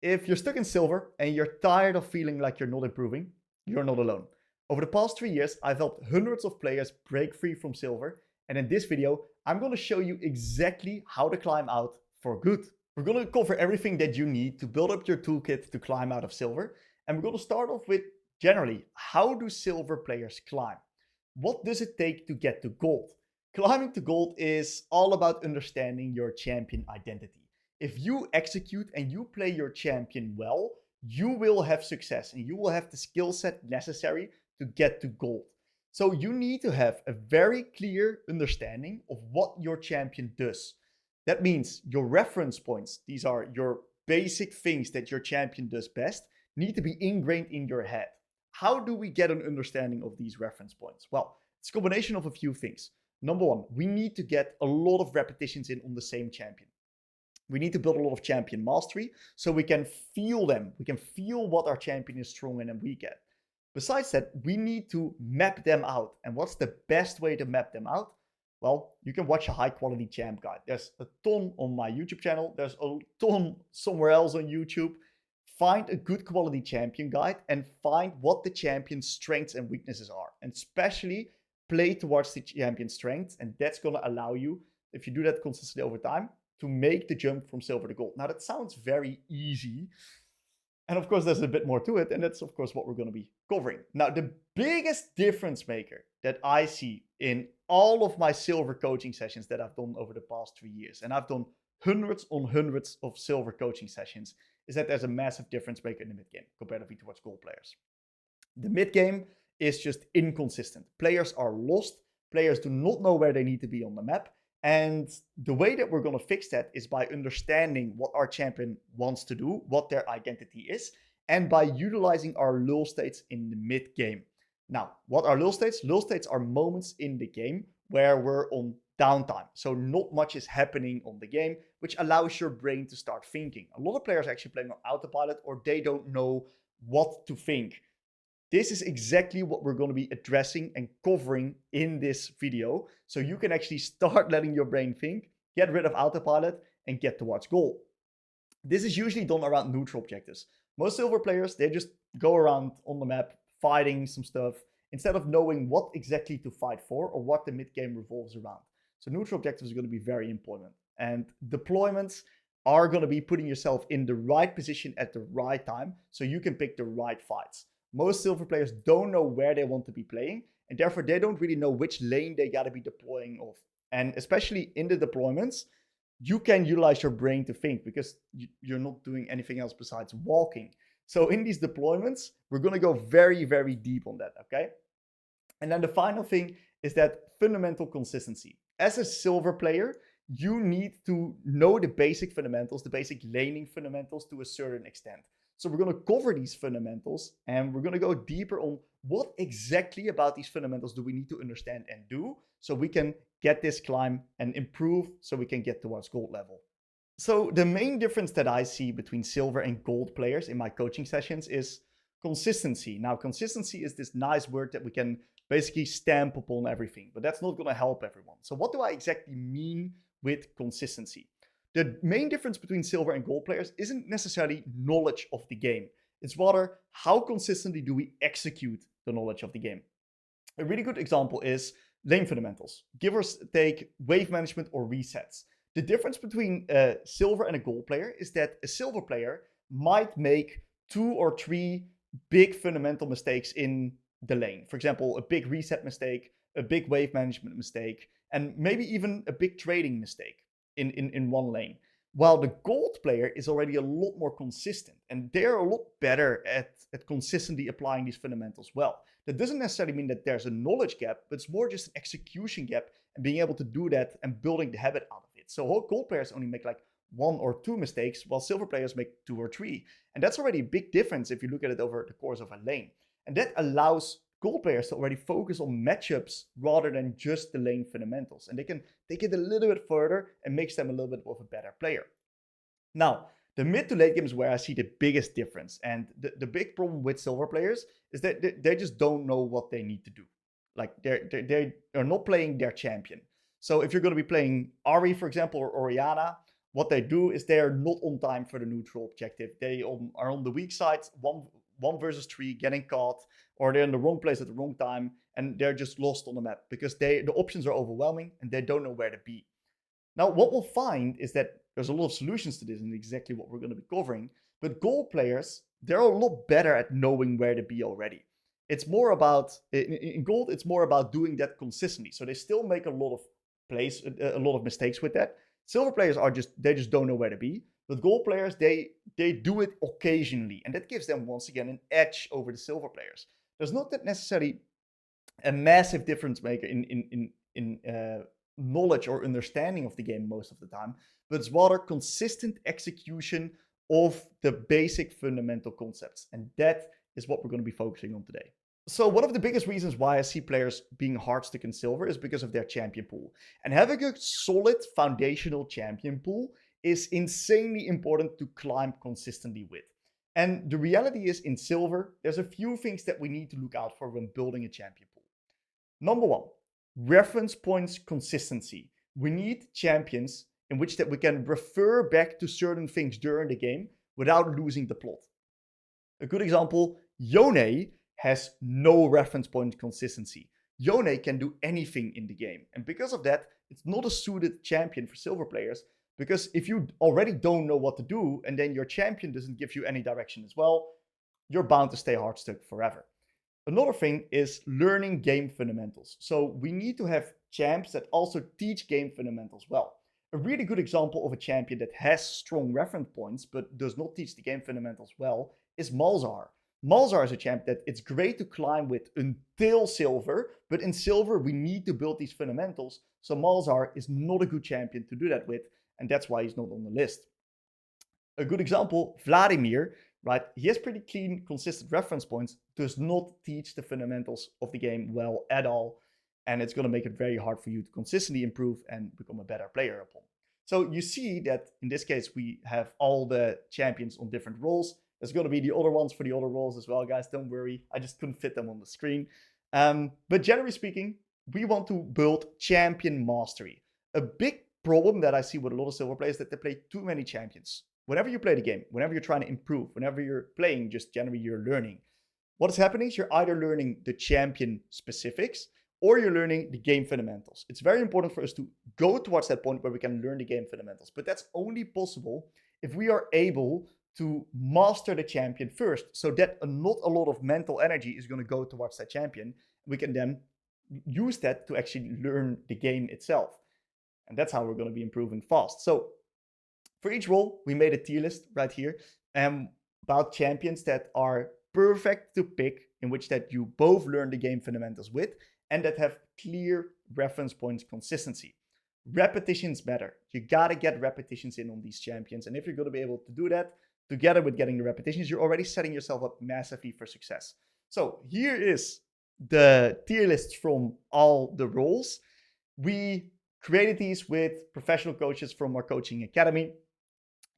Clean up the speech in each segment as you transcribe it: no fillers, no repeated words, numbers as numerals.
If you're stuck in silver and you're tired of feeling like you're not improving, you're not alone. Over the past 3 years, I've helped hundreds of players break free from silver, and in this video, I'm going to show you exactly how to climb out for good. We're going to cover everything that you need to build up your toolkit to climb out of silver, and we're going to start off with, generally, how do silver players climb? What does it take to get to gold? Climbing to gold is all about understanding your champion identity. If you execute and you play your champion well, you will have success and you will have the skill set necessary to get to gold. So you need to have a very clear understanding of what your champion does. That means your reference points, these are your basic things that your champion does best, need to be ingrained in your head. How do we get an understanding of these reference points? Well, it's a combination of a few things. Number one, we need to get a lot of repetitions in on the same champion. We need to build a lot of champion mastery so we can feel them. We can feel what our champion is strong in and weak at. Besides that, we need to map them out. And what's the best way to map them out? Well, you can watch a high quality champ guide. There's a ton on my YouTube channel. There's a ton somewhere else on YouTube. Find a good quality champion guide and find what the champion's strengths and weaknesses are. And especially play towards the champion's strengths. And that's going to allow you, if you do that consistently over time, to make the jump from silver to gold. Now that sounds very easy. And of course, there's a bit more to it. And that's of course what we're going to be covering. Now, the biggest difference maker that I see in all of my silver coaching sessions that I've done over the past 3 years, and I've done hundreds on hundreds of silver coaching sessions, is that there's a massive difference maker in the mid game comparatively towards gold players. The mid game is just inconsistent. Players are lost. Players do not know where they need to be on the map. And the way that we're going to fix that is by understanding what our champion wants to do, what their identity is, and by utilizing our lull states in the mid game. Now, what are lull states? Lull states are moments in the game where we're on downtime. So not much is happening on the game, which allows your brain to start thinking. A lot of players are actually playing on autopilot or they don't know what to think. This is exactly what we're going to be addressing and covering in this video. So you can actually start letting your brain think, get rid of autopilot, and get towards goal. This is usually done around neutral objectives. Most silver players, they just go around on the map fighting some stuff instead of knowing what exactly to fight for or what the mid game revolves around. So neutral objectives are going to be very important. And deployments are going to be putting yourself in the right position at the right time so you can pick the right fights. Most silver players don't know where they want to be playing, and therefore they don't really know which lane they got to be deploying off. And especially in the deployments, you can utilize your brain to think because you're not doing anything else besides walking. So in these deployments, we're going to go very, very deep on that, okay? And then the final thing is that fundamental consistency. As a silver player, you need to know the basic fundamentals, the basic laning fundamentals to a certain extent. So we're going to cover these fundamentals and we're going to go deeper on what exactly about these fundamentals do we need to understand and do so we can get this climb and improve so we can get towards gold level. So the main difference that I see between silver and gold players in my coaching sessions is consistency. Now, consistency is this nice word that we can basically stamp upon everything, but that's not going to help everyone. So what do I exactly mean with consistency? The main difference between silver and gold players isn't necessarily knowledge of the game. It's rather how consistently do we execute the knowledge of the game. A really good example is lane fundamentals. Give or take wave management or resets. The difference between a silver and a gold player is that a silver player might make 2 or 3 big fundamental mistakes in the lane. For example, a big reset mistake, a big wave management mistake, and maybe even a big trading mistake in one lane. While the gold player is already a lot more consistent and they're a lot better at consistently applying these fundamentals well. That doesn't necessarily mean that there's a knowledge gap, but it's more just an execution gap and being able to do that and building the habit out of it. So gold players only make like 1 or 2 mistakes while silver players make 2 or 3. And that's already a big difference if you look at it over the course of a lane. And that allows gold players to already focus on matchups rather than just the lane fundamentals. And they can take it a little bit further and makes them a little bit of a better player. Now, the mid to late game is where I see the biggest difference. And the big problem with silver players is that they just don't know what they need to do. Like they're not playing their champion. So if you're going to be playing Ahri, for example, or Orianna, what they do is they are not on time for the neutral objective. They are on the weak side, one versus three, getting caught, or they're in the wrong place at the wrong time, and they're just lost on the map because the options are overwhelming and they don't know where to be. Now, what we'll find is that there's a lot of solutions to this and exactly what we're going to be covering. But gold players, they're a lot better at knowing where to be already. It's more about, in gold, it's more about doing that consistently. So they still make a lot of plays, a lot of mistakes with that. Silver players they just don't know where to be. But gold players, they do it occasionally. And that gives them, once again, an edge over the silver players. There's not that necessarily a massive difference maker in knowledge or understanding of the game most of the time, but it's rather consistent execution of the basic fundamental concepts. And that is what we're going to be focusing on today. So one of the biggest reasons why I see players being hard stick in silver is because of their champion pool. And having a solid foundational champion pool is insanely important to climb consistently with. And the reality is, in silver, there's a few things that we need to look out for when building a champion pool. Number one, reference points consistency. We need champions in which that we can refer back to certain things during the game without losing the plot. A good example, Yone has no reference point consistency. Yone can do anything in the game. And because of that, it's not a suited champion for silver players, because if you already don't know what to do and then your champion doesn't give you any direction as well, you're bound to stay hard stuck forever. Another thing is learning game fundamentals. So we need to have champs that also teach game fundamentals well. A really good example of a champion that has strong reference points but does not teach the game fundamentals well is Malzahar. Malzahar is a champ that it's great to climb with until silver, but in silver we need to build these fundamentals. So Malzahar is not a good champion to do that with, and that's why he's not on the list. A good example, Vladimir, right? He has pretty clean, consistent reference points, does not teach the fundamentals of the game well at all, and it's going to make it very hard for you to consistently improve and become a better player upon. So you see that in this case, we have all the champions on different roles. There's going to be the other ones for the other roles as well, guys. Don't worry. I just couldn't fit them on the screen. But generally speaking, we want to build champion mastery. A big problem that I see with a lot of silver players is that they play too many champions. Whenever you play the game, whenever you're trying to improve, whenever you're playing, just generally you're learning. What is happening is you're either learning the champion specifics or you're learning the game fundamentals. It's very important for us to go towards that point where we can learn the game fundamentals. But that's only possible if we are able to master the champion first, so that not a lot of mental energy is going to go towards that champion. We can then use that to actually learn the game itself. And that's how we're going to be improving fast. So for each role, we made a tier list right here about champions that are perfect to pick, in which that you both learn the game fundamentals with, and that have clear reference points consistency. Repetitions matter. You gotta get repetitions in on these champions, and if you're gonna be able to do that, together with getting the repetitions, you're already setting yourself up massively for success. So here is the tier list from all the roles. We created these with professional coaches from our coaching academy,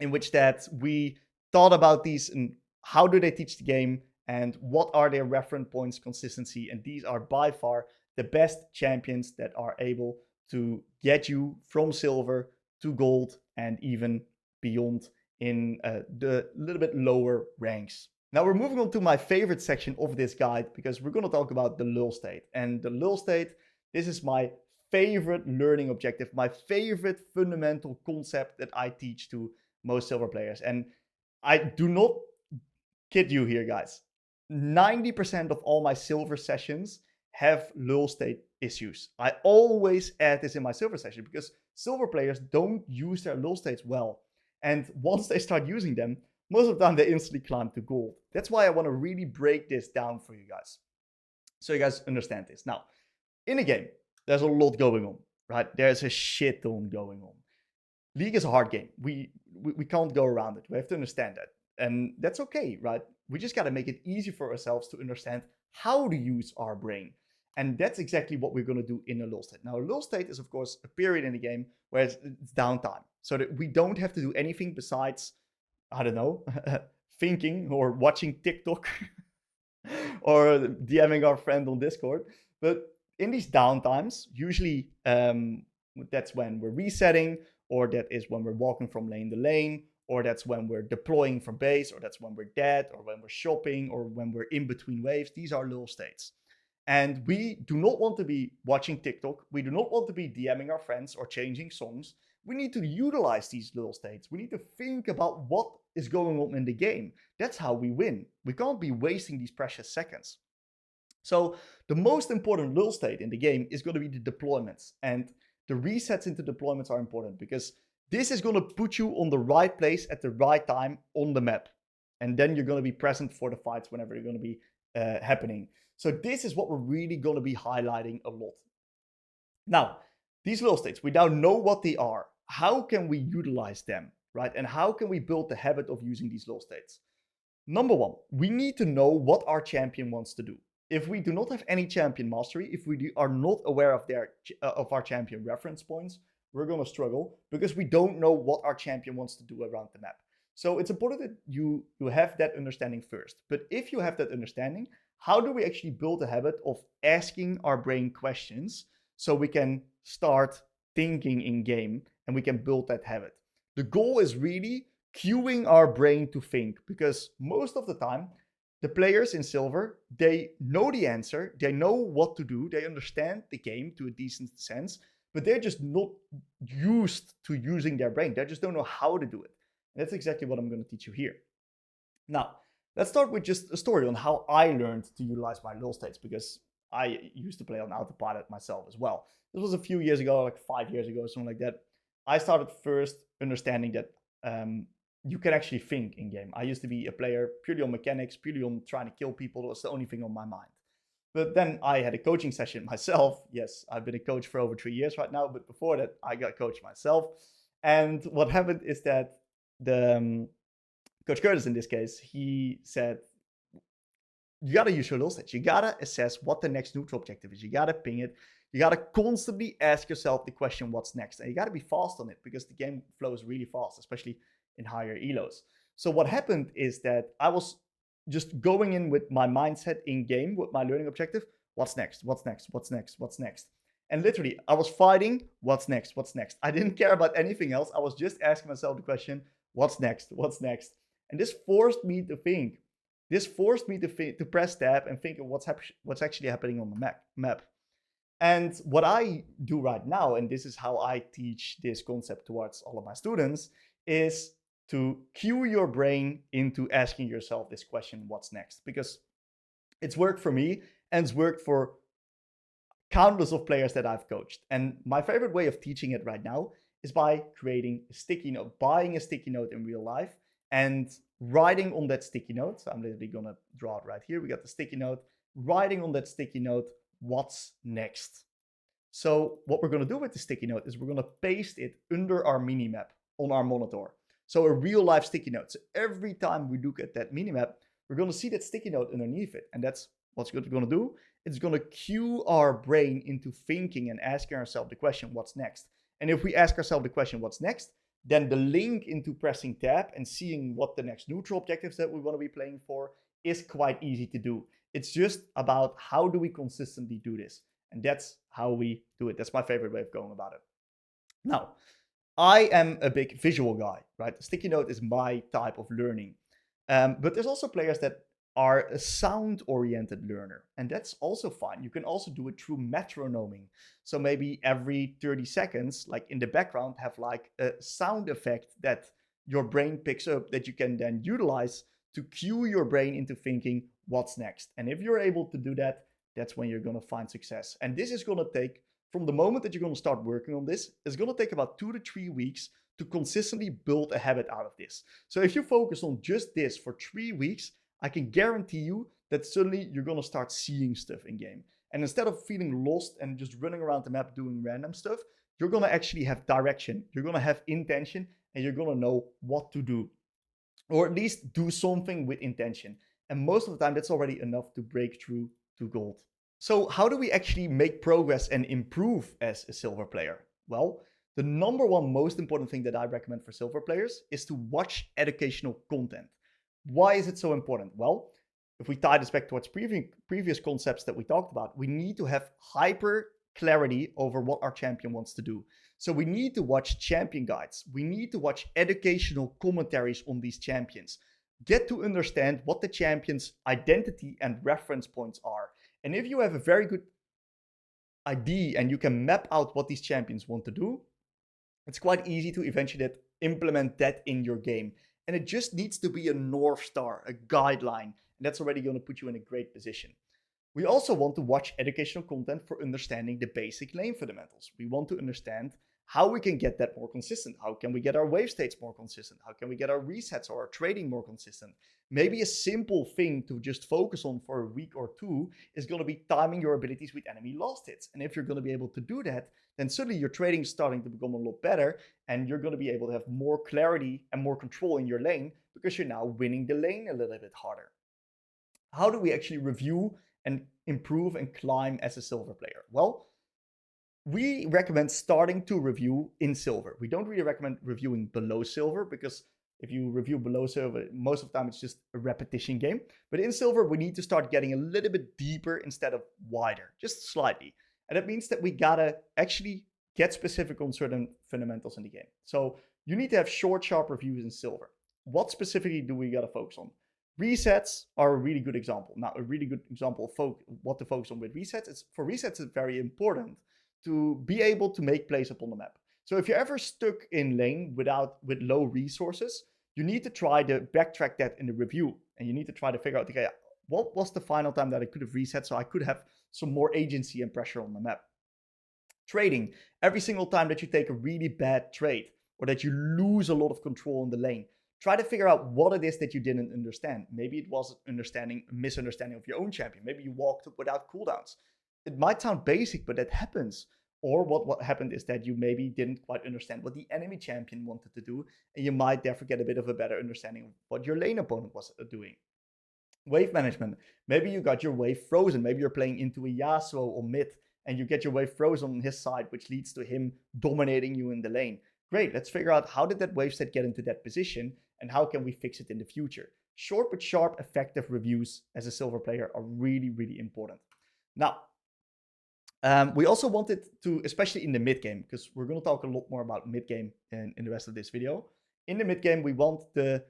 in which that we thought about these and how do they teach the game and what are their reference points consistency. And these are by far the best champions that are able to get you from silver to gold and even beyond in the little bit lower ranks. Now we're moving on to my favorite section of this guide, because we're going to talk about the lull state. And the lull state, this is my favorite learning objective, my favorite fundamental concept that I teach to most silver players. And I do not kid you here, guys. 90% of all my silver sessions have lull state issues. I always add this in my silver session because silver players don't use their lull states well. And once they start using them, most of the time they instantly climb to gold. That's why I want to really break this down for you guys, so you guys understand this. Now, in a game, there's a lot going on, right? There's a shit ton going on. League is a hard game. We can't go around it. We have to understand that. And that's okay, right? We just got to make it easy for ourselves to understand how to use our brain. And that's exactly what we're going to do in a lull state. Now, a lull state is, of course, a period in the game where it's downtime, so that we don't have to do anything besides, I don't know, thinking or watching TikTok or DMing our friend on Discord. But in these downtimes, usually that's when we're resetting or that is when we're walking from lane to lane, or that's when we're deploying from base, or that's when we're dead, or when we're shopping, or when we're in between waves. These are lull states. And we do not want to be watching TikTok. We do not want to be DMing our friends or changing songs. We need to utilize these lull states. We need to think about what is going on in the game. That's how we win. We can't be wasting these precious seconds. So the most important lull state in the game is going to be the deployments. And the resets into deployments are important because this is going to put you on the right place at the right time on the map. And then you're going to be present for the fights whenever they're going to be happening. So this is what we're really going to be highlighting a lot. Now, these lull states, we now know what they are. How can we utilize them, right? And how can we build the habit of using these lull states? Number one, we need to know what our champion wants to do. If we do not have any champion mastery, if we are not aware of our champion reference points, we're going to struggle because we don't know what our champion wants to do around the map. So it's important that you have that understanding first. But if you have that understanding, how do we actually build a habit of asking our brain questions so we can start thinking in game and we can build that habit? The goal is really cueing our brain to think, because most of the time, the players in silver, they know the answer, they know what to do, they understand the game to a decent sense, but they're just not used to using their brain. They just don't know how to do it. And that's exactly what I'm going to teach you here. Now, let's start with just a story on how I learned to utilize my lull states, because I used to play on autopilot myself as well. This was a few years ago, like 5 years ago, something like that. I started first understanding that you can actually think in game. I used to be a player purely on mechanics, purely on trying to kill people. That was the only thing on my mind. But then I had a coaching session myself. Yes, I've been a coach for over 3 years right now, but before that, I got coached myself. And what happened is that the Coach Curtis, in this case, he said, you got to use your lull states. You got to assess what the next neutral objective is. You got to ping it. You got to constantly ask yourself the question, what's next? And you got to be fast on it because the game flows really fast, especially in higher elos. So what happened is that I was just going in with my mindset in game with my learning objective. What's next? What's next? What's next? What's next? And literally, I was fighting. What's next? What's next? I didn't care about anything else. I was just asking myself the question, what's next? What's next? And this forced me to think. This forced me to press tab and think of what's actually happening on the map. And what I do right now, and this is how I teach this concept towards all of my students, is to cue your brain into asking yourself this question, what's next? Because it's worked for me and it's worked for countless of players that I've coached. And my favorite way of teaching it right now is by creating a sticky note, buying a sticky note in real life and writing on that sticky note. So I'm literally going to draw it right here. We got the sticky note, writing on that sticky note, what's next? So what we're going to do with the sticky note is we're going to paste it under our minimap on our monitor. So a real life sticky note. So every time we look at that minimap, we're going to see that sticky note underneath it. And that's what's going to do. It's going to cue our brain into thinking and asking ourselves the question, what's next? And if we ask ourselves the question, what's next? Then the link into pressing tab and seeing what the next neutral objectives that we want to be playing for is quite easy to do. It's just about how do we consistently do this? And that's how we do it. That's my favorite way of going about it. Now, I am a big visual guy, right? The sticky note is my type of learning. But there's also players that are a sound-oriented learner, and that's also fine. You can also do it through metronoming. So maybe every 30 seconds, like in the background, have like a sound effect that your brain picks up that you can then utilize to cue your brain into thinking what's next. And if you're able to do that, that's when you're going to find success. And this is going to take, from the moment that you're going to start working on this, it's going to take about 2 to 3 weeks to consistently build a habit out of this. So if you focus on just this for 3 weeks, I can guarantee you that suddenly you're going to start seeing stuff in game. And instead of feeling lost and just running around the map doing random stuff, you're going to actually have direction. You're going to have intention and you're going to know what to do. Or at least do something with intention. And most of the time, that's already enough to break through to gold. So how do we actually make progress and improve as a silver player? Well, the number one most important thing that I recommend for silver players is to watch educational content. Why is it so important? Well, if we tie this back towards previous concepts that we talked about, we need to have hyper clarity over what our champion wants to do. So we need to watch champion guides. We need to watch educational commentaries on these champions. Get to understand what the champion's identity and reference points are. And if you have a very good idea and you can map out what these champions want to do, it's quite easy to eventually implement that in your game. And it just needs to be a North Star, a guideline. And that's already going to put you in a great position. We also want to watch educational content for understanding the basic lane fundamentals. We want to understand how we can get that more consistent. How can we get our wave states more consistent? How can we get our resets or our trading more consistent? Maybe a simple thing to just focus on for a week or two is going to be timing your abilities with enemy last hits. And if you're going to be able to do that, then suddenly your trading is starting to become a lot better and you're going to be able to have more clarity and more control in your lane because you're now winning the lane a little bit harder. How do we actually review and improve and climb as a silver player? Well, we recommend starting to review in silver. We don't really recommend reviewing below silver because if you review below silver, most of the time it's just a repetition game. But in silver, we need to start getting a little bit deeper instead of wider, just slightly. And that means that we gotta actually get specific on certain fundamentals in the game. So you need to have short, sharp reviews in silver. What specifically do we gotta focus on? Resets are a really good example. Now, a really good example of what to focus on with resets is for resets, it's very important to be able to make plays upon the map. So if you're ever stuck in lane with low resources, you need to try to backtrack that in the review. And you need to try to figure out, okay, what was the final time that I could have reset so I could have some more agency and pressure on the map? Trading. Every single time that you take a really bad trade or that you lose a lot of control in the lane, try to figure out what it is that you didn't understand. Maybe it was a misunderstanding of your own champion. Maybe you walked up without cooldowns. It might sound basic, but that happens. Or what happened is that you maybe didn't quite understand what the enemy champion wanted to do, and you might therefore get a bit of a better understanding of what your lane opponent was doing. Wave management. Maybe you got your wave frozen. Maybe you're playing into a Yasuo or mid, and you get your wave frozen on his side, which leads to him dominating you in the lane. Great, let's figure out how did that wave set get into that position, and how can we fix it in the future. Short but sharp, effective reviews as a silver player are really, really important. Now, we also wanted to, especially in the mid game, because we're going to talk a lot more about mid game in the rest of this video. In the mid game, we want the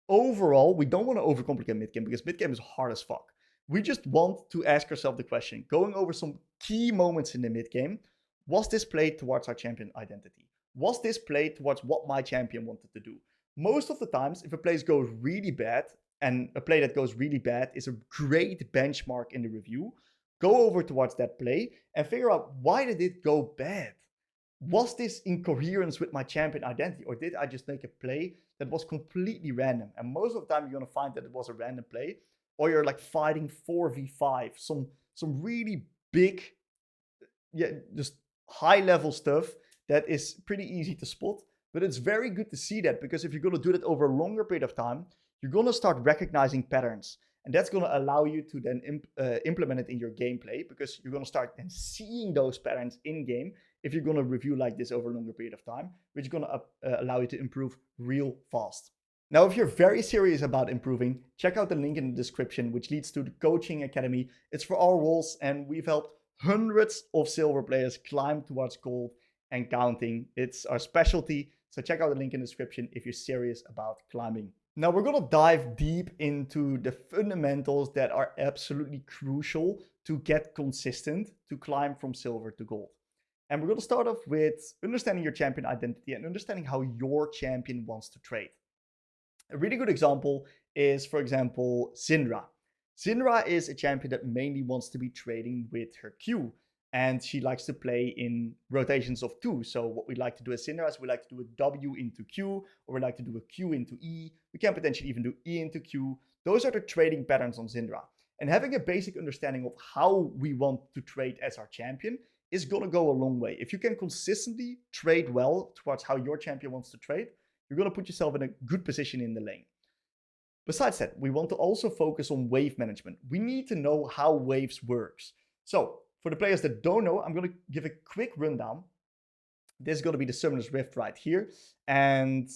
overall, we don't want to overcomplicate mid game because mid game is hard as fuck. We just want to ask ourselves the question, going over some key moments in the mid game, was this played towards our champion identity? Was this played towards what my champion wanted to do? Most of the times, if a play goes really bad, and a play that goes really bad is a great benchmark in the review, go over towards that play and figure out, why did it go bad? Was this in coherence with my champion identity, or did I just make a play that was completely random? And most of the time you're going to find that it was a random play, or you're like fighting 4v5, some really big, just high level stuff that is pretty easy to spot. But it's very good to see that, because if you're going to do that over a longer period of time, you're going to start recognizing patterns. And that's going to allow you to then implement it in your gameplay, because you're going to start then seeing those patterns in game if you're going to review like this over a longer period of time, which is going to allow you to improve real fast. Now, if you're very serious about improving, check out the link in the description, which leads to the coaching academy. It's for our roles, and we've helped hundreds of silver players climb towards gold and counting. It's our specialty. So check out the link in the description if you're serious about climbing. Now we're going to dive deep into the fundamentals that are absolutely crucial to get consistent, to climb from silver to gold. And we're going to start off with understanding your champion identity and understanding how your champion wants to trade. A really good example is, for example, Syndra. Syndra is a champion that mainly wants to be trading with her Q, and she likes to play in rotations of 2. So what we like to do as Syndra is we like to do a W into Q, or we like to do a Q into E. We can potentially even do E into Q. Those are the trading patterns on Syndra. And having a basic understanding of how we want to trade as our champion is going to go a long way. If you can consistently trade well towards how your champion wants to trade, you're going to put yourself in a good position in the lane. Besides that, we want to also focus on wave management. We need to know how waves works. So for the players that don't know, I'm going to give a quick rundown. This is going to be the Summoner's Rift right here. And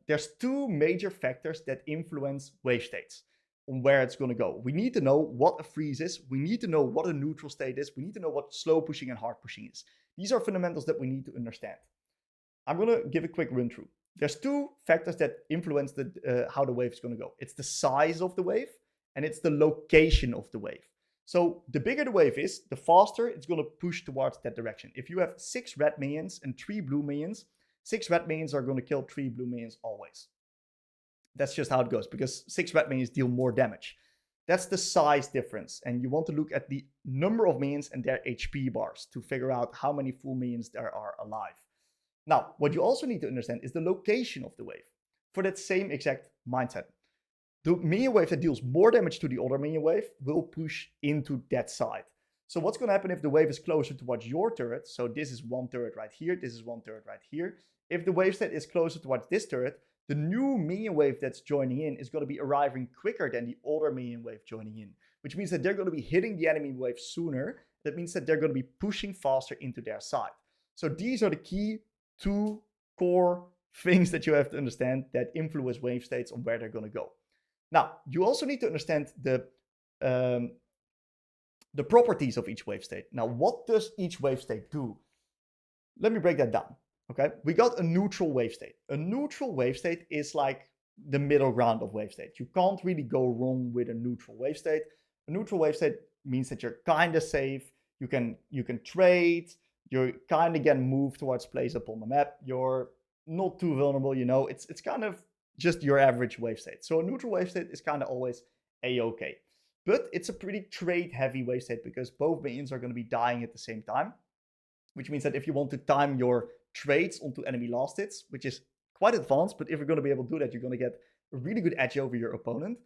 there's 2 major factors that influence wave states on where it's going to go. We need to know what a freeze is. We need to know what a neutral state is. We need to know what slow pushing and hard pushing is. These are fundamentals that we need to understand. I'm going to give a quick run through. There's two factors that influence how the wave is going to go. It's the size of the wave and it's the location of the wave. So the bigger the wave is, the faster it's going to push towards that direction. If you have 6 red minions and 3 blue minions, 6 red minions are going to kill 3 blue minions always. That's just how it goes, because 6 red minions deal more damage. That's the size difference. And you want to look at the number of minions and their HP bars to figure out how many full minions there are alive. Now, what you also need to understand is the location of the wave for that same exact mindset. The minion wave that deals more damage to the other minion wave will push into that side. So what's going to happen if the wave is closer towards your turret? So this is one turret right here. This is one turret right here. If the wave set is closer towards this turret, the new minion wave that's joining in is going to be arriving quicker than the older minion wave joining in, which means that they're going to be hitting the enemy wave sooner. That means that they're going to be pushing faster into their side. So these are the key 2 core things that you have to understand that influence wave states on where they're going to go. Now, you also need to understand the properties of each wave state. Now, what does each wave state do? Let me break that down. Okay, we got a neutral wave state. A neutral wave state is like the middle ground of wave state. You can't really go wrong with a neutral wave state. A neutral wave state means that you're kind of safe. You can trade. You kind of can move towards place up on the map. You're not too vulnerable, you know. It's kind of just your average wave state. So a neutral wave state is kind of always a-okay. But it's a pretty trade-heavy wave state because both minions are going to be dying at the same time, which means that if you want to time your trades onto enemy last hits, which is quite advanced, but if you're going to be able to do that, you're going to get a really good edge over your opponent.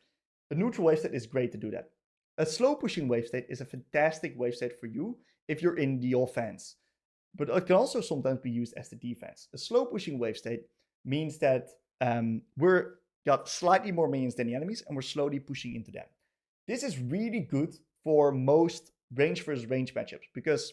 A neutral wave state is great to do that. A slow pushing wave state is a fantastic wave state for you if you're in the offense, but it can also sometimes be used as the defense. A slow pushing wave state means that we're got slightly more minions than the enemies and we're slowly pushing into them. This is really good for most range versus range matchups because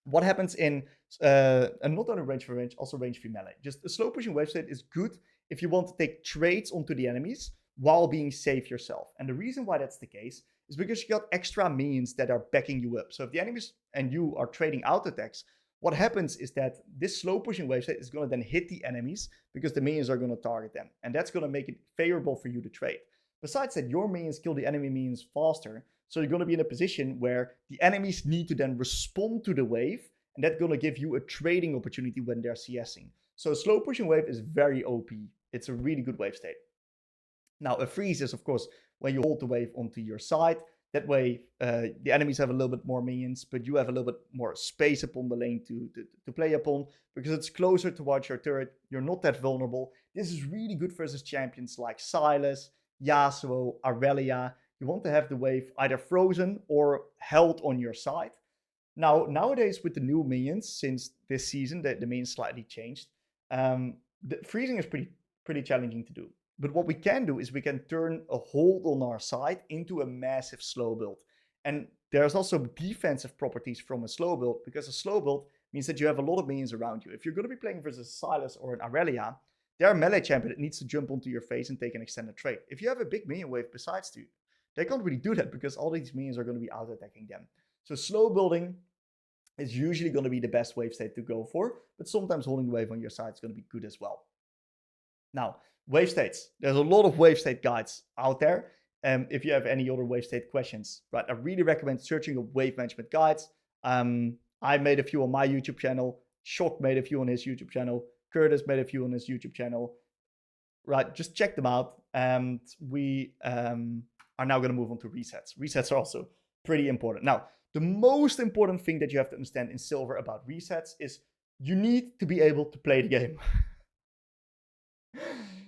what happens in, and not only range for range, also range for melee. Just a slow pushing wave state is good if you want to take trades onto the enemies while being safe yourself. And the reason why that's the case is because you got extra minions that are backing you up. So if the enemies and you are trading out attacks, what happens is that this slow pushing wave state is going to then hit the enemies because the minions are going to target them. And that's going to make it favorable for you to trade. Besides that, your minions kill the enemy minions faster. So you're going to be in a position where the enemies need to then respond to the wave. And that's going to give you a trading opportunity when they're CSing. So a slow pushing wave is very OP. It's a really good wave state. Now a freeze is of course when you hold the wave onto your side. That way the enemies have a little bit more minions, but you have a little bit more space upon the lane to play upon. Because it's closer towards your turret, you're not that vulnerable. This is really good versus champions like Sylas, Yasuo, Irelia. You want to have the wave either frozen or held on your side. Now, nowadays with the new minions, since this season, the minions slightly changed, the freezing is pretty challenging to do. But what we can do is we can turn a hold on our side into a massive slow build. And there's also defensive properties from a slow build, because a slow build means that you have a lot of minions around you. If you're going to be playing versus Sylas or an Irelia, they're a melee champion that needs to jump onto your face and take an extended trade. If you have a big minion wave besides you, they can't really do that because all these minions are going to be out-attacking them. So slow building is usually going to be the best wave state to go for, but sometimes holding the wave on your side is going to be good as well. Now, wave states. There's a lot of wave state guides out there. If you have any other wave state questions, right, I really recommend searching up wave management guides. I made a few on my YouTube channel. Shock made a few on his YouTube channel. Curtis made a few on his YouTube channel. Right, just check them out. And we are now going to move on to resets. Resets are also pretty important. Now, the most important thing that you have to understand in Silver about resets is you need to be able to play the game.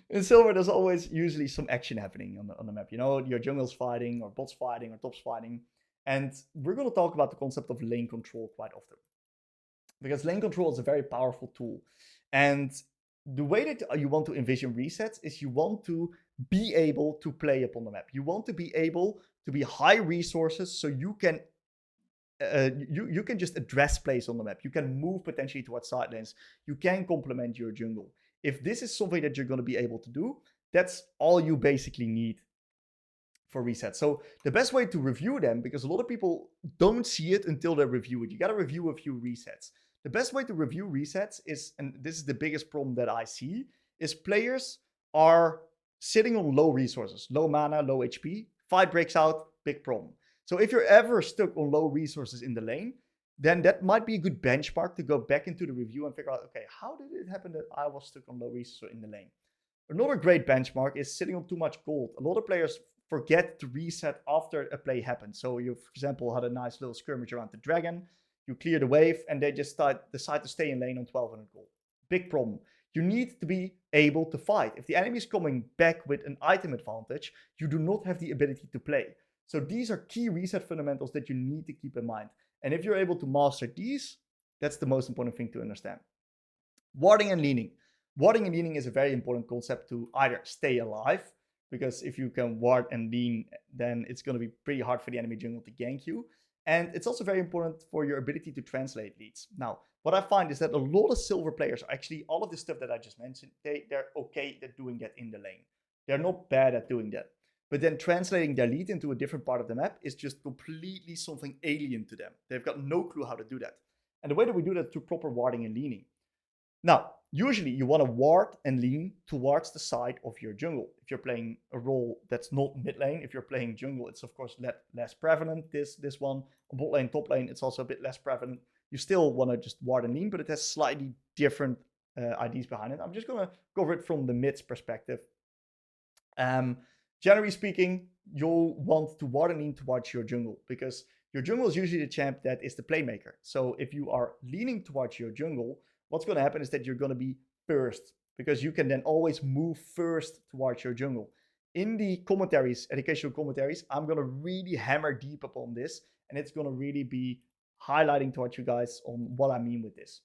In Silver, there's always usually some action happening on the map. You know, your jungle's fighting, or bots fighting, or tops fighting. And we're going to talk about the concept of lane control quite often. Because lane control is a very powerful tool. And the way that you want to envision resets is you want to be able to play upon the map. You want to be able to be high resources so you can you can just address plays on the map. You can move potentially towards side lanes. You can complement your jungle. If this is something that you're going to be able to do, that's all you basically need for resets. So the best way to review them, because a lot of people don't see it until they review it. You got to review a few resets. The best way to review resets is, and this is the biggest problem that I see, is players are sitting on low resources, low mana, low HP, fight breaks out, big problem. So if you're ever stuck on low resources in the lane, then that might be a good benchmark to go back into the review and figure out, okay, how did it happen that I was stuck on low resources in the lane? Another great benchmark is sitting on too much gold. A lot of players forget to reset after a play happens. So you, for example, had a nice little skirmish around the dragon, you clear the wave, and they just decide to stay in lane on 1200 gold. Big problem. You need to be able to fight. If the enemy is coming back with an item advantage, you do not have the ability to play. So these are key reset fundamentals that you need to keep in mind. And if you're able to master these, that's the most important thing to understand. Warding and leaning. Warding and leaning is a very important concept to either stay alive, because if you can ward and lean, then it's going to be pretty hard for the enemy jungle to gank you. And it's also very important for your ability to translate leads. Now, what I find is that a lot of silver players are actually, all of this stuff that I just mentioned, they're okay at doing that in the lane. They're not bad at doing that. But then translating their lead into a different part of the map is just completely something alien to them. They've got no clue how to do that. And the way that we do that is through proper warding and leaning. Now, usually you want to ward and lean towards the side of your jungle. If you're playing a role that's not mid lane, if you're playing jungle, it's of course less prevalent, this one. On bot lane, top lane, it's also a bit less prevalent. You still want to just ward and lean, but it has slightly different ideas behind it. I'm just going to cover it from the mid's perspective. Generally speaking, you'll want to ward and lean towards your jungle, because your jungle is usually the champ that is the playmaker. So if you are leaning towards your jungle, what's going to happen is that you're going to be first, because you can then always move first towards your jungle. In the commentaries, educational commentaries, I'm going to really hammer deep upon this, and it's going to really be highlighting towards you guys on what I mean with this.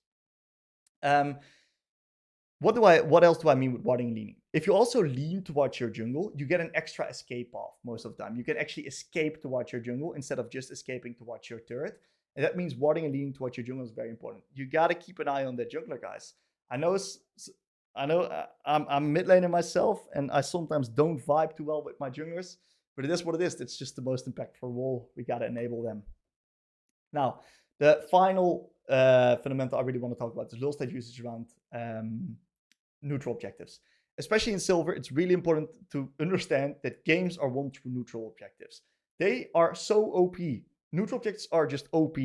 What else do I mean with warding and leaning? If you also lean towards your jungle, you get an extra escape path most of the time. You can actually escape towards your jungle instead of just escaping towards your turret. And that means warding and leaning towards your jungle is very important. You got to keep an eye on that jungler, guys. I know I'm mid laner myself, and I sometimes don't vibe too well with my junglers, but it is what it is. It's just the most impactful role. We got to enable them. Now, the final fundamental I really want to talk about is lull state usage around neutral objectives. Especially in silver, it's really important to understand that games are won through neutral objectives. They are so OP. Neutral objectives are just OP.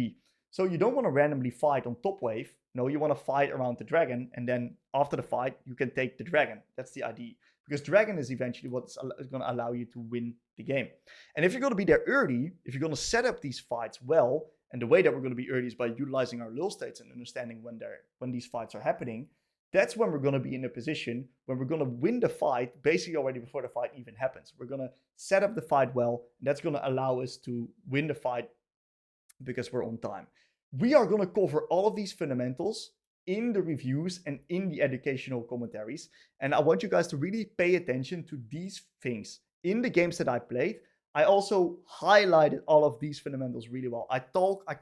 So you don't want to randomly fight on top wave. No, you want to fight around the dragon, and then after the fight, you can take the dragon. That's the idea. Because dragon is eventually what's going to allow you to win the game. And if you're going to be there early, if you're going to set up these fights well, and the way that we're going to be early is by utilizing our lull states and understanding when these fights are happening, that's when we're going to be in a position when we're going to win the fight basically already before the fight even happens. We're going to set up the fight well, and that's going to allow us to win the fight because we're on time. We are going to cover all of these fundamentals in the reviews and in the educational commentaries. And I want you guys to really pay attention to these things. In the games that I played, I also highlighted all of these fundamentals really well. I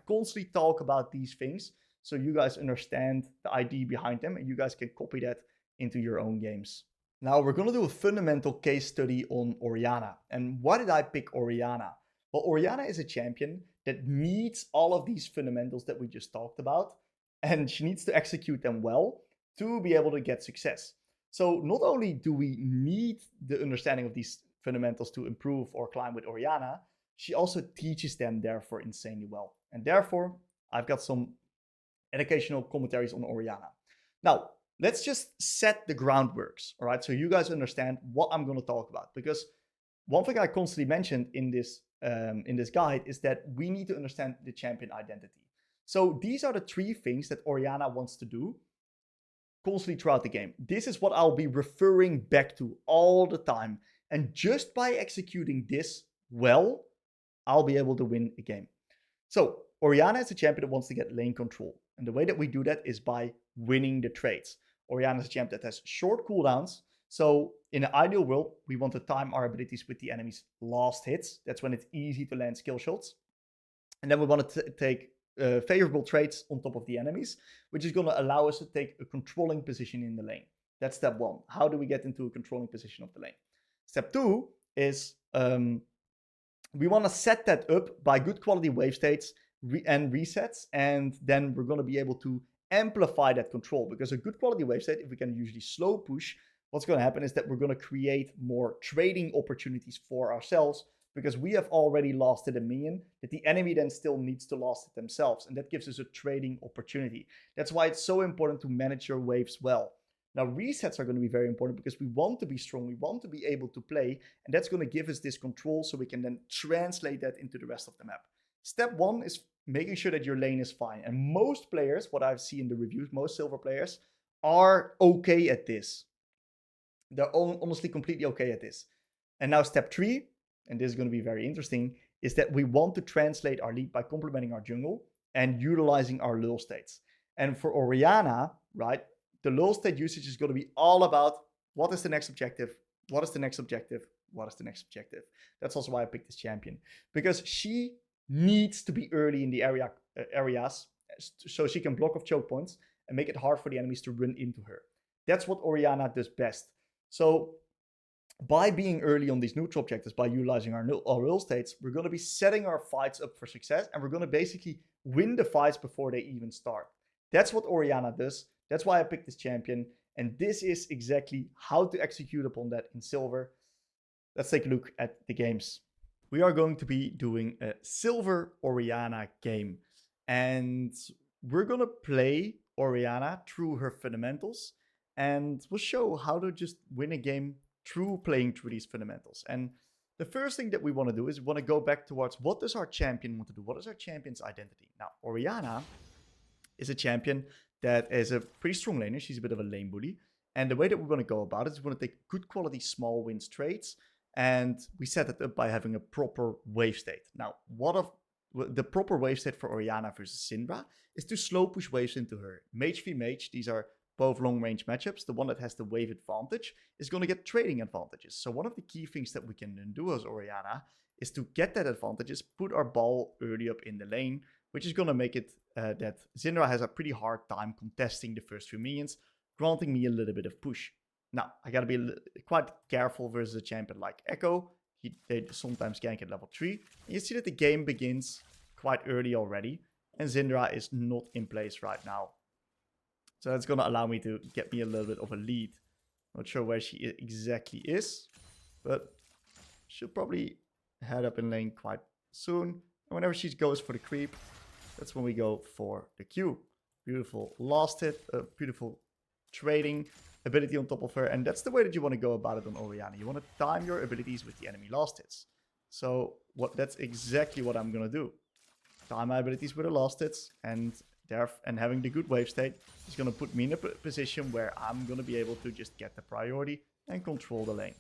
constantly talk about these things so you guys understand the idea behind them, and you guys can copy that into your own games. Now we're going to do a fundamental case study on Orianna. And why did I pick Orianna? Well, Orianna is a champion that needs all of these fundamentals that we just talked about, and she needs to execute them well to be able to get success. So not only do we need the understanding of these fundamentals to improve or climb with Orianna, she also teaches them therefore insanely well. And therefore, I've got some educational commentaries on Orianna. Now, let's just set the groundworks, all right? So you guys understand what I'm going to talk about, because one thing I constantly mentioned in this guide is that we need to understand the champion identity. So these are the 3 things that Orianna wants to do constantly throughout the game. This is what I'll be referring back to all the time. And just by executing this well, I'll be able to win a game. So Orianna is a champion that wants to get lane control. And the way that we do that is by winning the trades. Orianna is a champ that has short cooldowns. So in an ideal world, we want to time our abilities with the enemy's last hits. That's when it's easy to land skill shots. And then we want to take favorable trades on top of the enemies, which is going to allow us to take a controlling position in the lane. That's step 1. How do we get into a controlling position of the lane? Step 2 is we want to set that up by good quality wave states and resets, and then we're going to be able to amplify that control, because a good quality wave state, if we can usually slow push, what's going to happen is that we're going to create more trading opportunities for ourselves, because we have already lost a minion that the enemy then still needs to last it themselves. And that gives us a trading opportunity. That's why it's so important to manage your waves well. Now, resets are going to be very important because we want to be strong. We want to be able to play. And that's going to give us this control so we can then translate that into the rest of the map. Step one is making sure that your lane is fine. And most players, what I've seen in the reviews, most silver players are okay at this. They're honestly completely okay at this. And now step three, and this is going to be very interesting, is that we want to translate our lead by complementing our jungle and utilizing our lull states. And for Orianna, right, the lull state usage is going to be all about what is the next objective, what is the next objective, what is the next objective. That's also why I picked this champion, because she needs to be early in the areas so she can block off choke points and make it hard for the enemies to run into her. That's what Orianna does best. So by being early on these neutral objectives, by utilizing our lull states, we're going to be setting our fights up for success, and we're going to basically win the fights before they even start. That's what Orianna does. That's why I picked this champion, and this is exactly how to execute upon that in silver. Let's take a look at the games. We are going to be doing a silver Orianna game, and we're going to play Orianna through her fundamentals, and we'll show how to just win a game through playing through these fundamentals. And the first thing that we want to do is we want to go back towards what does our champion want to do? What is our champion's identity? Now, Orianna is a champion that is a pretty strong laner. She's a bit of a lane bully. And the way that we're going to go about it is we want to take good quality small wins trades. And we set it up by having a proper wave state. Now, the proper wave state for Orianna versus Syndra is to slow push waves into her. Mage v mage, these are both long range matchups. The one that has the wave advantage is going to get trading advantages. So one of the key things that we can then do as Orianna is to get that advantages, put our ball early up in the lane, which is going to make it that Syndra has a pretty hard time contesting the first few minions, granting me a little bit of push. Now, I got to be quite careful versus a champion like Echo. They sometimes gank at level 3. And you see that the game begins quite early already, and Syndra is not in place right now. So that's going to allow me to get me a little bit of a lead. Not sure where she exactly is, but she'll probably head up in lane quite soon. And whenever she goes for the creep, that's when we go for the Q. Beautiful last hit, beautiful trading ability on top of her. And that's the way that you want to go about it on Orianna. You want to time your abilities with the enemy last hits. So that's exactly what I'm going to do. Time my abilities with the last hits, and having the good wave state is going to put me in a position where I'm going to be able to just get the priority and control the lane.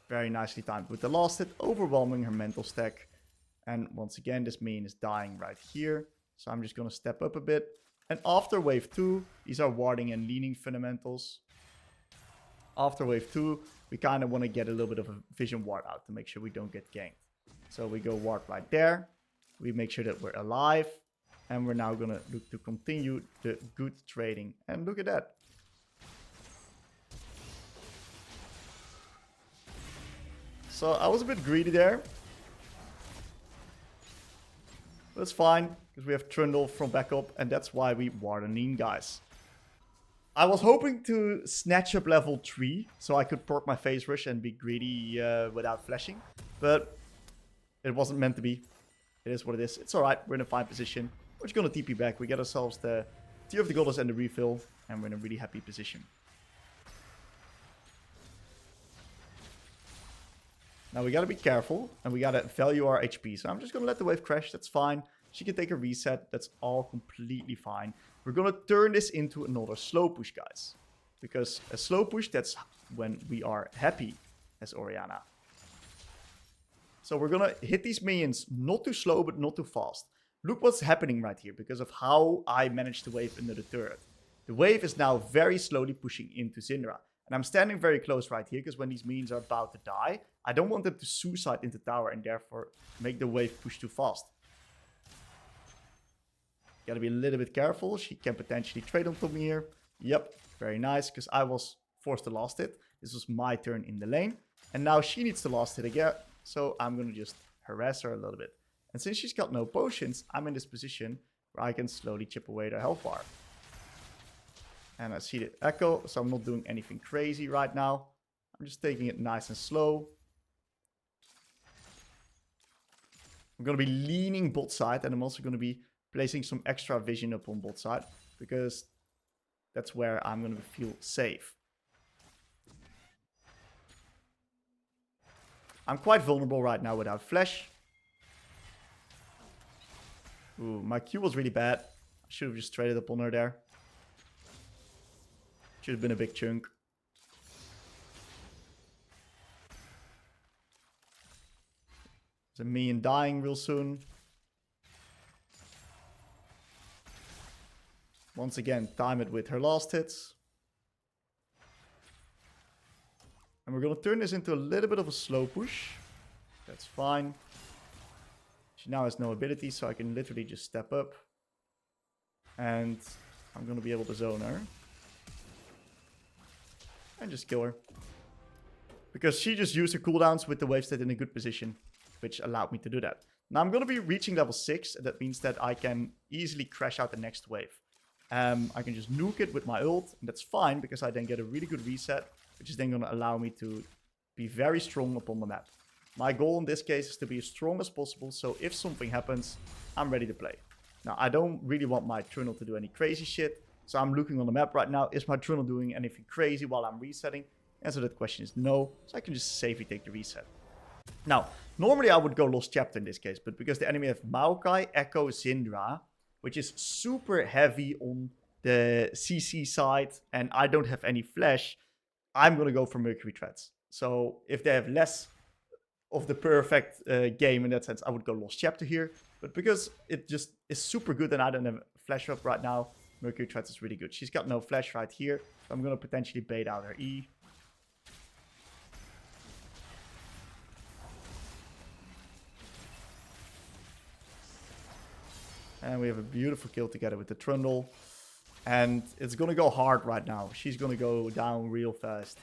Very nicely timed with the last hit, overwhelming her mental stack. And once again, this minion is dying right here. So I'm just going to step up a bit. And after wave 2, these are warding and leaning fundamentals. After wave 2, we kind of want to get a little bit of a vision ward out to make sure we don't get ganked. So we go ward right there. We make sure that we're alive. And we're now going to look to continue the good trading. And look at that. So I was a bit greedy there. That's fine, because we have Trundle from backup, and that's why we Wardenine, guys. I was hoping to snatch up level 3, so I could proc my phase rush and be greedy without flashing. But it wasn't meant to be. It is what it is. It's alright, we're in a fine position. We're just going to TP back. We get ourselves the Tear of the Goddess and the refill, and we're in a really happy position. Now we gotta be careful, and we gotta value our HP. So I'm just gonna let the wave crash, that's fine. She can take a reset, that's all completely fine. We're gonna turn this into another slow push, guys. Because a slow push, that's when we are happy as Orianna. So we're gonna hit these minions not too slow, but not too fast. Look what's happening right here, because of how I managed the wave under the turret. The wave is now very slowly pushing into Syndra. And I'm standing very close right here, because when these minions are about to die, I don't want them to suicide into tower and therefore make the wave push too fast. Gotta be a little bit careful. She can potentially trade on top me here. Yep, very nice, because I was forced to last hit. This was my turn in the lane. And now she needs to last hit again. So I'm gonna just harass her a little bit. And since she's got no potions, I'm in this position where I can slowly chip away their health bar. And I see the echo, so I'm not doing anything crazy right now. I'm just taking it nice and slow. I'm going to be leaning bot side, and I'm also going to be placing some extra vision up on bot side, because that's where I'm going to feel safe. I'm quite vulnerable right now without flash. Ooh, my Q was really bad. I should have just traded up on her there. Should have been a big chunk. There's a minion dying real soon. Once again, time it with her last hits. And we're going to turn this into a little bit of a slow push. That's fine. She now has no ability, so I can literally just step up. And I'm going to be able to zone her. And just kill her. Because she just used her cooldowns with the wave state in a good position, which allowed me to do that. Now I'm going to be reaching level 6. And that means that I can easily crash out the next wave. I can just nuke it with my ult. And that's fine, because I then get a really good reset, which is then going to allow me to be very strong upon the map. My goal in this case is to be as strong as possible, so if something happens, I'm ready to play. Now, I don't really want my Trundle to do any crazy shit, so I'm looking on the map right now. Is my Trundle doing anything crazy while I'm resetting? The answer to that question is no, so I can just safely take the reset. Now, normally I would go Lost Chapter in this case, but because the enemy have Maokai, Echo, Syndra, which is super heavy on the CC side, and I don't have any flash, I'm going to go for Mercury Threads. So if they have less of the perfect game in that sense, I would go Lost Chapter here. But because it just is super good and I don't have flash up right now, Mercury Threads is really good. She's got no flash right here, so I'm going to potentially bait out her E. And we have a beautiful kill together with the Trundle. And it's going to go hard right now. She's going to go down real fast.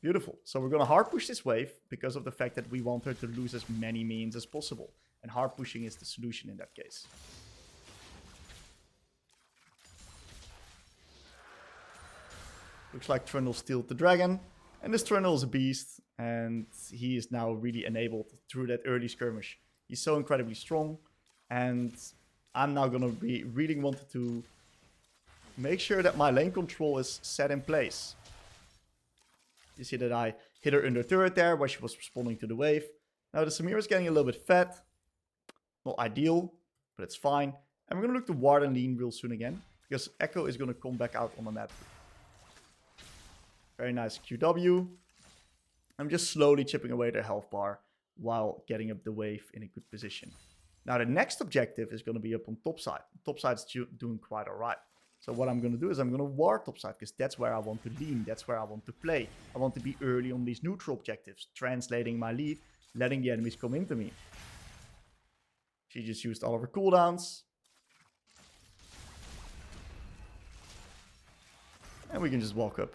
Beautiful. So we're going to hard push this wave because of the fact that we want her to lose as many minions as possible. And hard pushing is the solution in that case. Looks like Trundle stealed the dragon. And this Trundle is a beast. And he is now really enabled through that early skirmish. He's so incredibly strong. And I'm now going to be really wanted to make sure that my lane control is set in place. You see that I hit her under turret there while she was responding to the wave. Now the Samira is getting a little bit fat. Not ideal, but it's fine. And we're going to look to ward and lean real soon again, because Echo is going to come back out on the map. Very nice QW. I'm just slowly chipping away their health bar while getting up the wave in a good position. Now the next objective is going to be up on top side. Top side's doing quite alright. So what I'm going to do is I'm going to ward top side, because that's where I want to lean. That's where I want to play. I want to be early on these neutral objectives, translating my lead, letting the enemies come into me. She just used all of her cooldowns. And we can just walk up.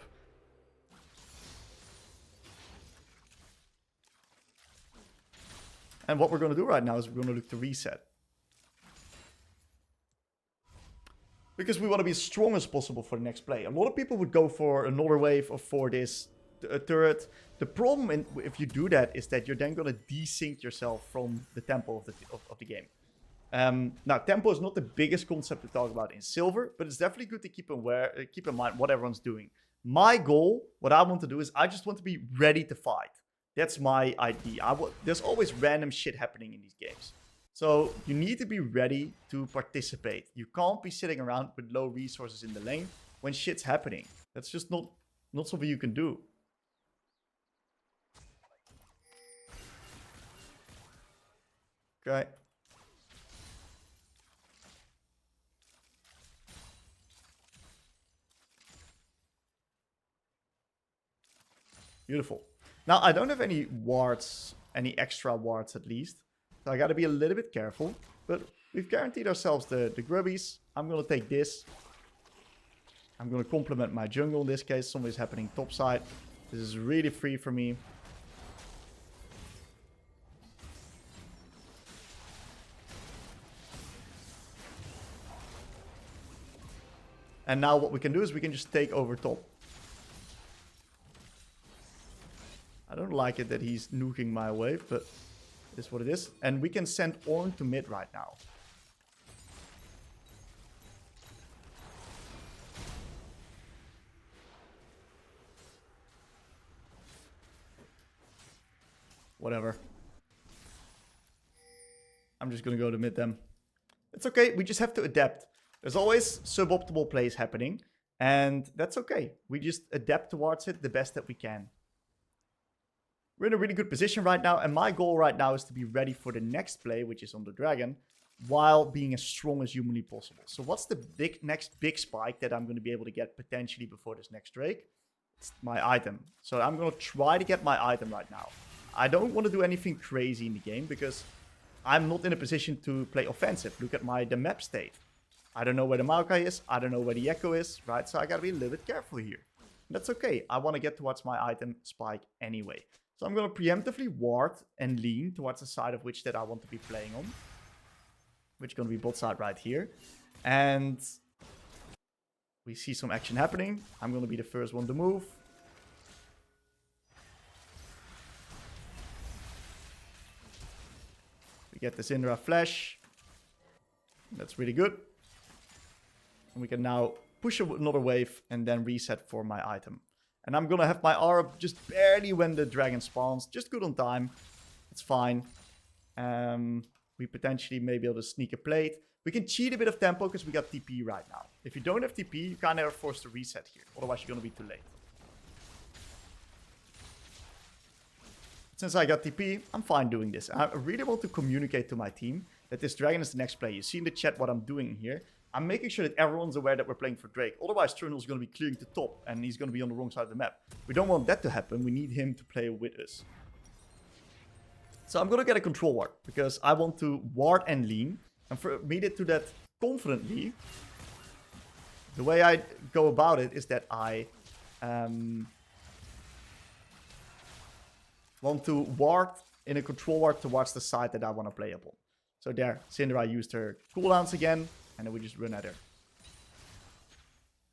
And what we're going to do right now is we're going to look to reset. Because we want to be as strong as possible for the next play. A lot of people would go for another wave or for this turret. The problem if you do that is that you're then going to desync yourself from the tempo of the game. Now, tempo is not the biggest concept to talk about in Silver, but it's definitely good to keep in mind what everyone's doing. My goal, what I want to do is I just want to be ready to fight. That's my idea. There's always random shit happening in these games. So you need to be ready to participate. You can't be sitting around with low resources in the lane when shit's happening. That's just not something you can do. Okay. Beautiful. Now, I don't have any wards, any extra wards at least. So I gotta be a little bit careful. But we've guaranteed ourselves the grubbies. I'm gonna take this. I'm gonna complement my jungle in this case. Something's happening top side. This is really free for me. And now what we can do is we can just take over top. I don't like it that he's nuking my wave, but it is what it is. And we can send Ornn to mid right now. Whatever. I'm just gonna go to mid them. It's okay, we just have to adapt. There's always suboptimal plays happening, and that's okay. We just adapt towards it the best that we can. We're in a really good position right now, and my goal right now is to be ready for the next play, which is on the dragon, while being as strong as humanly possible. So what's the next big spike that I'm going to be able to get potentially before this next Drake? It's my item. So I'm going to try to get my item right now. I don't want to do anything crazy in the game because I'm not in a position to play offensive. Look at the map state. I don't know where the Maokai is. I don't know where the Echo is, right? So I got to be a little bit careful here. That's okay. I want to get towards my item spike anyway. So I'm going to preemptively ward and lean towards the side of which that I want to be playing on. Which is going to be bot side right here. And we see some action happening. I'm going to be the first one to move. We get the Syndra flash. That's really good. And we can now push another wave and then reset for my item. And I'm going to have my R up just barely when the dragon spawns. Just good on time. It's fine. We potentially may be able to sneak a plate. We can cheat a bit of tempo because we got TP right now. If you don't have TP, you kind of are forced to reset here. Otherwise, you're going to be too late. Since I got TP, I'm fine doing this. I really want to communicate to my team that this dragon is the next play. You see in the chat what I'm doing here. I'm making sure that everyone's aware that we're playing for Drake. Otherwise, Turnal's going to be clearing the top and he's going to be on the wrong side of the map. We don't want that to happen. We need him to play with us. So I'm going to get a control ward because I want to ward and lean. And for me to do that confidently, the way I go about it is that I want to ward in a control ward towards the side that I want to play upon. So there, Syndra used her cooldowns again. And then we just run at her.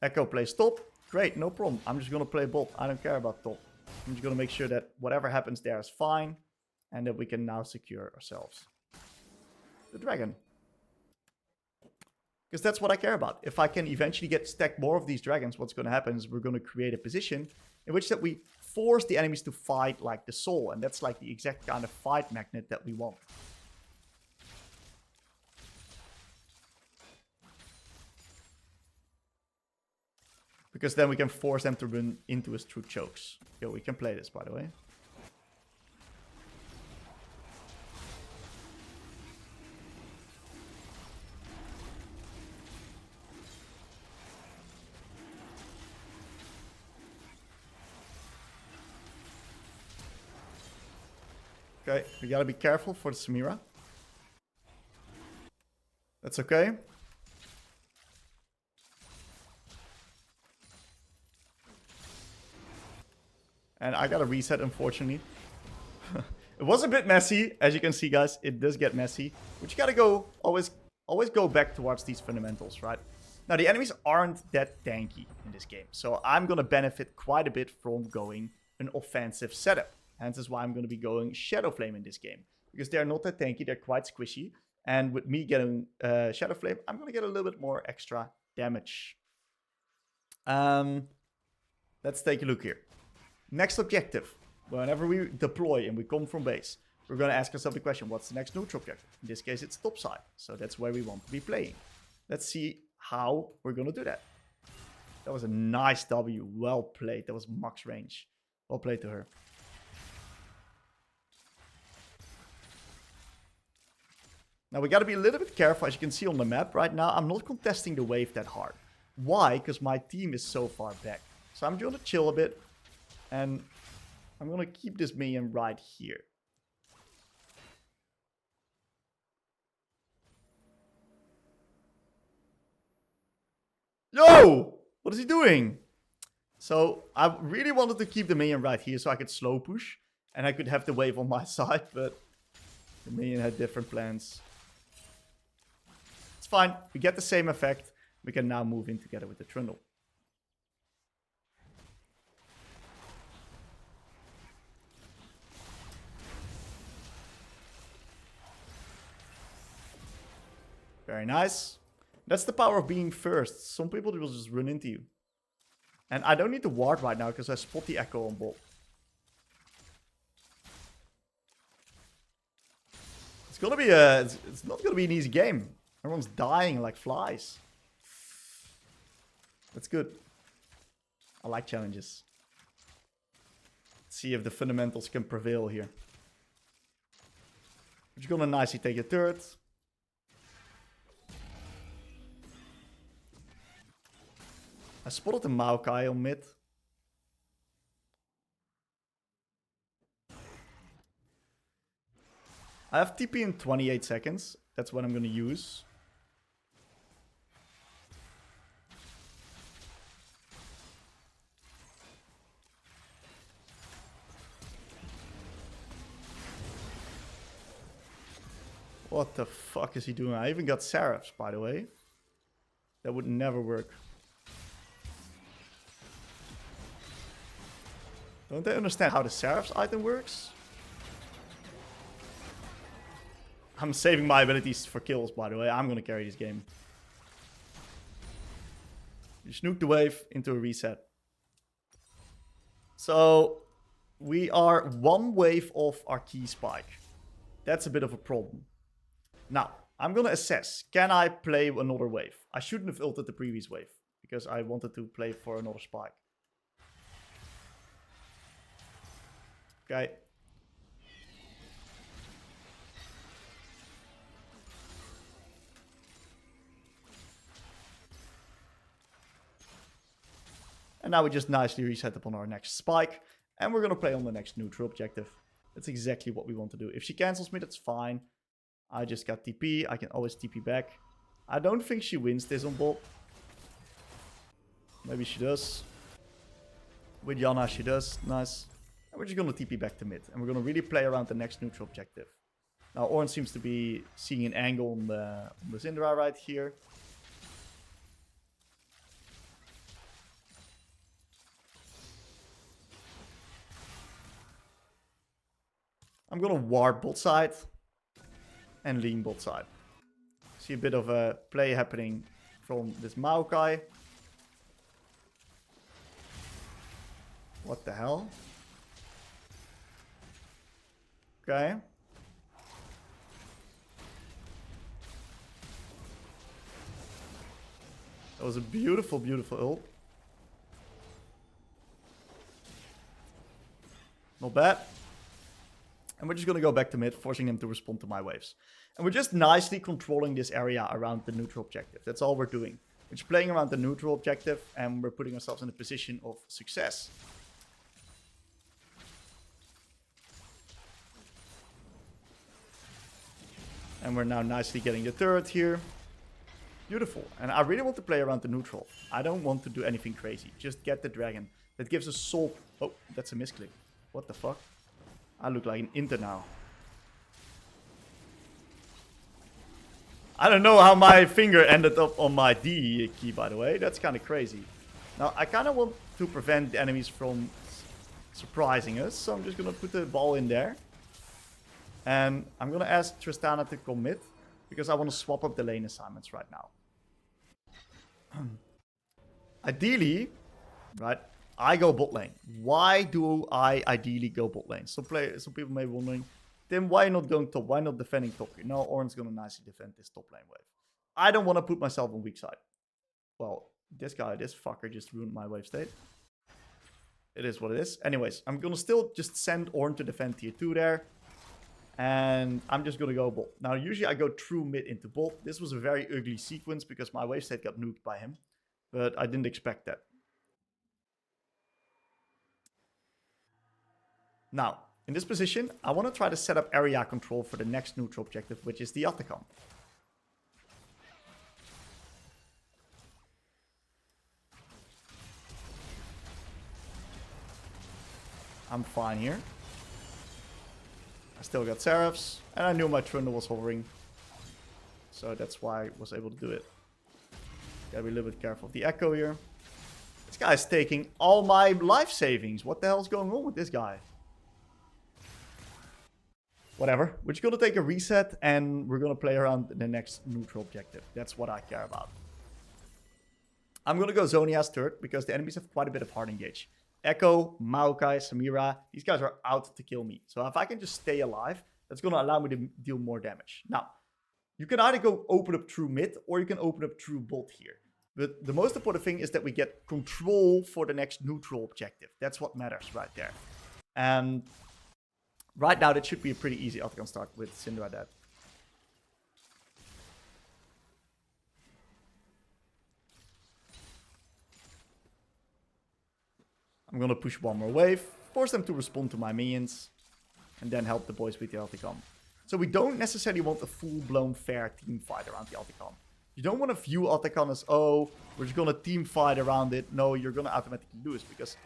Echo plays top. Great, no problem. I'm just going to play bot. I don't care about top. I'm just going to make sure that whatever happens there is fine. And that we can now secure ourselves the dragon. Because that's what I care about. If I can eventually stack more of these dragons, what's going to happen is we're going to create a position in which that we force the enemies to fight like the soul. And that's like the exact kind of fight magnet that we want. Because then we can force them to run into us through chokes. Yo, we can play this, by the way. Okay, we gotta be careful for the Samira. That's okay. And I got to reset, unfortunately. It was a bit messy. As you can see, guys, it does get messy. But you got to go, always go back towards these fundamentals, right? Now, the enemies aren't that tanky in this game. So I'm going to benefit quite a bit from going an offensive setup. Hence is why I'm going to be going Shadow Flame in this game. Because they're not that tanky, they're quite squishy. And with me getting Shadow Flame, I'm going to get a little bit more extra damage. Let's take a look here. Next objective. Whenever we deploy and we come from base, we're going to ask ourselves the question, what's the next neutral objective? In this case, it's top side. So that's where we want to be playing. Let's see how we're going to do that. That was a nice W. Well played. That was max range. Well played to her. Now we got to be a little bit careful. As you can see on the map right now, I'm not contesting the wave that hard. Why? Because my team is so far back. So I'm going to chill a bit. And I'm going to keep this minion right here. Yo! What is he doing? So I really wanted to keep the minion right here so I could slow push. And I could have the wave on my side, but the minion had different plans. It's fine. We get the same effect. we can now move in together with the Trundle. Very nice. That's the power of being first. Some people will just run into you. And I don't need to ward right now because I spot the echo on bot. It's gonna be a... It's not gonna be an easy game. Everyone's dying like flies. That's good. I like challenges. Let's see if the fundamentals can prevail here. But you're gonna nicely take a turret. I spotted the Maokai on mid. I have TP in 28 seconds. That's what I'm going to use. What the fuck is he doing? I even got Seraphs, by the way. That would never work. Don't they understand how the Seraphs item works? I'm saving my abilities for kills, by the way. I'm gonna carry this game. You snook the wave into a reset. So, we are one wave off our key spike. That's a bit of a problem. Now, I'm gonna assess. Can I play another wave? I shouldn't have ulted the previous wave, because I wanted to play for another spike. Okay. And now we just nicely reset upon our next spike. And we're going to play on the next neutral objective. That's exactly what we want to do. If she cancels me, that's fine. I just got TP. I can always TP back. I don't think she wins this on bot. Maybe she does. With Yana, she does. Nice. And we're just going to TP back to mid. And we're going to really play around the next neutral objective. Now, Orange seems to be seeing an angle on the Syndra right here. I'm going to ward bot side and lean bot side. See a bit of a play happening from this Maokai. What the hell? Okay. That was a beautiful, beautiful ult. Not bad. And we're just going to go back to mid, forcing them to respond to my waves. And we're just nicely controlling this area around the neutral objective. That's all we're doing. We're just playing around the neutral objective, and we're putting ourselves in a position of success. And we're now nicely getting the turret here. Beautiful. And I really want to play around the neutral. I don't want to do anything crazy. Just get the dragon. That gives us soul... Oh, that's a misclick. What the fuck? I look like an Inter now. I don't know how my finger ended up on my D key, by the way. That's kind of crazy. Now, I kind of want to prevent the enemies from surprising us. So I'm just going to put the ball in there. And I'm going to ask Tristana to commit. Because I want to swap up the lane assignments right now. Ideally, right, I go bot lane. Why do I ideally go bot lane? Some people may be wondering, then why not going top? Why not defending top here? No, Oran's going to nicely defend this top lane wave. I don't want to put myself on weak side. Well, this fucker just ruined my wave state. It is what it is. Anyways, I'm going to still just send Ornn to defend tier 2 there. And I'm just going to go bot. Now, usually I go through mid into bot. This was a very ugly sequence because my wave state got nuked by him. But I didn't expect that. Now, in this position, I want to try to set up area control for the next neutral objective, which is the Atacam. I'm fine here. I still got Seraphs, and I knew my Trundle was hovering. So that's why I was able to do it. Gotta be a little bit careful of the echo here. This guy's taking all my life savings. What the hell's going on with this guy? Whatever. We're just gonna take a reset and we're gonna play around the next neutral objective. That's what I care about. I'm gonna go Zhonya's third because the enemies have quite a bit of hard engage. Echo, Maokai, Samira, these guys are out to kill me. So if I can just stay alive, that's gonna allow me to deal more damage. Now, you can either go open up through mid or you can open up through bot here. But the most important thing is that we get control for the next neutral objective. That's what matters right there. And right now, that should be a pretty easy outcome start with Syndra dead. I'm gonna push one more wave, force them to respond to my minions, and then help the boys with the Alticom. So we don't necessarily want a full-blown fair team fight around the Alticom. You don't want to view Alticon as, oh, we're just gonna team fight around it. No, you're gonna automatically lose, because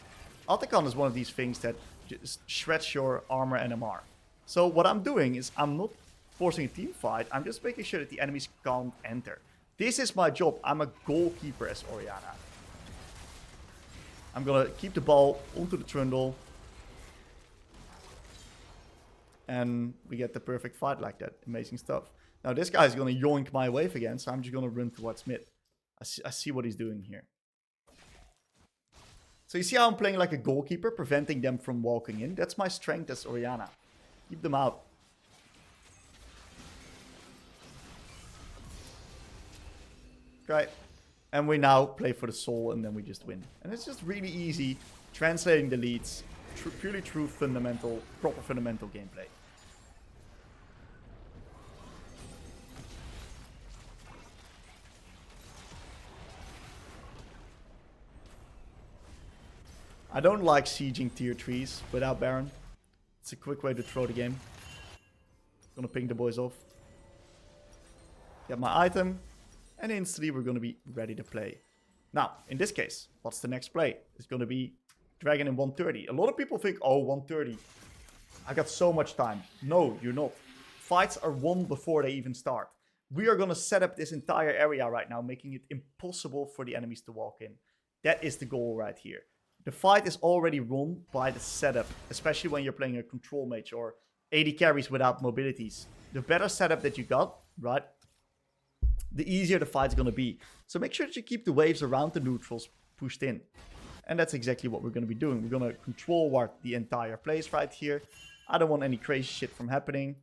Alticon is one of these things that just shreds your armor and MR. So what I'm doing is I'm not forcing a team fight, I'm just making sure that the enemies can't enter. This is my job. I'm a goalkeeper as Orianna. I'm gonna keep the ball onto the trundle. And we get the perfect fight like that. Amazing stuff. Now this guy's gonna yoink my wave again, so I'm just gonna run towards mid. I see what he's doing here. So you see how I'm playing like a goalkeeper, preventing them from walking in? That's my strength as Orianna. Keep them out. Okay. And we now play for the soul and then we just win. And it's just really easy translating the leads. Purely true fundamental, proper fundamental gameplay. I don't like sieging tier 3s without Baron. It's a quick way to throw the game. Gonna ping the boys off. Get my item. And instantly we're gonna be ready to play. Now, in this case, what's the next play? It's gonna be Dragon in 130. A lot of people think, oh, 130. I got so much time. No, you're not. Fights are won before they even start. We are gonna set up this entire area right now, making it impossible for the enemies to walk in. That is the goal right here. The fight is already won by the setup, especially when you're playing a control mage or AD carries without mobilities. The better setup that you got, right, the easier the fight's gonna be. So make sure that you keep the waves around the neutrals pushed in. And that's exactly what we're gonna be doing. We're gonna control ward the entire place right here. I don't want any crazy shit from happening.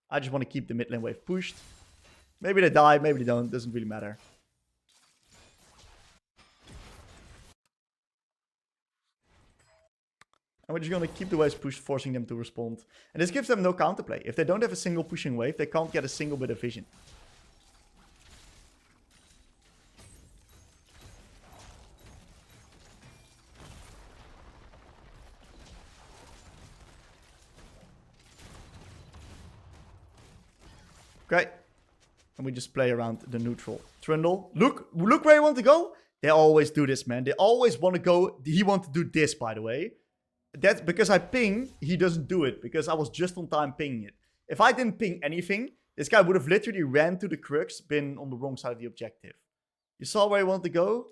I just want to keep the mid lane wave pushed. Maybe they die, maybe they don't, doesn't really matter. And we're just going to keep the waves pushed, forcing them to respond. And this gives them no counterplay. If they don't have a single pushing wave, they can't get a single bit of vision. Okay. And we just play around the neutral. Trundle. Look where you want to go. They always do this, man. They always want to go. He wants to do this, by the way. That's because I ping, he doesn't do it. Because I was just on time pinging it. If I didn't ping anything, this guy would have literally ran to the crux, been on the wrong side of the objective. You saw where he wanted to go?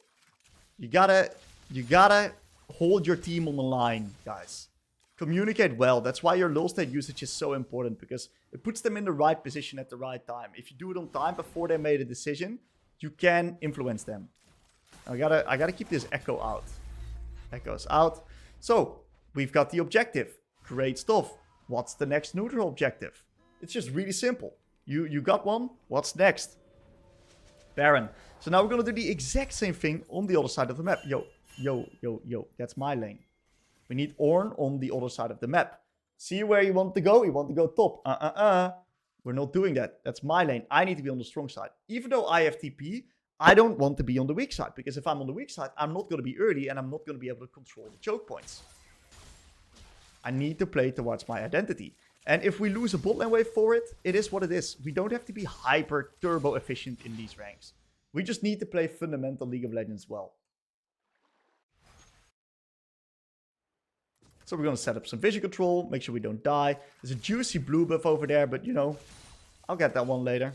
You gotta hold your team on the line, guys. Communicate well. That's why your lull state usage is so important. Because it puts them in the right position at the right time. If you do it on time before they made a decision, you can influence them. I gotta keep this echo out. Echo's out. So, we've got the objective. Great stuff. What's the next neutral objective? It's just really simple. You got one. What's next? Baron. So now we're gonna do the exact same thing on the other side of the map. Yo. That's my lane. We need Ornn on the other side of the map. See where you want to go? You want to go top. We're not doing that. That's my lane. I need to be on the strong side. Even though I have TP, I don't want to be on the weak side. Because if I'm on the weak side, I'm not going to be early and I'm not going to be able to control the choke points. I need to play towards my identity. And if we lose a bot lane wave for it, it is what it is. We don't have to be hyper turbo efficient in these ranks. We just need to play fundamental League of Legends well. So we're going to set up some vision control, make sure we don't die. There's a juicy blue buff over there, but you know, I'll get that one later.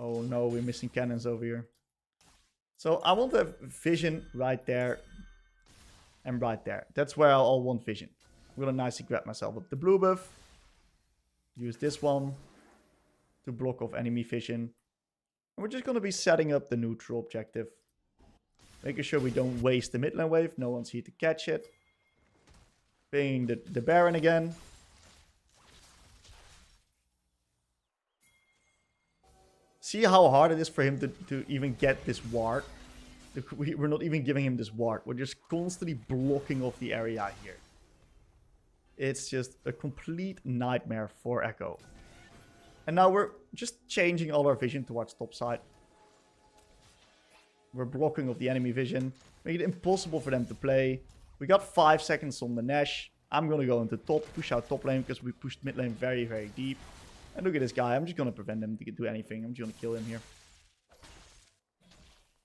Oh no, we're missing cannons over here. So I want to have vision right there and right there. That's where I'll want vision. I'm gonna nicely grab myself up the blue buff. Use this one to block off enemy vision. And we're just gonna be setting up the neutral objective. Making sure we don't waste the mid lane wave. No one's here to catch it. Pinging the Baron again. See how hard it is for him to even get this ward? We're not even giving him this ward. We're just constantly blocking off the area here. It's just a complete nightmare for Echo. And now we're just changing all our vision towards top side. We're blocking off the enemy vision. Making it impossible for them to play. We got 5 seconds on the Nash. I'm going to go into top, push out top lane because we pushed mid lane very, very deep. And look at this guy. I'm just going to prevent him to do anything. I'm just going to kill him here.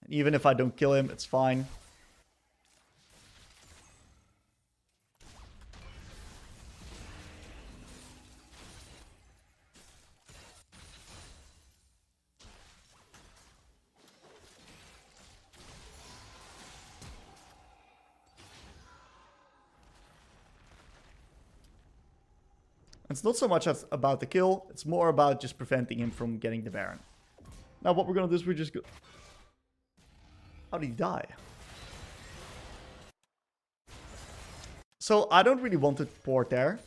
And even if I don't kill him, it's fine. It's not so much about the kill. It's more about just preventing him from getting the Baron. Now what we're going to do is we're just go... How did he die? So I don't really want to port there.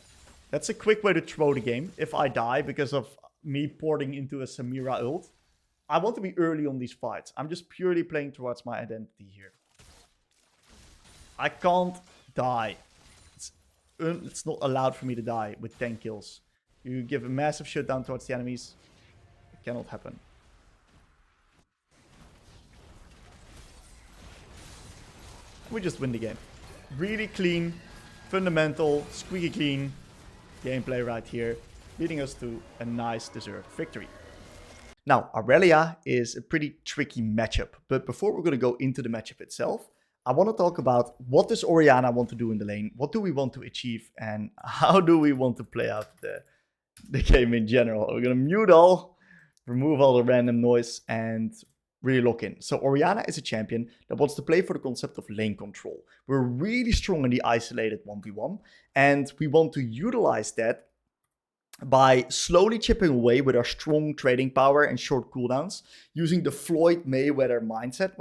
That's a quick way to throw the game. If I die because of me porting into a Samira ult, I want to be early on these fights. I'm just purely playing towards my identity here. I can't die. It's not allowed for me to die with 10 kills. You give a massive shutdown towards the enemies. It cannot happen. We just win the game. Really clean, fundamental, squeaky clean gameplay right here, leading us to a nice deserved victory. Now, Irelia is a pretty tricky matchup, but before we're going to go into the matchup itself, I want to talk about what does Orianna want to do in the lane, what do we want to achieve, and how do we want to play out the game in general. We're going to mute all, remove all the random noise, and really lock in. So Orianna is a champion that wants to play for the concept of lane control. We're really strong in the isolated 1v1, and we want to utilize that by slowly chipping away with our strong trading power and short cooldowns, using the Floyd Mayweather mindset,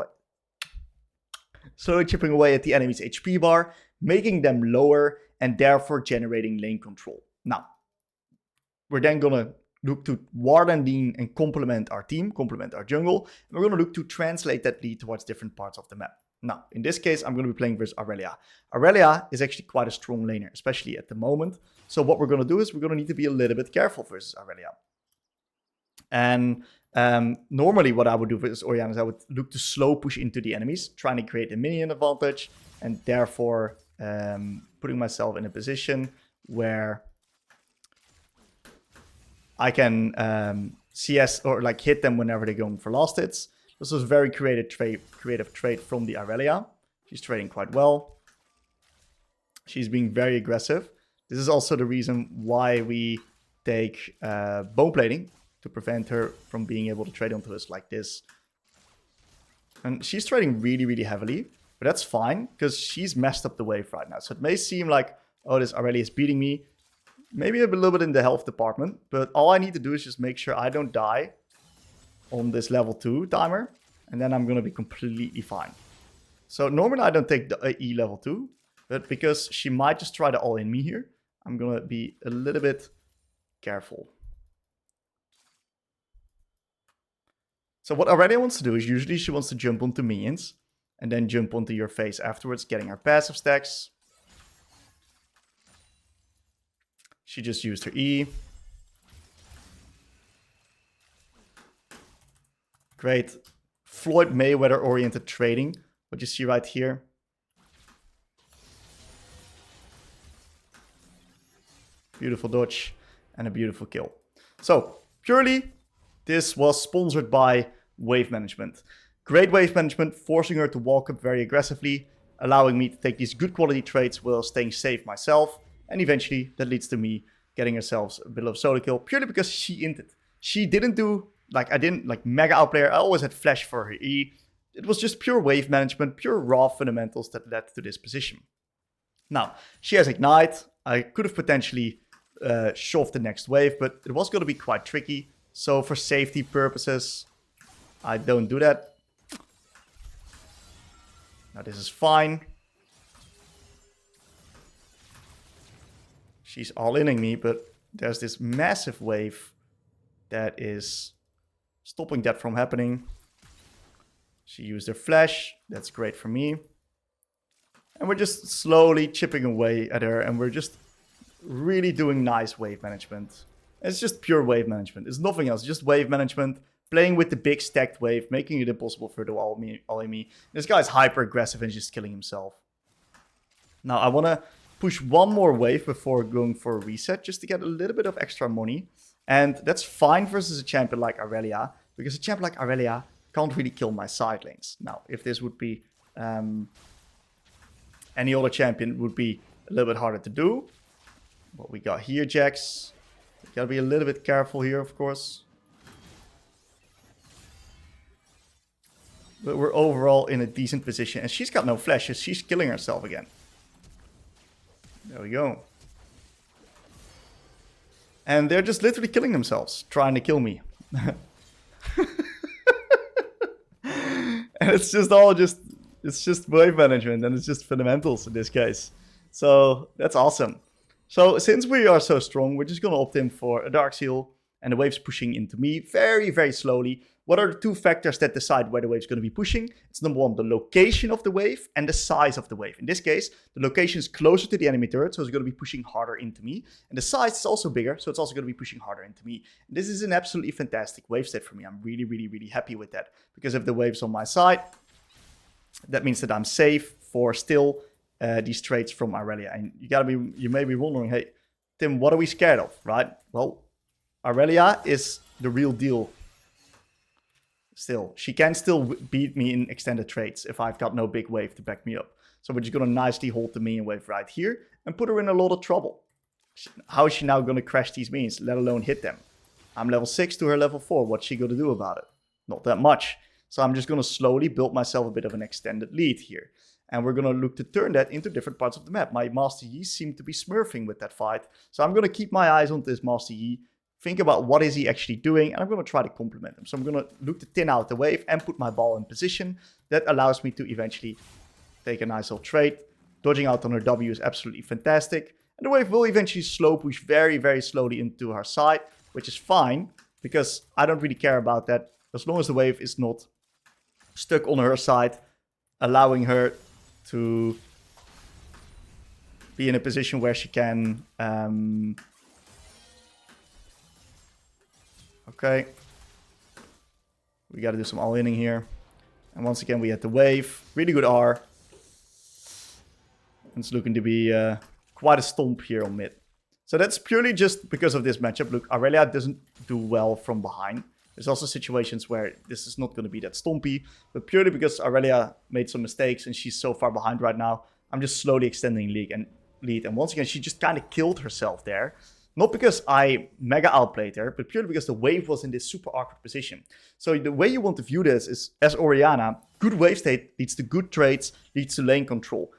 slowly chipping away at the enemy's HP bar, making them lower, and therefore generating lane control. Now, we're then going to look to ward and lean and complement our team, complement our jungle, and we're going to look to translate that lead towards different parts of the map. Now, in this case, I'm going to be playing versus Irelia. Irelia is actually quite a strong laner, especially at the moment. So what we're going to do is we're going to need to be a little bit careful versus Irelia. And normally what I would do versus Orianna is I would look to slow push into the enemies, trying to create a minion advantage, and therefore putting myself in a position where I can CS or like hit them whenever they're going for last hits. This was a very creative trade from the Irelia. She's trading quite well. She's being very aggressive. This is also the reason why we take bone plating, to prevent her from being able to trade onto us like this. And she's trading really, really heavily, but that's fine, because she's messed up the wave right now. So it may seem like, oh, this Irelia is beating me. Maybe a little bit in the health department, but all I need to do is just make sure I don't die on this level 2 timer, and then I'm going to be completely fine. So normally I don't take the E level 2, but because she might just try to all-in me here, I'm going to be a little bit careful. So what Irelia wants to do is usually she wants to jump onto minions and then jump onto your face afterwards, getting her passive stacks. She just used her E. Great Floyd Mayweather oriented trading. What you see right here. Beautiful dodge and a beautiful kill. So purely this was sponsored by Wave Management. Great wave management, forcing her to walk up very aggressively, allowing me to take these good quality trades while staying safe myself. And eventually that leads to me getting ourselves a bit of solo kill purely because she inted. She didn't do like, I didn't, like, mega outplay her. I always had flash for her E. It was just pure wave management, pure raw fundamentals that led to this position. Now, she has Ignite. I could have potentially shoved the next wave, but it was going to be quite tricky. So for safety purposes, I don't do that. Now this is fine. She's all-inning me, but there's this massive wave that is stopping that from happening. She used her flash. That's great for me. And we're just slowly chipping away at her, and we're just really doing nice wave management. It's just pure wave management. It's nothing else, just wave management. Playing with the big stacked wave, making it impossible for the all me. This guy's hyper aggressive and just killing himself. Now I want to push one more wave before going for a reset, just to get a little bit of extra money. And that's fine versus a champion like Irelia, because a champion like Irelia can't really kill my side lanes. Now, if this would be any other champion, it would be a little bit harder to do. What we got here, Jax. We gotta be a little bit careful here, of course. But we're overall in a decent position. And she's got no flashes. She's killing herself again. There we go. And they're just literally killing themselves, trying to kill me. And it's just all it's just wave management, and it's just fundamentals in this case. So that's awesome. So since we are so strong, we're just going to opt in for a Dark Seal, and the wave's pushing into me very, very slowly. What are the two factors that decide where the wave's going to be pushing? It's number one, the location of the wave and the size of the wave. In this case, the location is closer to the enemy turret, so it's going to be pushing harder into me. And the size is also bigger, so it's also going to be pushing harder into me. And this is an absolutely fantastic wave state for me. I'm really, really, really happy with that. Because if the wave's on my side, that means that I'm safe for still these trades from Irelia. And you may be wondering, hey, Tim, what are we scared of, right? Well, Irelia is the real deal. Still, she can still beat me in extended trades if I've got no big wave to back me up. So we're just going to nicely hold the minion wave right here and put her in a lot of trouble. How is she now going to crash these minions, let alone hit them? I'm level 6 to her level 4. What's she going to do about it? Not that much. So I'm just going to slowly build myself a bit of an extended lead here. And we're going to look to turn that into different parts of the map. My Master Yi seemed to be smurfing with that fight. So I'm going to keep my eyes on this Master Yi. Think about what is he actually doing, and I'm going to try to complement him. So I'm going to look to thin out the wave and put my ball in position. That allows me to eventually take a nice little trade. Dodging out on her W is absolutely fantastic. And the wave will eventually slow push very, very slowly into her side, which is fine, because I don't really care about that. As long as the wave is not stuck on her side, allowing her to be in a position where she can... Okay. We got to do some all-inning here. And once again, we had the wave. Really good R. It's looking to be quite a stomp here on mid. So that's purely just because of this matchup. Look, Irelia doesn't do well from behind. There's also situations where this is not going to be that stompy. But purely because Irelia made some mistakes and she's so far behind right now, I'm just slowly extending lead. And once again, she just kind of killed herself there. Not because I mega outplayed her, but purely because the wave was in this super awkward position. So the way you want to view this is, as Orianna, good wave state leads to good trades, leads to lane control.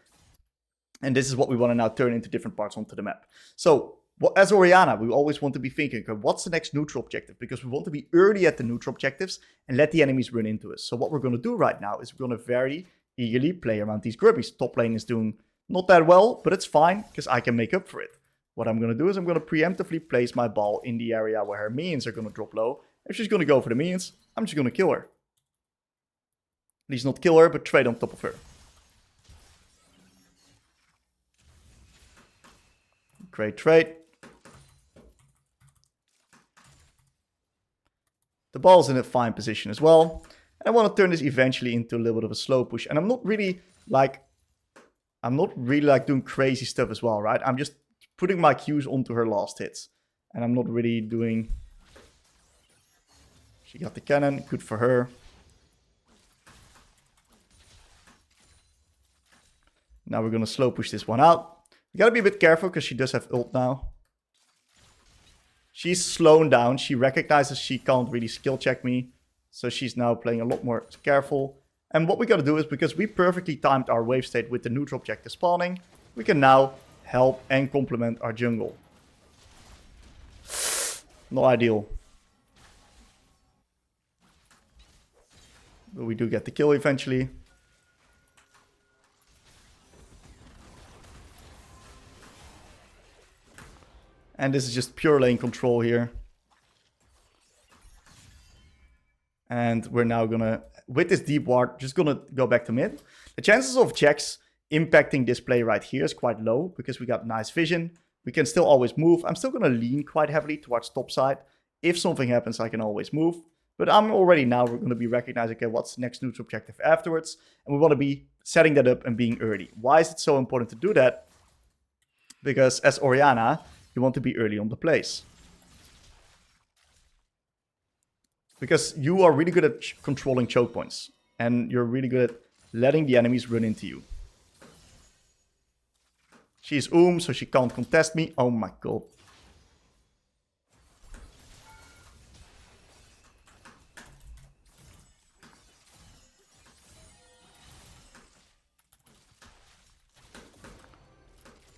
And this is what we want to now turn into different parts onto the map. So, as Orianna, we always want to be thinking, okay, what's the next neutral objective? Because we want to be early at the neutral objectives and let the enemies run into us. So what we're going to do right now is we're going to very eagerly play around these grubbies. Top lane is doing not that well, but it's fine, because I can make up for it. What I'm going to do is I'm going to preemptively place my ball in the area where her minions are going to drop low. If she's going to go for the minions, I'm just going to kill her. At least not kill her, but trade on top of her. Great trade. The ball's in a fine position as well. And I want to turn this eventually into a little bit of a slow push. And I'm not really like doing crazy stuff as well, right? I'm just putting my Qs onto her last hits. And I'm not really doing... She got the cannon, good for her. Now we're going to slow push this one out. You gotta be a bit careful, because she does have ult now. She's slowing down. She recognizes she can't really skill check me. So she's now playing a lot more careful. And what we got to do is, because we perfectly timed our wave state with the neutral objective spawning, we can now help and complement our jungle. Not ideal. But we do get the kill eventually. And this is just pure lane control here. And we're now gonna, with this deep ward, just gonna go back to mid. The chances of Jax impacting this play right here is quite low because we got nice vision. We can still always move. I'm still gonna lean quite heavily towards top side. If something happens, I can always move. But I'm already now gonna be recognizing, okay, what's the next neutral objective afterwards? And we wanna be setting that up and being early. Why is it so important to do that? Because as Orianna, you want to be early on the plays. Because you are really good at controlling choke points. And you're really good at letting the enemies run into you. She's so she can't contest me. Oh my god.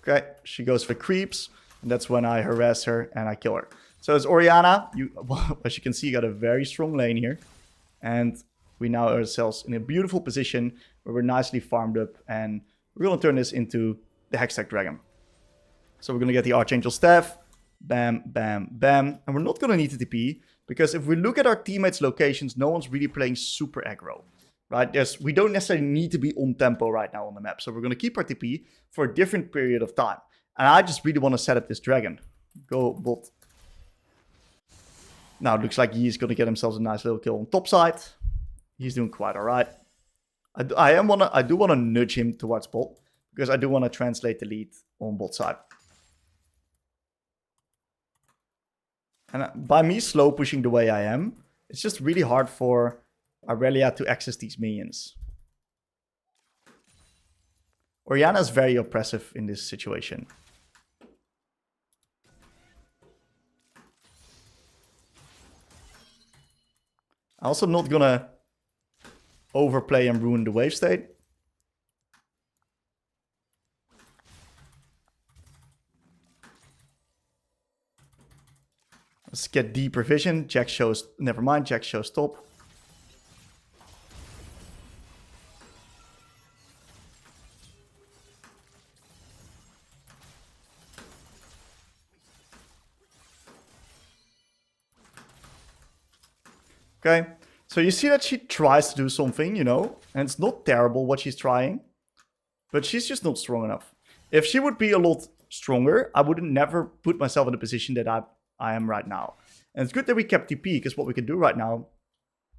Okay, she goes for creeps. And that's when I harass her and I kill her. So as Orianna, as you can see, got a very strong lane here. And we now are ourselves in a beautiful position where we're nicely farmed up. And we're going to turn this into the Hextech Dragon. So we're going to get the Archangel Staff. Bam, bam, bam. And we're not going to need the TP. Because if we look at our teammates' locations, no one's really playing super aggro. Right? We don't necessarily need to be on tempo right now on the map. So we're going to keep our TP for a different period of time. And I just really want to set up this dragon. Go bot. Now it looks like he's going to get himself a nice little kill on top side. He's doing quite alright. I do want to nudge him towards bot. Because I do want to translate the lead on bot side. And by me slow pushing the way I am, it's just really hard for Irelia to access these minions. Orianna is very oppressive in this situation. I'm also not gonna overplay and ruin the wave state. Let's get deeper vision. Jack shows, never mind, Jack shows top. Okay, so you see that she tries to do something, you know, and it's not terrible what she's trying, but she's just not strong enough. If she would be a lot stronger, I would never put myself in the position that I am right now. And it's good that we kept TP, because what we can do right now,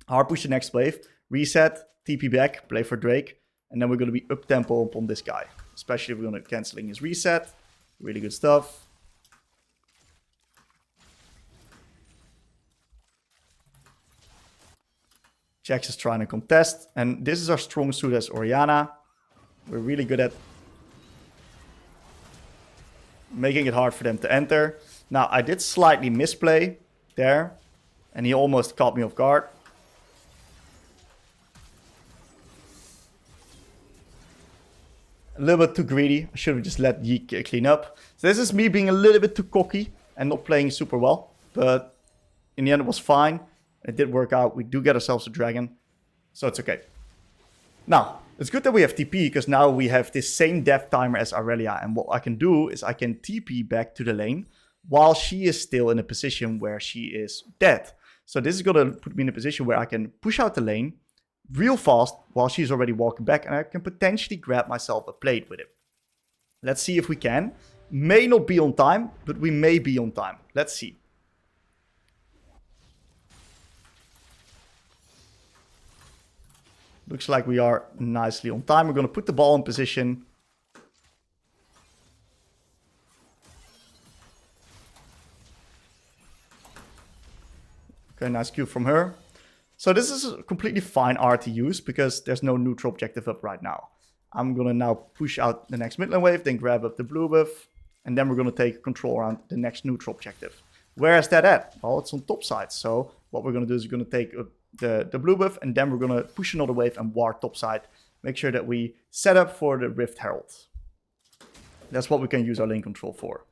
hard push the next wave, reset, TP back, play for Drake, and then we're going to be up tempo upon this guy. Especially if we're going to canceling his reset. Really good stuff. Jax is trying to contest, and this is our strong suit as Orianna. We're really good at making it hard for them to enter. Now, I did slightly misplay there, and he almost caught me off guard. A little bit too greedy. I should have just let Yi clean up. So this is me being a little bit too cocky and not playing super well. But in the end, it was fine. It did work out. We do get ourselves a dragon. So it's okay. Now, it's good that we have TP, because now we have this same death timer as Irelia. And what I can do is I can TP back to the lane while she is still in a position where she is dead. So this is going to put me in a position where I can push out the lane real fast while she's already walking back. And I can potentially grab myself a plate with it. Let's see if we can. May not be on time, but we may be on time. Let's see. Looks like we are nicely on time. We're going to put the ball in position. Okay, nice Q from her. So this is a completely fine R to use because there's no neutral objective up right now. I'm going to now push out the next mid lane wave, then grab up the blue buff. And then we're going to take control around the next neutral objective. Where is that at? Well, it's on top side. So what we're going to do is we're going to take the blue buff, and then we're going to push another wave and ward top side. Make sure that we set up for the Rift Herald. That's what we can use our lane control for.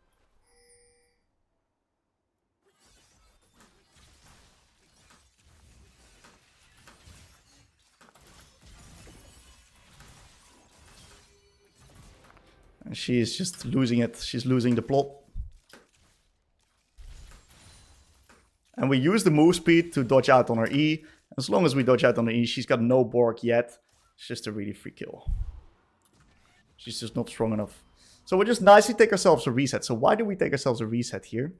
And she is just losing it. She's losing the plot. And we use the move speed to dodge out on her E. As long as we dodge out on her E, she's got no Borg yet. It's just a really free kill. She's just not strong enough. So we just nicely take ourselves a reset. So why do we take ourselves a reset here?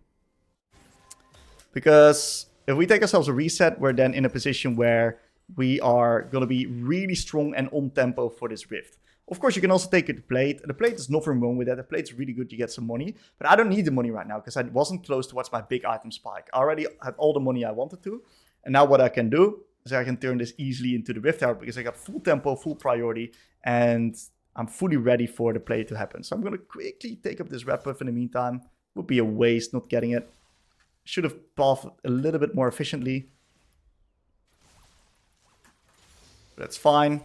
Because if we take ourselves a reset, we're then in a position where we are going to be really strong and on tempo for this Rift. Of course, you can also take the plate. The plate is nothing wrong with that. The plate's really good to get some money. But I don't need the money right now because I wasn't close towards my big item spike. I already had all the money I wanted to. And now what I can do is I can turn this easily into the Rift Herald because I got full tempo, full priority. And I'm fully ready for the play to happen. So I'm going to quickly take up this red buff in the meantime. Would be a waste not getting it. Should have pathed a little bit more efficiently. But that's fine.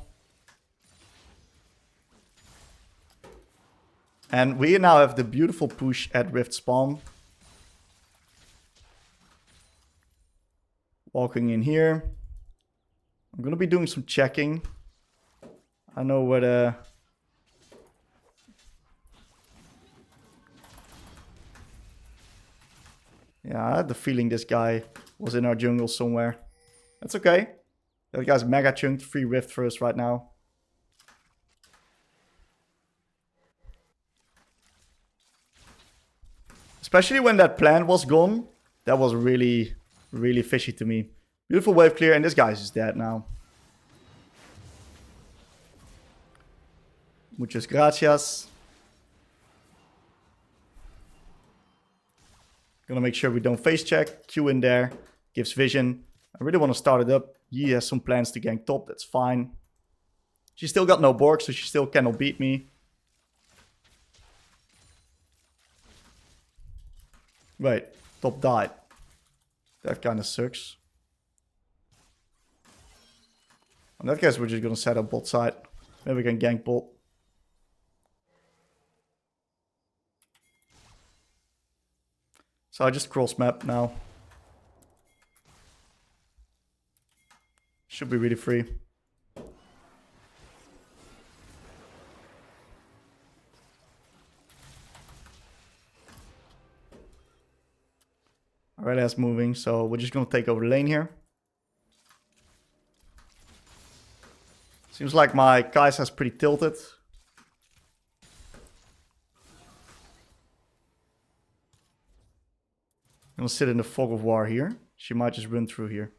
And we now have the beautiful push at Rift spawn. Walking in here. I'm going to be doing some checking. I know where the... Yeah, I had the feeling this guy was in our jungle somewhere. That's okay. That guy's mega chunked. Free Rift for us right now. Especially when that plant was gone. That was really, really fishy to me. Beautiful wave clear, and this guy's just dead now. Muchas gracias. Gonna make sure we don't face check. Q in there. Gives vision. I really want to start it up. He has some plans to gank top. That's fine. She still got no Borg, so she still cannot beat me. Wait, top died. That kind of sucks. In that case, we're just gonna set up bot side. Maybe we can gank bot. So I just cross map now. Should be really free. Irelia's moving, so we're just gonna take over the lane here. Seems like my Kai'Sa's pretty tilted. I'm gonna sit in the fog of war here. She might just run through here.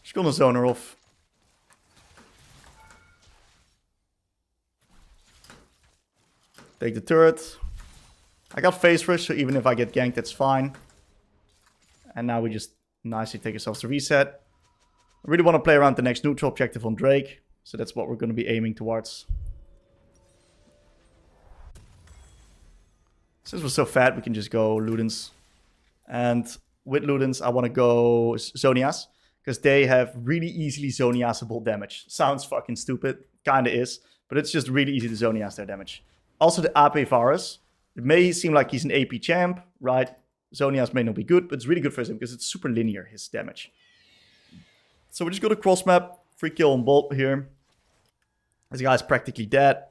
She's gonna zone her off. Take the turret. I got phase rush, so even if I get ganked, that's fine. And now we just nicely take ourselves a reset. I really want to play around the next neutral objective on Drake. So that's what we're going to be aiming towards. Since we're so fat, we can just go Ludens. And with Ludens, I want to go Zonias. Because they have really easily Zoniasable damage. Sounds fucking stupid. Kinda is. But it's just really easy to Zonias their damage. Also the AP Varus. It may seem like he's an AP champ, right? Zonias may not be good, but it's really good for him because it's super linear, his damage. So we just go to cross map. Free kill on Bolt here. This guy's practically dead.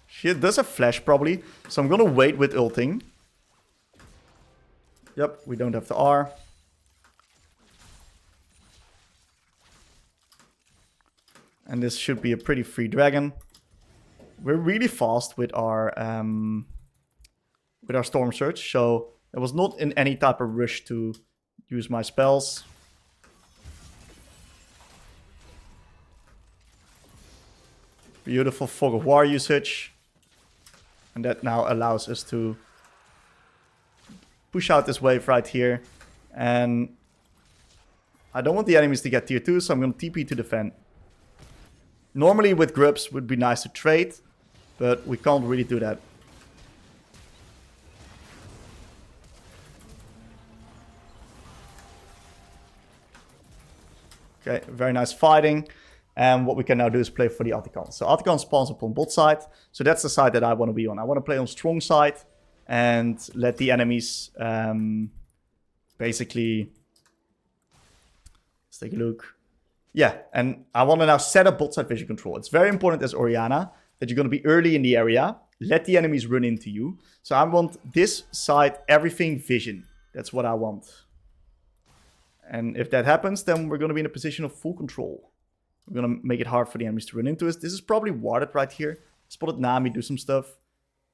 She does have flash probably. So I'm gonna wait with ulting. Yep, we don't have the R. And this should be a pretty free dragon. We're really fast with our Storm Surge, so I was not in any type of rush to use my spells. Beautiful Fog of War usage. And that now allows us to push out this wave right here. And I don't want the enemies to get tier 2, so I'm going to TP to defend. Normally with Grubs would be nice to trade, but we can't really do that. Okay, very nice fighting. And what we can now do is play for the Articon. So Articon spawns up on bot side. So that's the side that I want to be on. I want to play on strong side and let the enemies basically... Let's take a look. Yeah, and I want to now set up bot side vision control. It's very important as Orianna that you're going to be early in the area. Let the enemies run into you. So I want this side, everything vision. That's what I want. And if that happens, then we're going to be in a position of full control. We're going to make it hard for the enemies to run into us. This is probably warded right here. Spotted Nami do some stuff.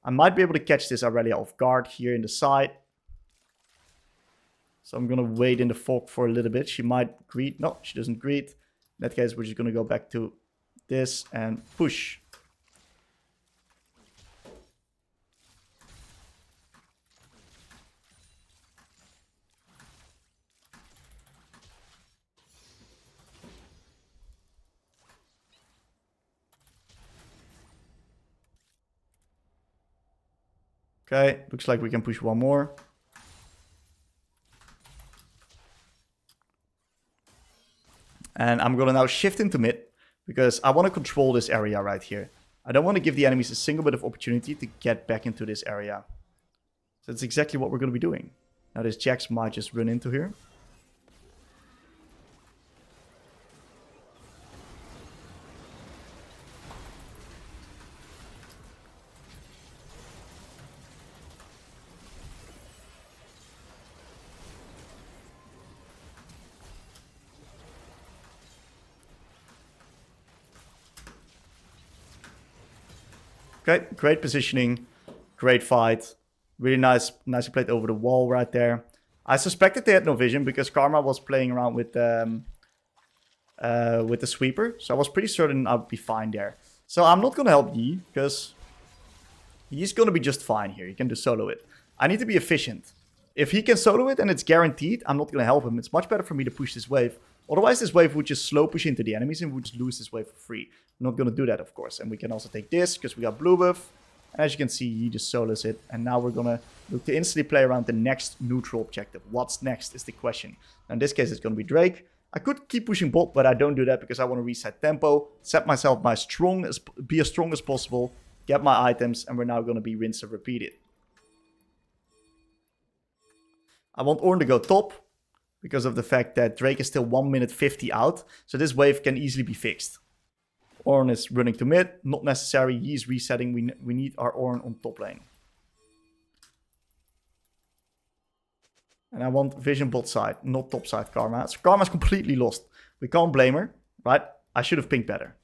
I might be able to catch this Irelia off guard here in the side. So I'm going to wait in the fog for a little bit. She might greet. No, she doesn't greet. In that case, we're just going to go back to this and push. Okay, looks like we can push one more. And I'm going to now shift into mid, because I want to control this area right here. I don't want to give the enemies a single bit of opportunity to get back into this area. So that's exactly what we're going to be doing. Now this Jax might just run into here. Okay, great positioning, great fight. Really nicely played over the wall right there. I suspected they had no vision because Karma was playing around with the sweeper. So I was pretty certain I'd be fine there. So I'm not going to help Yi because he's going to be just fine here. He can just solo it. I need to be efficient. If he can solo it and it's guaranteed, I'm not going to help him. It's much better for me to push this wave. Otherwise, this wave would just slow push into the enemies and we would just lose this wave for free. I'm not going to do that, of course. And we can also take this because we got blue buff. And as you can see, he just solos it. And now we're going to look to instantly play around the next neutral objective. What's next is the question. Now, in this case, it's going to be Drake. I could keep pushing bot, but I don't do that because I want to reset tempo, set myself be as strong as possible, get my items, and we're now going to be rinse and repeat it. I want Ornn to go top because of the fact that Drake is still 1 minute 50 out. So this wave can easily be fixed. Ornn is running to mid. Not necessary. He's resetting. We need our Ornn on top lane. And I want vision bot side, not top side Karma. So Karma's completely lost. We can't blame her, right? I should have pinged better.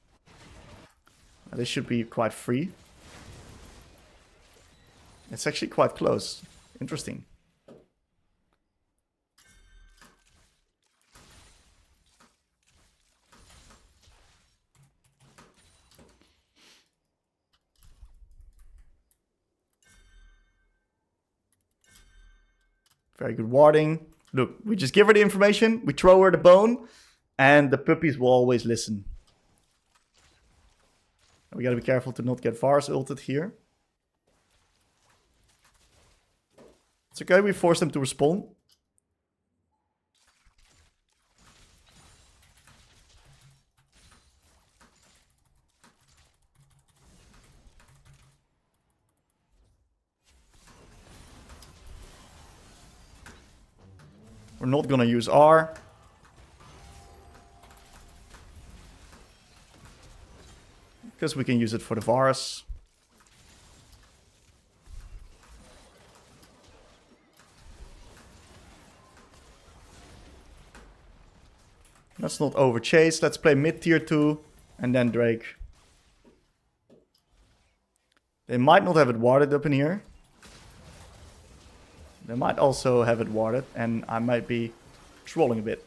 Now, this should be quite free. It's actually quite close. Interesting. Very good warding. Look, we just give her the information, we throw her the bone, and the puppies will always listen. We gotta be careful to not get Varus ulted here. It's okay, we force them to respawn. We're not gonna use R. Because we can use it for the Varus. Let's not overchase. Let's play mid tier 2 and then Drake. They might not have it warded up in here. They might also have it warded, and I might be trolling a bit.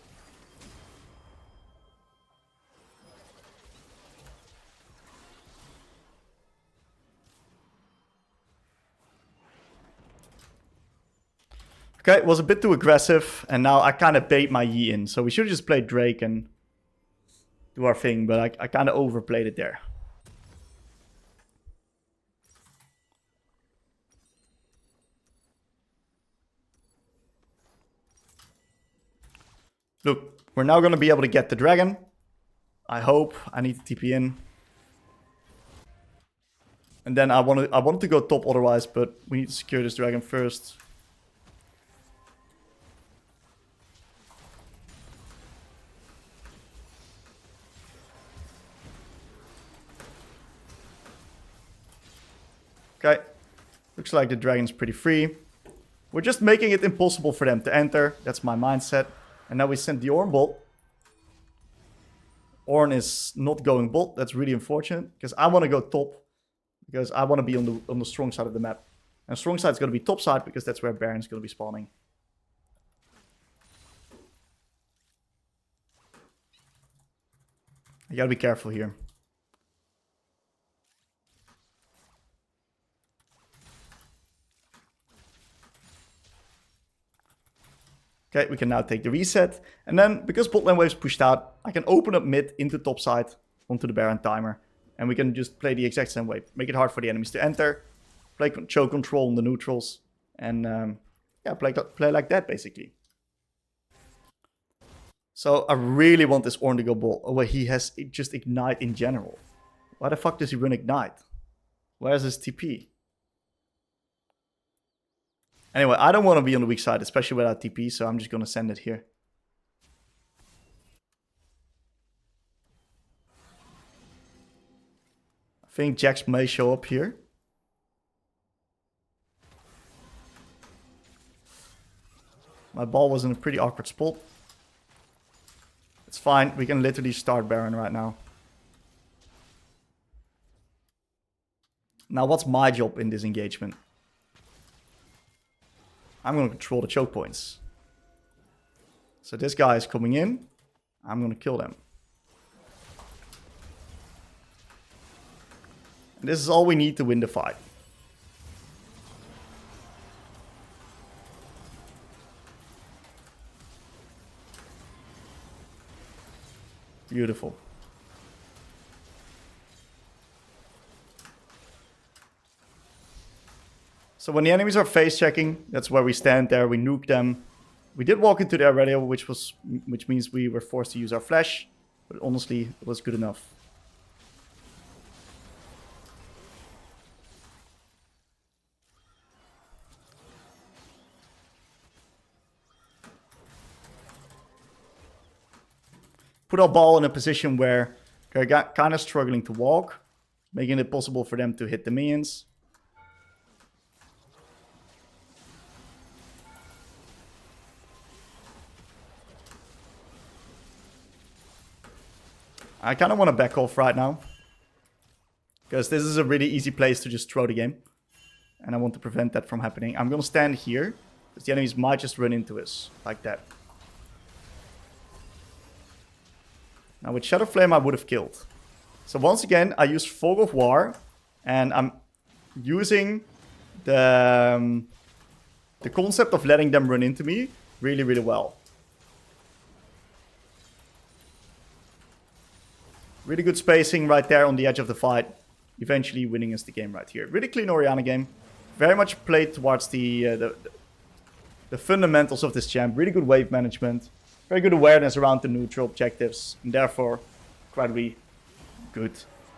Okay, it was a bit too aggressive, and now I kind of bait my Yi in. So we should have just played Drake and do our thing, but I kind of overplayed it there. Look, we're now going to be able to get the dragon. I hope. I need to TP in. And then I wanted to go top otherwise, but we need to secure this dragon first. Okay. Looks like the dragon's pretty free. We're just making it impossible for them to enter. That's my mindset. And now we send the Ornn bot. Ornn is not going bot. That's really unfortunate. Because I want to go top. Because I want to be on the strong side of the map. And strong side is going to be top side because that's where Baron's going to be spawning. You gotta be careful here. Okay, we can now take the reset. And then, because bot lane wave's pushed out, I can open up mid into top side onto the Baron timer. And we can just play the exact same way. Make it hard for the enemies to enter. Play choke control on the neutrals. And yeah, play like that, basically. So I really want this Ornn to go bot. Oh, wait, he has just Ignite in general. Why the fuck does he run Ignite? Where's his TP? Anyway, I don't want to be on the weak side, especially without TP, so I'm just going to send it here. I think Jax may show up here. My ball was in a pretty awkward spot. It's fine, we can literally start Baron right now. Now, what's my job in this engagement? I'm going to control the choke points. So this guy is coming in. I'm going to kill them. And this is all we need to win the fight. Beautiful. So when the enemies are face checking, that's where we stand there. We nuke them. We did walk into the Irelia, which means we were forced to use our flash. But honestly, it was good enough. Put our ball in a position where they're kind of struggling to walk, making it possible for them to hit the minions. I kind of want to back off right now, because this is a really easy place to just throw the game. And I want to prevent that from happening. I'm going to stand here, because the enemies might just run into us, like that. Now with Shadow Flame I would have killed. So once again I use Fog of War. And I'm using the concept of letting them run into me really, really well. Really good spacing right there on the edge of the fight. Eventually winning us the game right here. Really clean Orianna game. Very much played towards the fundamentals of this champ. Really good wave management. Very good awareness around the neutral objectives. And therefore, incredibly good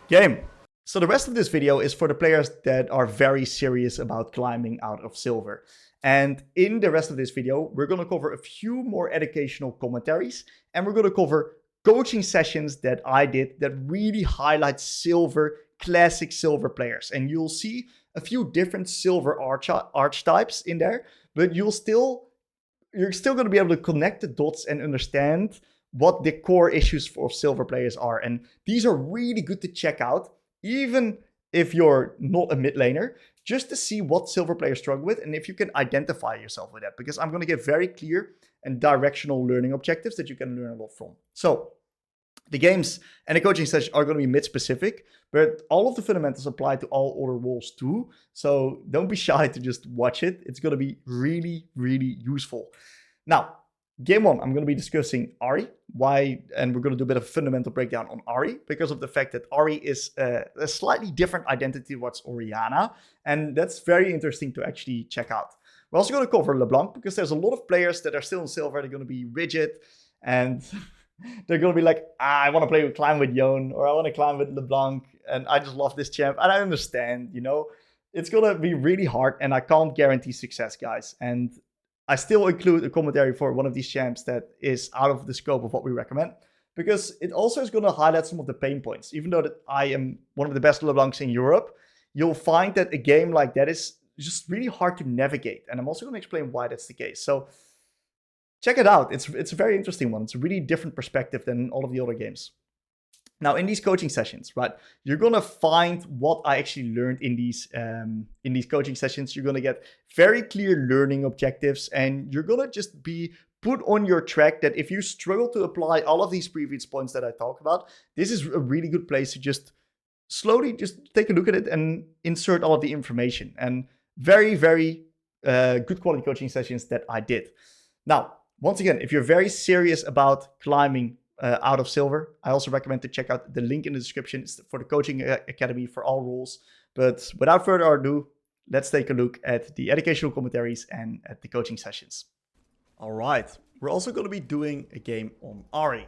game. So the rest of this video is for the players that are very serious about climbing out of silver. And in the rest of this video, we're going to cover a few more educational commentaries. And we're going to cover coaching sessions that I did that really highlight silver, classic silver players. And you'll see a few different silver archetypes in there. But you're still going to be able to connect the dots and understand what the core issues for silver players are. And these are really good to check out, even if you're not a mid laner, just to see what silver players struggle with and if you can identify yourself with that. Because I'm going to give very clear and directional learning objectives that you can learn a lot from. So The games and the coaching sessions are going to be mid-specific, but all of the fundamentals apply to all other roles too. So don't be shy to just watch it. It's going to be really, really useful. Now, game one, I'm going to be discussing Ahri. Why? And we're going to do a bit of a fundamental breakdown on Ahri because of the fact that Ahri is a slightly different identity towards Orianna. And that's very interesting to actually check out. We're also going to cover LeBlanc because there's a lot of players that are still in silver. They're going to be rigid and they're going to be like, I want to climb with Yone, or I want to climb with LeBlanc, and I just love this champ. And I understand, you know, it's going to be really hard, and I can't guarantee success, guys. And I still include a commentary for one of these champs that is out of the scope of what we recommend, because it also is going to highlight some of the pain points. Even though that I am one of the best LeBlancs in Europe, you'll find that a game like that is just really hard to navigate. And I'm also going to explain why that's the case. So check it out. It's a very interesting one. It's a really different perspective than all of the other games. Now, in these coaching sessions, right, you're going to find what I actually learned in these coaching sessions. You're going to get very clear learning objectives, and you're going to just be put on your track that if you struggle to apply all of these previous points that I talked about, this is a really good place to just slowly just take a look at it and insert all of the information. And very, very good quality coaching sessions that I did. Now, once again, if you're very serious about climbing out of silver, I also recommend to check out the link in the description. It's for the coaching academy for all roles. But without further ado, let's take a look at the educational commentaries and at the coaching sessions. All right, we're also going to be doing a game on Ahri.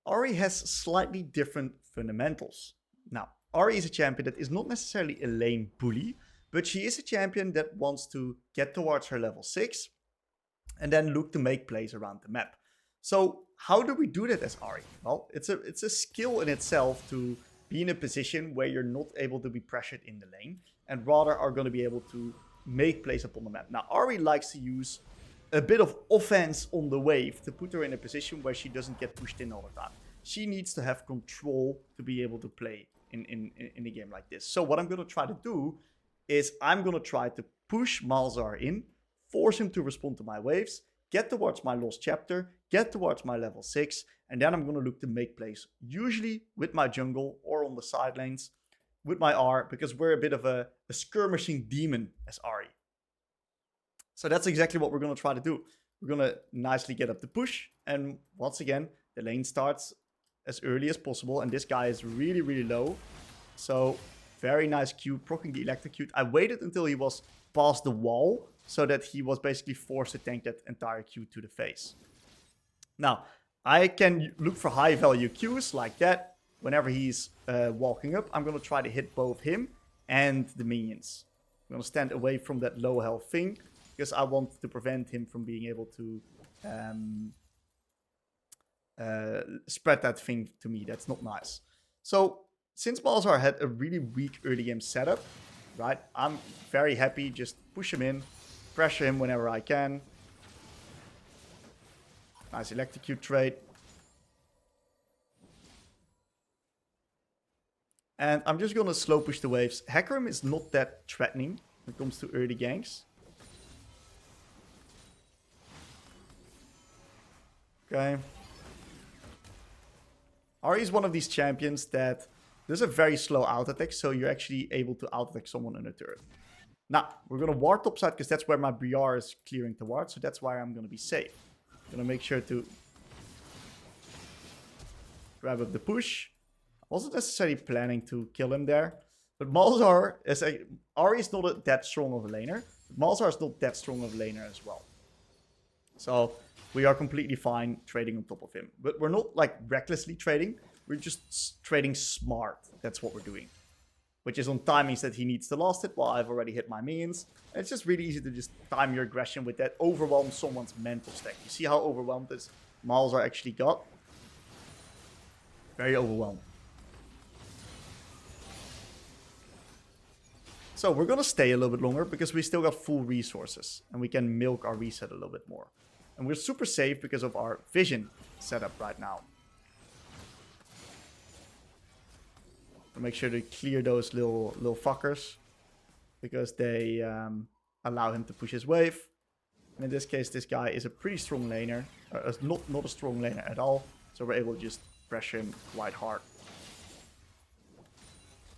Ahri has slightly different fundamentals. Now, Ahri is a champion that is not necessarily a lane bully, but she is a champion that wants to get towards her level 6 and then look to make plays around the map. So how do we do that as Ahri? Well, it's a skill in itself to be in a position where you're not able to be pressured in the lane and rather are going to be able to make plays upon the map. Now, Ahri likes to use a bit of offense on the wave to put her in a position where she doesn't get pushed in all the time. She needs to have control to be able to play in a game like this. So what I'm going to try to do is I'm going to try to push Malzahar in, force him to respond to my waves, get towards my lost chapter, get towards my level 6, and then I'm going to look to make plays, usually with my jungle or on the side lanes with my R, because we're a bit of a skirmishing demon as Ahri. So that's exactly what we're going to try to do. We're going to nicely get up the push, and once again, the lane starts as early as possible, and this guy is really, really low. So very nice Q, proccing the electrocute. I waited until he was past the wall, so that he was basically forced to tank that entire Q to the face. Now, I can look for high value Qs like that. Whenever he's walking up, I'm going to try to hit both him and the minions. I'm going to stand away from that low health thing, because I want to prevent him from being able to spread that thing to me. That's not nice. So, since Malzahar had a really weak early game setup, right, I'm very happy, just push him in, pressure him whenever I can. Nice electrocute trade. And I'm just going to slow push the waves. Hecarim is not that threatening when it comes to early ganks. Okay. Ahri is one of these champions that does a very slow out attack, so you're actually able to out attack someone in a turret. Now, we're going to ward topside because that's where my BR is clearing towards, so that's why I'm going to be safe. I'm going to make sure to grab up the push. I wasn't necessarily planning to kill him there, but Malzahar is Ahri is not that strong of a laner, but Malzahar is not that strong of a laner as well. So we are completely fine trading on top of him. But we're not like recklessly trading, we're just trading smart. That's what we're doing. Which is on timings that he needs to last hit while I've already hit my minions. And it's just really easy to just time your aggression with that. Overwhelm someone's mental stack. You see how overwhelmed this Malzahar actually got? Very overwhelmed. So we're going to stay a little bit longer because we still got full resources. And we can milk our reset a little bit more. And we're super safe because of our vision setup right now. Make sure to clear those little fuckers, because they allow him to push his wave. And in this case, this guy is a pretty strong laner, not a strong laner at all. So we're able to just pressure him quite hard.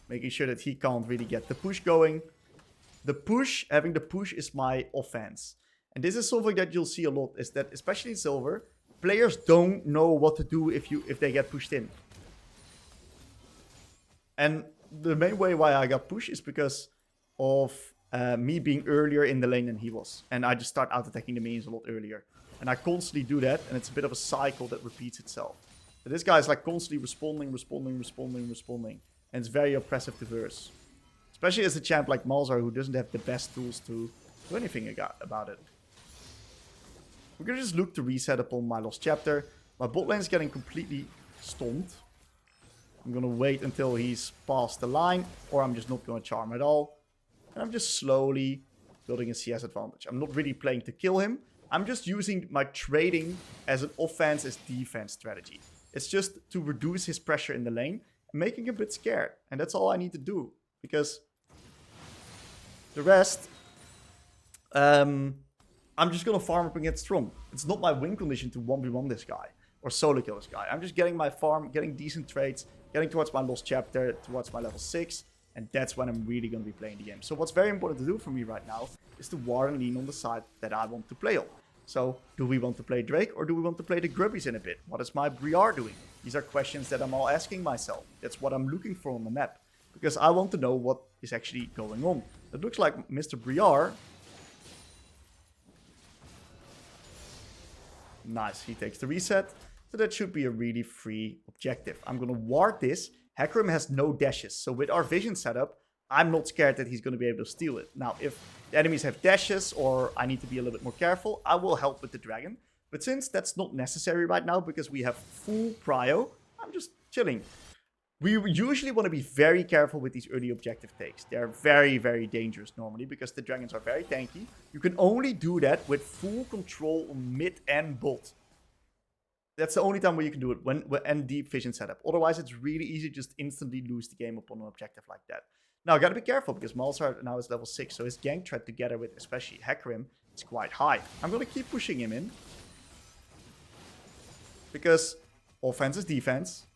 Making sure that he can't really get the push going. Having the push is my offense. And this is something that you'll see a lot, is that especially in silver, players don't know what to do if they get pushed in. And the main way why I got pushed is because of me being earlier in the lane than he was. And I just start out-attacking the minions a lot earlier. And I constantly do that, and it's a bit of a cycle that repeats itself. But this guy is like constantly responding. And it's very oppressive to verse. Especially as a champ like Malzahar, who doesn't have the best tools to do anything about it. We're going to just look to reset upon my lost chapter. My bot lane is getting completely stunned. I'm going to wait until he's past the line, or I'm just not going to charm at all. And I'm just slowly building a CS advantage. I'm not really playing to kill him. I'm just using my trading as an offense as defense strategy. It's just to reduce his pressure in the lane, making him a bit scared. And that's all I need to do. Because the rest, I'm just going to farm up and get strong. It's not my win condition to 1v1 this guy or solo kill this guy. I'm just getting my farm, getting decent trades, getting towards my lost chapter, towards my level 6. And that's when I'm really going to be playing the game. So what's very important to do for me right now is to ward and lean on the side that I want to play on. So do we want to play Drake or do we want to play the Grubbies in a bit? What is my Briar doing? These are questions that I'm all asking myself. That's what I'm looking for on the map. Because I want to know what is actually going on. It looks like Mr. Briar. Nice, he takes the reset. So that should be a really free objective. I'm going to ward this. Hecarim has no dashes. So with our vision setup, I'm not scared that he's going to be able to steal it. Now, if the enemies have dashes or I need to be a little bit more careful, I will help with the dragon. But since that's not necessary right now because we have full prio, I'm just chilling. We usually want to be very careful with these early objective takes. They're very, very dangerous normally because the dragons are very tanky. You can only do that with full control on mid and bot. That's the only time where you can do it and deep vision setup. Otherwise, it's really easy to just instantly lose the game upon an objective like that. Now, gotta be careful because Malzahar now is level 6, so his gank threat together with especially Hecarim is quite high. I'm gonna keep pushing him in. Because offense is defense.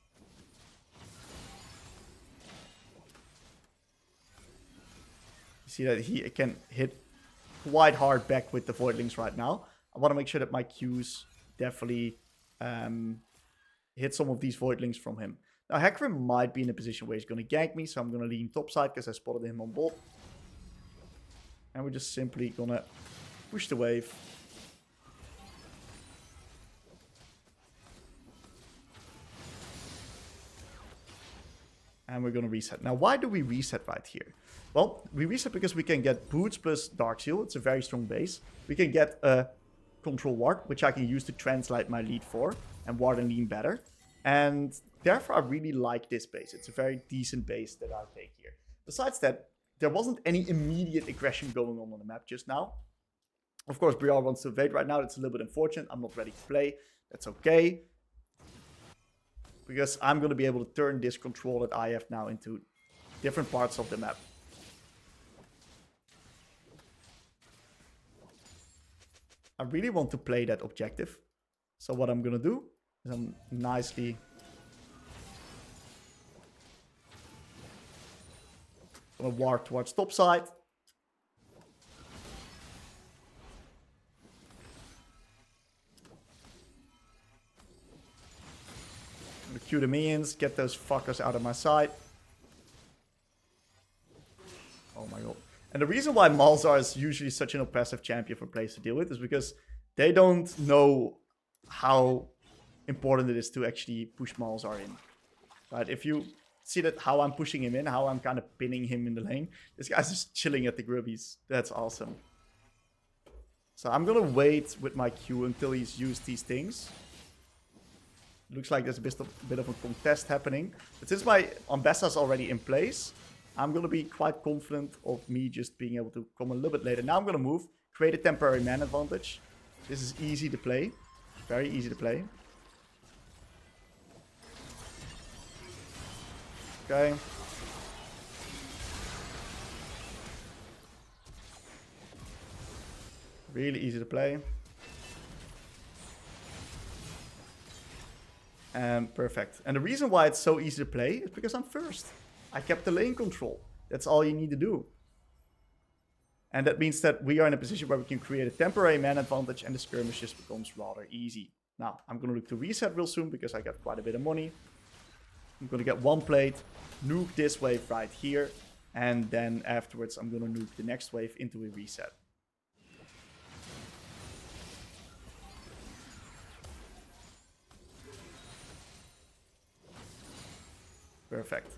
You see that he can hit quite hard back with the Voidlings right now. I want to make sure that my Qs definitely hit some of these Voidlings from him. Now, Hecarim might be in a position where he's going to gank me, so I'm going to lean topside because I spotted him on bot. And we're just simply going to push the wave. And we're going to reset. Now, why do we reset right here? Well, we reset because we can get boots plus Dark Seal. It's a very strong base. We can get a control ward, which I can use to translate my lead for and ward and lean better. And therefore, I really like this base. It's a very decent base that I take here. Besides that, there wasn't any immediate aggression going on the map just now. Of course, Briar wants to evade right now. It's a little bit unfortunate. I'm not ready to play. That's okay. Because I'm going to be able to turn this control that I have now into different parts of the map. I really want to play that objective. So what I'm going to do is I'm nicely going to ward towards top side. I'm going to queue the minions, get those fuckers out of my sight. Oh my god. And the reason why Malzahar is usually such an oppressive champion for players to deal with is because they don't know how important it is to actually push Malzahar in. Right? If you see that how I'm pushing him in, how I'm kind of pinning him in the lane, this guy's just chilling at the grubbies. That's awesome. So I'm gonna wait with my Q until he's used these things. Looks like there's a bit of a contest happening. But since my Ambassador's already in place, I'm going to be quite confident of me just being able to come a little bit later. Now I'm going to move, create a temporary man advantage. This is easy to play. Very easy to play. Okay. Really easy to play. Perfect. And the reason why it's so easy to play is because I'm first. I kept the lane control. That's all you need to do. And that means that we are in a position where we can create a temporary man advantage and the skirmish just becomes rather easy. Now, I'm going to look to reset real soon because I got quite a bit of money. I'm going to get one plate, nuke this wave right here, and then afterwards I'm going to nuke the next wave into a reset. Perfect.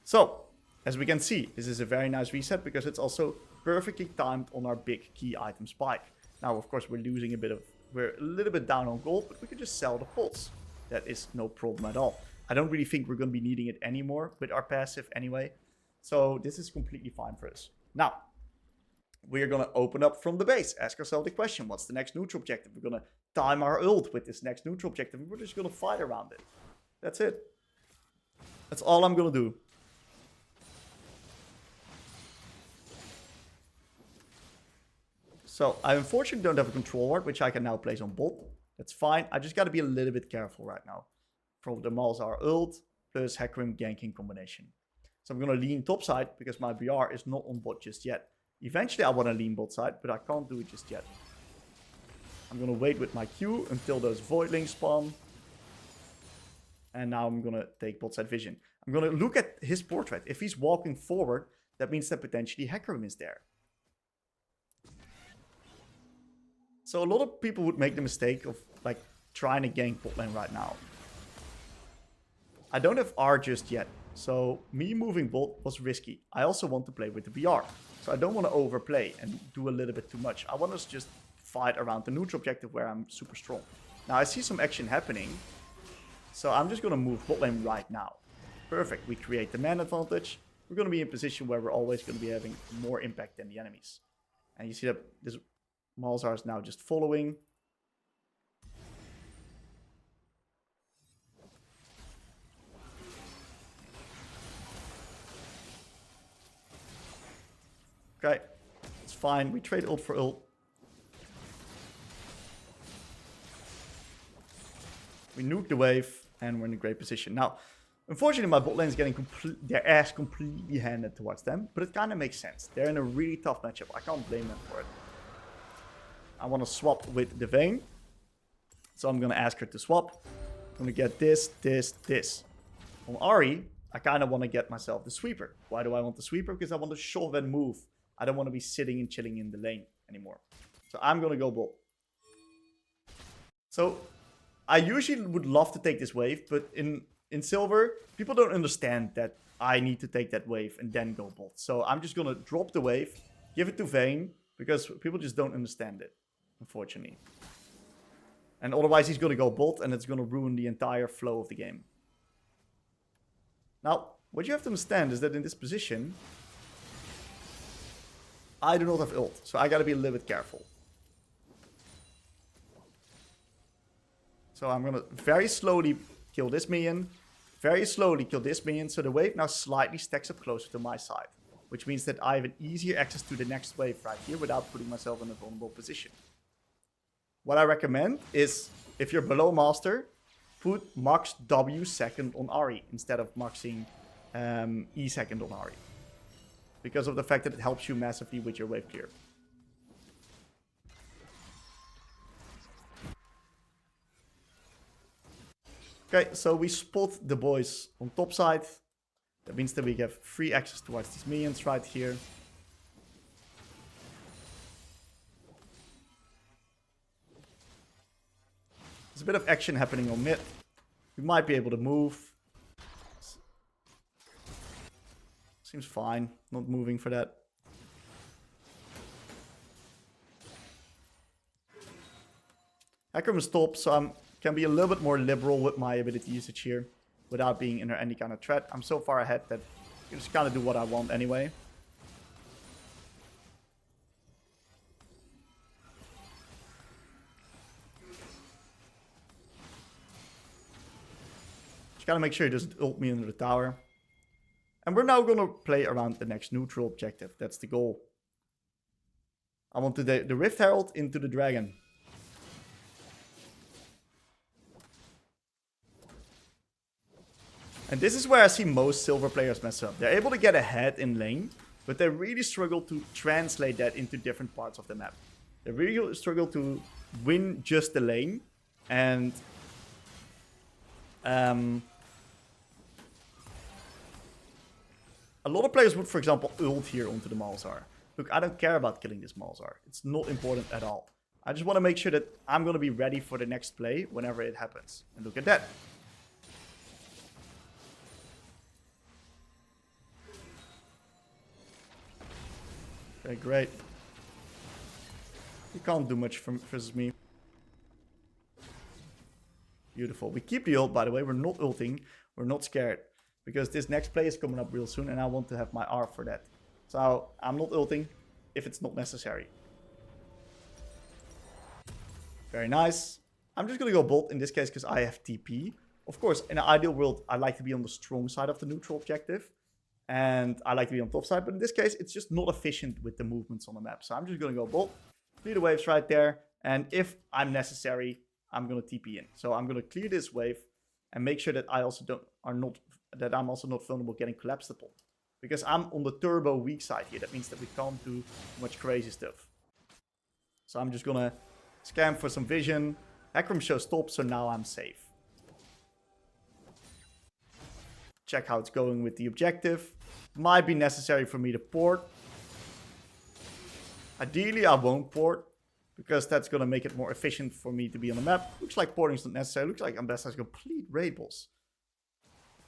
So, as we can see, this is a very nice reset because it's also perfectly timed on our big key item spike. Now, of course, we're a little bit down on gold, but we can just sell the pots. That is no problem at all. I don't really think we're going to be needing it anymore with our passive anyway. So this is completely fine for us. Now, we're going to open up from the base. Ask ourselves the question, what's the next neutral objective? We're going to time our ult with this next neutral objective. And we're just going to fight around it. That's it. That's all I'm going to do. So I unfortunately don't have a control ward, which I can now place on bot. That's fine. I just got to be a little bit careful right now. From the Malzahar ult plus Hecarim ganking combination. So I'm going to lean top side because my BR is not on bot just yet. Eventually I want to lean bot side, but I can't do it just yet. I'm going to wait with my Q until those voidlings spawn. And now I'm going to take bot side vision. I'm going to look at his portrait. If he's walking forward, that means that potentially Hecarim is there. So a lot of people would make the mistake of like trying to gank bot lane right now. I don't have R just yet, so me moving bot was risky. I also want to play with the BR, so I don't want to overplay and do a little bit too much. I want to just fight around the neutral objective where I'm super strong. Now I see some action happening, so I'm just going to move bot lane right now. Perfect, we create the man advantage. We're going to be in a position where we're always going to be having more impact than the enemies. And you see that this Malzahar is now just following. Okay, it's fine. We trade ult for ult. We nuke the wave, and we're in a great position. Now, unfortunately, my bot lane is getting their ass completely handed towards them, but it kind of makes sense. They're in a really tough matchup. I can't blame them for it. I want to swap with the Vayne, so I'm going to ask her to swap. I'm going to get this, this, this. On Ahri, I kind of want to get myself the sweeper. Why do I want the sweeper? Because I want to shove and move. I don't want to be sitting and chilling in the lane anymore. So I'm going to go bot. So I usually would love to take this wave, but in silver, people don't understand that I need to take that wave and then go bot. So I'm just going to drop the wave, give it to Vayne, because people just don't understand it, unfortunately. And otherwise he's going to go bot and it's going to ruin the entire flow of the game. Now, what you have to understand is that in this position, I do not have ult, so I gotta be a little bit careful. So I'm gonna very slowly kill this minion, very slowly kill this minion, so the wave now slightly stacks up closer to my side. Which means that I have an easier access to the next wave right here without putting myself in a vulnerable position. What I recommend is, if you're below master, put max W second on Ahri instead of maxing E second on Ahri. Because of the fact that it helps you massively with your wave clear. Okay, so we spot the boys on top side. That means that we have free access towards these minions right here. There's a bit of action happening on mid. We might be able to move. Seems fine. Not moving for that. Hecarim is top, so I can be a little bit more liberal with my ability usage here without being under any kind of threat. I'm so far ahead that I just kind of do what I want anyway. Just gotta make sure he doesn't ult me under the tower. And we're now gonna play around the next neutral objective. That's the goal. I want the Rift Herald into the dragon. And this is where I see most silver players mess up. They're able to get ahead in lane, but they really struggle to translate that into different parts of the map. They really struggle to win just the lane. And a lot of players would, for example, ult here onto the Malzahar. Look, I don't care about killing this Malzahar. It's not important at all. I just want to make sure that I'm going to be ready for the next play whenever it happens. And look at that. Okay, great. You can't do much versus me. Beautiful. We keep the ult, by the way. We're not ulting. We're not scared. Because this next play is coming up real soon, and I want to have my R for that. So, I'm not ulting if it's not necessary. Very nice. I'm just going to go bolt in this case because I have TP. Of course, in an ideal world, I like to be on the strong side of the neutral objective. And I like to be on top side. But in this case, it's just not efficient with the movements on the map. So I'm just going to go bolt. Clear the waves right there. And if I'm necessary, I'm going to TP in. So I'm going to clear this wave. And make sure that I also I'm also not vulnerable getting collapsed upon. Because I'm on the turbo weak side here. That means that we can't do much crazy stuff. So I'm just going to scan for some vision. Hecarim shows top, so now I'm safe. Check how it's going with the objective. Might be necessary for me to port. Ideally, I won't port. Because that's going to make it more efficient for me to be on the map. Looks like porting is not necessary. Looks like Ambessa has complete raid boss.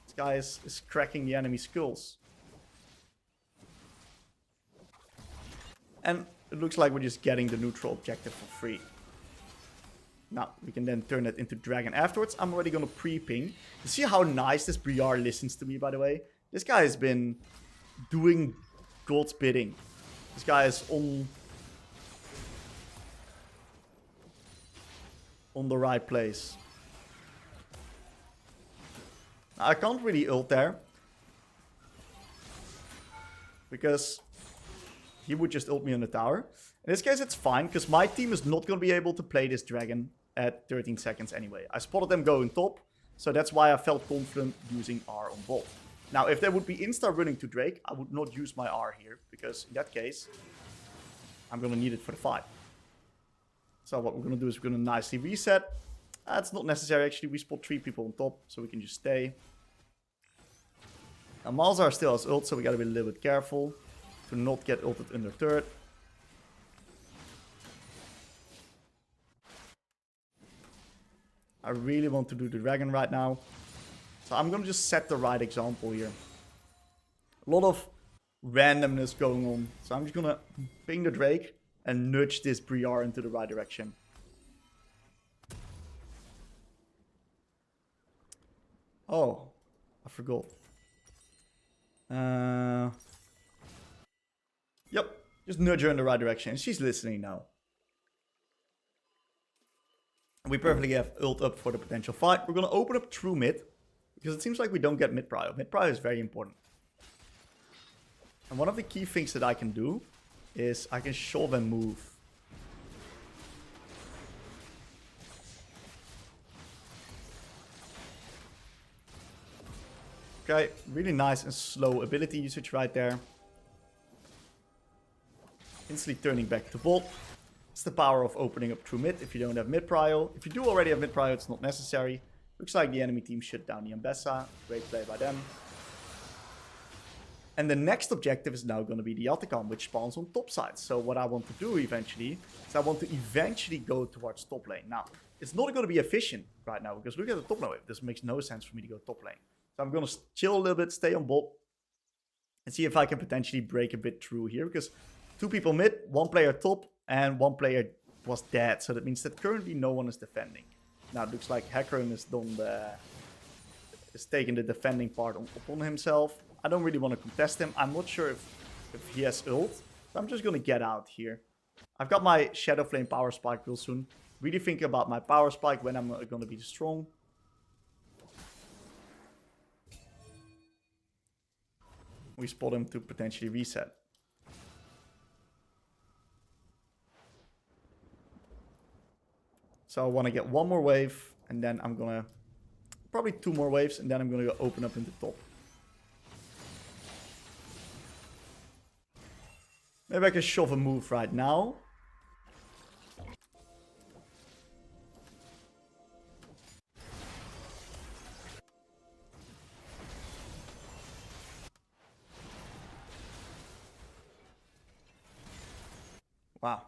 This guy is cracking the enemy skulls. And it looks like we're just getting the neutral objective for free. Now, we can then turn it into dragon afterwards. I'm already going to pre-ping. You see how nice this Briar listens to me, by the way? This guy has been doing God's bidding. This guy is on the right place. Now, I can't really ult there. Because he would just ult me on the tower. In this case, it's fine, because my team is not going to be able to play this dragon at 13 seconds anyway. I spotted them going top, so that's why I felt confident using R on bolt. Now, if they would be insta-running to Drake, I would not use my R here, because in that case, I'm going to need it for the fight. So what we're going to do is we're going to nicely reset. It's not necessary, actually. We spot 3 people on top, so we can just stay. Now, Malzahar still has ult, so we got to be a little bit careful to not get ulted under third. I really want to do the dragon right now. So I'm going to just set the right example here. A lot of randomness going on. So I'm just going to ping the Drake and nudge this Briar into the right direction. Oh, I forgot. Yep, just nudge her in the right direction. She's listening now. We perfectly have ult up for the potential fight. We're going to open up true mid. Because it seems like we don't get mid prio. Mid prio is very important. And one of the key things that I can do is I can shove and move. Okay, really nice and slow ability usage right there. Instantly turning back to bolt. It's the power of opening up true mid if you don't have mid prio. If you do already have mid prio, it's not necessary. Looks like the enemy team shut down the Ambessa. Great play by them. And the next objective is now going to be the Atacam, which spawns on top side. So what I want to do eventually is I want to eventually go towards top lane. Now, it's not going to be efficient right now because look at the top lane. This makes no sense for me to go top lane. So I'm going to chill a little bit, stay on bot, and see if I can potentially break a bit through here. Because 2 people mid, 1 player top, and 1 player was dead. So that means that currently no one is defending. Now it looks like Hecarim is taking the defending part upon himself. I don't really want to contest him. I'm not sure if he has ult. So I'm just going to get out here. I've got my Shadow Flame Power Spike real soon. Really thinking about my Power Spike when I'm going to be strong. We spot him to potentially reset. So I want to get 1 more wave. And then I'm going to probably 2 more waves, and then I'm gonna go open up in the top. Maybe I can shove a move right now. Wow.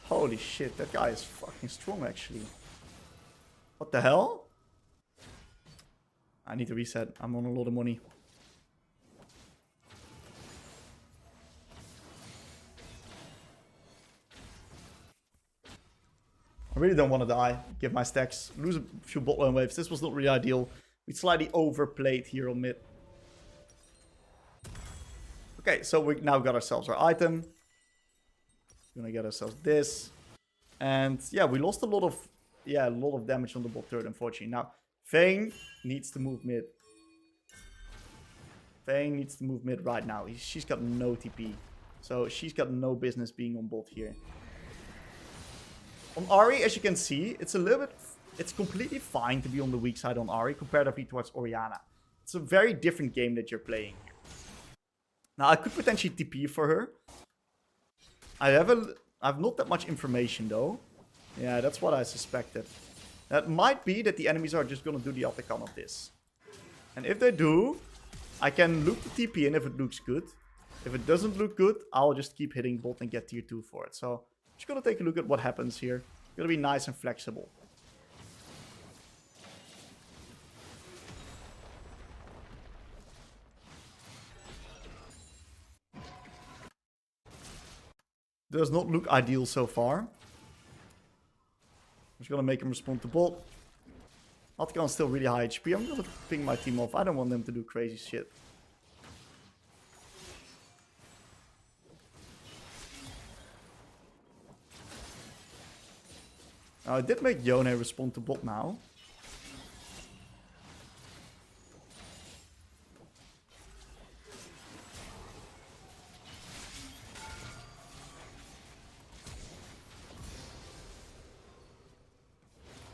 Holy shit, that guy is fucking strong actually. What the hell? I need to reset. I'm on a lot of money. I really don't want to die. Give my stacks. Lose a few bot lane waves. This was not really ideal. We slightly overplayed here on mid. Okay, so we now got ourselves our item. We're gonna get ourselves this. And yeah, we lost a lot of damage on the bot turret, unfortunately. Now, Vayne needs to move mid. Vayne needs to move mid right now. She's got no TP. So she's got no business being on bot here. On Ahri, as you can see, it's completely fine to be on the weak side on Ahri comparatively towards Orianna. It's a very different game that you're playing. Now, I could potentially TP for her. I have not that much information, though. Yeah, that's what I suspected. That might be that the enemies are just going to do the Atakan of this. And if they do, I can loop the TP in if it looks good. If it doesn't look good, I'll just keep hitting bot and get tier 2 for it. So, just going to take a look at what happens here. Going to be nice and flexible. Does not look ideal so far. I'm just going to make him respond to bot. Atakan's still really high HP. I'm going to ping my team off. I don't want them to do crazy shit. I did make Yone respond to bot now.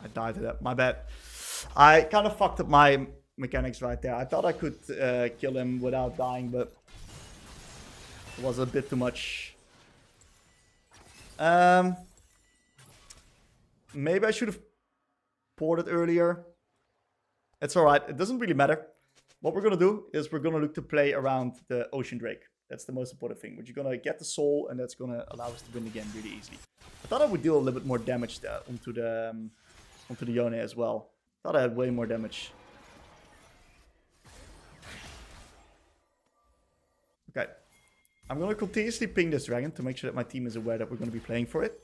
I died to that. My bad. I kind of fucked up my mechanics right there. I thought I could kill him without dying, but it was a bit too much. Maybe I should have ported earlier. It's alright. It doesn't really matter. What we're going to do is we're going to look to play around the Ocean Drake. That's the most important thing. We're going to get the soul, and that's going to allow us to win the game really easily. I thought I would deal a little bit more damage there onto the Yone as well. Thought I had way more damage. Okay. I'm going to continuously ping this dragon to make sure that my team is aware that we're going to be playing for it.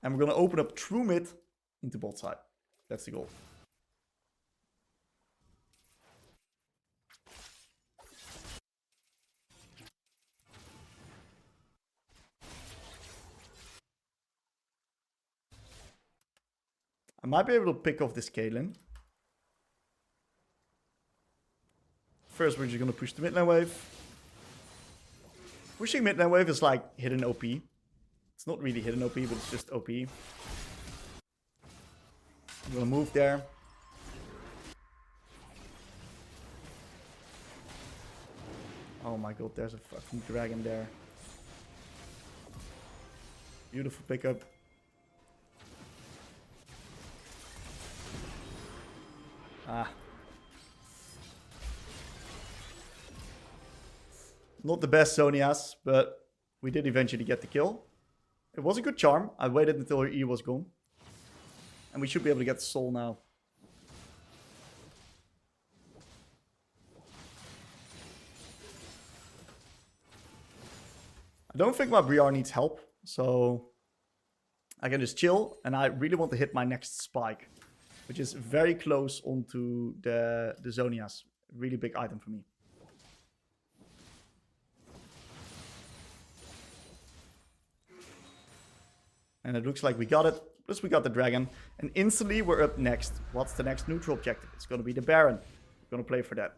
And we're going to open up through mid into bot side. That's the goal. I might be able to pick off this Talon. First, we're just going to push the mid lane wave. Pushing mid lane wave is like hidden OP. It's not really hidden OP, but it's just OP. I'm going to move there. Oh my god, there's a fucking dragon there. Beautiful pickup. Ah. Not the best Zonias, but we did eventually get the kill. It was a good charm. I waited until her E was gone. And we should be able to get the soul now. I don't think my Briar needs help, so I can just chill. And I really want to hit my next spike, which is very close onto the Zonias. Really big item for me. And it looks like we got it. Plus we got the dragon. And instantly we're up next. What's the next neutral objective? It's going to be the Baron. We're going to play for that.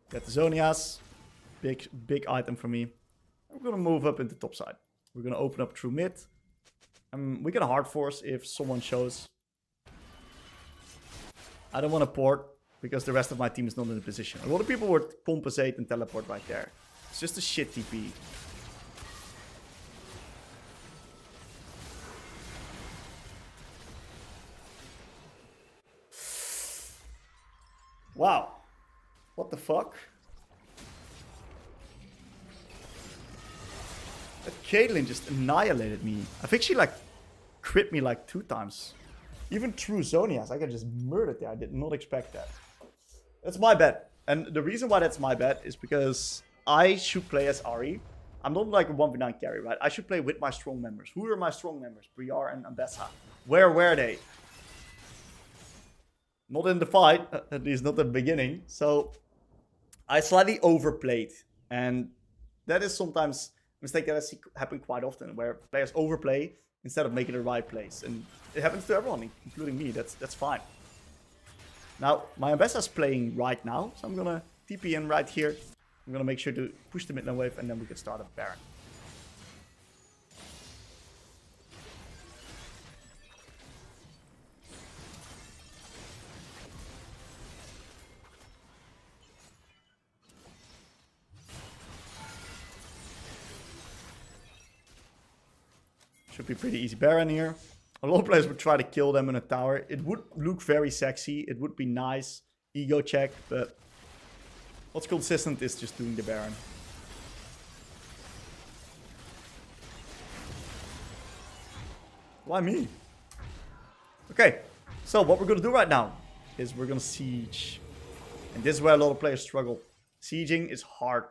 Get the Zonias. Big item for me. We're going to move up into top side. We're going to open up through mid. We can hard force if someone shows. I don't want to port because the rest of my team is not in a position. A lot of people would compensate and teleport right there. It's just a shit TP. Wow. What the fuck? That Caitlyn just annihilated me. I think she like crit me like 2 times. Even through Zonias, I got just murdered there. I did not expect that. That's my bet. And the reason why that's my bet is because I should play as Ahri. I'm not like a 1v9 carry, right? I should play with my strong members. Who are my strong members? Briar and Ambessa. Where were they? Not in the fight, at least not at the beginning. So I slightly overplayed. And that is sometimes a mistake that I see happen quite often, where players overplay instead of making the right plays. And it happens to everyone, including me. That's fine. Now, my Ambessa is playing right now, so I'm gonna TP in right here. I'm gonna make sure to push the mid lane wave, and then we can start a Baron. Should be pretty easy Baron here. A lot of players would try to kill them in a tower. It would look very sexy. It would be nice. Ego check, but what's consistent is just doing the Baron. Why me? Okay, so what we're going to do right now is we're going to siege. And this is where a lot of players struggle. Sieging is hard.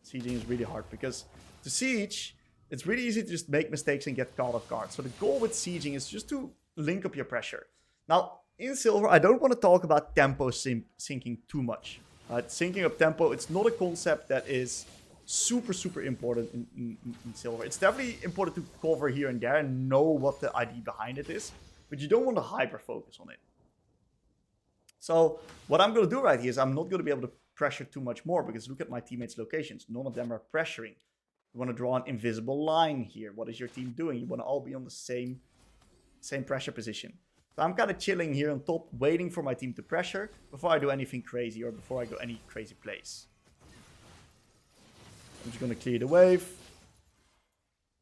Sieging is really hard because to siege, it's really easy to just make mistakes and get caught off guard. So the goal with sieging is just to link up your pressure. Now, in Silver, I don't want to talk about tempo syncing too much. Syncing up tempo, it's not a concept that is super important in Silver. It's definitely important to cover here and there and know what the idea behind it is. But you don't want to hyper-focus on it. So what I'm going to do right here is I'm not going to be able to pressure too much more because look at my teammates' locations. None of them are pressuring. You want to draw an invisible line here. What is your team doing? You want to all be on the same pressure position. So I'm kind of chilling here on top, waiting for my team to pressure before I do anything crazy or before I go any crazy plays. I'm just going to clear the wave.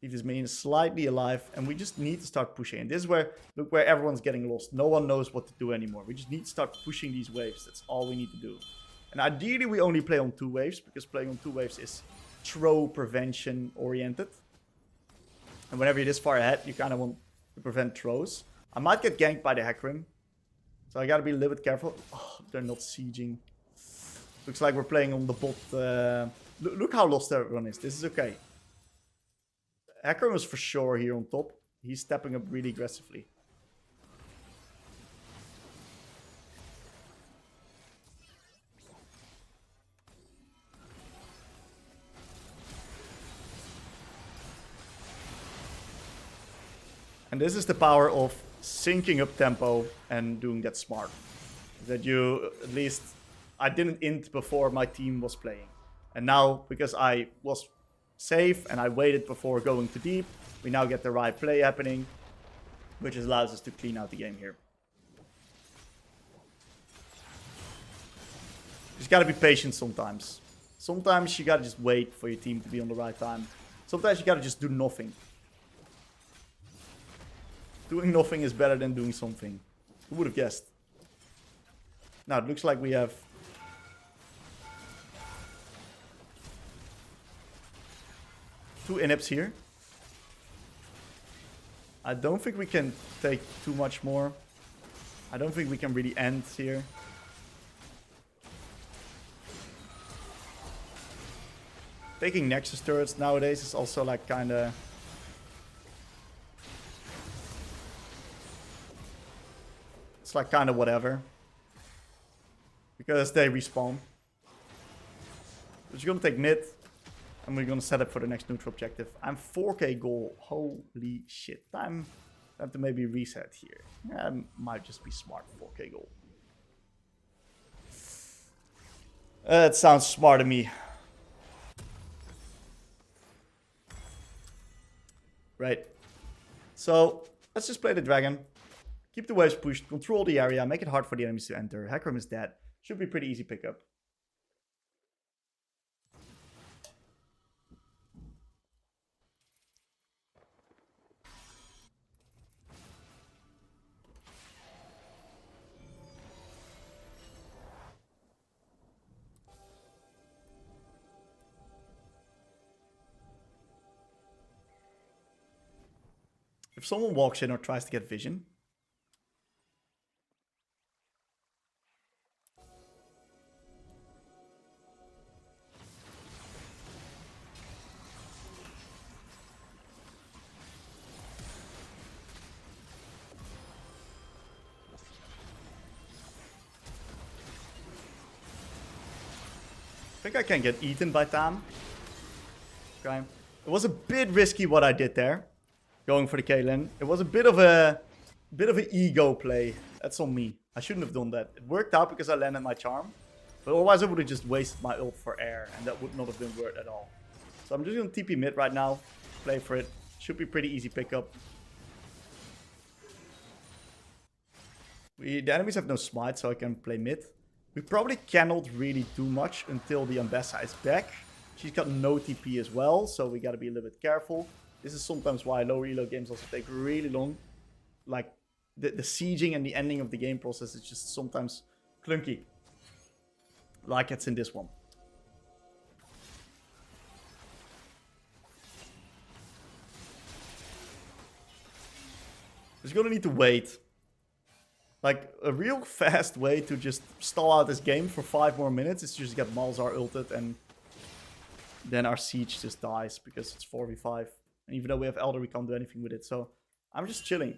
Leave this minion slightly alive. And we just need to start pushing. And this is where, look where everyone's getting lost. No one knows what to do anymore. We just need to start pushing these waves. That's all we need to do. And ideally we only play on 2 waves because playing on 2 waves is throw prevention oriented. And whenever you're this far ahead, you kind of want to prevent throws. I might get ganked by the Hecarim. So I gotta be a little bit careful. Oh, they're not sieging. Looks like we're playing on the bot. Look how lost everyone is. This is okay. Hecarim is for sure here on top. He's stepping up really aggressively. And this is the power of syncing up tempo and doing that smart. That you, at least, I didn't int before my team was playing. And now, because I was safe and I waited before going too deep, we now get the right play happening, which allows us to clean out the game here. You just gotta be patient sometimes. Sometimes you gotta just wait for your team to be on the right time. Sometimes you gotta just do nothing. Doing nothing is better than doing something. Who would have guessed? Now, it looks like we have 2 inhibs here. I don't think we can take too much more. I don't think we can really end here. Taking Nexus turrets nowadays is also like kinda... It's like kind of whatever. Because they respawn. We're just gonna take mid. And we're gonna set up for the next neutral objective. I'm 4k goal. Holy shit. Time to maybe reset here. Yeah, might just be smart. 4k goal. It sounds smart to me. Right. So let's just play the dragon. Keep the waves pushed. Control the area. Make it hard for the enemies to enter. Hecarim is dead. Should be pretty easy pickup. If someone walks in or tries to get vision. I think I can get eaten by Tam. Okay. It was a bit risky what I did there. Going for the Talon. It was a bit of an ego play. That's on me. I shouldn't have done that. It worked out because I landed my charm. But otherwise I would have just wasted my ult for air. And that would not have been worth at all. So I'm just going to TP mid right now. Play for it. Should be pretty easy pickup. The enemies have no smite, so I can play mid. We probably cannot really do much until the Ambessa is back. She's got no TP as well, so we gotta be a little bit careful. This is sometimes why low elo games also take really long. Like, the sieging and the ending of the game process is just sometimes clunky. Like it's in this one. Just gonna need to wait. Like, a real fast way to just stall out this game for 5 more minutes is just get Malzahar ulted and then our siege just dies because it's 4v5. And even though we have Elder, we can't do anything with it. So I'm just chilling.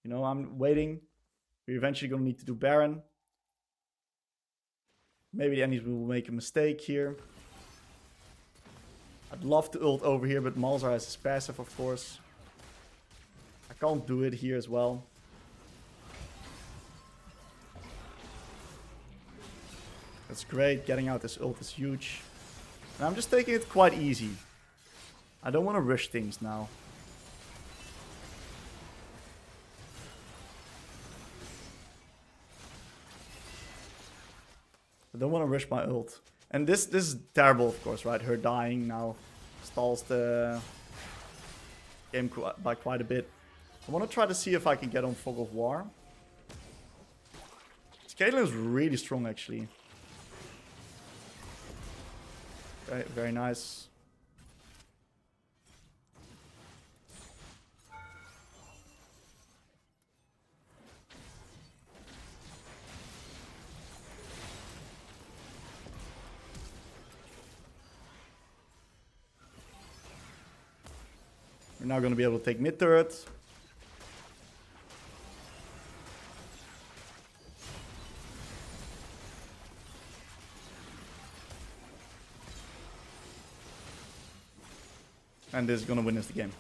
You know, I'm waiting. We're eventually going to need to do Baron. Maybe the enemies will make a mistake here. I'd love to ult over here, but Malzahar has his passive, of course. I can't do it here as well. That's great. Getting out this ult is huge. And I'm just taking it quite easy. I don't want to rush things now. I don't want to rush my ult. And this is terrible, of course, right? Her dying now stalls the game by quite a bit. I want to try to see if I can get on Fog of War. Talon is really strong, actually. Okay, very nice. We're now going to be able to take mid turret. And this is going to win us the game.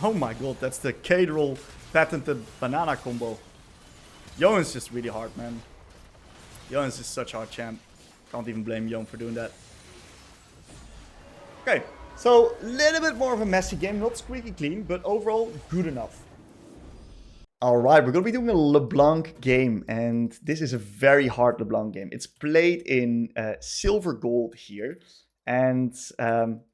Oh my god, that's the Caedrel patented banana combo. Yoan's just really hard, man. Yoan's just such a hard champ. Can't even blame Yoan for doing that. Okay, so a little bit more of a messy game. Not squeaky clean, but overall good enough. Alright, we're going to be doing a LeBlanc game, and this is a very hard LeBlanc game. It's played in silver gold here, and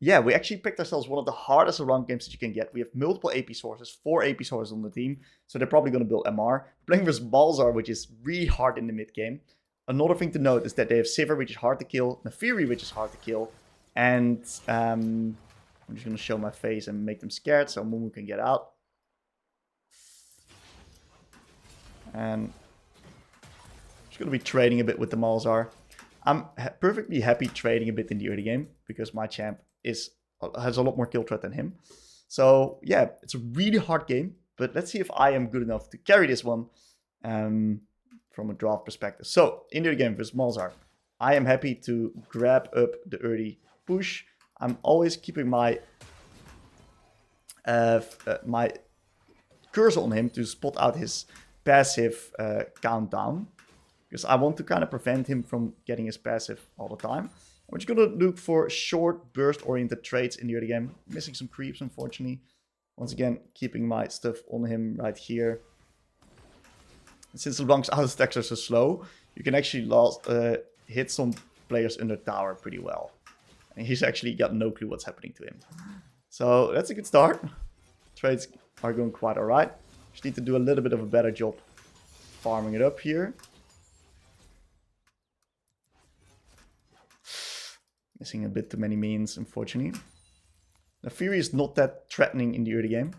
yeah, we actually picked ourselves one of the hardest LeBlanc games that you can get. We have multiple AP sources, 4 AP sources on the team, so they're probably going to build MR. Playing versus Balzar, which is really hard in the mid game. Another thing to note is that they have Sivir, which is hard to kill, Naafiri, which is hard to kill, and I'm just going to show my face and make them scared so Mumu can get out. And I'm just going to be trading a bit with the Malzahar. I'm perfectly happy trading a bit in the early game because my champ has a lot more kill threat than him. So yeah, it's a really hard game. But let's see if I am good enough to carry this one from a draft perspective. So, in the game versus Malzahar, I am happy to grab up the early push. I'm always keeping my my cursor on him to spot out his passive countdown. Because I want to kind of prevent him from getting his passive all the time. I'm just going to look for short burst-oriented trades in the early game. Missing some creeps, unfortunately. Once again, keeping my stuff on him right here. And since LeBlanc's auto attacks are so slow, you can actually hit some players under tower pretty well. And he's actually got no clue what's happening to him. So that's a good start. Trades are going quite alright. Just need to do a little bit of a better job farming it up here. Missing a bit too many minions, unfortunately. The Fury is not that threatening in the early game.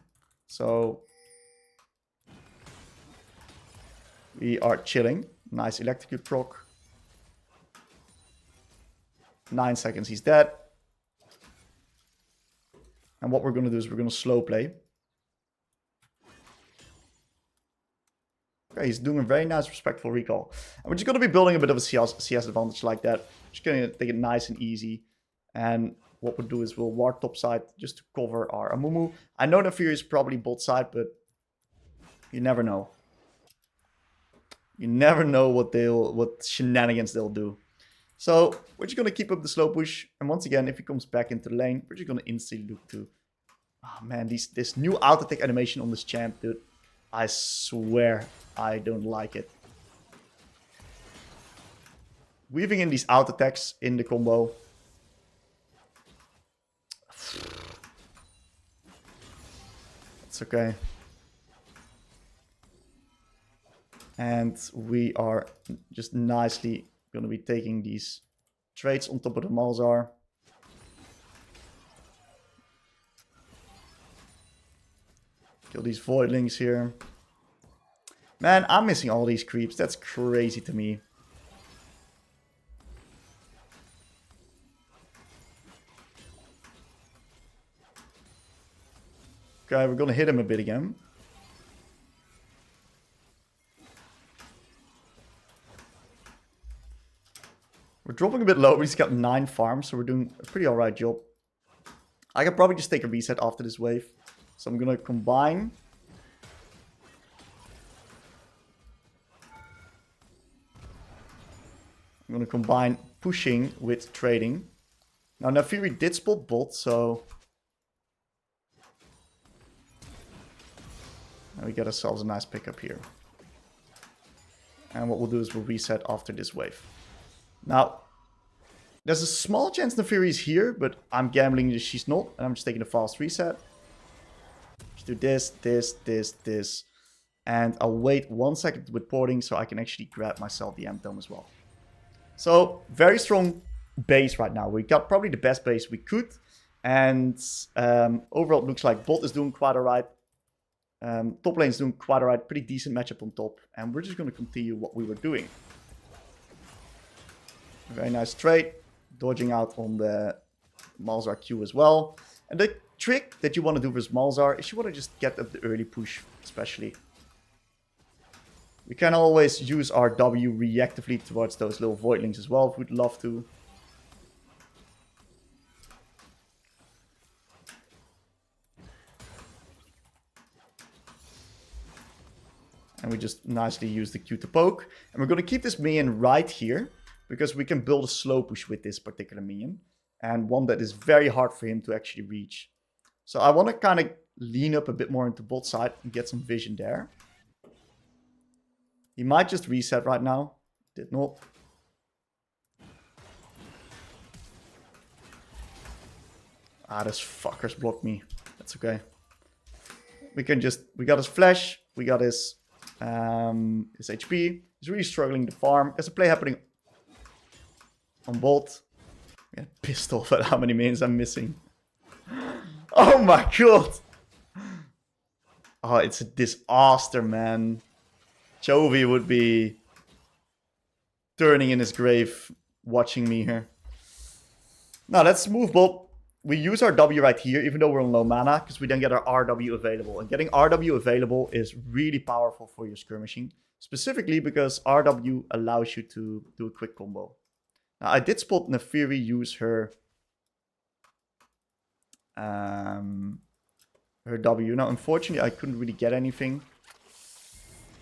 So we are chilling. Nice electrocute proc. 9 seconds, he's dead. And what we're going to do is we're going to slow play. Okay, he's doing a very nice respectful recall. And we're just going to be building a bit of a CS advantage like that. Just going to take it nice and easy. And what we'll do is we'll ward top side just to cover our Amumu. I know the Fury is probably bot side, but you never know. You never know what shenanigans they'll do. So we're just going to keep up the slow push. And once again, if he comes back into the lane, we're just going to instantly look to... Oh man, this new auto attack animation on this champ, dude. I swear I don't like it. Weaving in these auto attacks in the combo. It's okay. And we are just nicely going to be taking these trades on top of the Malzahar. Kill these voidlings here. Man, I'm missing all these creeps. That's crazy to me. Okay, we're gonna hit him a bit again. We're dropping a bit low, but he's got 9 farms, so we're doing a pretty alright job. I can probably just take a reset after this wave. So I'm gonna combine. I'm gonna combine pushing with trading. Now Nafiri did spot bot, so... And we get ourselves a nice pickup here. And what we'll do is we'll reset after this wave. Now, there's a small chance Nafiri is here, but I'm gambling that she's not. And I'm just taking a fast reset. Just do this. And I'll wait 1 second with porting so I can actually grab myself the Amp Dome as well. So, very strong base right now. We got probably the best base we could. And overall it looks like bot is doing quite alright. Top lane is doing quite alright. Pretty decent matchup on top. And we're just going to continue what we were doing. Very nice trade. Dodging out on the Malzahar Q as well. And the trick that you want to do with Malzahar is you want to just get up the early push, especially. We can always use our W reactively towards those little voidlings as well if we'd love to. And we just nicely use the Q to poke. And we're going to keep this minion right here, because we can build a slow push with this particular minion. And one that is very hard for him to actually reach. So I want to kind of lean up a bit more into bot side and get some vision there. He might just reset right now. Did not. Ah, those fuckers blocked me. That's okay. We got his flash. We got his HP. He's really struggling to farm. There's a play happening on bot. I'm pissed off at how many minions I'm missing. Oh my god! Oh, it's a disaster, man. Chovy would be turning in his grave watching me here. Now let's move bot. we use our W right here, even though we're on low mana, because we then get our RW available. And getting RW available is really powerful for your skirmishing, specifically because RW allows you to do a quick combo. Now, I did spot Nefiri use her her W. Now, unfortunately, I couldn't really get anything.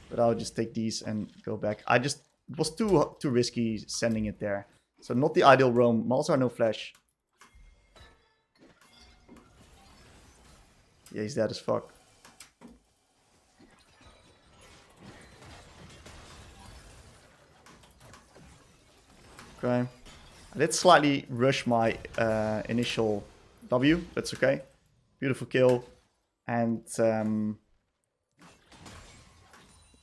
But I'll just take these and go back. It was too risky sending it there. So not the ideal roam. Malzahar, no flash. Yeah, he's dead as fuck. Okay. I did slightly rush my initial W. That's okay. Beautiful kill. And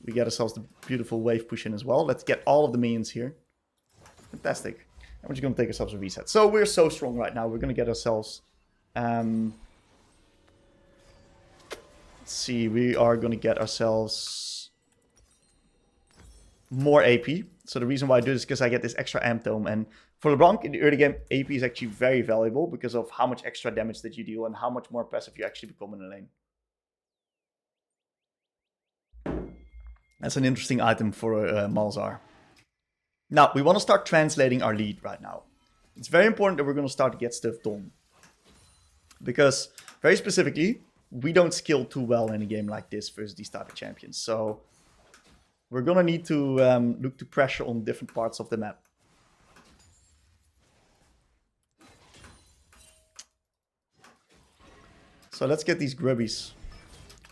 we get ourselves the beautiful wave push in as well. Let's get all of the minions here. Fantastic. And we're just going to take ourselves a reset. So we're so strong right now. We're going to get ourselves... let's see. We are going to get ourselves more AP. So the reason why I do this is because I get this extra amp dome. And for LeBlanc in the early game, AP is actually very valuable because of how much extra damage that you deal and how much more passive you actually become in the lane. That's an interesting item for Malzahar. Now, we want to start translating our lead right now. It's very important that we're going to start to get stuff done. Because, very specifically, we don't skill too well in a game like this versus these type of champions. So, we're going to need to look to pressure on different parts of the map. So, let's get these grubbies.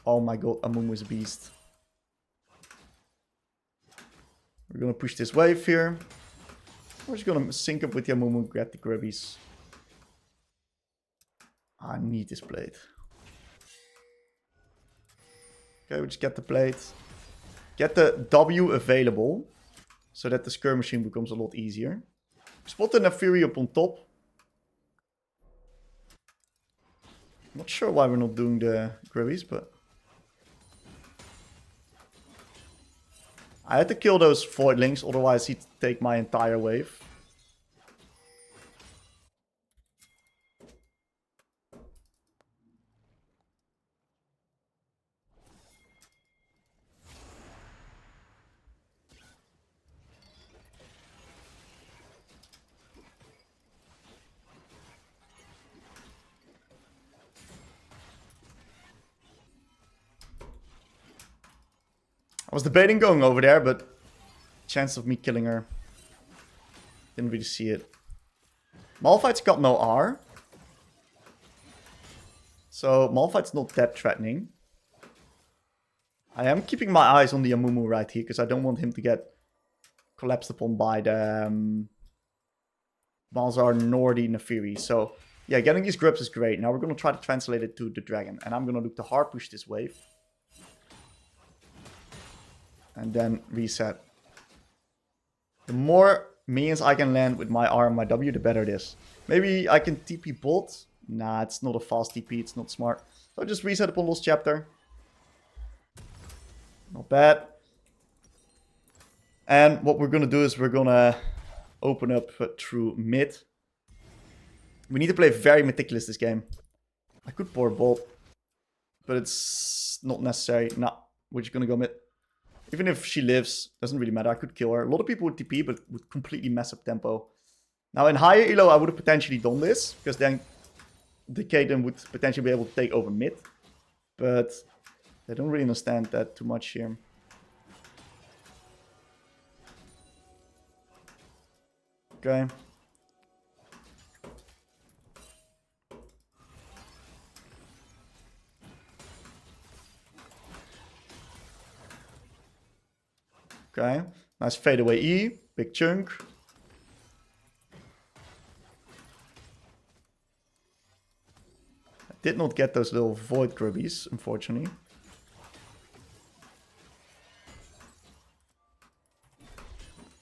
Oh my god, Amumu is a beast. We're going to push this wave here. We're just going to sync up with Yamumu, get the grubbies. I need this plate. Okay, we just get the plate. Get the W available, so that the skirmishing becomes a lot easier. Spot the Nefiri up on top. Not sure why we're not doing the grubbies, but... I had to kill those voidlings, otherwise he'd take my entire wave. I was debating going over there, but chance of me killing her. Didn't really see it. Malphite's got no R. So Malphite's not that threatening. I am keeping my eyes on the Amumu right here, because I don't want him to get collapsed upon by the Malzahar nor the Nefiri. So yeah, getting these grubs is great. Now we're going to try to translate it to the dragon. And I'm going to look to hard push this wave. And then reset. The more minions I can land with my R and my W, the better it is. Maybe I can TP bot. Nah, it's not a fast TP. It's not smart. So I just reset upon Lost Chapter. Not bad. And what we're going to do is we're going to open up through mid. We need to play very meticulous this game. I could pour bot, but it's not necessary. Nah, we're just going to go mid. Even if she lives, doesn't really matter. I could kill her. A lot of people would TP, but would completely mess up tempo. Now, in higher elo, I would have potentially done this, because then the Kaden would potentially be able to take over mid. But they don't really understand that too much here. Okay. Okay, nice fadeaway E, big chunk. I did not get those little void grubbies, unfortunately.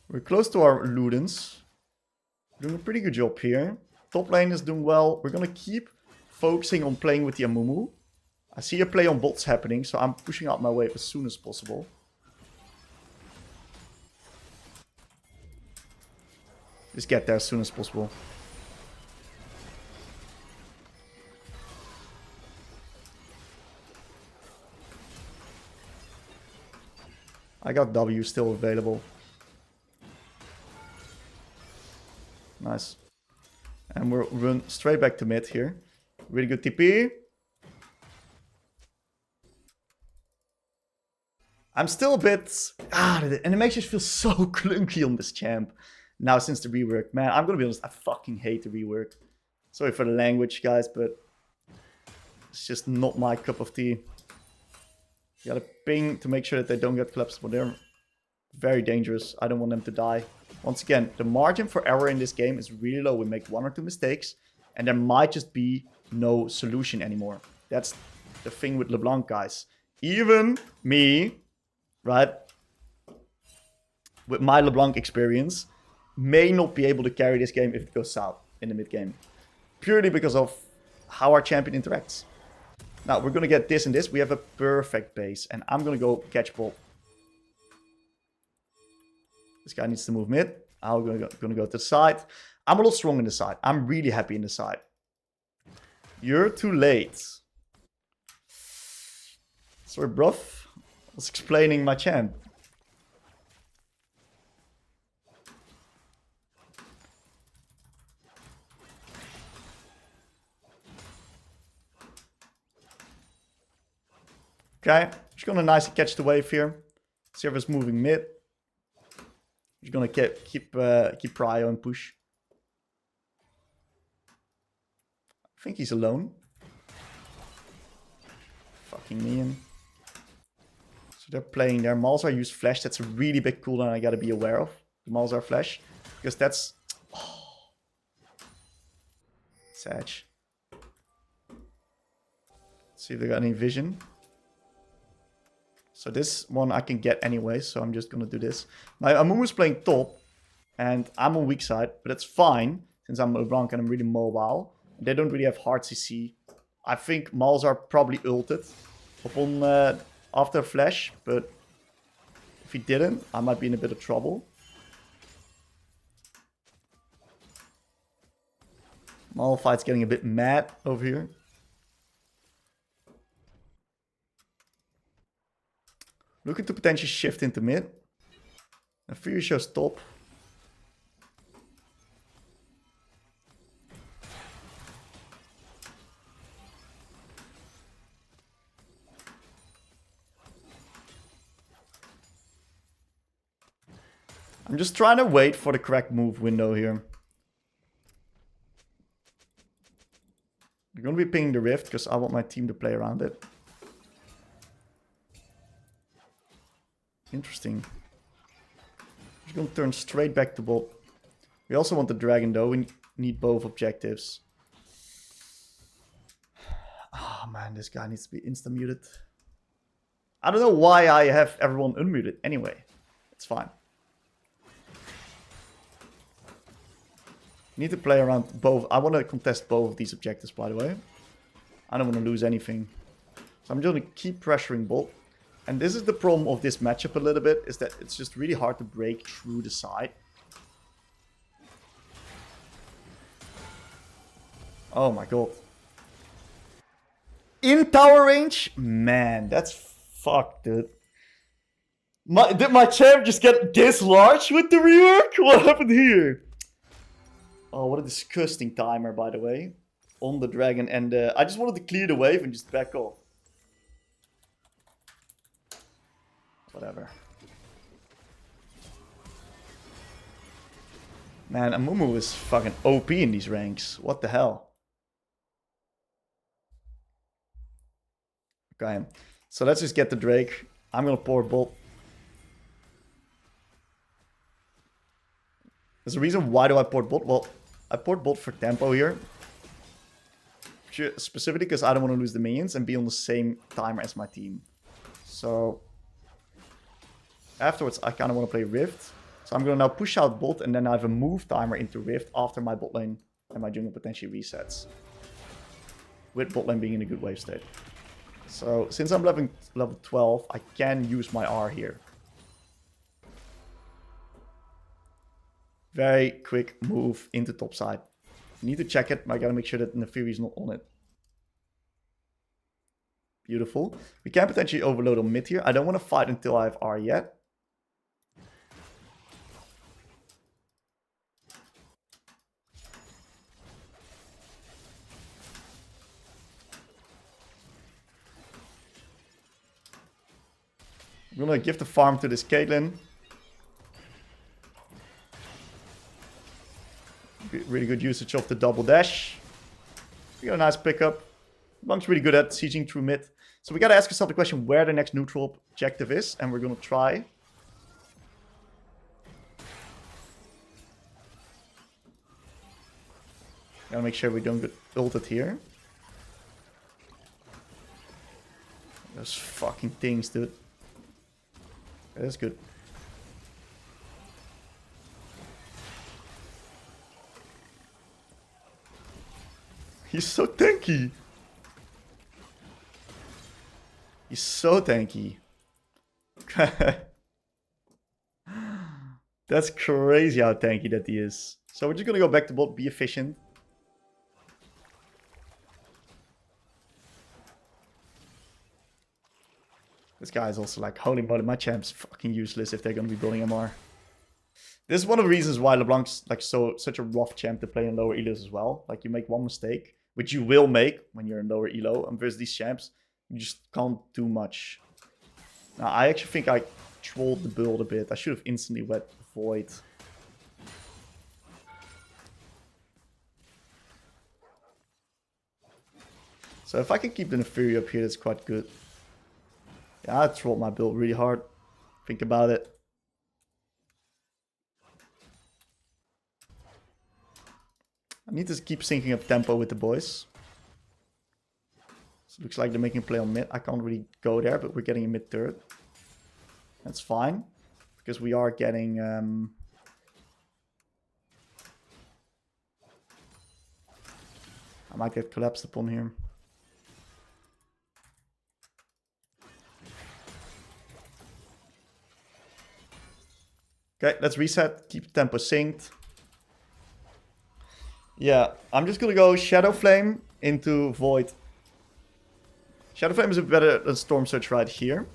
We're close to our Ludens. Doing a pretty good job here. Top lane is doing well. We're gonna keep focusing on playing with the Amumu. I see a play on bots happening, so I'm pushing out my wave as soon as possible. Just get there as soon as possible. I got W still available. Nice. And we'll run straight back to mid here. Really good TP. I'm still a bit... the animations feel so clunky on this champ. Now since the rework. Man, I'm gonna be honest, I fucking hate the rework. Sorry for the language, guys, but... it's just not my cup of tea. You gotta ping to make sure that they don't get collapsed, but they're very dangerous. I don't want them to die. Once again, the margin for error in this game is really low. We make 1 or 2 mistakes, and there might just be no solution anymore. That's the thing with LeBlanc, guys. Even me, right, with my LeBlanc experience, may not be able to carry this game if it goes south in the mid game. Purely because of how our champion interacts. Now, we're going to get this and this. We have a perfect base, and I'm going to go catch ball. This guy needs to move mid. I'm going to go to the side. I'm a little strong in the side. I'm really happy in the side. You're too late. Sorry, bruv. I was explaining my champ. Okay, just gonna nicely catch the wave here. Server's moving mid. Just gonna keep prio and push. I think he's alone. Fucking minion. So they're playing their Malzahar use flash. That's a really big cooldown I gotta be aware of. The Malzahar flash. Because that's... oh. Sag. Let's see if they got any vision. So this one I can get anyway, so I'm just gonna do this. My Amumu's playing top, and I'm on weak side, but that's fine, since I'm LeBlanc and I'm really mobile. They don't really have hard CC. I think Malzahar probably ulted upon after flash, but if he didn't, I might be in a bit of trouble. Malphite's getting a bit mad over here. Looking to potentially shift into mid. And Fury shows top. I'm just trying to wait for the correct move window here. I'm going to be pinging the Rift because I want my team to play around it. Interesting. Just going to turn straight back to bot. We also want the dragon though. We need both objectives. Oh man, this guy needs to be insta-muted. I don't know why I have everyone unmuted. Anyway, it's fine. Need to play around both. I want to contest both of these objectives, by the way. I don't want to lose anything. So I'm just going to keep pressuring bot. And this is the problem of this matchup a little bit, is that it's just really hard to break through the side. Oh my god. In tower range? Man, that's fucked, dude. Did my champ just get this large with the rework? What happened here? Oh, what a disgusting timer, by the way. On the dragon, and I just wanted to clear the wave and just back off. Whatever. Man, Amumu is fucking OP in these ranks. What the hell? Okay, so let's just get the Drake. I'm gonna pour bot. There's a reason why do I port bot? Well, I port bot for tempo here. Specifically because I don't want to lose the minions and be on the same timer as my team. So afterwards, I kind of want to play Rift. So I'm going to now push out bot, and then I have a move timer into Rift after my bot lane and my jungle potentially resets. With bot lane being in a good wave state. So since I'm level 12, I can use my R here. Very quick move into top side. Need to check it, but I gotta make sure that Nefiri is not on it. Beautiful. We can potentially overload on mid here. I don't want to fight until I have R yet. I'm gonna give the farm to this Caitlyn. Really good usage of the double dash. We got a nice pickup. Monk's really good at sieging through mid. So we gotta ask ourselves the question where the next neutral objective is, and we're gonna try. Gotta make sure we don't get ulted here. Those fucking things, dude. That's good. He's so tanky. He's so tanky. That's crazy how tanky that he is. So we're just gonna go back to bot, be efficient. This guy is also like, holy moly, my champ's fucking useless if they're gonna be building MR. This is one of the reasons why LeBlanc's like such a rough champ to play in lower elos as well. Like you make one mistake, which you will make when you're in lower elo, and versus these champs, you just can't do much. Now I actually think I trolled the build a bit. I should have instantly wet Void. So if I can keep the Neferi up here, that's quite good. Yeah, I trolled my build really hard. Think about it. I need to keep syncing up tempo with the boys. So it looks like they're making a play on mid. I can't really go there, but we're getting a mid turret. That's fine. Because we are getting... I might get collapsed upon here. Okay, let's reset. Keep tempo synced. Yeah, I'm just gonna go Shadow Flame into Void. Shadow Flame is a bit better than Storm Surge right here.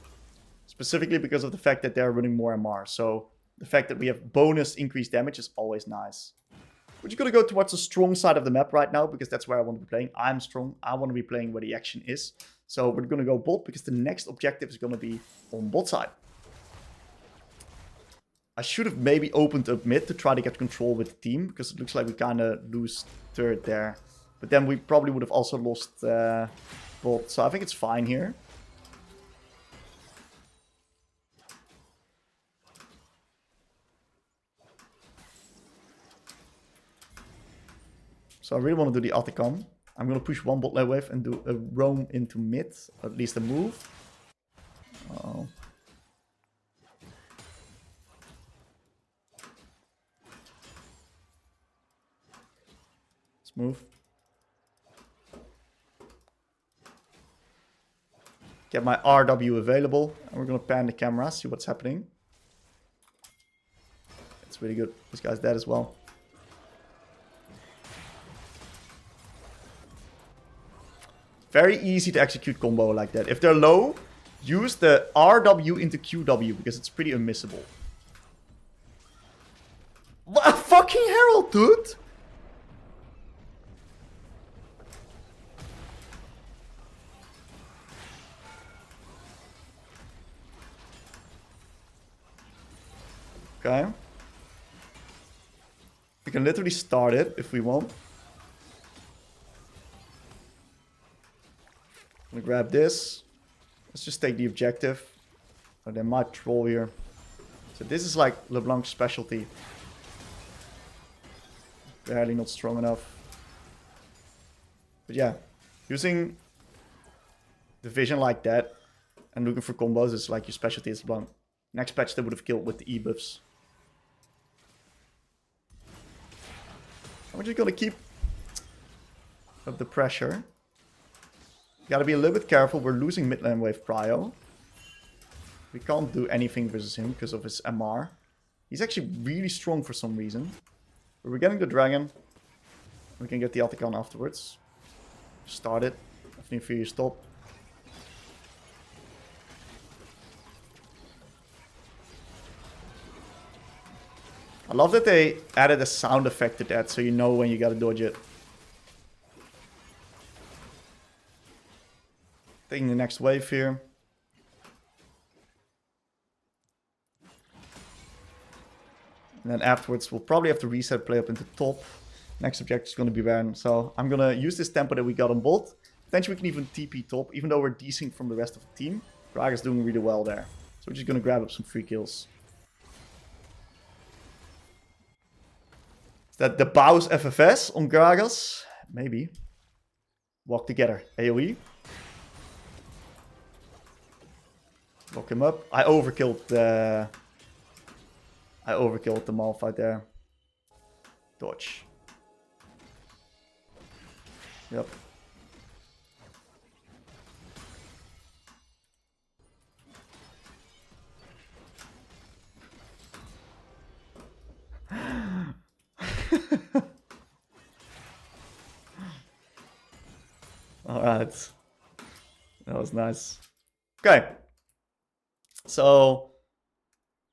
Specifically because of the fact that they're running more MR. So the fact that we have bonus increased damage is always nice. We're just gonna go towards the strong side of the map right now because that's where I want to be playing. I'm strong. I want to be playing where the action is. So we're gonna go bot because the next objective is gonna be on bot side. I should have maybe opened up mid to try to get control with the team, because it looks like we kind of lose third there. But then we probably would have also lost bot, so I think it's fine here. So I really want to do the Atacom. I'm going to push one bot lane wave and do a roam into mid, or at least a move. Oh. Move. Get my RW available. And we're going to pan the camera, see what's happening. It's really good. This guy's dead as well. Very easy to execute combo like that. If they're low, use the RW into QW because it's pretty unmissable. What a fucking Herald, dude! Okay. We can literally start it if we want. I'm gonna grab this. Let's just take the objective. Oh, they might troll here. So this is like LeBlanc's specialty. Barely not strong enough. But yeah, using the vision like that and looking for combos is like your specialty as LeBlanc. Next patch they would have killed with the E-buffs. We're just gonna keep up the pressure. Gotta be a little bit careful. We're losing mid lane wave prio. We can't do anything versus him because of his MR. He's actually really strong for some reason. But we're getting the dragon. We can get the Atacon afterwards. Start it. Definitely for you stop. I love that they added a sound effect to that, so you know when you gotta dodge it. Taking the next wave here. And then afterwards, we'll probably have to reset play up into top. Next objective is going to be Baron. So I'm going to use this tempo that we got on bot. Potentially we can even TP top, even though we're desync from the rest of the team. Gragas doing really well there. So we're just going to grab up some free kills. Is that the Baus FFS on Gragas? Maybe. Walk together. AoE. Lock him up. I overkilled the Malphite there. Dodge. Yep. Alright. That was nice. Okay. So,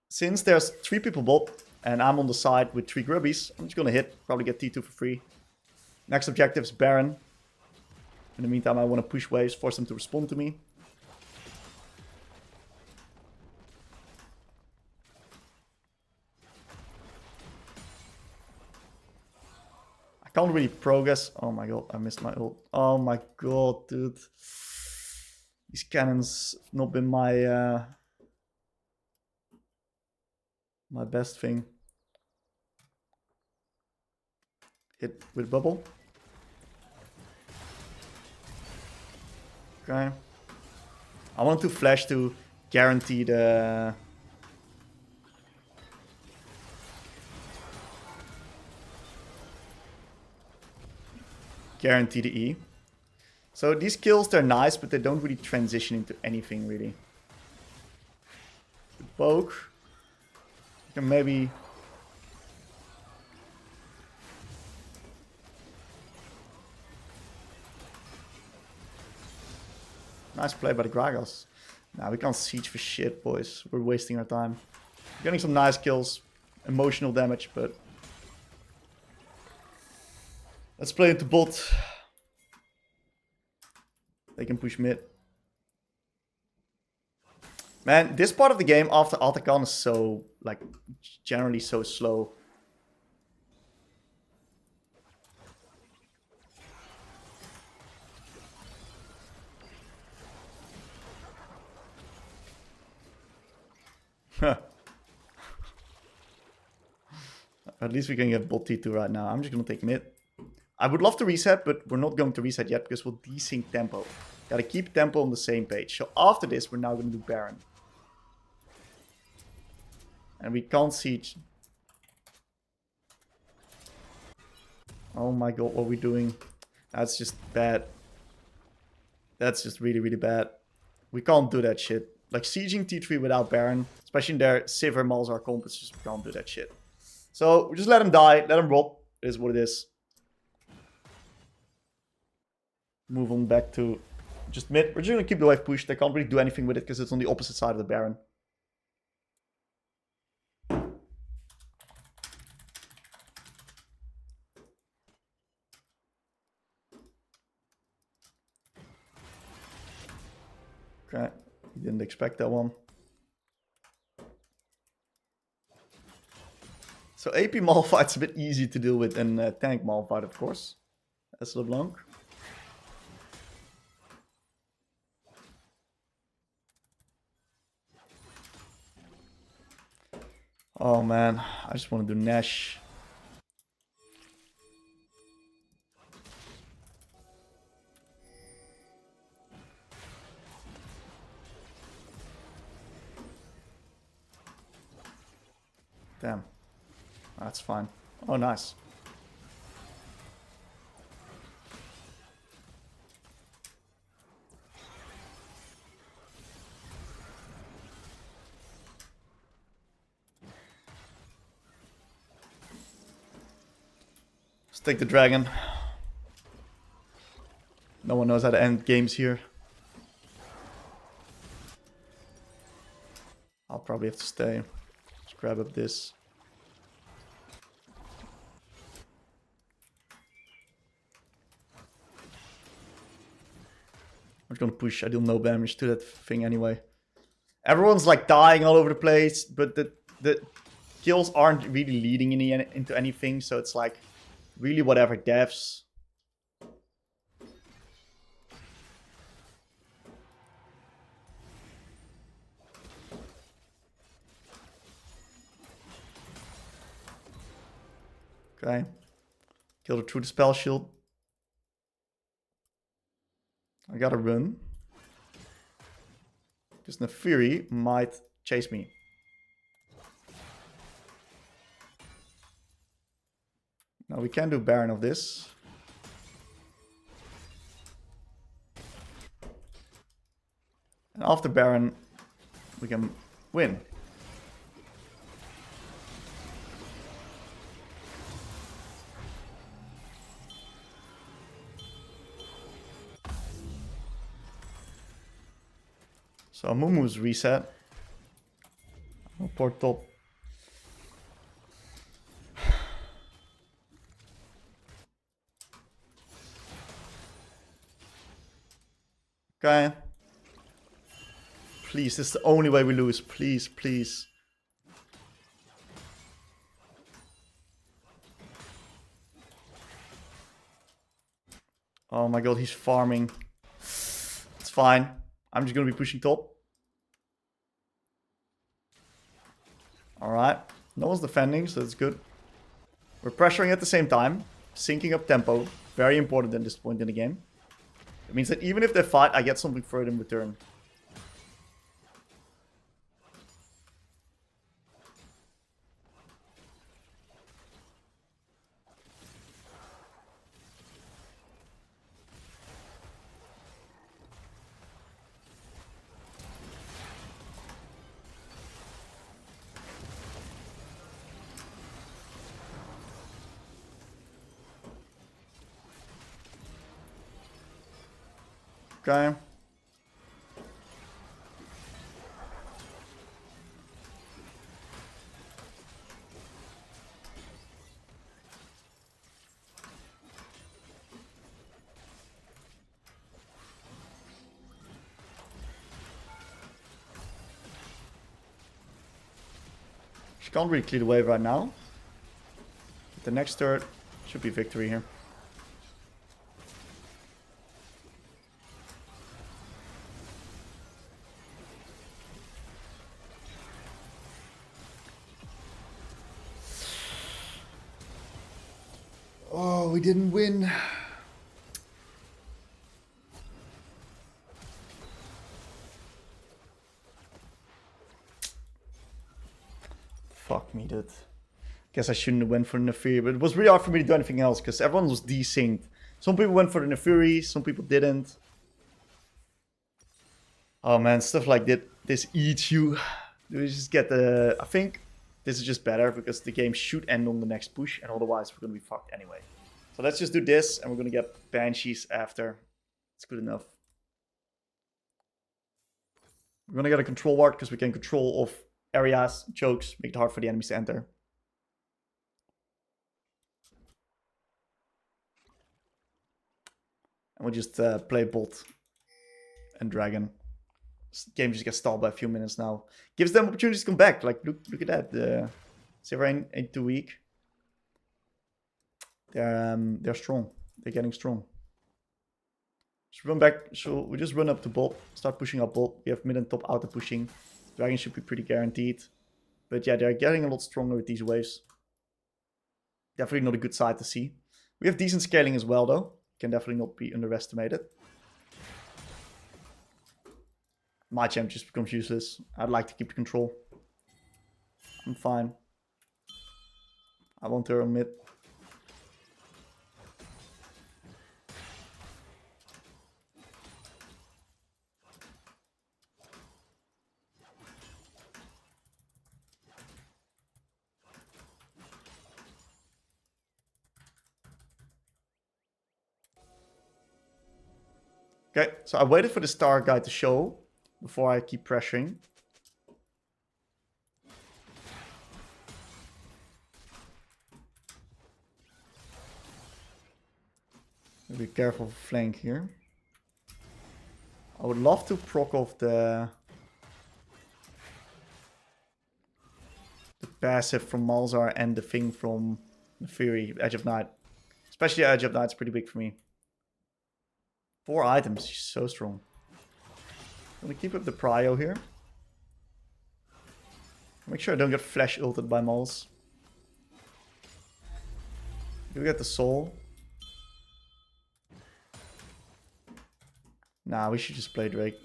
since there's 3 people bot, and I'm on the side with 3 grubbies, I'm just gonna hit. Probably get T2 for free. Next objective is Baron. In the meantime, I want to push waves, force them to respond to me. I can't really progress. Oh my god, I missed my ult. Oh my god, dude. These cannons have not been my my best thing. Hit with bubble. Okay. I want to flash to guarantee the... Guarantee the E. So these kills, they're nice, but they don't really transition into anything, really. The poke. You can maybe... Nice play by the Gragas. Nah, we can't siege for shit, boys. We're wasting our time. We're getting some nice kills. Emotional damage, but... Let's play into bot. They can push mid. Man, this part of the game after Atakan is so, like, generally so slow. At least we can get bot T2 right now. I'm just gonna take mid. I would love to reset, but we're not going to reset yet because we'll desync tempo. Gotta keep tempo on the same page. So after this, we're now gonna do Baron. And we can't siege. Oh my god, what are we doing? That's just bad. That's just really, really bad. We can't do that shit. Like sieging T3 without Baron, especially in their Sivir Malzar comp, it's just we can't do that shit. So we just let him die, let him rob. It is what it is. Move on back to just mid. We're just gonna keep the wave pushed. They can't really do anything with it because it's on the opposite side of the Baron. Okay, didn't expect that one. So AP Malphite's a bit easy to deal with than tank Malphite, of course. As LeBlanc. Oh man, I just want to do Nash. Damn. That's fine. Oh, nice. Let's take the dragon. No one knows how to end games here. I'll probably have to stay. Just grab up this. I'm just gonna push. I deal no damage to that thing anyway. Everyone's like dying all over the place, but kills aren't really leading into anything, so it's like really whatever devs. Okay. Killed her through the spell shield. I gotta run. Because Nefiri might chase me. Now we can do Baron of this. And after Baron, we can win. So Mumu's reset. I'll port top. Okay. Please, this is the only way we lose. Please, please. Oh my god, he's farming. It's fine. I'm just gonna be pushing top. Alright. No one's defending, so that's good. We're pressuring at the same time. Syncing up tempo. Very important at this point in the game. It means that even if they fight, I get something for it in return. Okay. She can't really clear the wave right now. But the next turret should be victory here. Oh, we didn't win. Fuck me, dude. Guess I shouldn't have went for the Nefiri, but it was really hard for me to do anything else because everyone was desynced. Some people went for the Nefiri, some people didn't. Oh man, stuff like this eats you. We just get the... I think this is just better because the game should end on the next push and otherwise we're going to be fucked anyway. So let's just do this and we're going to get Banshees after. It's good enough. We're going to get a control ward because we can control of areas, chokes, make it hard for the enemies to enter. And we'll just play bot and dragon. This game just gets stalled by a few minutes now. Gives them opportunities to come back. Like, look at that. Silver ain't too weak. They're strong. They're getting strong. Just run back. So we just run up to bot. Start pushing up bot. We have mid and top auto pushing. Dragon should be pretty guaranteed. But yeah, they're getting a lot stronger with these waves. Definitely not a good side to see. We have decent scaling as well, though. Can definitely not be underestimated. My champ just becomes useless. I'd like to keep control. I'm fine. I want her on mid. Okay, so I waited for the star guy to show before I keep pressuring. Be careful of flank here. I would love to proc off the the passive from Malzahar and the thing from Fury, Edge of Night. Especially Edge of Night's pretty big for me. 4 items, she's so strong. I'm gonna keep up the prio here. Make sure I don't get flash ulted by Malz. Do we get the soul? Nah, we should just play Drake.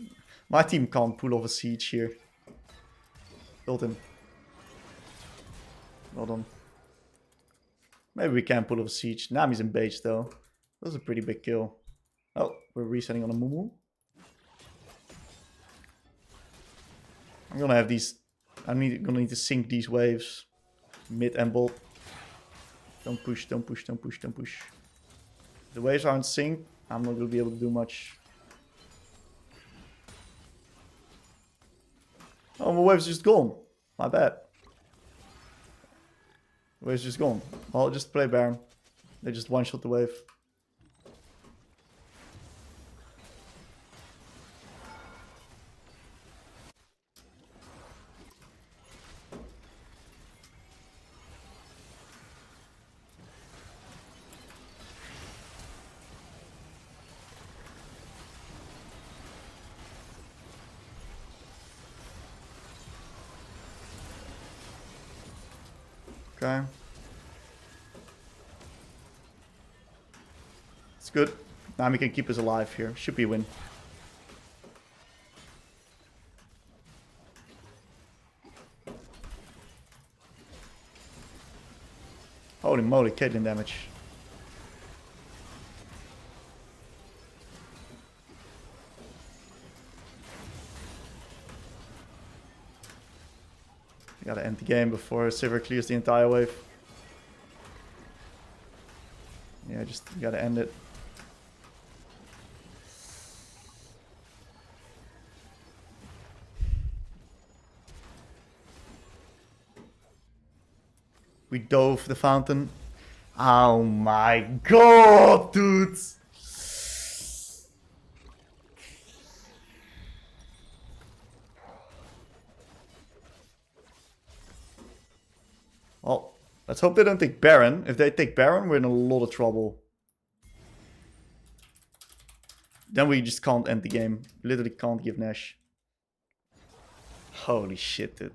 My team can't pull off a siege here. Ult him. Well done. Maybe we can pull off a siege. Nami's in base though. That was a pretty big kill. Oh, we're resetting on a Mumu. I'm gonna have these. I'm gonna need to sync these waves. Mid and bot. Don't push, don't push, don't push, don't push. If the waves aren't synced, I'm not gonna be able to do much. Oh, my wave's just gone. My bad. The wave's just gone. I'll just play Baron. They just one-shot the wave. Okay. It's good. Now we can keep us alive here. Should be a win. Holy moly, Caitlyn damage. Gotta end the game before Sivir clears the entire wave. Yeah, just gotta end it. We dove the fountain. Oh my god, dude! Well, let's hope they don't take Baron. If they take Baron, we're in a lot of trouble. Then we just can't end the game. Literally can't give Nash. Holy shit, dude.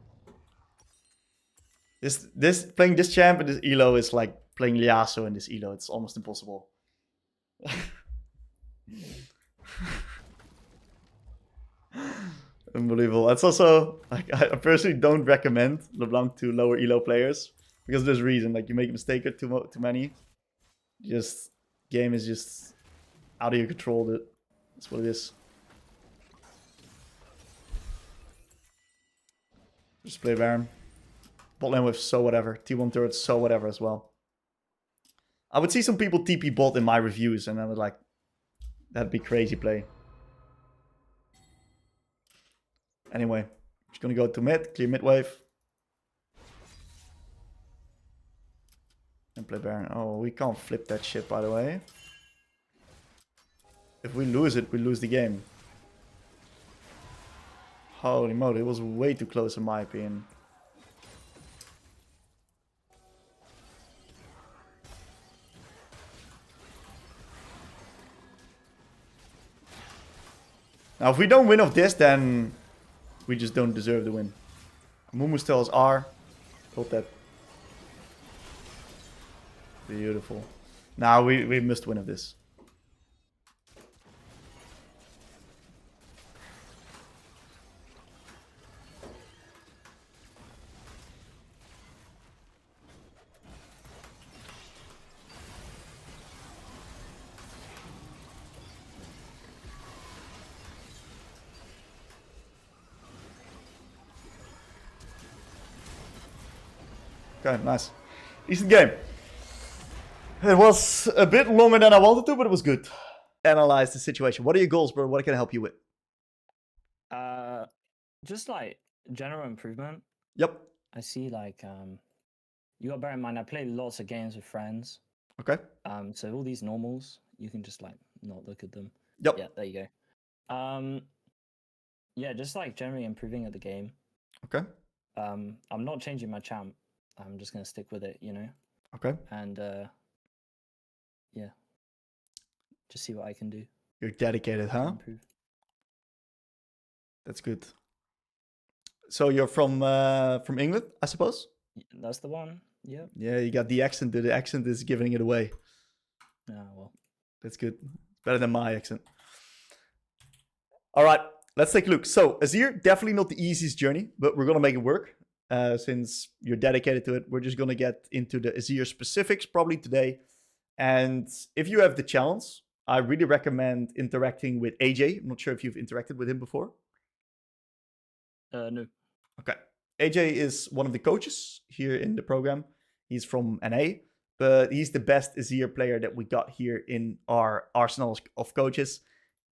Playing this champ in this elo is like playing Yasuo in this elo. It's almost impossible. Unbelievable. That's also like I personally don't recommend LeBlanc to lower elo players because there's a reason. Like you make a mistake or too many, just game is just out of your control. That's what it is. Just play Baron. Bot lane with so whatever. T1 turret so whatever as well. I would see some people TP bot in my reviews and I would like, that'd be crazy play. Anyway, just gonna go to mid, clear mid wave. And play Baron. Oh, we can't flip that shit by the way. If we lose it, we lose the game. Holy moly, it was way too close in my opinion. Now, if we don't win off this, then we just don't deserve the win. Mumu still has R. Hold that. Beautiful. Now we must win of this. Okay, nice. Decent game. It was a bit longer than I wanted to, but it was good. Analyze the situation. What are your goals, bro? What can I help you with? Just like general improvement. Yep. I see like you got to bear in mind I play lots of games with friends. Okay. So all these normals, you can just like not look at them. Yep. Yeah, there you go. Yeah, just like generally improving at the game. Okay. I'm not changing my champ. I'm just gonna stick with it, you know. Okay. And yeah, just see what I can do. You're dedicated, huh? Improve. That's good. So you're from England, I suppose? That's the one. Yep. Yeah, you got the accent. The accent is giving it away. Yeah, well. That's good. Better than my accent. All right, let's take a look. So Azir, definitely not the easiest journey, but we're gonna make it work. Since you're dedicated to it, we're just gonna get into the Azir specifics probably today. And if you have the chance, I really recommend interacting with AJ. I'm not sure if you've interacted with him before. No. Okay. AJ is one of the coaches here in the program. He's from NA, but he's the best Azir player that we got here in our arsenal of coaches.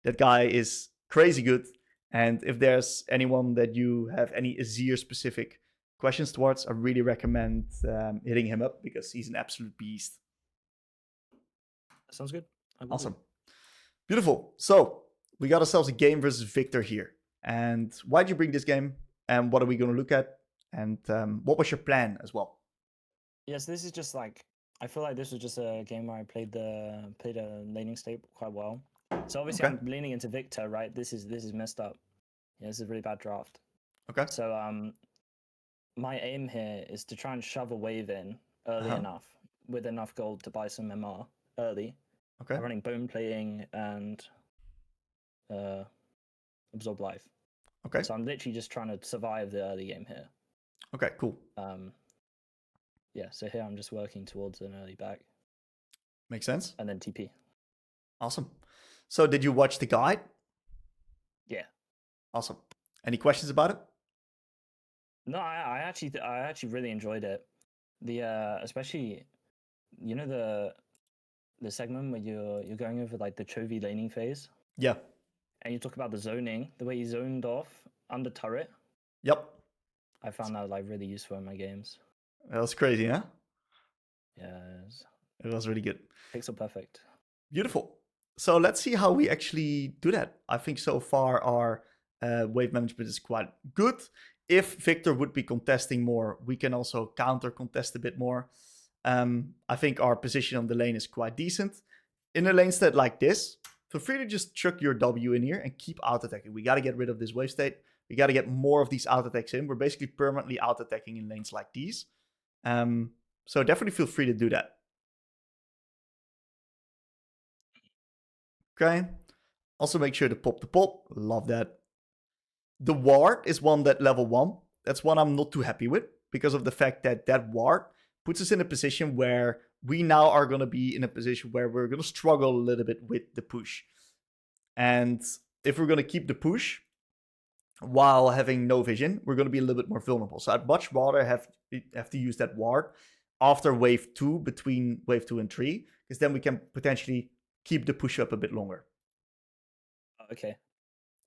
That guy is crazy good. And if there's anyone that you have any Azir specific questions towards, I really recommend hitting him up because he's an absolute beast. Sounds good. Awesome. Beautiful. So we got ourselves a game versus Viktor here. And why'd you bring this game? And what are we going to look at? And what was your plan as well? Yes, this is just like, I feel like this was just a game where I played a laning state quite well. So obviously Okay. I'm leaning into Viktor, right? This is messed up. Yeah, this is a really bad draft. Okay. So my aim here is to try and shove a wave in early enough with enough gold to buy some MR early. Okay. I'm running bone plating and absorb life. Okay. So I'm literally just trying to survive the early game here. Okay, cool. Yeah, so here I'm just working towards an early back. Makes sense. And then TP. Awesome. So did you watch the guide? Yeah. Awesome. Any questions about it? No, I actually really enjoyed it. The especially, you know, the segment where you're going over like the Chovy laning phase. Yeah. And you talk about the zoning, the way you zoned off under turret. Yep. I found that like really useful in my games. That was crazy, huh? Yeah, It was really good. pixel perfect. Beautiful. So let's see how we actually do that. I think so far our wave management is quite good. If Viktor would be contesting more, we can also counter contest a bit more. I think our position on the lane is quite decent. In a lane state like this, feel free to just chuck your W in here and keep out-attacking. We got to get rid of this wave state. We got to get more of these out-attacks in. We're basically permanently out-attacking in lanes like these. So definitely feel free to do that. Okay. Also make sure to pop the pop. Love that. The ward is one that level 1. That's one I'm not too happy with because of the fact that that ward puts us in a position where we now are going to be in a position where we're going to struggle a little bit with the push. And if we're going to keep the push while having no vision, we're going to be a little bit more vulnerable. So I'd much rather have to use that ward after wave 2, between wave 2 and 3, because then we can potentially keep the push up a bit longer. Okay.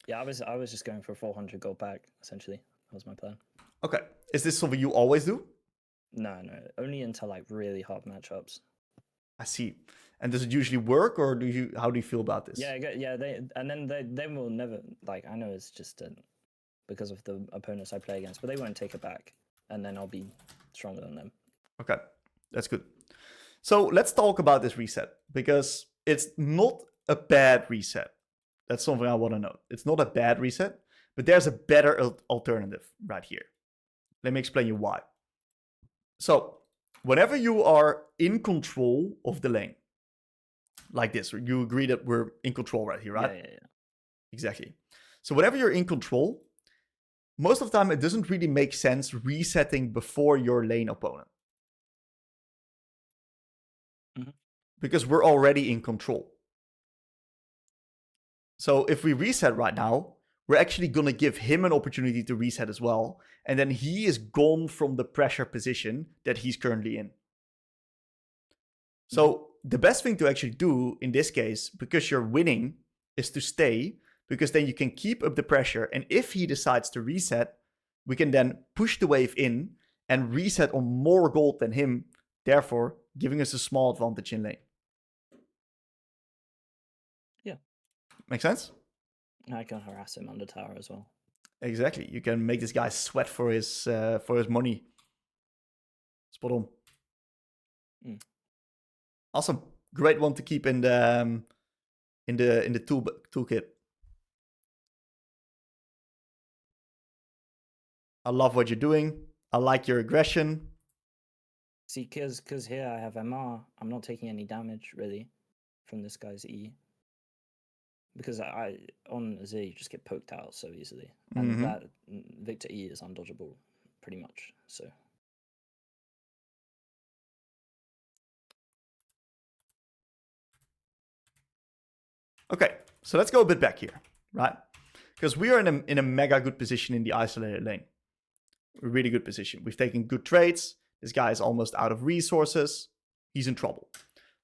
Yeah, I was just going for 400 gold back, essentially. That was my plan. Okay. Is this something you always do? No, only until like really hard matchups. I see. And does it usually work, or how do you feel about this? Yeah, they will never, like, I know it's just because of the opponents I play against, but they won't take it back, and then I'll be stronger than them. Okay, that's good. So let's talk about this reset, because it's not a bad reset. That's something I want to note. It's not a bad reset, but there's a better alternative right here. Let me explain you why. So whenever you are in control of the lane, like this, you agree that we're in control right here, right? Yeah. Exactly. So whenever you're in control, most of the time it doesn't really make sense resetting before your lane opponent. Because we're already in control. So if we reset right now, we're actually going to give him an opportunity to reset as well. And then he is gone from the pressure position that he's currently in. So the best thing to actually do in this case, because you're winning, is to stay, because then you can keep up the pressure. And if he decides to reset, we can then push the wave in and reset on more gold than him, therefore giving us a small advantage in lane. Yeah. Make sense? I can harass him under tower as well. Exactly. You can make this guy sweat for his money. Spot on. Mm. Awesome. Great one to keep in the toolkit. I love what you're doing. I like your aggression. See, because here I have MR, I'm not taking any damage really from this guy's E. Because I on Azir you just get poked out so easily, and that Viktor E is undodgeable pretty much. So okay, so let's go a bit back here, right? Because we are in a mega good position in the isolated lane. A really good position. We've taken good trades. This guy is almost out of resources. He's in trouble.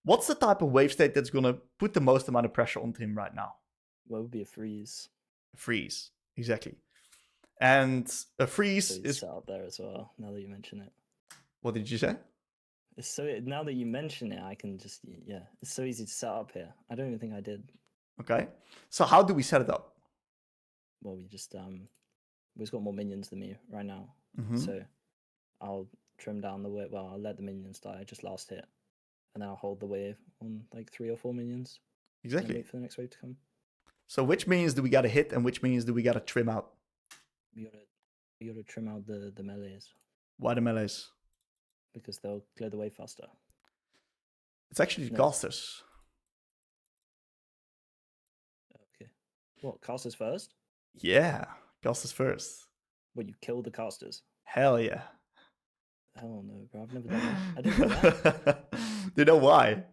What's the type of wave state that's gonna put the most amount of pressure onto him right now? what would be a freeze? Freeze, exactly. And a freeze So is set up there as well. Now that you mention it, what did you say? it's so now that you mention it, I can just it's so easy to set up here. I don't even think I did. Okay, so how do we set it up? Well, we just we've got more minions than me right now, Mm-hmm. so I'll trim down the wave. Well, I'll let the minions die just last hit, and then I'll hold the wave on like 3 or 4 minions. Exactly. And wait for the next wave to come. So which minions do we gotta hit and which minions do we gotta trim out? You gotta trim out the melees Why the melees? because they'll clear the way faster. It's actually the No. casters. Okay. What, casters first? Yeah, casters first. What, you kill the casters? Hell yeah. Hell no, bro. I've never done that. I didn't know that. Do you know why?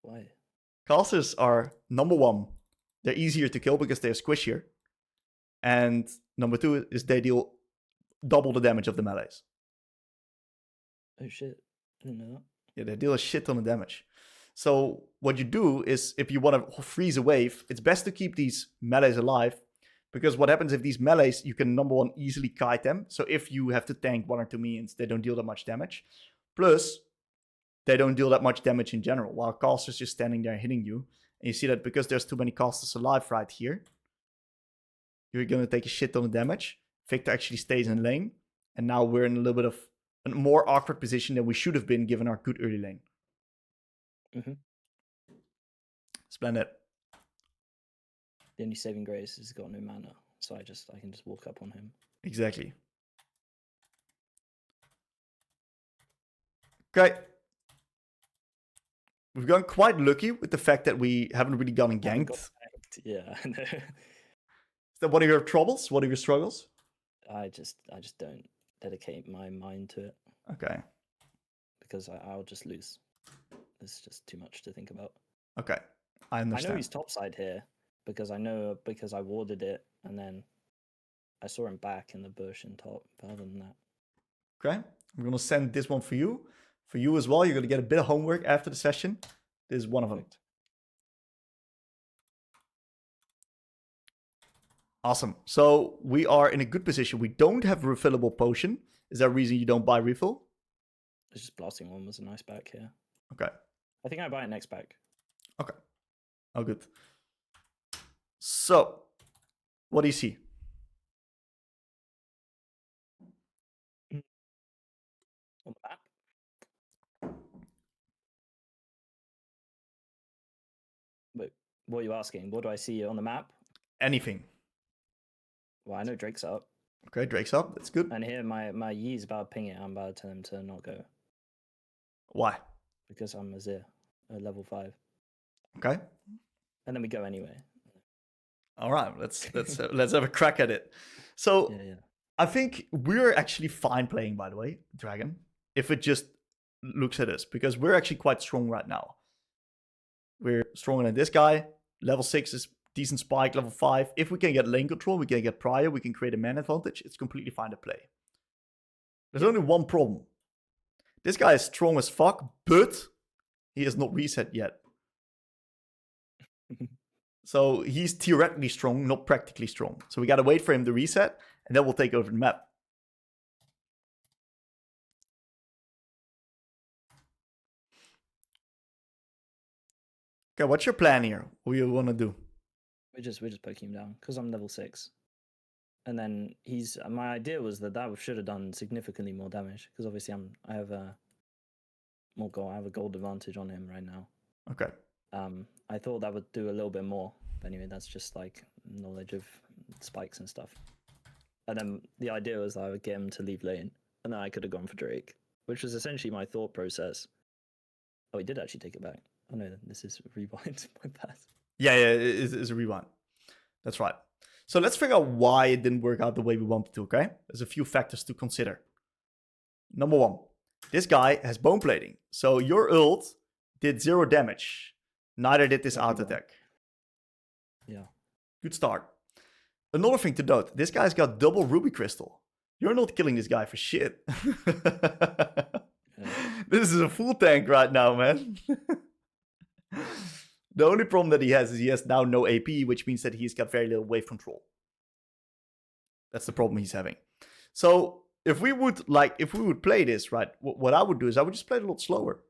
Why? Casters are, number one, they're easier to kill because they're squishier. And number two is they deal double the damage of the melees. Oh shit. I didn't know that. Yeah, they deal a shit ton of damage. So what you do is, if you want to freeze a wave, it's best to keep these melees alive. Because what happens if these melees, you can, number one, easily kite them. So if you have to tank 1 or 2 minions, they don't deal that much damage. Plus, they don't deal that much damage in general, while casters just standing there hitting you. And you see that because there's too many casters alive right here, you're going to take a shit ton of damage. Viktor actually stays in lane. And now we're in a little bit of a more awkward position than we should have been given our good early lane. Mm-hmm. Splendid. The only saving grace is he's got no mana, so I can just walk up on him. Exactly. Okay. We've gotten quite lucky with the fact that we haven't really gotten ganked. Yeah, I know. Is that one of your troubles? One of your struggles? I just don't dedicate my mind to it. Okay. Because I'll just lose. There's just too much to think about. Okay. I understand. I know he's topside here because I warded it and then I saw him back in the bush and top. But other than that. Okay. I'm going to send this one for you. For you as well. You're going to get a bit of homework after the session. This is one of them. Awesome. So we are in a good position. We don't have a refillable potion. Is there a reason you don't buy refill? It's just blasting one was a nice back here. Okay. I think I buy it next back. Okay. Oh, good. So, what do you see? On the map? Wait, what are you asking? What do I see on the map? Anything. Well, I know Drake's up. Okay, Drake's up. That's good. And here my Yi's about to ping it. I'm about to tell him to not go. Why? Because I'm Azir, level 5. Okay. And then we go anyway. All right, let's have a crack at it. So, yeah. I think we're actually fine playing, by the way, Dragon, if it just looks at us, because we're actually quite strong right now. We're stronger than this guy. Level 6 is decent spike. Level 5. If we can get lane control, we can get prior, we can create a man advantage. It's completely fine to play. There's only one problem. This guy is strong as fuck, but he is not reset yet. So he's theoretically strong, not practically strong. So we gotta wait for him to reset, and then we'll take over the map. Okay, what's your plan here? What do you want to do? We're just poking him down because I'm level 6. And then my idea was that should have done significantly more damage because obviously I have a gold advantage on him right now. Okay. I thought that would do a little bit more, but anyway, that's just like knowledge of spikes and stuff. And then the idea was I would get him to leave lane, and then I could have gone for Drake, which was essentially my thought process. Oh, he did actually take it back. Oh no, this is rewind. My bad. Yeah, it's a rewind. That's right. So let's figure out why it didn't work out the way we wanted to, okay? There's a few factors to consider. Number one, this guy has bone plating. So your ult did 0 damage. Neither did this auto attack. Yeah. Good start. Another thing to note, this guy's got double ruby crystal. You're not killing this guy for shit. This is a full tank right now, man. The only problem that he has is he has now no AP, which means that he's got very little wave control. That's the problem he's having. So if we would play this, right, what I would do is I would just play it a lot slower.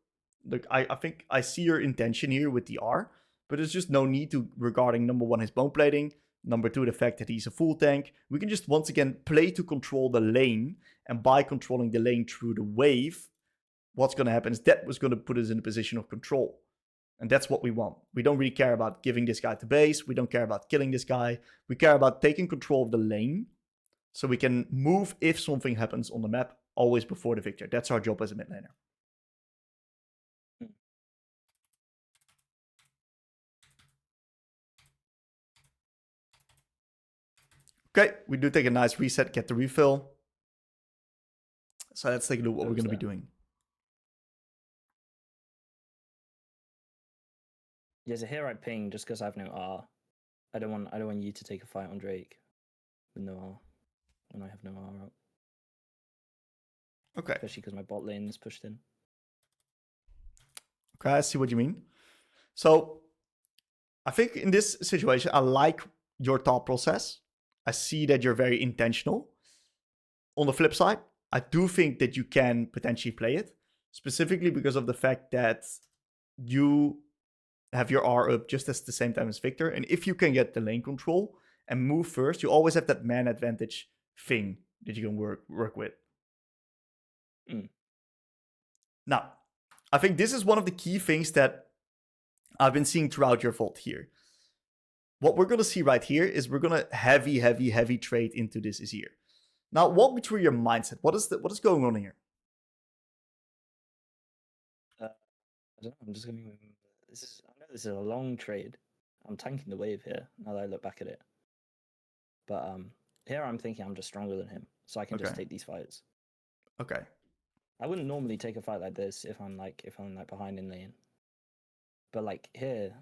Look, I think I see your intention here with the R, but there's just no need to regarding number one, his bone plating, number two, the fact that he's a full tank. We can just once again play to control the lane, and by controlling the lane through the wave, what's going to happen is that was going to put us in a position of control. And that's what we want. We don't really care about giving this guy to base. We don't care about killing this guy. We care about taking control of the lane so we can move if something happens on the map, always before the Viktor. That's our job as a mid laner. Okay, we do take a nice reset, get the refill. So let's take a look what we're going to be doing. Yeah, so here I ping just because I have no R. I don't want you to take a fight on Drake with no R when I have no R up. Okay. Especially because my bot lane is pushed in. Okay, I see what you mean. So I think in this situation, I like your thought process. I see that you're very intentional. On the flip side, I do think that you can potentially play it, specifically because of the fact that you have your R up just at the same time as Viktor. And if you can get the lane control and move first, you always have that man advantage thing that you can work with. Now, I think this is one of the key things that I've been seeing throughout your vault here. What we're going to see right here is we're going to heavy trade into this Azir. Now, walk me through your mindset. What is going on here? I don't know. I'm just going to... I know this is a long trade. I'm tanking the wave here, now that I look back at it. But here I'm thinking I'm just stronger than him, so I can just take these fights. Okay. I wouldn't normally take a fight like this if I'm behind in lane. But like here,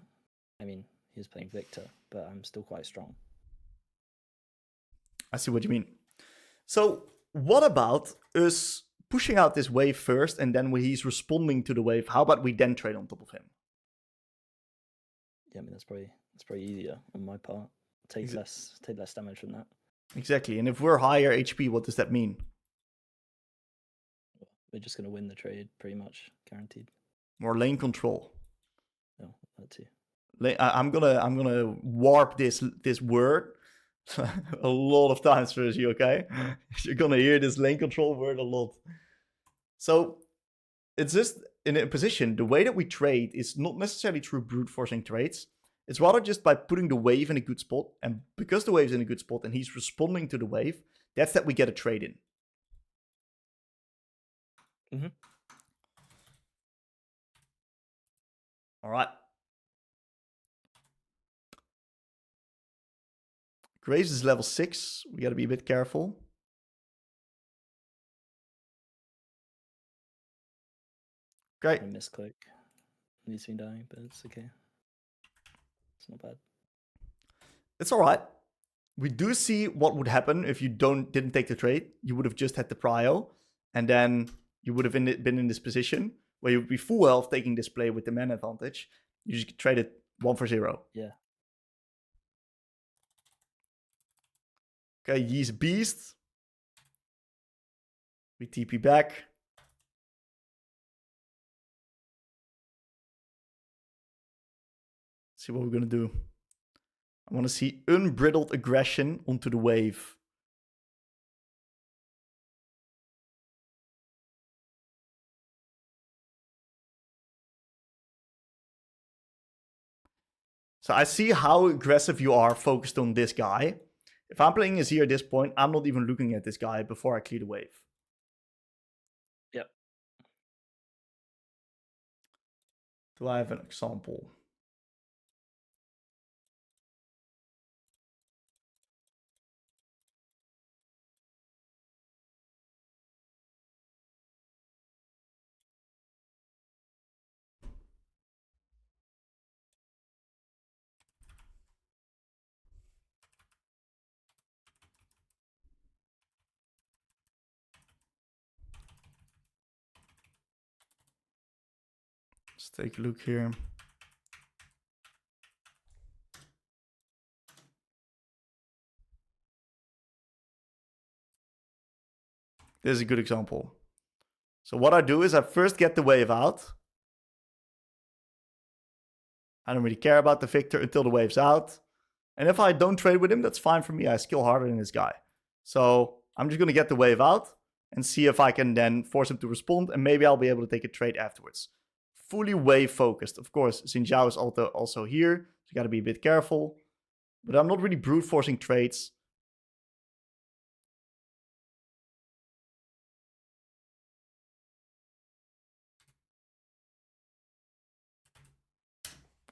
I mean, he's playing Viktor, but I'm still quite strong. I see what you mean. So what about us pushing out this wave first, and then when he's responding to the wave, how about we then trade on top of him? Yeah, I mean that's probably easier on my part. Take less damage from that. Exactly. And if we're higher HP, what does that mean? We're just gonna win the trade, pretty much guaranteed. More lane control. No, that too. I'm gonna warp this word a lot of times for you. Okay, you're gonna hear this lane control word a lot. So it's just in a position. The way that we trade is not necessarily through brute forcing trades. It's rather just by putting the wave in a good spot, and because the wave's in a good spot and he's responding to the wave, that's that we get a trade in. Mm-hmm. All right. Graves is level 6. We got to be a bit careful. Okay. I misclick. Needs me dying, but it's okay. It's not bad. It's all right. We do see what would happen if you didn't take the trade. You would have just had the prio, and then you would have been in this position where you would be full health taking this play with the man advantage. You just trade it 1 for 0. Yeah. Okay, he's a beast. We TP back. See what we're gonna do. I want to see unbridled aggression onto the wave. So I see how aggressive you are focused on this guy. If I'm playing Azir at this point, I'm not even looking at this guy before I clear the wave. Yep. Do I have an example? Let's take a look here. This is a good example. So what I do is I first get the wave out. I don't really care about the Viktor until the wave's out. And if I don't trade with him, that's fine for me. I skill harder than this guy. So I'm just going to get the wave out and see if I can then force him to respond. And maybe I'll be able to take a trade afterwards. Fully wave focused. Of course, Xin Zhao is also here. So you got to be a bit careful. But I'm not really brute forcing trades.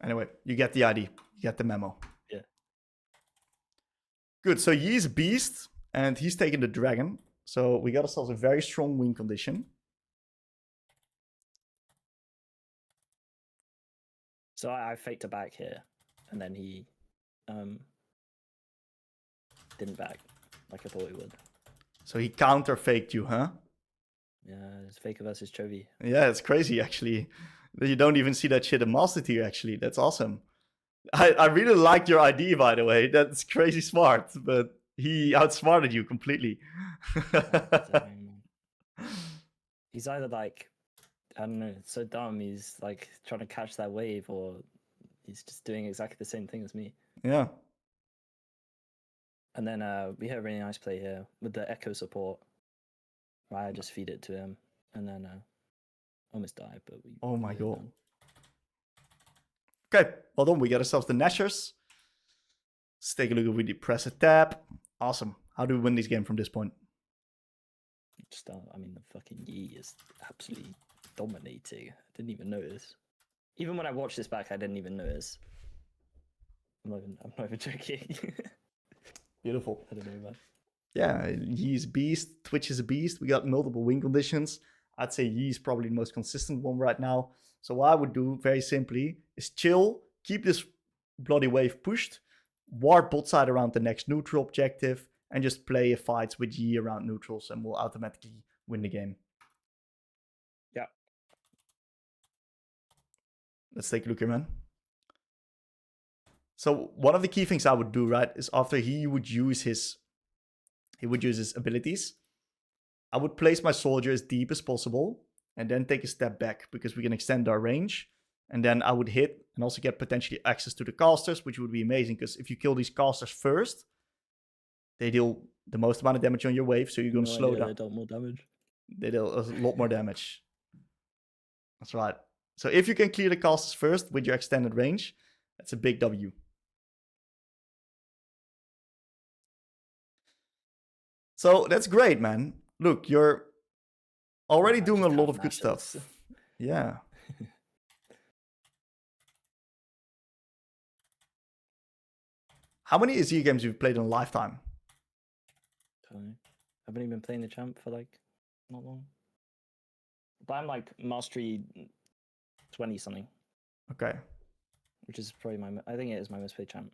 Anyway, you get the ID. You get the memo. Yeah. Good. So Yi's beast, and he's taking the dragon. So we got ourselves a very strong win condition. So I faked a back here, and then he didn't back like I thought he would. So he counter faked you, huh? Yeah, it's Faker versus Chovy. Yeah, it's crazy actually. You don't even see that shit in Master Tier actually. That's awesome. I really liked your ID, by the way. That's crazy smart, but he outsmarted you completely. He's either like, I don't know, it's so dumb. He's like trying to catch that wave, or he's just doing exactly the same thing as me. Yeah. And then we had a really nice play here with the echo support. Right, I just feed it to him, and then almost died, but we. Oh my god. Okay, well done. We got ourselves the Nashers. Let's take a look if we press a tab. Awesome. How do we win this game from this point? Just, I mean, the fucking Yi is absolutely dominating. I didn't even notice. Even when I watched this back, I didn't even notice. I'm not even joking. Beautiful. I don't know, man. Yeah, Yi's beast. Twitch is a beast. We got multiple win conditions. I'd say Yi is probably the most consistent one right now. So what I would do, very simply, is chill, keep this bloody wave pushed, ward bot side around the next neutral objective, and just play fights with Yi around neutrals, and we'll automatically win the game. Yeah. Let's take a look here, man. So one of the key things I would do, right, is after he would use his abilities, I would place my soldier as deep as possible and then take a step back because we can extend our range. And then I would hit and also get potentially access to the casters, which would be amazing because if you kill these casters first, they deal the most amount of damage on your wave, so you're going to slow down. They dealt more damage. They deal a lot more damage. That's right. So if you can clear the casters first with your extended range, that's a big W. So that's great, man. Look, you're already doing a lot of good stuff. Yeah. How many Azir games have you played in a lifetime? I've only been playing the champ for like not long. But I'm like mastery 20 something. Okay. Which is probably I think it is my most played champ.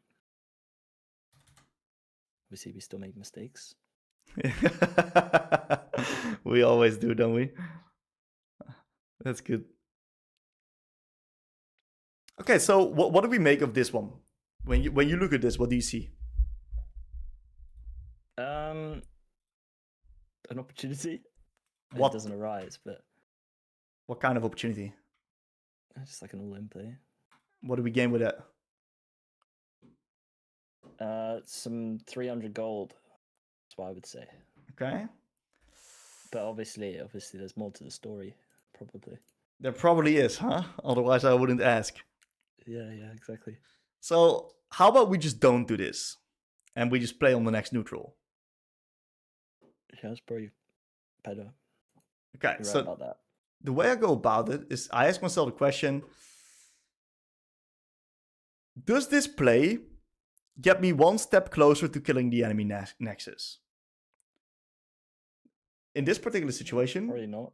Obviously, we still make mistakes. We always do, don't we? That's good. Okay, so what do we make of this one? When you look at this, what do you see? An opportunity. What It doesn't arise, but what kind of opportunity? just like an all-in play. What do we gain with that? Some 300 gold. That's what I would say. Okay. But obviously, there's more to the story. Probably. There probably is, huh? Otherwise, I wouldn't ask. Yeah, exactly. So how about we just don't do this, and we just play on the next neutral? Yeah, it's probably better. Okay, You're so right about that. the way I go about it is I ask myself the question, does this play get me one step closer to killing the enemy nexus? In this particular situation, Probably not.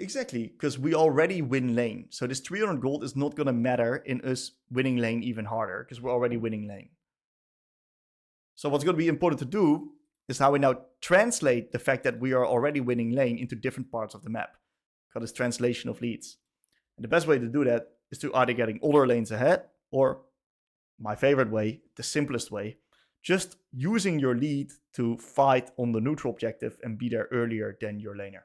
exactly, because we already win lane. So this 300 gold is not going to matter in us winning lane even harder, because we're already winning lane. So what's going to be important to do is how we now translate the fact that we are already winning lane into different parts of the map. Called this translation of leads. And the best way to do that is to either getting older lanes ahead, or my favorite way, the simplest way, just using your lead to fight on the neutral objective and be there earlier than your laner.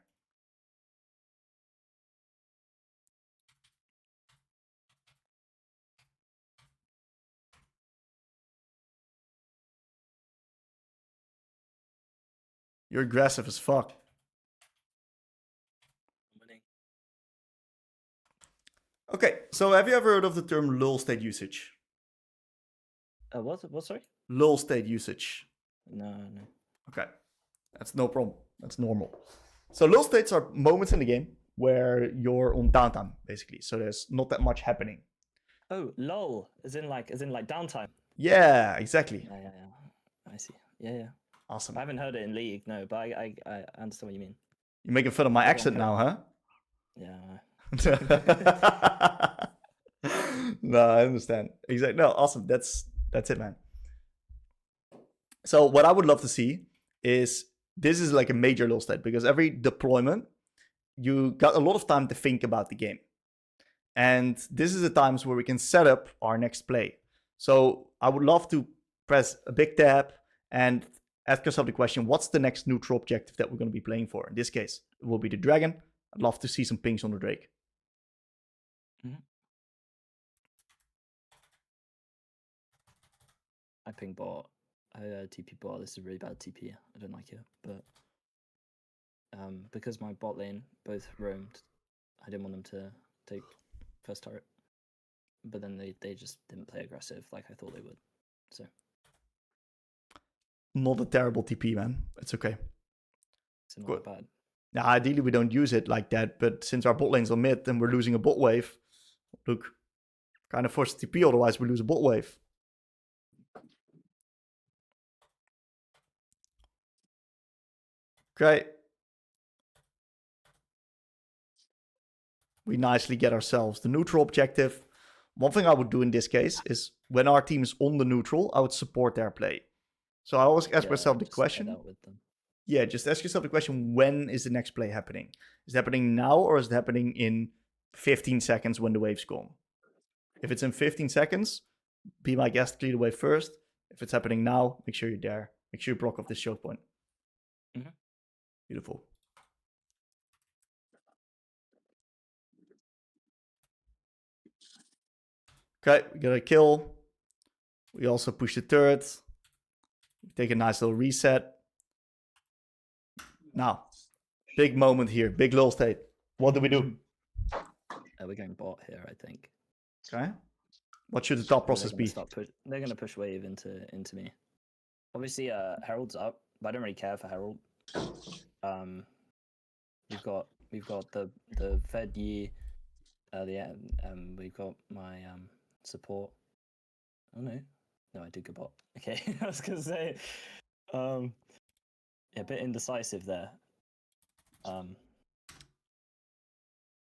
You're aggressive as fuck. Okay, so have you ever heard of the term lull state usage? What? Sorry? Lull state usage. No. Okay, that's no problem. That's normal. So lull states are moments in the game where you're on downtime, basically. So there's not that much happening. Oh, lull, as in like downtime. Yeah, exactly. Yeah. I see. Yeah. Awesome. I haven't heard it in League, no, but I understand what you mean. You're making fun of my accent now, huh? Yeah. No, I understand. Exactly. No, awesome. That's it, man. So what I would love to see is this is like a major lull state, because every deployment you got a lot of time to think about the game. And this is the times where we can set up our next play. So I would love to press a big tab and ask yourself the question, what's the next neutral objective that we're going to be playing for? In this case, it will be the dragon. I'd love to see some pings on the Drake. I ping bot. I TP bot. This is a really bad TP. I don't like it, but because my bot lane both roamed, I didn't want them to take first turret. But then they just didn't play aggressive like I thought they would. So not a terrible TP, man. It's okay. It's not that bad. Now, ideally we don't use it like that, but since our bot lane's on mid and we're losing a bot wave, look, kind of force TP, otherwise we lose a bot wave. Okay. We nicely get ourselves the neutral objective. One thing I would do in this case is when our team is on the neutral, I would support their play. So I always ask myself the question. Yeah, just ask yourself the question, when is the next play happening? Is it happening now, or is it happening in 15 seconds when the wave's gone? If it's in 15 seconds, be my guest, clear the wave first. If it's happening now, make sure you're there. Make sure you block off this choke point. Beautiful. Okay, we got a kill. We also push the turret. Take a nice little reset. Now, big moment here. Big lull state. What do we do? We're going bot here, I think. Okay. What should the thought process be? They're going to push wave into me. Obviously, Herald's up, but I don't really care for Herald. We've got the Fed Yi, we've got my support. Oh no, I did go bot. Okay, I was gonna say, yeah, a bit indecisive there. All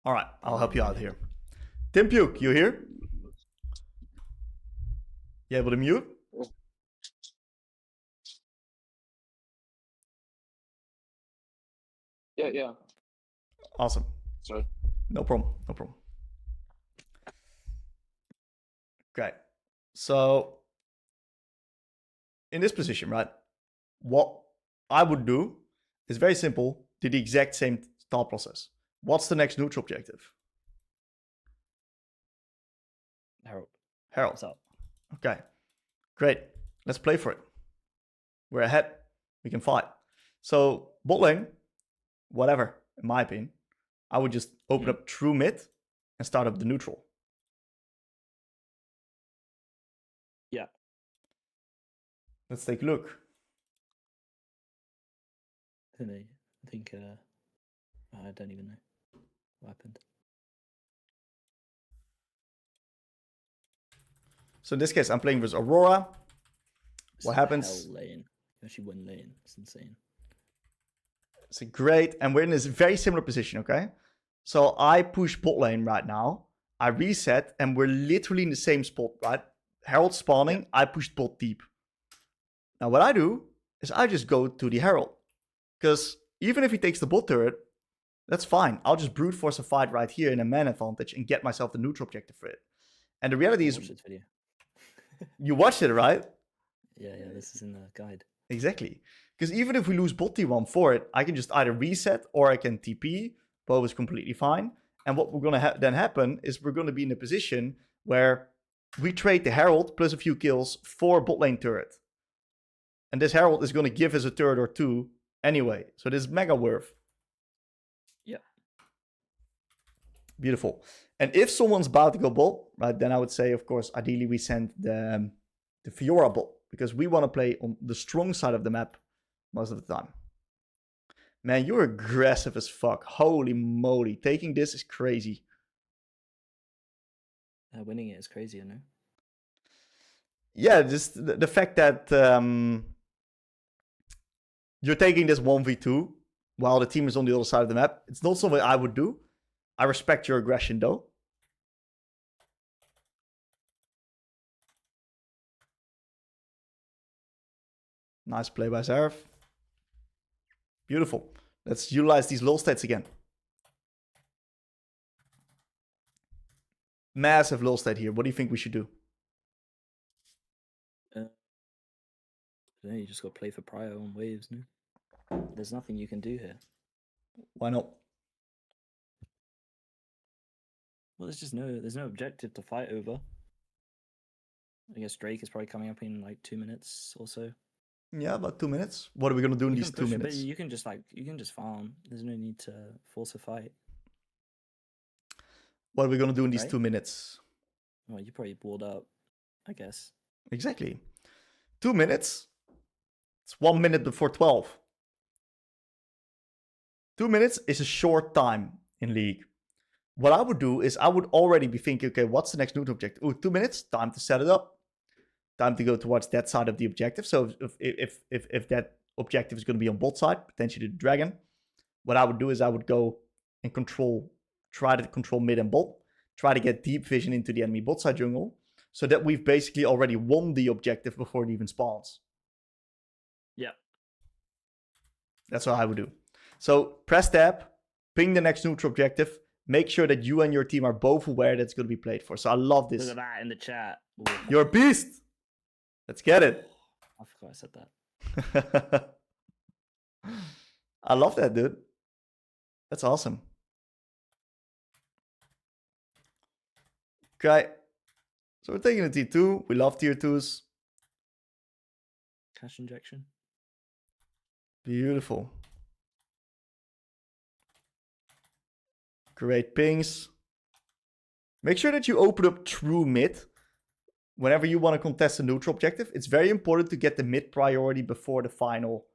right, I'll help you out here. Tim Puke, you here? You able to mute? Yeah. Awesome. Sorry. No problem. Okay. So, in this position, right, what I would do is very simple. Do the exact same thought process. What's the next neutral objective? Herald. Herald. What's up? Okay. Great. Let's play for it. We're ahead. We can fight. So, bot lane, whatever, in my opinion, I would just open up true mid and start up the neutral. Let's take a look. I think I don't even know what happened. So in this case, I'm playing with Aurora. What happens? Hell lane. You actually win lane. It's insane. It's great. And we're in this very similar position, okay? So I push bot lane right now. I reset, and we're literally in the same spot, right? Herald spawning, yeah. I pushed bot deep. Now what I do is I just go to the Herald. Because even if he takes the bot turret, that's fine. I'll just brute force a fight right here in a man advantage and get myself the neutral objective for it. And the reality is... This video. You watched it, right? Yeah, this is in the guide. Exactly. Because even if we lose bot T1 for it, I can just either reset or I can TP. Both is completely fine. And what we're going to then happen is we're going to be in a position where we trade the Herald plus a few kills for bot lane turret. And this Herald is going to give us a turret or two anyway. So this is mega worth. Yeah. Beautiful. And if someone's about to go bot, right, then I would say, of course, ideally we send the Fiora bot. Because we want to play on the strong side of the map most of the time. Man, you're aggressive as fuck. Holy moly. Taking this is crazy. Winning it is crazy, you know? Yeah, just the fact that you're taking this 1v2 while the team is on the other side of the map. It's not something I would do. I respect your aggression, though. Nice play by Zarif. Beautiful. Let's utilize these lull stats again. Massive lull stat here. What do you think we should do? You just got to play for prio on waves, no? There's nothing you can do here. Why not? Well, there's no objective to fight over. I guess Drake is probably coming up in like 2 minutes or so. Yeah, about 2 minutes. What are we gonna do in these 2 minutes? But you can just farm. There's no need to force a fight. What are we gonna do in these 2 minutes? Well, you probably board up, I guess. Exactly. 2 minutes. It's 1 minute before 12. 2 minutes is a short time in League. What I would do is I would already be thinking, okay, what's the next neutral objective? Oh, 2 minutes, time to set it up. Time to go towards that side of the objective. So if that objective is going to be on bot side, potentially the dragon, what I would do is I would go and try to control mid and bot, try to get deep vision into the enemy bot side jungle, so that we've basically already won the objective before it even spawns. Yeah. That's what I would do. So press tab, ping the next neutral objective, make sure that you and your team are both aware that it's going to be played for. So I love this. Look at that in the chat. Ooh. You're a beast. Let's get it. I forgot I said that. I love that, dude. That's awesome. Okay. So we're taking a T2. We love tier 2s. Cash injection. Beautiful. Great pings. Make sure that you open up true mid. Whenever you want to contest a neutral objective, it's very important to get the mid priority before the final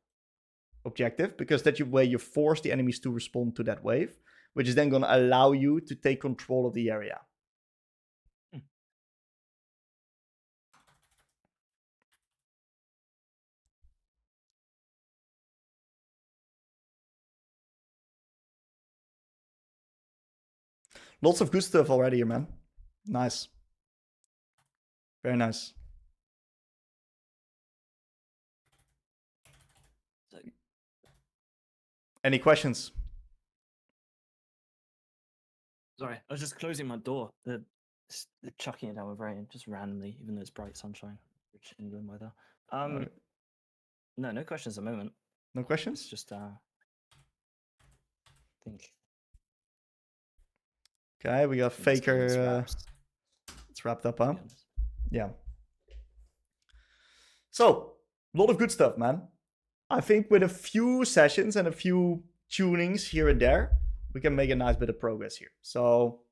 objective, because that way you force the enemies to respond to that wave, which is then going to allow you to take control of the area. Lots of good stuff already here, man. Nice. Very nice. Any questions? Sorry, I was just closing my door. They're chucking it down with rain, just randomly, even though it's bright sunshine, rich England weather. Right. No questions at the moment. No questions? It's just think. Okay, we got Faker. It's wrapped up, huh? Yeah. So, a lot of good stuff, man. I think with a few sessions and a few tunings here and there, we can make a nice bit of progress here. So,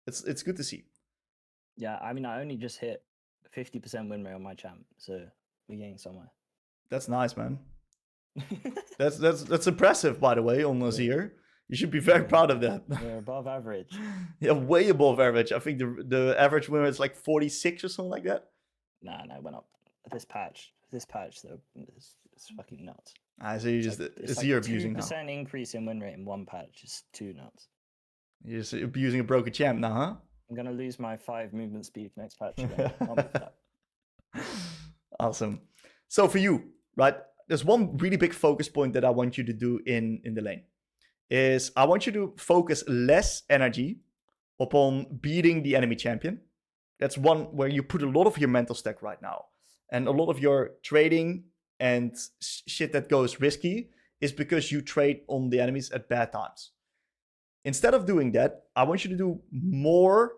it's good to see. Yeah, I mean, I only just hit 50% win rate on my champ, so we're getting somewhere. That's nice, man. That's impressive, by the way, on Azir. You should be very proud of that. We're above average. Yeah, way above average. I think the average win is like 46 or something like that. Nah, went up. This patch, though, it's fucking nuts. So you just Azir abusing now. 2% increase in win rate in one patch is too nuts. You're just abusing a broken champ now, huh? I'm gonna lose my 5 movement speed next patch again. I'll move that. Awesome. So for you, right, there's one really big focus point that I want you to do in the lane. Is I want you to focus less energy upon beating the enemy champion. That's one where you put a lot of your mental stack right now. And a lot of your trading and shit that goes risky is because you trade on the enemies at bad times. Instead of doing that, I want you to do more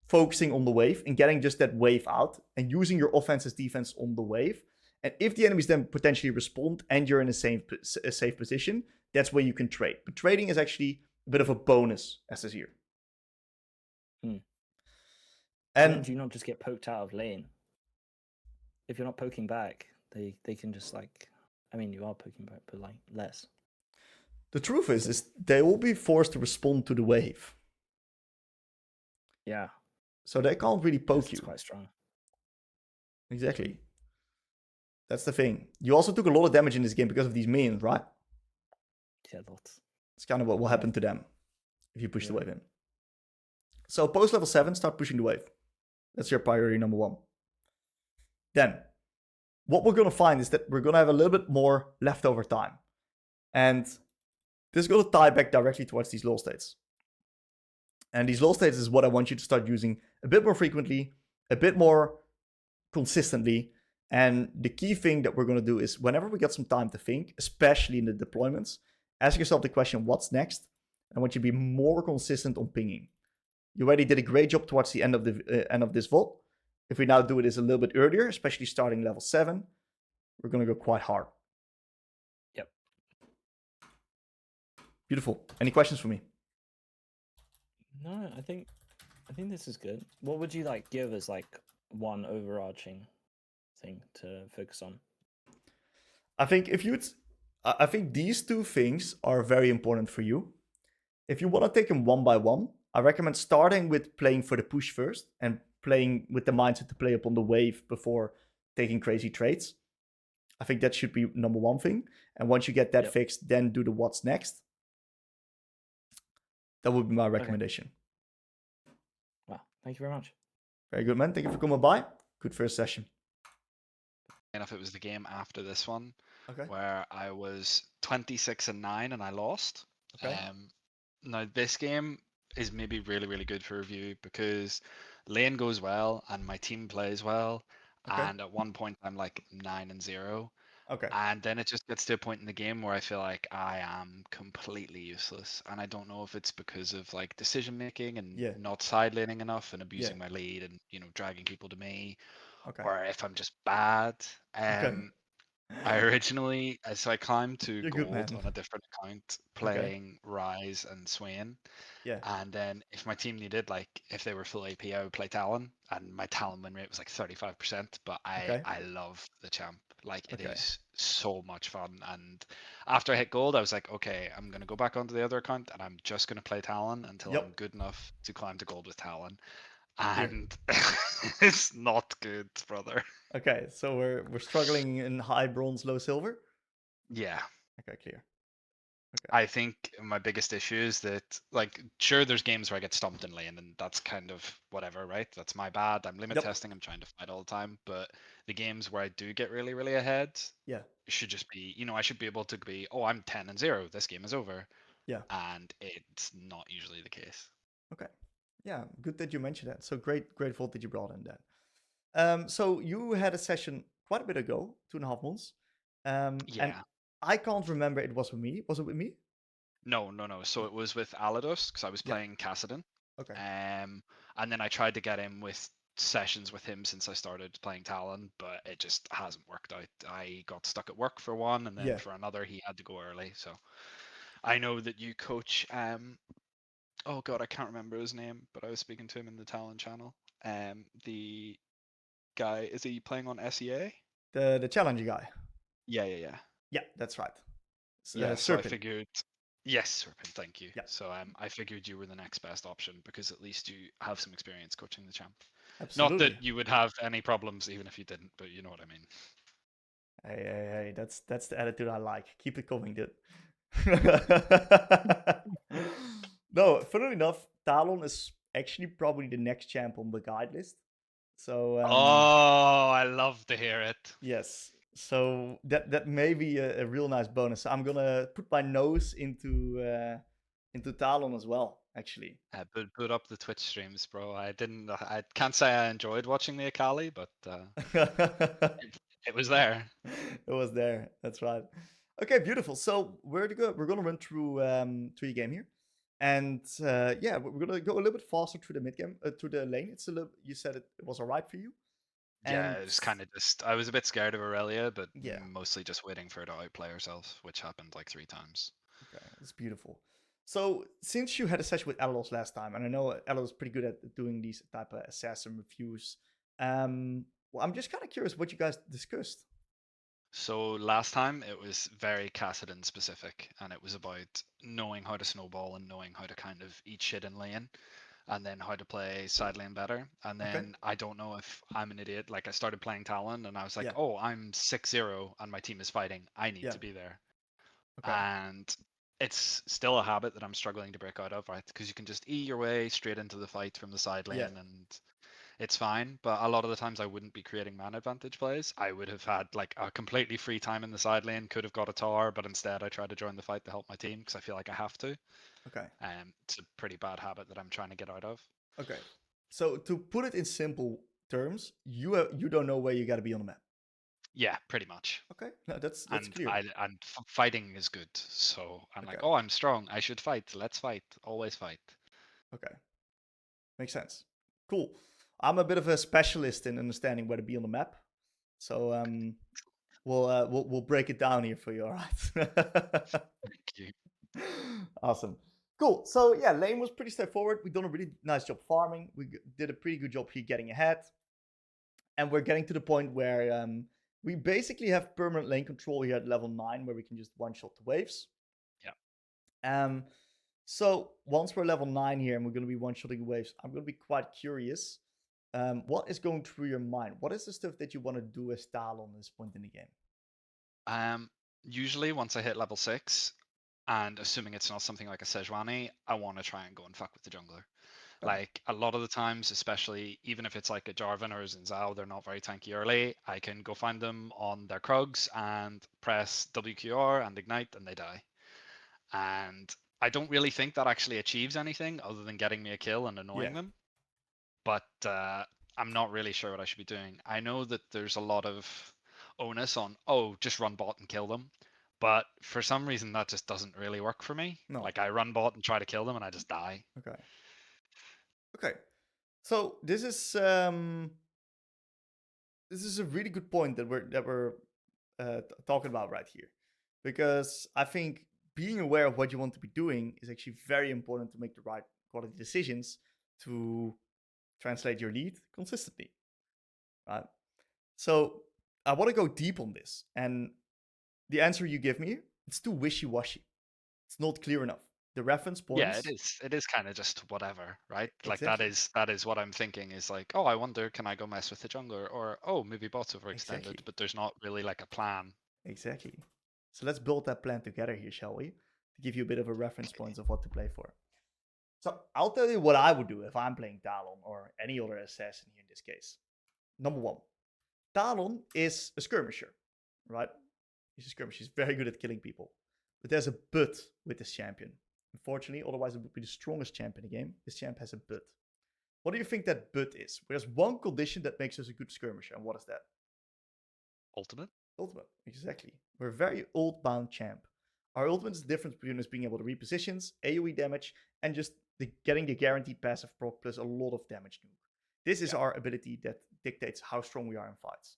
focusing on the wave and getting just that wave out and using your offense as defense on the wave. And if the enemies then potentially respond and you're in a safe position, that's where you can trade. But trading is actually a bit of a bonus as this year. And do you not just get poked out of lane? If you're not poking back, they can just like, I mean, you are poking back, but like less. The truth is they will be forced to respond to the wave. Yeah. So they can't really poke you. It's quite strong. Exactly. That's the thing. You also took a lot of damage in this game because of these minions, right? Yeah, lots. It's kind of what will happen to them if you push the wave in. So post level 7, start pushing the wave. That's your priority number 1. Then, what we're going to find is that we're going to have a little bit more leftover time. And this is going to tie back directly towards these lull states. And these lull states is what I want you to start using a bit more frequently, a bit more consistently. And the key thing that we're going to do is whenever we get some time to think, especially in the deployments, ask yourself the question, what's next? I want you to be more consistent on pinging. You already did a great job towards the end of this VOD. If we now do it a little bit earlier, especially starting level 7, we're going to go quite hard. Yep. Beautiful. Any questions for me? No, I think this is good. What would you like give as like one overarching thing to focus on? I think these two things are very important for you. If you want to take them one by one, I recommend starting with playing for the push first and playing with the mindset to play upon the wave before taking crazy trades. I think that should be number 1 thing. And once you get that fixed, then do the what's next. That would be my recommendation. Okay. Wow. Thank you very much. Very good, man. Thank you for coming by. Good first session. Enough, it was the game after this one where I was 26-9 and I lost. Okay. Now this game is maybe really, really good for review because lane goes well and my team plays well. Okay. And at one point I'm like 9-0. Okay. And then it just gets to a point in the game where I feel like I am completely useless. And I don't know if it's because of like decision making and not side laning enough and abusing my lead and, you know, dragging people to me. Or if I'm just bad. I originally, so I climbed to gold on a different account playing Rise and Swain. Yeah. And then if my team needed, like if they were full AP, I would play Talon, and my Talon win rate was like 35%. But I love the champ. Like it is so much fun. And after I hit gold, I was like, okay, I'm gonna go back onto the other account and I'm just gonna play Talon until I'm good enough to climb to gold with Talon. And it's not good, brother. Okay, so we're struggling in high bronze, low silver? Yeah. Okay, clear. Okay. I think my biggest issue is that, like, sure, there's games where I get stomped in lane, and that's kind of whatever, right? That's my bad. I'm limit testing. I'm trying to fight all the time. But the games where I do get really, really ahead, should just be, you know, I should be able to be, oh, I'm 10-0. This game is over. Yeah. And it's not usually the case. Okay. Yeah, good that you mentioned that. So grateful that you brought in that. So you had a session quite a bit ago, 2.5 months. And I can't remember it was with me. Was it with me? No. So it was with Alados because I was playing Kassadin. Okay. And then I tried to get in with sessions with him since I started playing Talon, but it just hasn't worked out. I got stuck at work for one, and then for another, he had to go early. So I know that you coach. Oh god, I can't remember his name, but I was speaking to him in the Talon channel. The guy, is he playing on SEA? The challenger guy. Yeah. Yeah, that's right. Yeah, so I Serpent. figured, yes, Serpent, thank you. Yeah. So I figured you were the next best option because at least you have some experience coaching the champ. Not Absolutely. that you would have any problems even if you didn't, but you know what I mean. Hey, that's the attitude I like. Keep it coming, dude. No, funnily enough, Talon is actually probably the next champ on the guide list. So Oh, I love to hear it. yes, so that may be a real nice bonus. I'm gonna put my nose into Talon as well, actually. Put up the Twitch streams, bro. I can't say I enjoyed watching the Akali, but it was there. It was there. That's right. Okay, beautiful. So we're gonna run through your game here, and yeah, we're gonna go a little bit faster through the mid game, through the lane. It's a little. You said it was alright for you. Yeah, And it was kind of just, I was a bit scared of Irelia, but yeah, mostly just waiting for her to outplay herself, which happened like 3 times. okay, it's beautiful. So since you had a session with Elos last time, and I know Elos is pretty good at doing these type of assassin reviews, well, I'm just kind of curious what you guys discussed. So last time it was very Kassadin specific, and it was about knowing how to snowball and knowing how to kind of eat shit in lane, and then how to play side lane better. And Okay. then I don't know if I'm an idiot. Like I started playing Talon, and I was like, Yeah. oh, I'm 6-0, and my team is fighting. I need Yeah. to be there. Okay. And it's still a habit that I'm struggling to break out of, right? Because you can just eat your way straight into the fight from the side lane, Yeah. and it's fine. But a lot of the times I wouldn't be creating man advantage plays. I would have had like a completely free time in the side lane, could have got a tower, but instead I try to join the fight to help my team because I feel like I have to. Okay. It's a pretty bad habit that I'm trying to get out of. Okay. So to put it in simple terms, you don't know where you got to be on the map. Yeah, pretty much. Okay. No, that's And clear. fighting is good. So I'm like, Okay. oh, I'm strong. I should fight. Let's fight. Always fight. Okay. Makes sense. Cool. I'm a bit of a specialist in understanding where to be on the map. So we'll break it down here for you, all right? Thank you. Awesome. Cool. So yeah, lane was pretty straightforward. We've done a really nice job farming. We did a pretty good job here getting ahead. And we're getting to the point where we basically have permanent lane control here at level 9, where we can just one-shot the waves. Yeah. So once we're level 9 here and we're going to be one-shotting waves, I'm going to be quite curious. What is going through your mind? What is the stuff that you want to do as Talon at this point in the game? Usually once I hit level 6, and assuming it's not something like a Sejuani, I want to try and go and fuck with the jungler. Like a lot of the times, especially even if it's like a Jarvan or a Zinzao, they're not very tanky early. I can go find them on their Krugs and press WQR and ignite, and they die. And I don't really think that actually achieves anything other than getting me a kill and annoying them. But I'm not really sure what I should be doing. I know that there's a lot of onus on, oh, just run bot and kill them. But for some reason, that just doesn't really work for me. No. Like I run bot and try to kill them, and I just die. Okay. So this is a really good point that we're talking about right here, because I think being aware of what you want to be doing is actually very important to make the right quality decisions to translate your lead consistently, right? So I want to go deep on this, and the answer you give me, it's too wishy-washy. It's not clear enough. The reference points. Yeah, it is. It is kind of just whatever, right? Like Exactly. that is what I'm thinking is like, oh, I wonder, can I go mess with the jungler? Or oh, maybe bots overextended, Exactly. but there's not really like a plan. Exactly. So let's build that plan together here, shall we? To give you a bit of a reference point of what to play for. So I'll tell you what I would do if I'm playing Talon or any other assassin here in this case. Number 1, Talon is a skirmisher, right? He's a skirmisher. He's very good at killing people. But there's a but with this champion. Unfortunately, otherwise it would be the strongest champ in the game. This champ has a but. What do you think that but is? There's one condition that makes us a good skirmisher, and what is that? Ultimate? Ultimate, exactly. We're a very ult-bound champ. Our ultimate is the difference between us being able to repositions, AoE damage, and just getting the guaranteed passive proc plus a lot of damage nuke. This is our ability that dictates how strong we are in fights.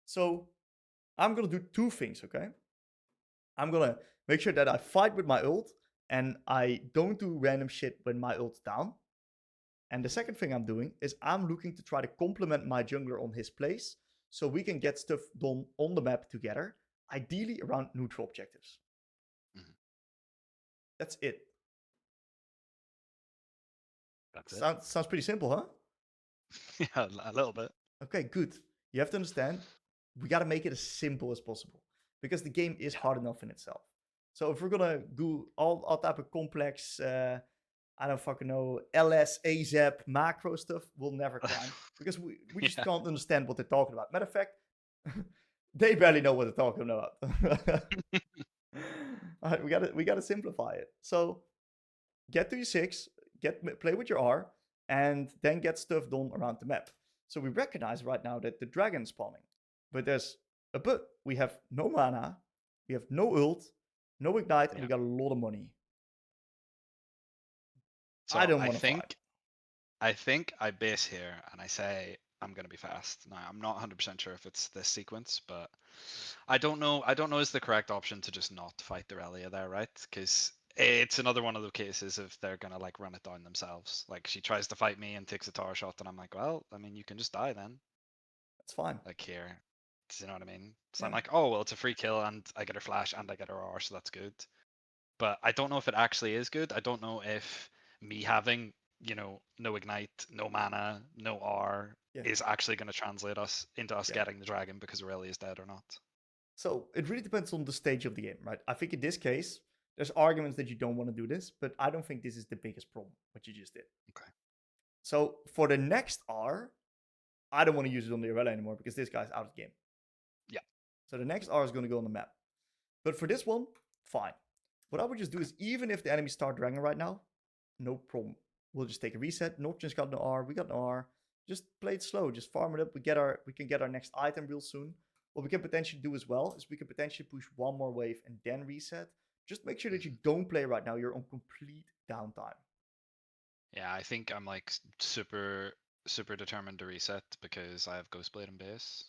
So I'm going to do 2 things, okay? I'm going to make sure that I fight with my ult, and I don't do random shit when my ult's down. And the second thing I'm doing is I'm looking to try to complement my jungler on his place, so we can get stuff done on the map together. ideally around neutral objectives. Mhm. That's it. That's it. Sounds pretty simple, huh? Yeah, a little bit. Okay, good. You have to understand, we got to make it as simple as possible because the game is hard enough in itself. So if we're gonna do all type of complex, I don't fucking know, LS, AZAP, macro stuff, we'll never climb because we just can't understand what they're talking about. Matter of fact, they barely know what they're talking about. All right, we gotta simplify it. So get to your 6, play with your R, and then get stuff done around the map. So we recognize right now that the dragon's spawning, but there's a but. We have no mana, we have no ult, no ignite, and we got a lot of money. So I don't want to fight. I think I base here and I say I'm gonna be fast. Now I'm not 100% sure if it's this sequence, but I don't know. I don't know is the correct option to just not fight the Irelia there, right? Because it's another one of the cases if they're gonna like run it down themselves. Like she tries to fight me and takes a tower shot, and I'm like, well, I mean, you can just die then. That's fine. Like here, do you know what I mean? So Yeah. I'm like, oh well, it's a free kill, and I get her flash, and I get her R, so that's good. But I don't know if it actually is good. I don't know if me having, you know, no ignite, no mana, no R is actually going to translate us into us getting the dragon because Irelia is dead or not. So it really depends on the stage of the game, right? I think in this case, there's arguments that you don't want to do this, but I don't think this is the biggest problem, what you just did. Okay. So for the next R, I don't want to use it on the Irelia anymore because this guy's out of the game. Yeah. So the next R is going to go on the map. But for this one, fine. What I would just do is, even if the enemies start dragging right now, no problem. We'll just take a reset. Nocturne's got no R, we got no R. Just play it slow, just farm it up. We can get our next item real soon. What we can potentially do as well is we can potentially push one more wave and then reset. Just make sure that you don't play right now. You're on complete downtime. Yeah, I think I'm like super determined to reset because I have Ghostblade in base.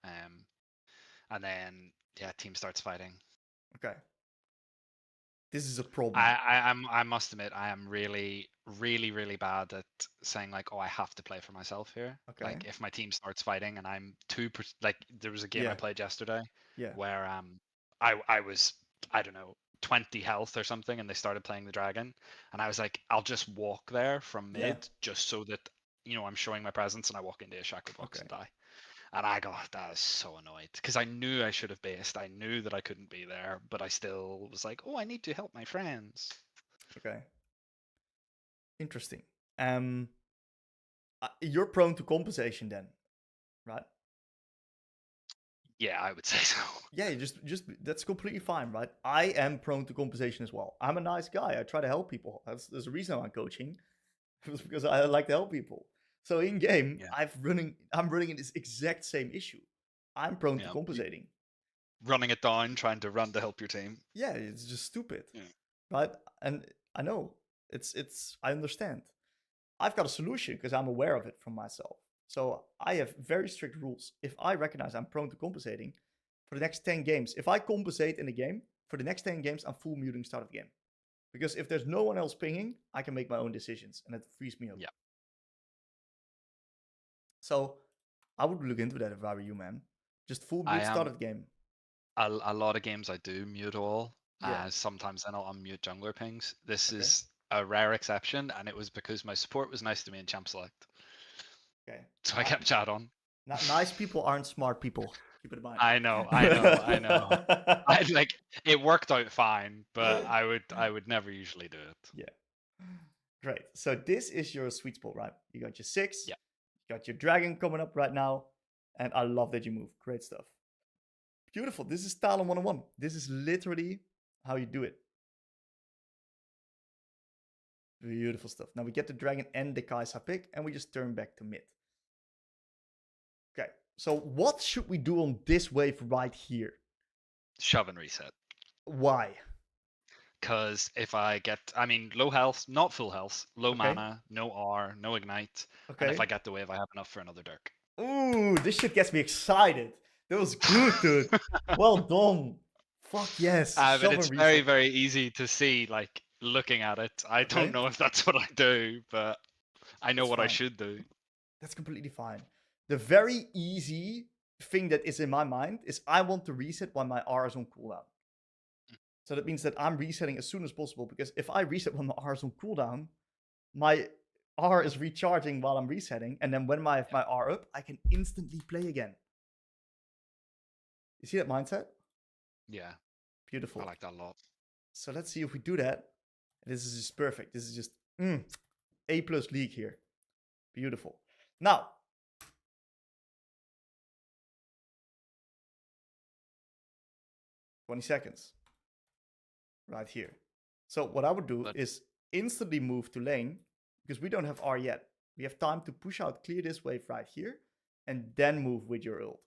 And then team starts fighting. Okay. This is a problem. I must admit I am really bad at saying like, oh, I have to play for myself here. Okay. Like if my team starts fighting and I'm like there was a game I played yesterday where I was, I don't know, 20 health or something, and they started playing the dragon, and I was like, I'll just walk there from mid just so that, you know, I'm showing my presence, and I walk into a shackle box and die. And I got that was so annoyed because I knew I should have based. I knew that I couldn't be there, but I still was like, oh, I need to help my friends. Okay. Interesting. You're prone to compensation then, right? Yeah, I would say so. Yeah, just that's completely fine, right? I am prone to compensation as well. I'm a nice guy. I try to help people. There's a reason I'm coaching. It's because I like to help people. So in game, I'm running in this exact same issue. I'm prone to compensating. Running it down, trying to run to help your team. Yeah, it's just stupid. Right? And I know. I understand. I've got a solution because I'm aware of it from myself. So I have very strict rules. If I recognize I'm prone to compensating, for the next 10 games, if I compensate in a game, for the next 10 games, I'm full muting start of the game. Because if there's no one else pinging, I can make my own decisions, and it frees me up. Yeah. So I would look into that if I were you, man. Just full mute start of the game. A lot of games I do mute all. Sometimes then I'll unmute jungler pings. This is a rare exception, and it was because my support was nice to me in Champ Select. Okay. So I kept chat on. Nice people aren't smart people. Keep it in mind. I know. I like it worked out fine, but I would never usually do it. Yeah. Great. So this is your sweet spot, right? You got your 6. Yeah. You got your dragon coming up right now. And I love that you move. Great stuff. Beautiful. This is Talon 101. This is literally how you do it. Beautiful stuff. Now we get the dragon and the Kai'Sa pick, and we just turn back to mid. Okay. So what should we do on this wave right here? Shove and reset. Why? Because if I get, low health, not full health, low mana, no R, no ignite. And if I get the wave, I have enough for another Dirk. Ooh, this shit gets me excited. That was good, dude. Well done. Fuck yes. But it's very, very easy to see, like, looking at it. I don't know if that's what I do, but I know what I should do. That's completely fine. The very easy thing that is in my mind is I want to reset when my R is on cooldown. So that means that I'm resetting as soon as possible, because if I reset when my R is on cooldown, my R is recharging while I'm resetting, and then when I have my R up, I can instantly play again. You see that mindset? Yeah. Beautiful. I like that a lot. So let's see if we do that. This is just perfect. This is just A+ league here. Beautiful. Now, $20 seconds. Right here. So what I would do is instantly move to lane, because we don't have R yet. We have time to push out, clear this wave right here, and then move with your ult.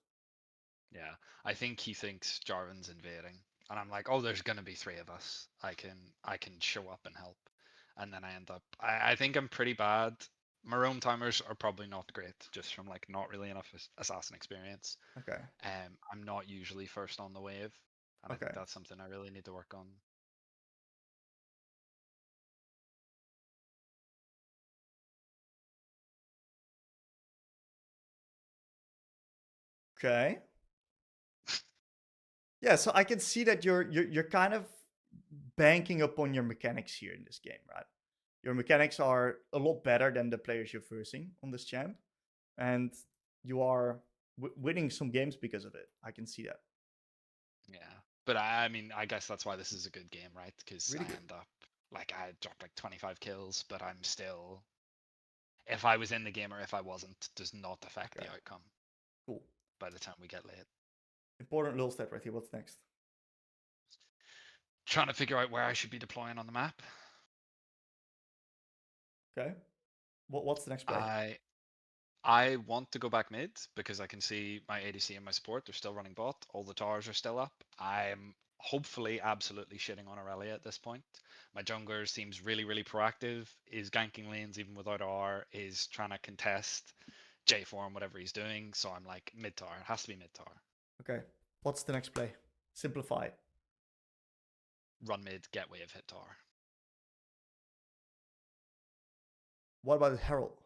Yeah, I think he thinks Jarvan's invading, and I'm like, oh, there's gonna be 3 of us. I can show up and help, and then I end up. I think I'm pretty bad. My roam timers are probably not great, just from like not really enough assassin experience. Okay. I'm not usually first on the wave, and I think that's something I really need to work on. Okay. Yeah, so I can see that you're kind of banking upon your mechanics here in this game, right? Your mechanics are a lot better than the players you're versing on this champ, and you are winning some games because of it. I can see that. Yeah, but I mean, I guess that's why this is a good game, right? Because Really I good. end up like I dropped like 25 kills, but I'm still. If I was in the game or if I wasn't, does not affect the outcome. Cool. By the time we get late. Important little step right here. What's next? Trying to figure out where I should be deploying on the map. Okay. What's the next play? I want to go back mid because I can see my ADC and my support. They're still running bot. All the towers are still up. I'm hopefully absolutely shitting on Irelia at this point. My jungler seems really, really proactive, is ganking lanes even without R, is trying to contest J form, whatever he's doing. So I'm like mid tower. It has to be mid tower. Okay. What's the next play? Simplify it. Run mid, get wave, hit tower. What about Herald?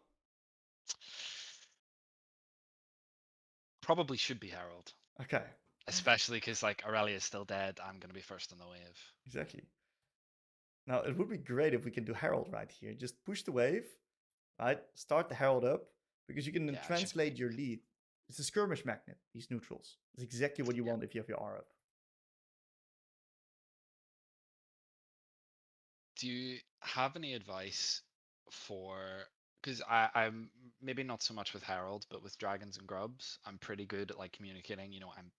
Probably should be Herald. Okay. Especially because like Irelia is still dead. I'm gonna be first on the wave. Exactly. Now it would be great if we can do Herald right here. Just push the wave, right? Start the Herald up, because you can then translate your lead. It's a skirmish magnet, these neutrals. It's exactly what you want if you have your R up. Do you have any advice for, because I'm maybe not so much with Herald, but with dragons and grubs, I'm pretty good at like communicating. You know, I'm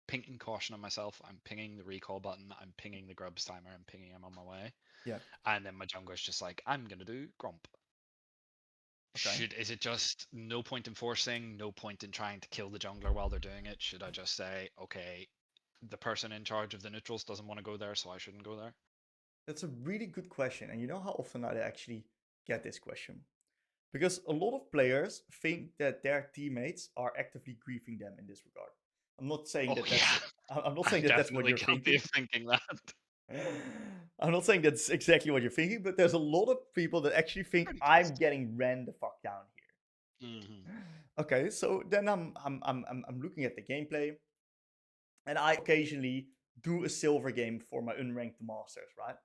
pinging caution on myself. I'm pinging the recall button. I'm pinging the grubs timer. I'm pinging I'm on my way. Yeah. And then my jungler's just like, I'm gonna do Grump. Okay. Is it just no point in forcing, no point in trying to kill the jungler while they're doing it? Should I just say, okay, the person in charge of the neutrals doesn't want to go there, so I shouldn't go there? That's a really good question. And you know how often I actually get this question? Because a lot of players think that their teammates are actively griefing them in this regard. I'm not saying I'm not saying that's what you're thinking. Of thinking that. I'm not saying that's exactly what you're thinking, but there's a lot of people that actually think I'm getting ran the fuck down here. Mm-hmm. Okay, so then I'm looking at the gameplay, and I occasionally do a silver game for my unranked masters, right?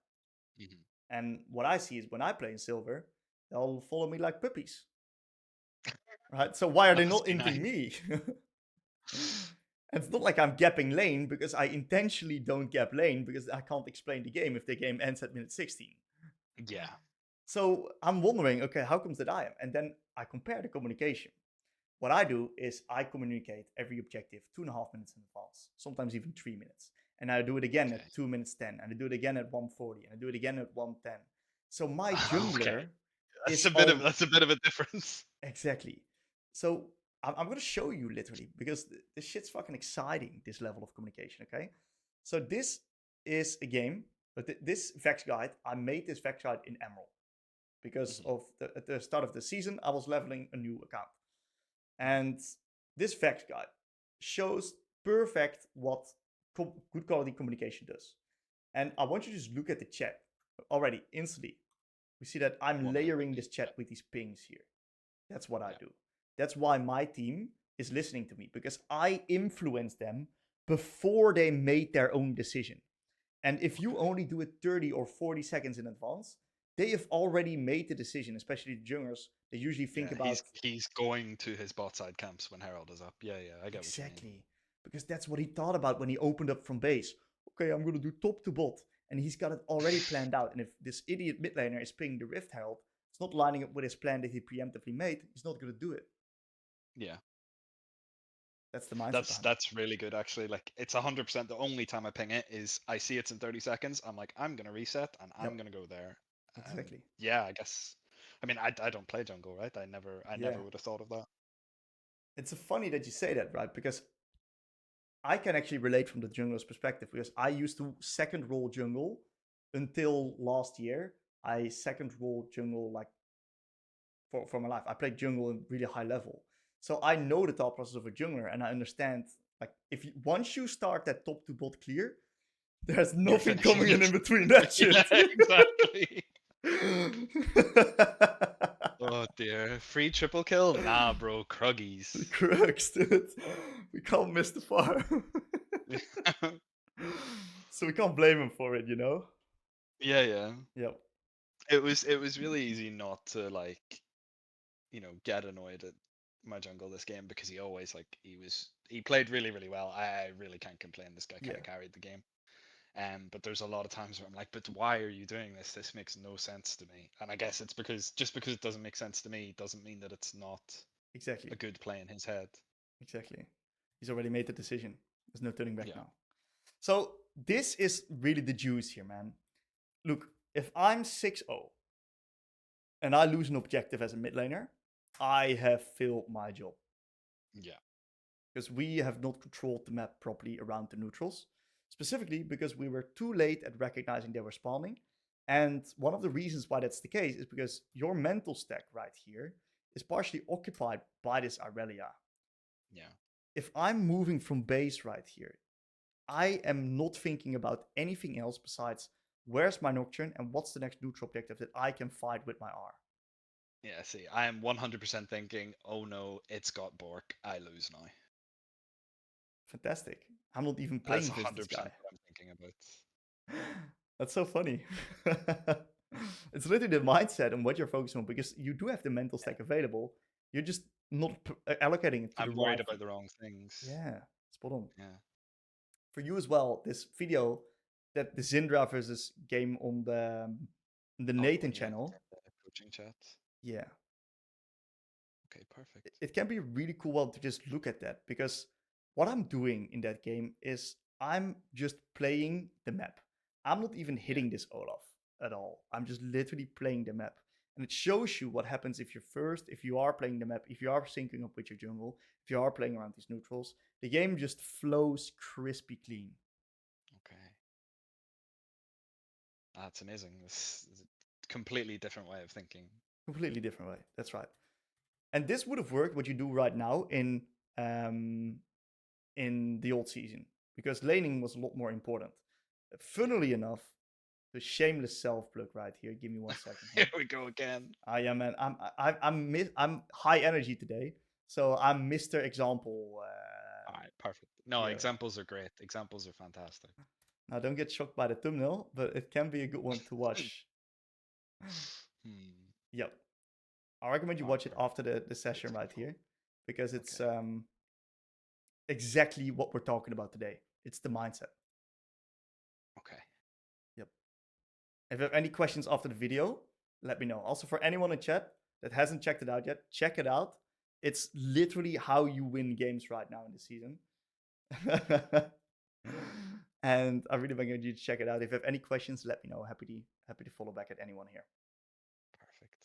Mm-hmm. And what I see is when I play in silver, they'll follow me like puppies, right? So why are they not inting me? And it's not like I'm gapping lane, because I intentionally don't gap lane, because I can't explain the game if the game ends at minute 16. Yeah. So I'm wondering, okay, how comes that I am? And then I compare the communication. What I do is I communicate every objective 2.5 minutes in advance, sometimes even 3 minutes. And I do it again at 2 minutes 10, and I do it again at 1:40, and I do it again at 1:10. So my jungler that's a bit of a difference. Exactly. So I'm going to show you literally, because this shit's fucking exciting, this level of communication, okay? So this is a game, but this Vex guide, I made this Vex guide in Emerald, because at the start of the season, I was leveling a new account. And this Vex guide shows perfect what good quality communication does. And I want you to just look at the chat already instantly. We see that I'm layering this chat with these pings here. That's what I do. That's why my team is listening to me because I influenced them before they made their own decision. And if you only do it 30 or 40 seconds in advance, they have already made the decision, especially the junglers. They usually think about. He's going to his bot side camps when Herald is up. Yeah, I get what you mean. Exactly. Because that's what he thought about when he opened up from base. Okay, I'm going to do top to bot. And he's got it already planned out. And if this idiot mid laner is pinging the Rift Herald, it's not lining up with his plan that he preemptively made, he's not going to do it. Yeah. That's the mindset. That's really good, actually. Like, it's 100%. The only time I ping it is I see it's in 30 seconds. I'm like, I'm going to reset and I'm going to go there. Exactly. Yeah, I guess. I mean, I don't play jungle, right? I never would have thought of that. It's funny that you say that, right? Because I can actually relate from the jungler's perspective because I used to second role jungle until last year. I second role jungle like for my life. I played jungle in really high level. So I know the thought process of a jungler and I understand like if once you start that top to bot clear, there's nothing coming in between that shit. Yeah, exactly. Oh dear. Free triple kill? Nah, bro. Kruggies. Krugs, dude. We can't miss the farm. So we can't blame him for it, you know? Yeah. Yep. It was really easy not to like, get annoyed at my jungle this game because he always he played really, really well. I really can't complain. This guy kind of carried the game. But there's a lot of times where I'm like, but why are you doing this? This makes no sense to me. And I guess it's because just because it doesn't make sense to me doesn't mean that it's not exactly a good play in his head. Exactly. He's already made the decision. There's no turning back now. So this is really the juice here, man. Look, if I'm 6-0 and I lose an objective as a mid laner, I have failed my job. Yeah. Because we have not controlled the map properly around the neutrals. Specifically because we were too late at recognizing they were spawning. And one of the reasons why that's the case is because your mental stack right here is partially occupied by this Irelia. Yeah. If I'm moving from base right here, I am not thinking about anything else besides where's my Nocturne and what's the next neutral objective that I can fight with my R. Yeah, see, I am 100% thinking, oh no, it's got Bork. I lose now. Fantastic. I'm not even playing That's 100% this guy. what I'm thinking about. That's so funny. It's literally the mindset and what you're focusing on because you do have the mental stack available. You're just not allocating it to I'm worried about the wrong things. Yeah, spot on. Yeah. For you as well, this video that the Zindra versus game on the Nathan channel. The coaching chat. Yeah. Okay, perfect. It can be really cool to just look at that because what I'm doing in that game is I'm just playing the map. I'm not even hitting this Olaf at all. I'm just literally playing the map. And it shows you what happens if you're first, if you are playing the map, if you are syncing up with your jungle, if you are playing around these neutrals. The game just flows crispy clean. Okay. That's amazing. This is a completely different way of thinking. Completely different way. That's right. And this would have worked what you do right now in the old season because laning was a lot more important. Funnily enough, the shameless self plug right here. Give me 1 second. Here we go again. Yeah, man. I'm high energy today, so I'm Mr. Example. All right, perfect. No, examples are great. Examples are fantastic. Now, don't get shocked by the thumbnail, but it can be a good one to watch. Yep. I recommend you watch it after the session right here because it's exactly what we're talking about today. It's the mindset. Okay. Yep. If you have any questions after the video, let me know. Also, for anyone in chat that hasn't checked it out yet, check it out. It's literally how you win games right now in the season. And I really recommend you to check it out. If you have any questions, let me know. Happy to follow back at anyone here. Perfect.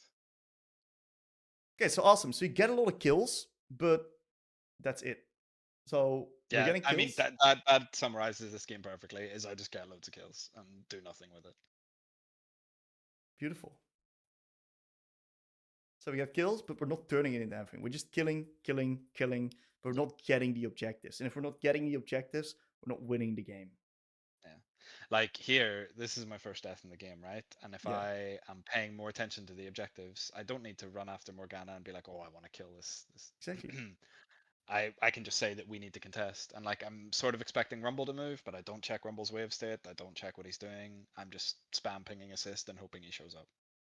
Okay, so awesome. So you get a lot of kills, but that's it. So yeah, getting kills. I mean that summarizes this game perfectly. Is I just get loads of kills and do nothing with it. Beautiful. So we get kills, but we're not turning it into anything. We're just killing. But we're not getting the objectives. And if we're not getting the objectives, we're not winning the game. Yeah. Like here, this is my first death in the game, right? And if I am paying more attention to the objectives, I don't need to run after Morgana and be like, oh, I want to kill this. Exactly. I can just say that we need to contest. And like I'm sort of expecting Rumble to move, but I don't check Rumble's wave state. I don't check what he's doing. I'm just spam pinging assist and hoping he shows up.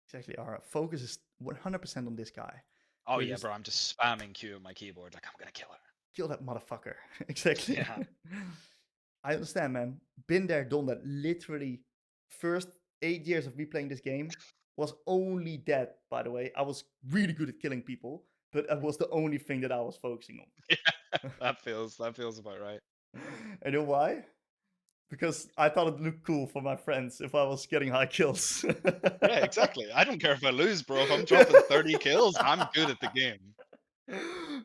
Exactly. Our focus is 100% on this guy. Oh We're yeah, just bro. I'm just spamming Q on my keyboard like I'm gonna kill her. kill that motherfucker. Exactly. Yeah. I understand, man. Been there, done that. Literally, first 8 years of me playing this game was only that, by the way. I was really good at killing people, but it was the only thing that I was focusing on. Yeah, that feels about right. And you know why? Because I thought it looked cool for my friends if I was getting high kills. Yeah, exactly. I don't care if I lose, bro. If I'm dropping 30 kills, I'm good at the game.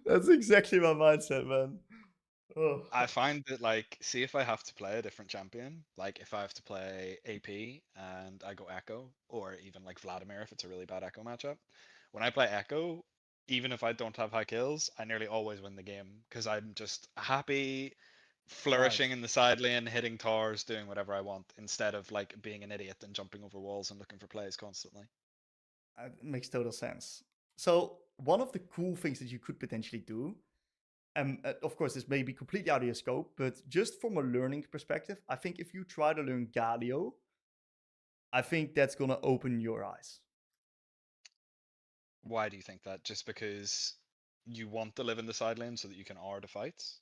That's exactly my mindset, man. Oh. I find that like, see if I have to play a different champion, like if I have to play AP and I go Echo, or even like Vladimir if it's a really bad Echo matchup. When I play Echo, even if I don't have high kills, I nearly always win the game because I'm just happy flourishing in the side lane, hitting towers, doing whatever I want, instead of like being an idiot and jumping over walls and looking for plays constantly. It makes total sense. So one of the cool things that you could potentially do, and of course this may be completely out of your scope, but just from a learning perspective, I think if you try to learn Galio, I think that's gonna open your eyes. Why do you think that? Just because you want to live in the side lane so that you can R the fights?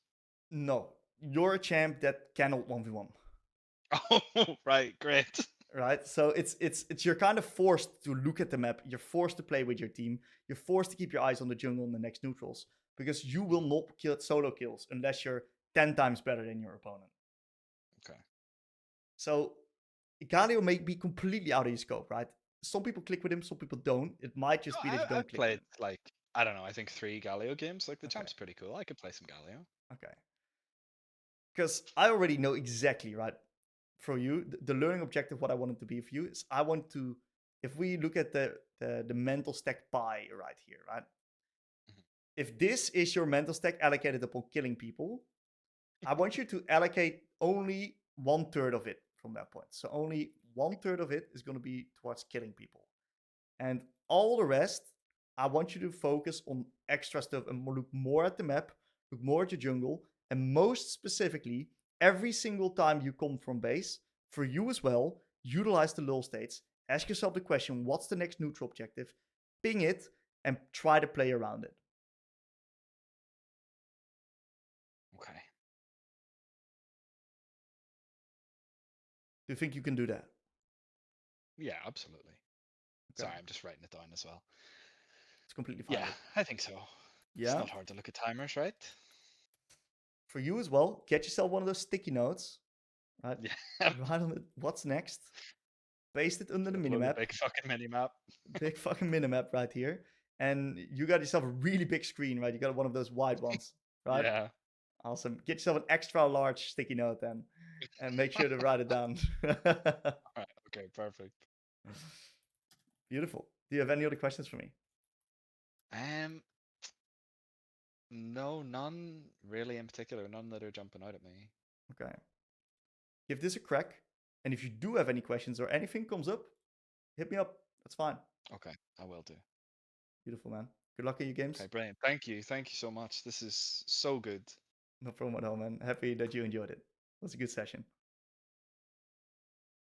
No, you're a champ that cannot 1v1. Oh, right, great. Right, so it's you're kind of forced to look at the map. You're forced to play with your team. You're forced to keep your eyes on the jungle and the next neutrals because you will not kill solo kills unless you're 10 times better than your opponent. Okay. So Galio may be completely out of your scope, right? Some people click with him, some people don't. It might just be that you don't I've click with played him. like, I don't know, I think 3 Galio games. Like the Okay. champ's pretty cool. I could play some Galio. Okay. Because I already know exactly, right? For you, the learning objective, what I want it to be for you is I want to, if we look at the mental stack pie right here, right? Mhm. If this is your mental stack allocated upon killing people, I want you to allocate only 1/3 of it from that point. So only 1/3 of it is going to be towards killing people. And all the rest, I want you to focus on extra stuff and look more at the map, look more at your jungle, and most specifically, every single time you come from base, for you as well, utilize the lull states. Ask yourself the question, what's the next neutral objective? Ping it and try to play around it. Okay. Do you think you can do that? Yeah, absolutely. Okay. Sorry, I'm just writing it down as well. It's completely fine. Yeah, I think so. Yeah. It's not hard to look at timers, right? For you as well, get yourself one of those sticky notes. Right? Yeah. Right on it. What's next? Paste it under the With a minimap. big fucking minimap. Big fucking minimap right here. And you got yourself a really big screen, right? You got one of those wide ones, right? Yeah. Awesome. Get yourself an extra large sticky note then. And make sure to write it down. Alright, okay, perfect. Beautiful. Do you have any other questions for me? No, none really in particular. None that are jumping out at me. Okay. Give this a crack. And if you do have any questions or anything comes up, hit me up. That's fine. Okay, I will do. Beautiful, man. Good luck in your games. Okay, brilliant. Thank you. Thank you so much. This is so good. No problem at all, man. Happy that you enjoyed it. It was a good session.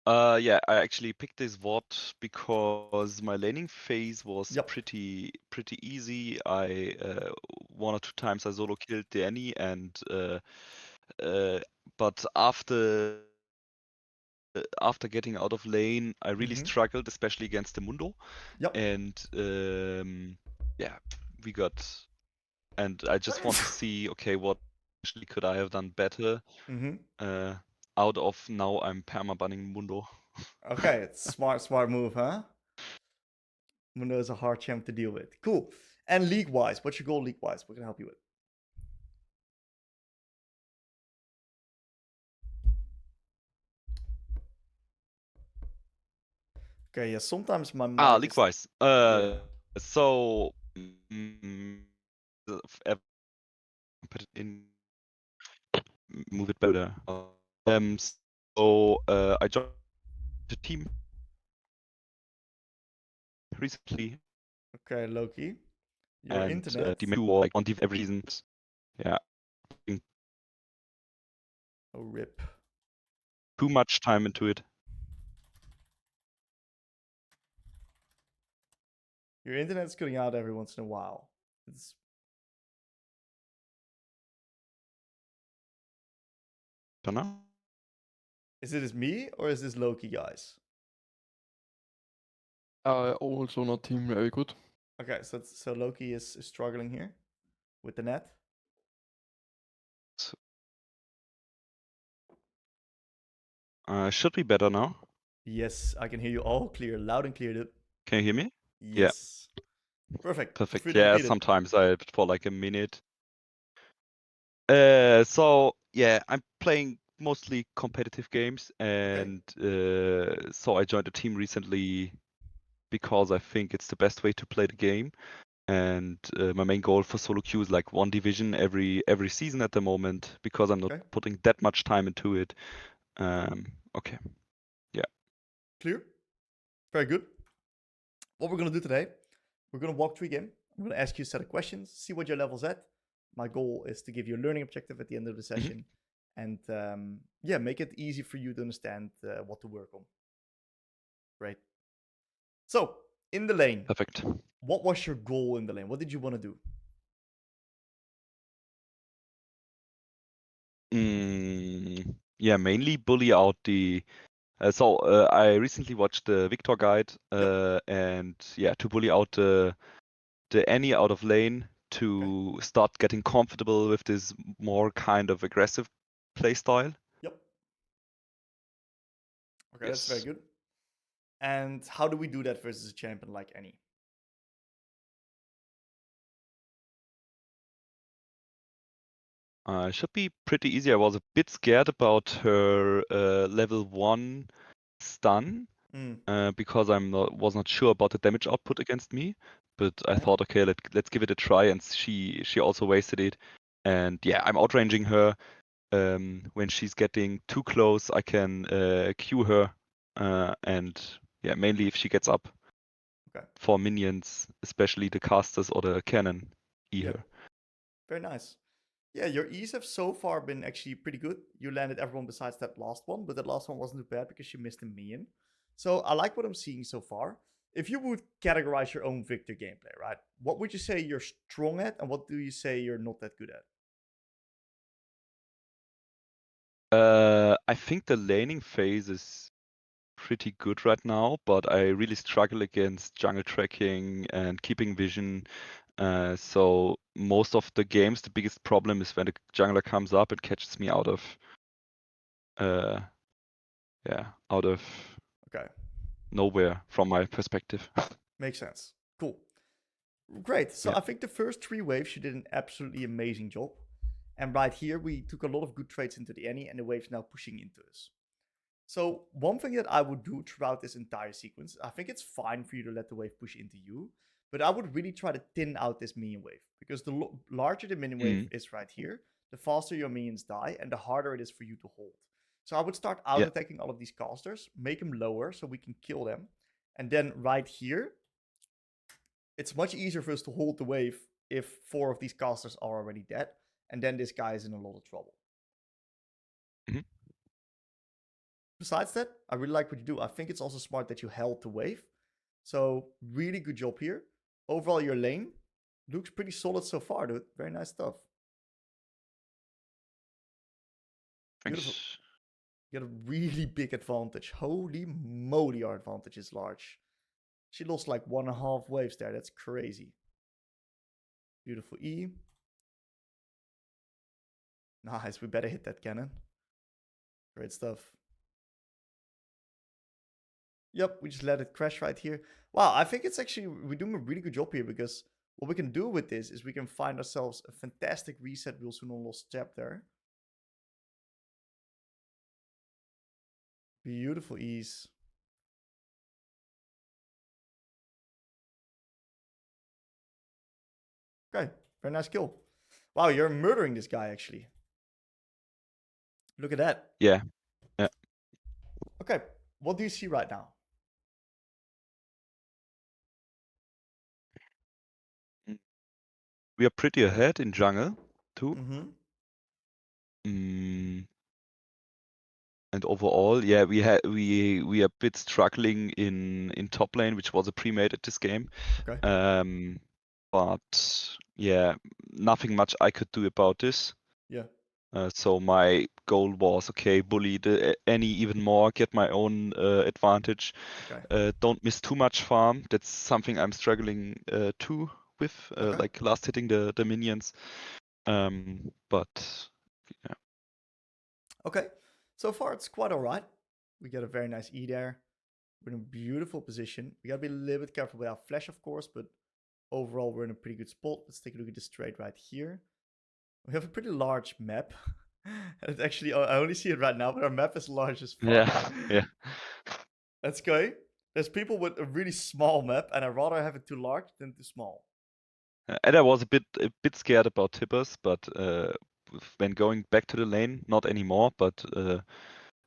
Yeah, I actually picked this VOD because my laning phase was Yep. pretty easy. I 1 or 2 times I solo killed Danny, and but after getting out of lane, I really struggled, especially against the Mundo. Yep. And yeah, we got. And I just want to see, okay, what actually could I have done better? Out of now, I'm perma-banning Mundo. Okay, it's smart move, huh? Mundo is a hard champ to deal with. Cool. And league-wise, what's your goal league-wise? What can I help you with? Okay, yeah, sometimes my mic league-wise. Yeah. So put it in, move it better. So I joined the team recently. Okay, Loki. Your And internet. like on every season. Yeah. Oh, rip. Too much time into it. Your internet's cutting out every once in a while. Don't know. Is it me or is this Loki, guys? Also not team very good. Okay, so Loki is struggling here with the net. Should be better now. Yes, I can hear you all clear, loud and clear, dude. Can you hear me? Yes. Perfect. Perfect. Free to Yeah, repeat it. sometimes for like a minute. So yeah, I'm playing mostly competitive games, and so I joined a team recently because I think it's the best way to play the game. And my main goal for solo queue is like 1 division every season at the moment, because I'm not putting that much time into it. Okay. Yeah. Clear? Very good. What we're going to do today, we're going to walk through again. I'm going to ask you a set of questions, see what your level's at. My goal is to give you a learning objective at the end of the session. And yeah, make it easy for you to understand what to work on. Great. So, in the lane. Perfect. What was your goal in the lane? What did you want to do? Yeah, mainly bully out the. So I recently watched the Viktor guide, and yeah, to bully out the Annie out of lane to start getting comfortable with this more kind of aggressive playstyle. Yep. Okay, that's very good. And how do we do that versus a champion like Annie? Should be pretty easy. I was a bit scared about her level 1 stun, because was not sure about the damage output against me. But I thought, okay, let's give it a try, and she also wasted it. And yeah, I'm outranging her. When she's getting too close, I can Q her, and yeah, mainly if she gets up. For minions, especially the casters or the cannon, her. Very nice. Yeah, your E's have so far been actually pretty good. You landed everyone besides that last one, but that last one wasn't too bad because you missed a minion. So I like what I'm seeing so far. If you would categorize your own Viktor gameplay, right? What would you say you're strong at, and what do you say you're not that good at? I think the laning phase is pretty good right now, but I really struggle against jungle tracking and keeping vision. So most of the games, the biggest problem is when the jungler comes up and catches me out of nowhere from my perspective. Makes sense. Cool. Great. So I think the first 3 waves you did an absolutely amazing job. And right here, we took a lot of good trades into the Annie, and the wave's now pushing into us. So one thing that I would do throughout this entire sequence, I think it's fine for you to let the wave push into you, but I would really try to thin out this minion wave, because the larger the minion wave is right here, the faster your minions die, and the harder it is for you to hold. So I would start out-attacking all of these casters, make them lower so we can kill them, and then right here, it's much easier for us to hold the wave if 4 of these casters are already dead, and then this guy is in a lot of trouble. Besides that, I really like what you do. I think it's also smart that you held the wave. So really good job here. Overall, your lane looks pretty solid so far, dude. Very nice stuff. Beautiful. You got a really big advantage. Holy moly, our advantage is large. She lost like 1.5 waves there. That's crazy. Beautiful E. Nice. We better hit that cannon. Great stuff. Yep, we just let it crash right here. Wow, I think it's actually, we're doing a really good job here, because what we can do with this is we can find ourselves a fantastic reset wheel soon on Lost Chapter. Beautiful ease. Okay, very nice kill. Wow, you're murdering this guy, actually. Look at that. Yeah. Okay, what do you see right now? We are pretty ahead in jungle. 2. Mm-hmm. And overall, yeah, we are a bit struggling in top lane, which was a pre-made at this game. Okay. But yeah, nothing much I could do about this. Yeah. So my goal was, okay, bully the any even more, get my own advantage. Okay. Don't miss too much farm. That's something I'm struggling too with, Okay. like last hitting the minions. But yeah. Okay. So far, it's quite all right. We get a very nice E there. We're in a beautiful position. We gotta be a little bit careful with our flash, of course, but overall, we're in a pretty good spot. Let's take a look at this trade right here. We have a pretty large map. And actually, I only see it right now, but our map is large as fuck. Yeah, yeah. That's good. There's people with a really small map, and I'd rather have it too large than too small. And I was a bit scared about tippers, but when going back to the lane, not anymore, but a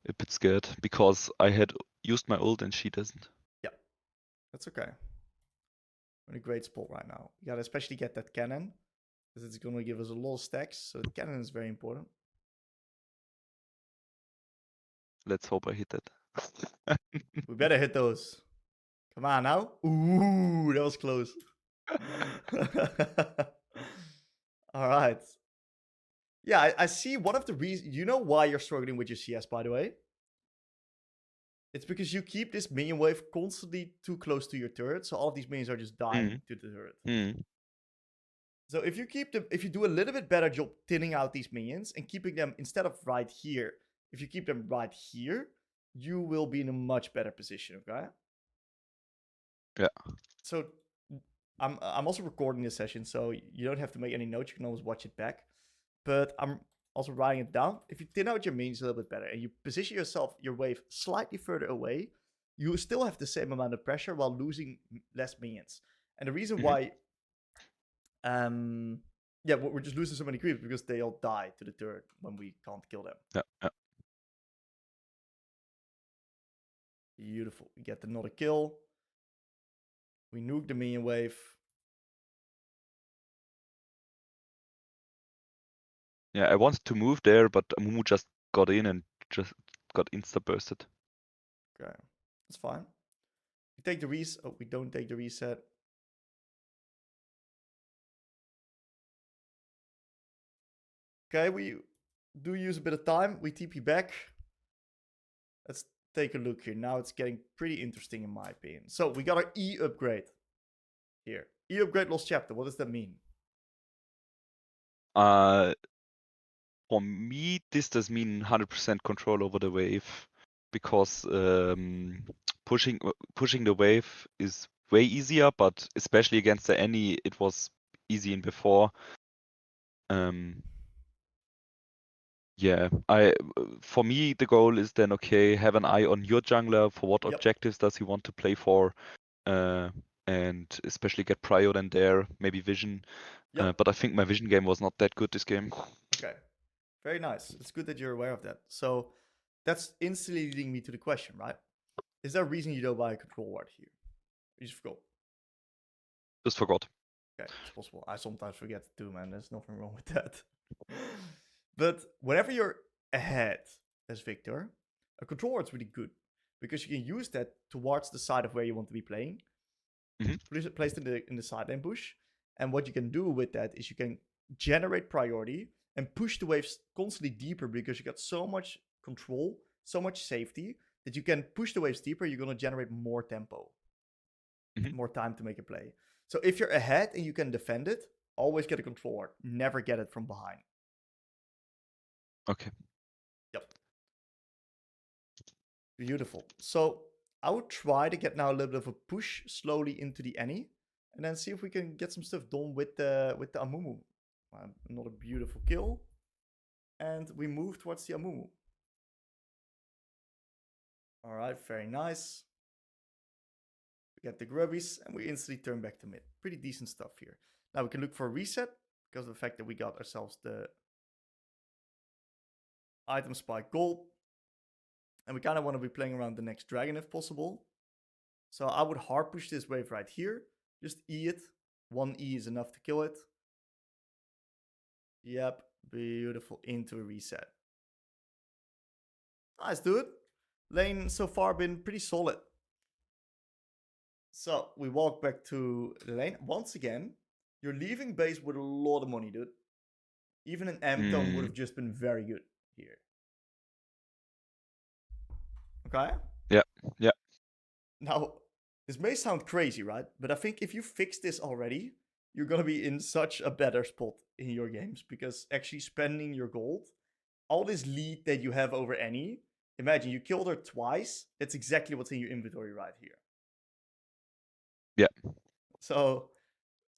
bit scared because I had used my ult and she doesn't. Yeah, that's okay. We're in a great spot right now. We gotta especially get that cannon, because it's gonna give us a lot of stacks, so the cannon is very important. Let's hope I hit that. We better hit those. Come on now. Ooh, that was close. All right. Yeah, I see one of the reasons. You know why you're struggling with your CS, by the way? It's because you keep this minion wave constantly too close to your turret, so all of these minions are just dying to the turret. So if you keep them, if you do a little bit better job thinning out these minions and keeping them instead of right here, if you keep them right here, you will be in a much better position. Okay. Yeah. So I'm also recording this session, so you don't have to make any notes. You can always watch it back. But I'm also writing it down. If you thin out your minions a little bit better and you position yourself, your wave slightly further away, you still have the same amount of pressure while losing less minions. And the reason why, yeah, we're just losing so many creeps because they all die to the turret when we can't kill them. Yeah. Beautiful. We get another kill. We nuke the minion wave. Yeah, I wanted to move there, but Amumu just got in and just got insta-bursted. Okay, that's fine. We take the reset. Oh, we don't take the reset. Okay, we do use a bit of time. We TP back. Let's take a look here. Now it's getting pretty interesting in my opinion. So we got our E upgrade here. E upgrade lost chapter. What does that mean? For me, this does mean 100% control over the wave because pushing the wave is way easier, but especially against the Annie, it was easy in before. Yeah, for me the goal is then okay, have an eye on your jungler for what objectives does he want to play for, and especially get prio then there, maybe vision. But I think my vision game was not that good this game. Okay, very nice. It's good that you're aware of that. So that's instantly leading me to the question, right? Is there a reason you don't buy a control ward here? You just forgot. Just forgot. Okay, it's possible. I sometimes forget too, man. There's nothing wrong with that. But whenever you're ahead as Viktor, a control ward's really good because you can use that towards the side of where you want to be playing. Placed in the side lane push. And what you can do with that is you can generate priority and push the waves constantly deeper because you got so much control, so much safety that you can push the waves deeper. You're going to generate more tempo, more time to make a play. So if you're ahead and you can defend it, always get a control ward. Never get it from behind. Okay. Yep. Beautiful. So I would try to get now a little bit of a push slowly into the Annie, and then see if we can get some stuff done with the Amumu. Another beautiful kill, and we move towards the Amumu. All right, very nice. We get the grubbies, and we instantly turn back to mid. Pretty decent stuff here. Now we can look for a reset because of the fact that we got ourselves the item spike gold. And we kind of want to be playing around the next dragon if possible. So I would hard push this wave right here. Just E it. One E is enough to kill it. Yep, beautiful. Into a reset. Nice, dude. Lane so far been pretty solid. So we walk back to the lane. Once again, you're leaving base with a lot of money, dude. Even an M-tone would have just been very good here. Okay? Yeah, yeah. Now, this may sound crazy, right? But I think if you fix this already, you're going to be in such a better spot in your games. Because actually spending your gold, all this lead that you have over Annie, imagine you killed her twice. That's exactly what's in your inventory right here. Yeah. So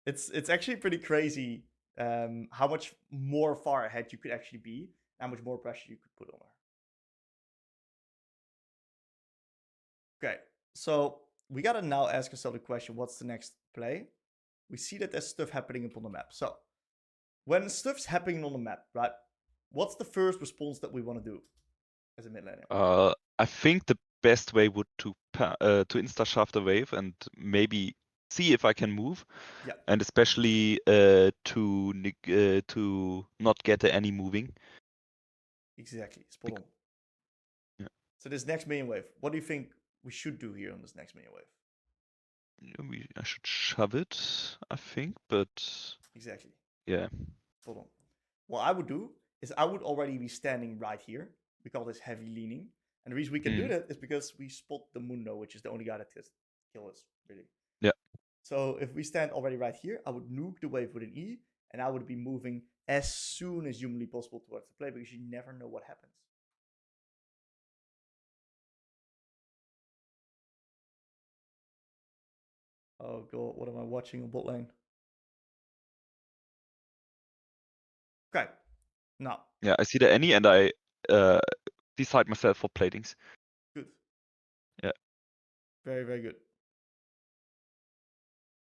it's actually pretty crazy how much more far ahead you could actually be, how much more pressure you could put on her. Okay, so we gotta now ask ourselves the question, what's the next play? We see that there's stuff happening upon the map. So when stuff's happening on the map, right? What's the first response that we want to do as a mid laner? I think the best way would to insta shaft a wave and maybe see if I can move. Yeah. And especially to not get any moving. Exactly. Spot on. Yeah. So this next minion wave, what do you think we should do here on this next minion wave? I should shove it, I think, but exactly. Yeah. Spot on. What I would do is I would already be standing right here. We call this heavy leaning. And the reason we can do that is because we spot the Mundo, which is the only guy that can kill us, really. Yeah. So if we stand already right here, I would nuke the wave with an E, and I would be moving as soon as humanly possible towards the play, because you never know what happens. Oh god, what am I watching on bot lane? Okay. Now. Yeah, I see the Annie and I decide myself for platings. Good. Yeah. Very, very good.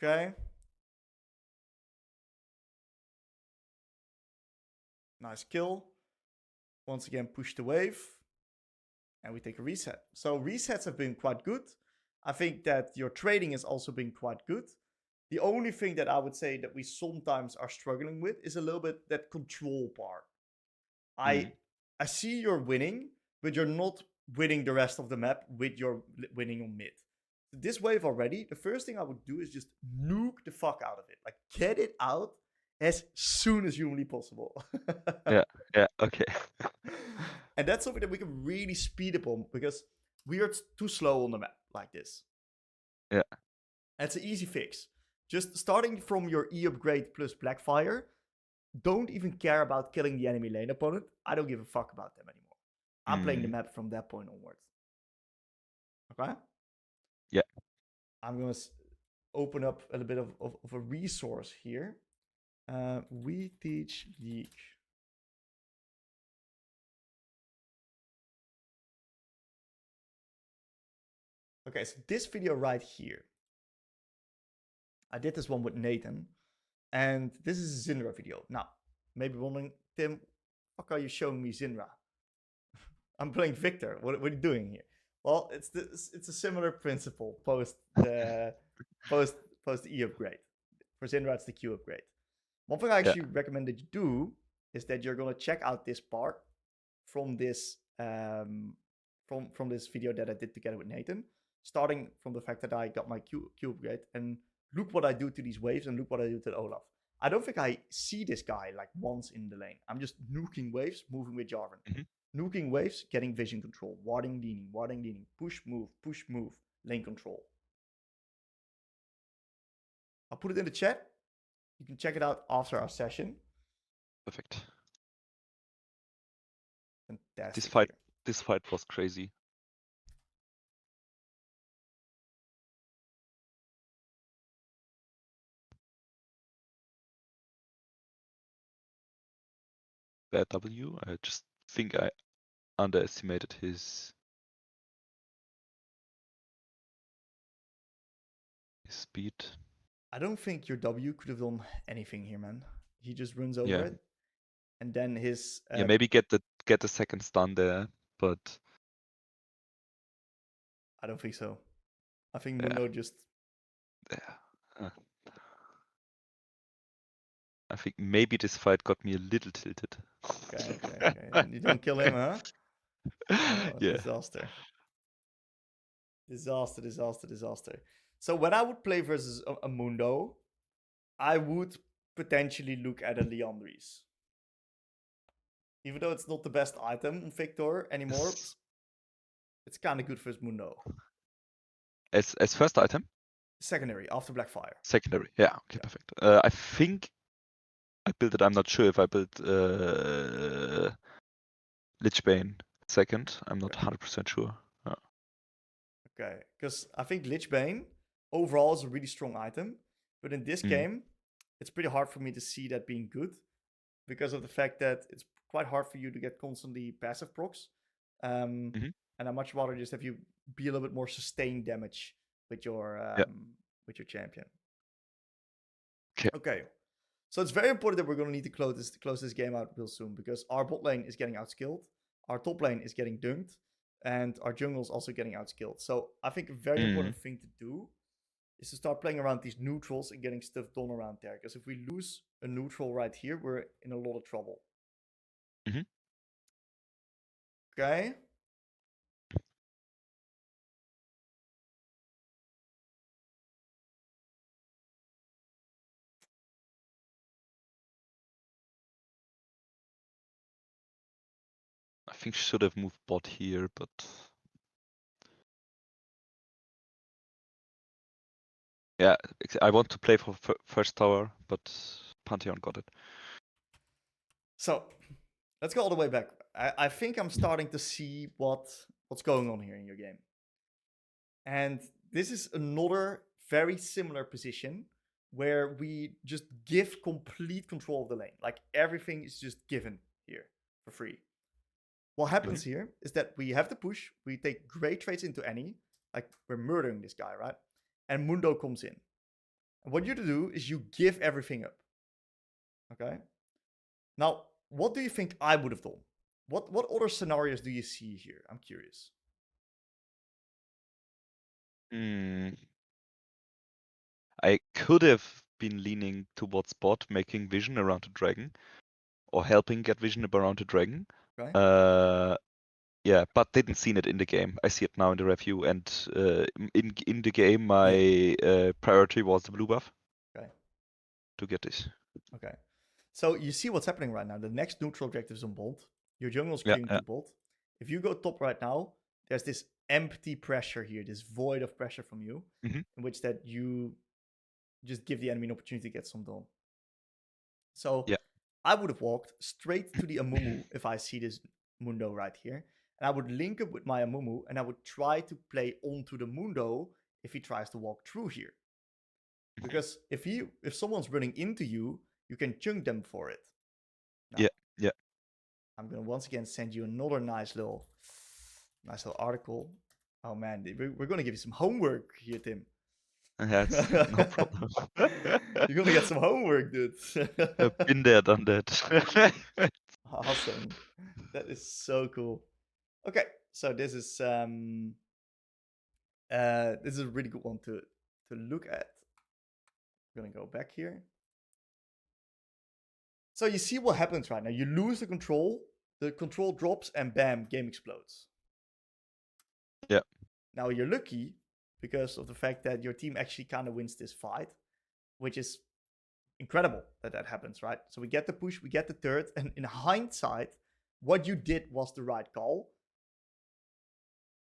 Okay. Nice kill. Once again, push the wave. And we take a reset. So resets have been quite good. I think that your trading has also been quite good. The only thing that I would say that we sometimes are struggling with is a little bit that control part. I see you're winning, but you're not winning the rest of the map with your winning on mid. So this wave already, the first thing I would do is just nuke the fuck out of it. Like, get it out as soon as humanly possible. Yeah, okay. And that's something that we can really speed up on, because we are too slow on the map like this. Yeah. It's an easy fix. Just starting from your E upgrade plus Blackfire, don't even care about killing the enemy lane opponent. I don't give a fuck about them anymore. I'm playing the map from that point onwards. Okay? Yeah. I'm going to open up a little bit of a resource here. We teach League. Okay, so this video right here, I did this one with Nathan, and this is a Zinra video. Now, maybe wondering, Tim, fuck are you showing me Zinra? I'm playing Viktor. What are you doing here? Well, it's a similar principle post the E upgrade. For Zinra, it's the Q upgrade. One thing I actually recommend that you do is that you're gonna check out this part from this from this video that I did together with Nathan, starting from the fact that I got my Q upgrade, and look what I do to these waves and look what I do to Olaf. I don't think I see this guy like once in the lane. I'm just nuking waves, moving with Jarvan. Nuking waves, getting vision control, warding, leaning, push, move, lane control. I'll put it in the chat. You can check it out after our session. Perfect. Fantastic. This fight was crazy. Bad W. I just think I underestimated his speed. I don't think your W could have done anything here, man. He just runs over it, and then his maybe get the second stun there, but I don't think so. I think Mundo just. I think maybe this fight got me a little tilted. Okay. And you don't kill him, huh? Oh, Yeah. Disaster. So when I would play versus a Mundo, I would potentially look at a Leandries. Even though it's not the best item on Viktor anymore, it's kind of good for his Mundo. As first item? Secondary, after Blackfire. Secondary, yeah, okay, perfect. I think I built it, I'm not sure if I built Lichbane second. I'm not 100% sure. Okay, because I think Lichbane overall is a really strong item, but in this game, it's pretty hard for me to see that being good because of the fact that it's quite hard for you to get constantly passive procs. And I much rather just have you be a little bit more sustained damage with your champion. Okay. So it's very important that we're going to need to close this game out real soon because our bot lane is getting outskilled, our top lane is getting dunked, and our jungle is also getting outskilled. So I think a very important thing to do is to start playing around these neutrals and getting stuff done around there. Because if we lose a neutral right here, we're in a lot of trouble. Okay. I think she should have moved bot here, but yeah, I want to play for first tower, but Pantheon got it. So let's go all the way back. I think I'm starting to see what's going on here in your game. And this is another very similar position where we just give complete control of the lane. Like everything is just given here for free. What happens here is that we have the push, we take great trades into any, like we're murdering this guy, right? And Mundo comes in. And what you do is you give everything up. Okay? Now, what do you think I would have done? What other scenarios do you see here? I'm curious. I could have been leaning towards bot, making vision around the dragon, or helping get vision around the dragon. Okay. Yeah, but didn't see it in the game. I see it now in the review, and in the game, my priority was the blue buff. Okay. To get this. Okay. So you see what's happening right now. The next neutral objective is on bot. Your jungle's queuing to bot. If you go top right now, there's this empty pressure here, this void of pressure from you, in which that you just give the enemy an opportunity to get some done. So I would have walked straight to the Amumu if I see this Mundo right here. And I would link up with my Amumu and I would try to play onto the Mundo if he tries to walk through here. Because if someone's running into you, you can chunk them for it. Now, yeah. I'm gonna once again send you another nice little article. Oh man, we're gonna give you some homework here, Tim. That's no problem. You're gonna get some homework, dude. I've been there, done that. Awesome. That is so cool. Okay, so this is a really good one to look at. I'm gonna go back here. So you see what happens right now. You lose the control drops, and bam, game explodes. Yeah. Now you're lucky because of the fact that your team actually kind of wins this fight, which is incredible that happens, right? So we get the push, we get the third, and in hindsight, what you did was the right call.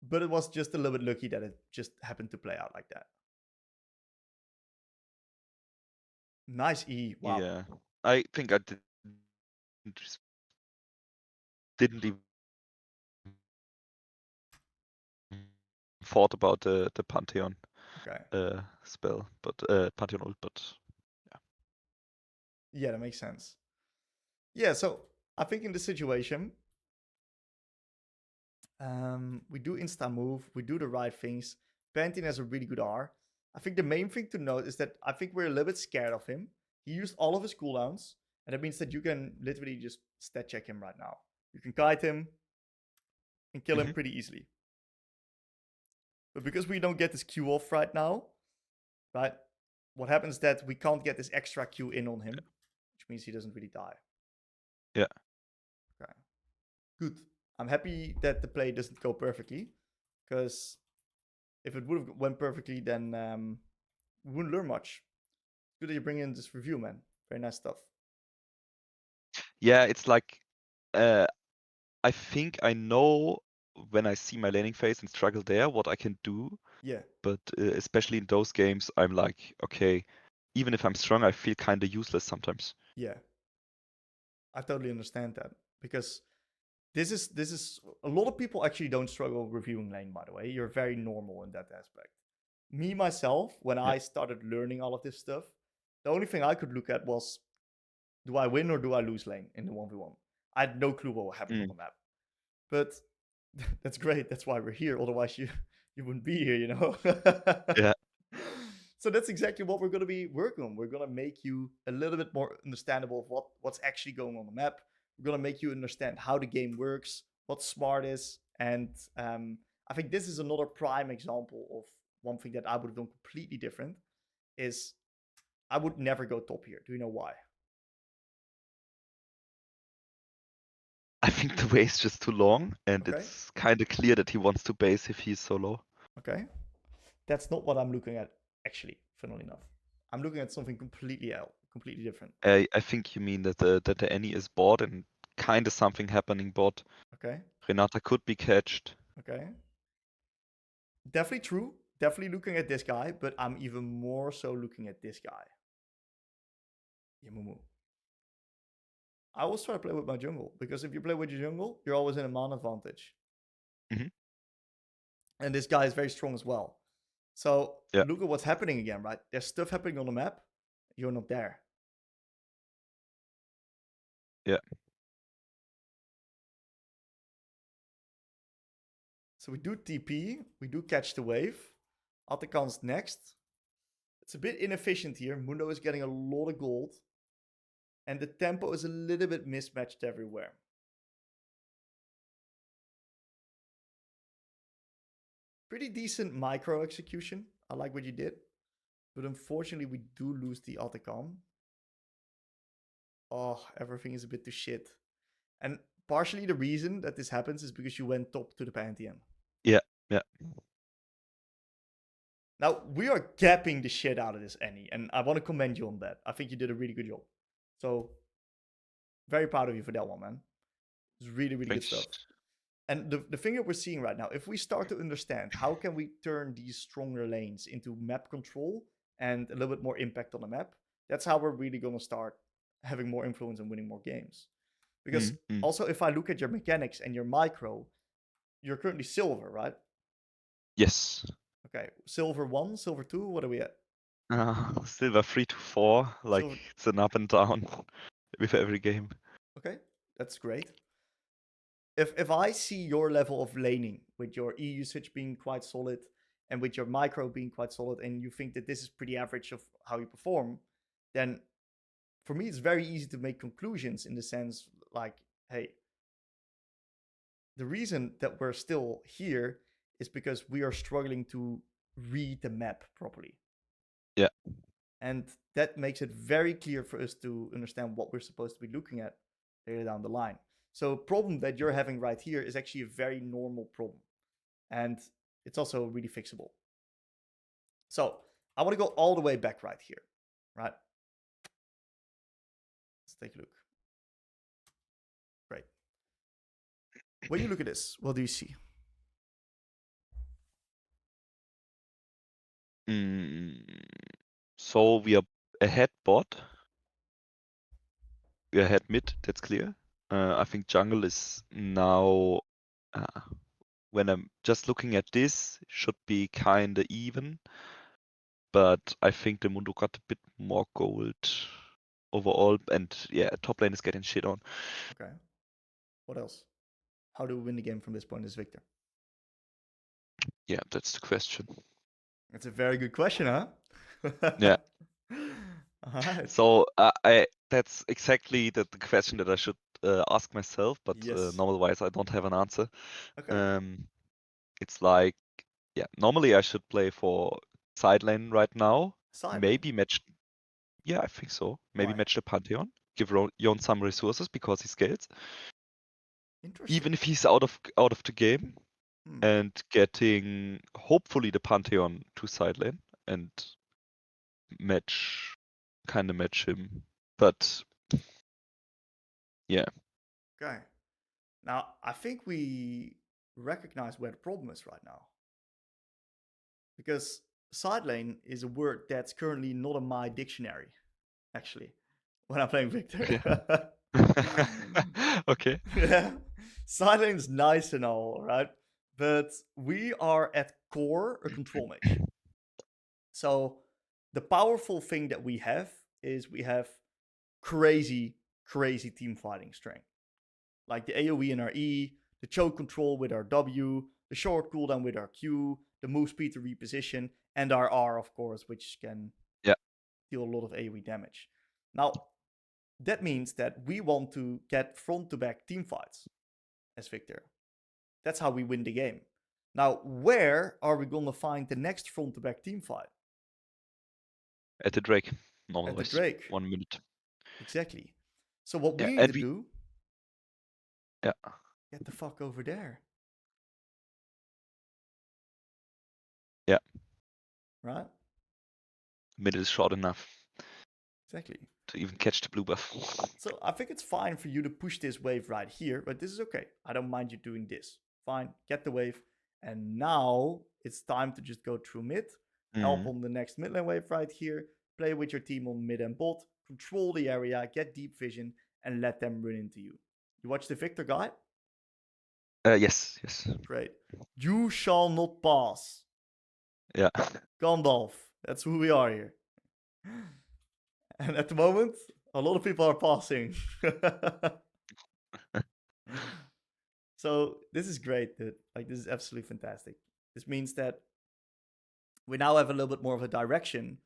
But it was just a little bit lucky that it just happened to play out like that. Nice E. Wow. Yeah. I think I didn't even thought about the Pantheon spell, but Pantheon ult, but yeah. Yeah, that makes sense. Yeah, so I think in this situation, we do insta move, we do the right things. Pantheon has a really good R. I think the main thing to note is that I think we're a little bit scared of him. He used all of his cooldowns, and that means that you can literally just stat check him right now. You can kite him and kill him pretty easily. But because we don't get this Q off right now, right, what happens is that we can't get this extra Q in on him, which which means he doesn't really die. Yeah. Okay. Good. I'm happy that the play doesn't go perfectly, because if it would have went perfectly, then we wouldn't learn much. Good that you bring in this review, man. Very nice stuff. Yeah, it's like I think I know when I see my laning phase and struggle there what I can do. Yeah. But especially in those games, I'm like, okay, even if I'm strong, I feel kind of useless sometimes. Yeah. I totally understand that, because this is a lot of people actually don't struggle reviewing lane, by the way. You're very normal in that aspect. Me myself, when I started learning all of this stuff, the only thing I could look at was, do I win or do I lose lane in the 1v1? I had no clue what happened on the map. But that's great. That's why we're here. Otherwise, you wouldn't be here, you know? Yeah. So that's exactly what we're going to be working on. We're going to make you a little bit more understandable of what's actually going on the map. We're going to make you understand how the game works, what smart is. And I think this is another prime example of one thing that I would have done completely different is I would never go top here. Do you know why? I think the way is just too long, and Okay. it's kind of clear that he wants to base if he's so low. Okay. That's not what I'm looking at, actually, funnily enough. I'm looking at something completely different. I think you mean that the Annie is bored and kind of something happening bot. Okay. Renata could be catched. Okay. Definitely true. Definitely looking at this guy, but I'm even more so looking at this guy. Yamumu. I always try to play with my jungle, because if you play with your jungle, you're always in a mana advantage. Mm-hmm. And this guy is very strong as well. So look at what's happening again, right? There's stuff happening on the map. You're not there. Yeah. So we do TP. We do catch the wave. Atakan's next. It's a bit inefficient here. Mundo is getting a lot of gold. And the tempo is a little bit mismatched everywhere. Pretty decent micro execution. I like what you did. But unfortunately, we do lose the Atakan. Oh, everything is a bit too shit. And partially the reason that this happens is because you went top to the Pantheon. Yeah. Now, we are gapping the shit out of this, Annie. And I want to commend you on that. I think you did a really good job. So, very proud of you for that one, man. It's really, really good stuff. And the thing that we're seeing right now, if we start to understand how can we turn these stronger lanes into map control and a little bit more impact on the map, that's how we're really going to start having more influence and winning more games. Because also, if I look at your mechanics and your micro, you're currently silver, right? Yes. Okay, silver 1, silver 2, what are we at? Silver 3 to 4, like Silver... it's an up and down with every game. Okay, that's great. If I see your level of laning with your E usage being quite solid and with your micro being quite solid, and you think that this is pretty average of how you perform, then for me it's very easy to make conclusions in the sense like, hey, the reason that we're still here is because we are struggling to read the map properly. Yeah. And that makes it very clear for us to understand what we're supposed to be looking at later down the line. So problem that you're having right here is actually a very normal problem. And it's also really fixable. So I want to go all the way back right here, right? Let's take a look. Great. When you look at this, what do you see? So we are ahead bot. We are ahead mid, that's clear. I think jungle is now, when I'm just looking at this, should be kind of even. But I think the Mundo got a bit more gold overall. And yeah, top lane is getting shit on. Okay. What else? How do we win the game from this point as Viktor? Yeah, that's the question. It's a very good question, huh? Yeah. Alright. So that's exactly the question that I should ask myself, but normalwise I don't have an answer. Okay. It's like, yeah, normally I should play for side lane right now. Side Maybe lane? match. Yeah, I think so. Maybe Why? match the Pantheon. give Yon some resources because he scales. Interesting. Even if he's out of the game, and getting hopefully the Pantheon to side lane and match him. But yeah. Okay. Now I think we recognize where the problem is right now. Because side lane is a word that's currently not in my dictionary, actually, when I'm playing Viktor. Okay. Yeah. Side lane is nice and all, right? But we are at core a control mage. So the powerful thing that we have is we have crazy, crazy team fighting strength. Like the AoE and our E, the choke control with our W, the short cooldown with our Q, the move speed to reposition, and our R, of course, which can deal a lot of AoE damage. Now, that means that we want to get front to back team fights as Viktor. That's how we win the game. Now, where are we going to find the next front to back team fight? At the Drake. Normally. At the Drake. 1 minute. Exactly. So what we need to do... Yeah. Get the fuck over there. Yeah. Right? Middle is short enough. Exactly. To even catch the blue buff. So I think it's fine for you to push this wave right here, but this is okay. I don't mind you doing this. Fine, get the wave. And now it's time to just go through mid, help on the next mid lane wave right here, play with your team on mid and bot, control the area, get deep vision, and let them run into you. You watch the Viktor guide? Yes. Great. You shall not pass. Yeah. Gandalf. That's who we are here. And at the moment, a lot of people are passing. So this is great, dude. Like, this is absolutely fantastic. This means that we now have a little bit more of a direction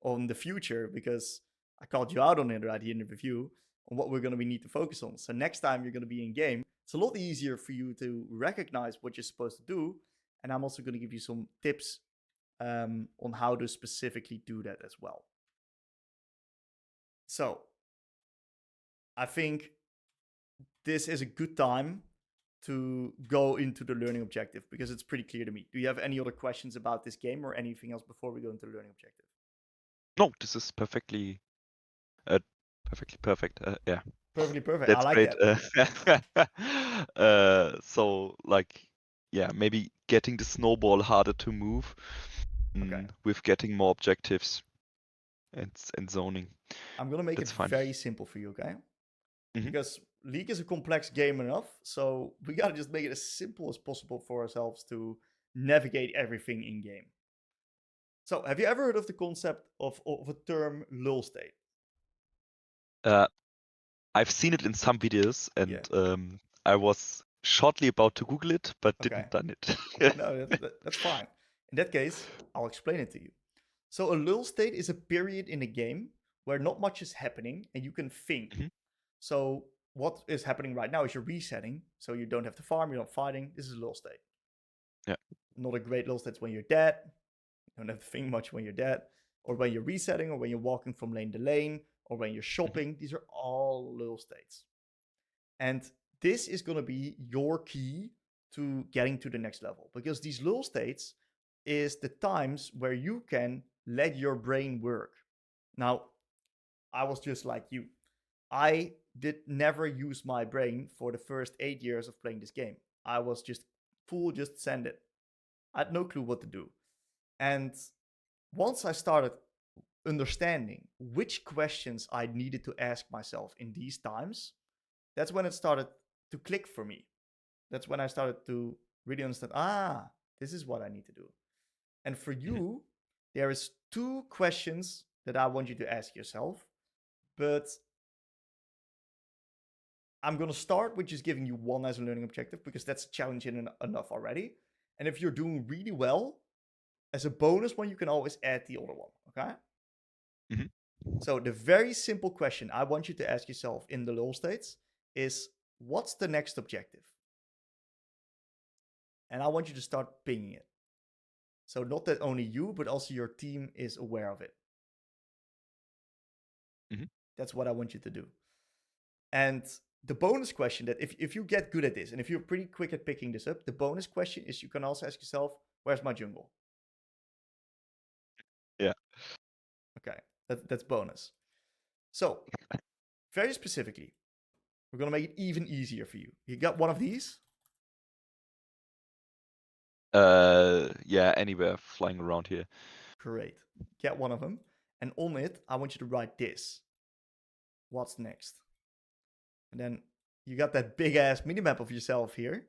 on the future, because I called you out on it right here in the review on what we're going to need to focus on. So next time you're going to be in game, it's a lot easier for you to recognize what you're supposed to do. And I'm also going to give you some tips on how to specifically do that as well. So I think this is a good time to go into the learning objective, because it's pretty clear to me. Do you have any other questions about this game or anything else before we go into the learning objective? No, this is perfectly perfect. Yeah. Perfectly perfect. That's I like great. that. So like, yeah, maybe getting the snowball harder to move with getting more objectives and zoning. I'm gonna make it very simple for you, okay? Because League is a complex game enough, so we gotta just make it as simple as possible for ourselves to navigate everything in game. So, have you ever heard of the concept of a term lull state? I've seen it in some videos, and I was shortly about to Google it, but didn't done it. No, that's fine. In that case, I'll explain it to you. So a lull state is a period in a game where not much is happening and you can think. So what is happening right now is you're resetting, so you don't have to farm, you're not fighting. This is a lull state. Yeah. Not a great lull state when you're dead. You don't have to think much when you're dead, or when you're resetting, or when you're walking from lane to lane, or when you're shopping. These are all lull states. And this is going to be your key to getting to the next level, because these lull states is the times where you can let your brain work. Now, I was just like you. I did never use my brain for the first 8 years of playing this game. I was just send it. I had no clue what to do. And once I started understanding which questions I needed to ask myself in these times, that's when it started to click for me. That's when I started to really understand, this is what I need to do. And for you, there is 2 questions that I want you to ask yourself, but I'm going to start with just giving you one as a learning objective, because that's challenging enough already. And if you're doing really well, as a bonus one, you can always add the other one, okay? So the very simple question I want you to ask yourself in the lull states is, what's the next objective? And I want you to start pinging it. So not that only you, but also your team is aware of it. That's what I want you to do. And the bonus question that if you get good at this, and if you're pretty quick at picking this up, the bonus question is you can also ask yourself, where's my jungle? Yeah. Okay, that's bonus. So, very specifically, we're going to make it even easier for you. You got one of these? Yeah, anywhere flying around here. Great. Get one of them. And on it, I want you to write this. What's next? And then you got that big ass minimap of yourself here.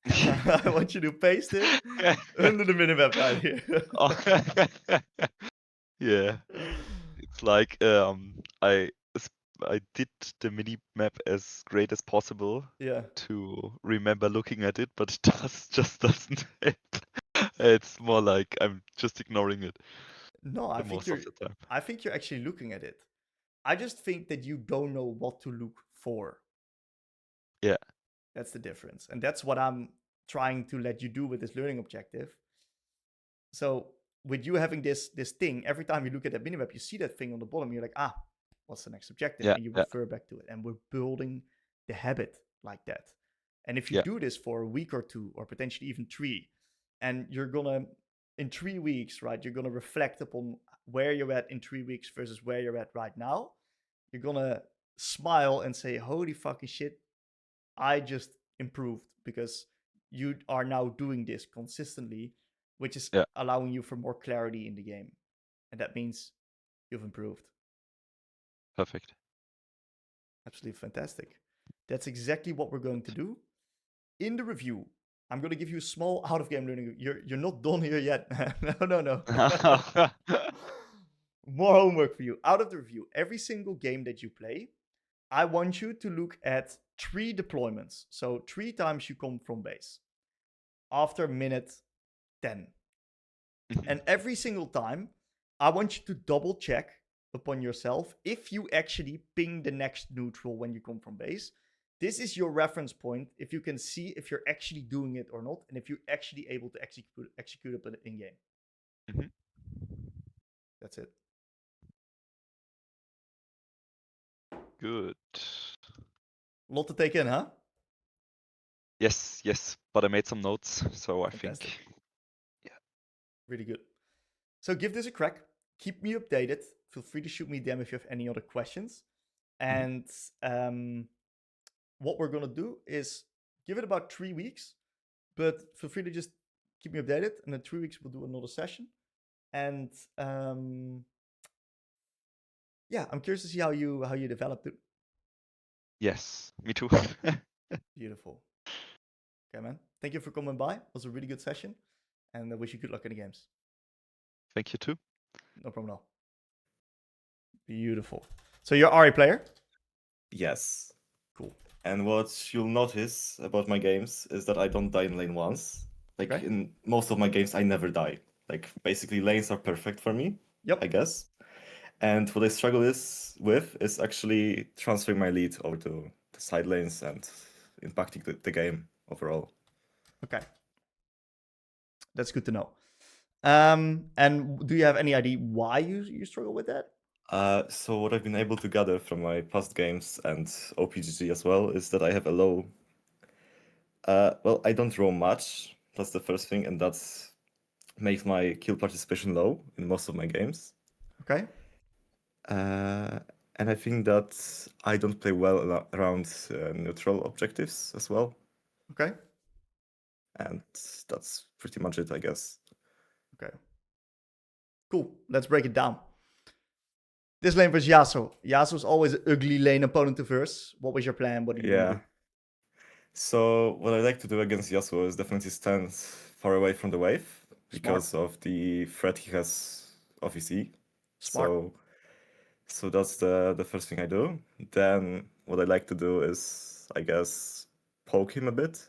I want you to paste it under the minimap right here. Yeah. It's like I did the mini map as great as possible to remember looking at it, but it just doesn't help. It's more like I'm just ignoring it. No, I think you're actually looking at it. I just think that you don't know what to look for. Yeah. That's the difference. And that's what I'm trying to let you do with this learning objective. So with you having this thing, every time you look at that minimap, you see that thing on the bottom, you're like, what's the next objective? And you refer back to it. And we're building the habit like that. And if you do this for a week or two, or potentially even 3, and you're gonna, in 3 weeks, right, you're gonna reflect upon where you're at in 3 weeks versus where you're at right now, you're gonna smile and say, holy fucking shit, I just improved, because you are now doing this consistently, which is allowing you for more clarity in the game. And that means you've improved. Perfect. Absolutely fantastic. That's exactly what we're going to do. In the review, I'm going to give you a small out-of-game learning. You're not done here yet. No. More homework for you. Out of the review, every single game that you play, I want you to look at 3 deployments. So 3 times you come from base after minute 10. And every single time, I want you to double check upon yourself if you actually ping the next neutral when you come from base. This is your reference point if you can see if you're actually doing it or not, and if you're actually able to execute it in game. That's it. Good. A lot to take in, huh? Yes. But I made some notes, so Fantastic. I think, really good. So give this a crack. Keep me updated. Feel free to shoot me a DM if you have any other questions. And what we're gonna do is give it about 3 weeks, but feel free to just keep me updated. And in 3 weeks we'll do another session. And I'm curious to see how you developed it. Yes, me too. Beautiful. Okay, man. Thank you for coming by. It was a really good session, and I wish you good luck in the games. Thank you too. No problem at all. Beautiful. So you're Ahri player? Yes. Cool. And what you'll notice about my games is that I don't die in lane once. Like in most of my games, I never die. Like basically lanes are perfect for me, I guess. And what I struggle with is actually transferring my lead over to the side lanes and impacting the game overall. Okay. That's good to know. And do you have any idea why you struggle with that? So what I've been able to gather from my past games and OPGG as well is that I have a low... well, I don't roam much. That's the first thing, and that makes my kill participation low in most of my games. Okay. And I think that I don't play well around neutral objectives as well. Okay. And that's pretty much it, I guess. Okay. Cool. Let's break it down. This lane versus Yasuo. Yasuo's always an ugly lane opponent to verse. What was your plan? What did you do? So what I like to do against Yasuo is definitely stand far away from the wave because of the threat he has of EC. Smart. So that's the first thing I do. Then what I like to do is, I guess, poke him a bit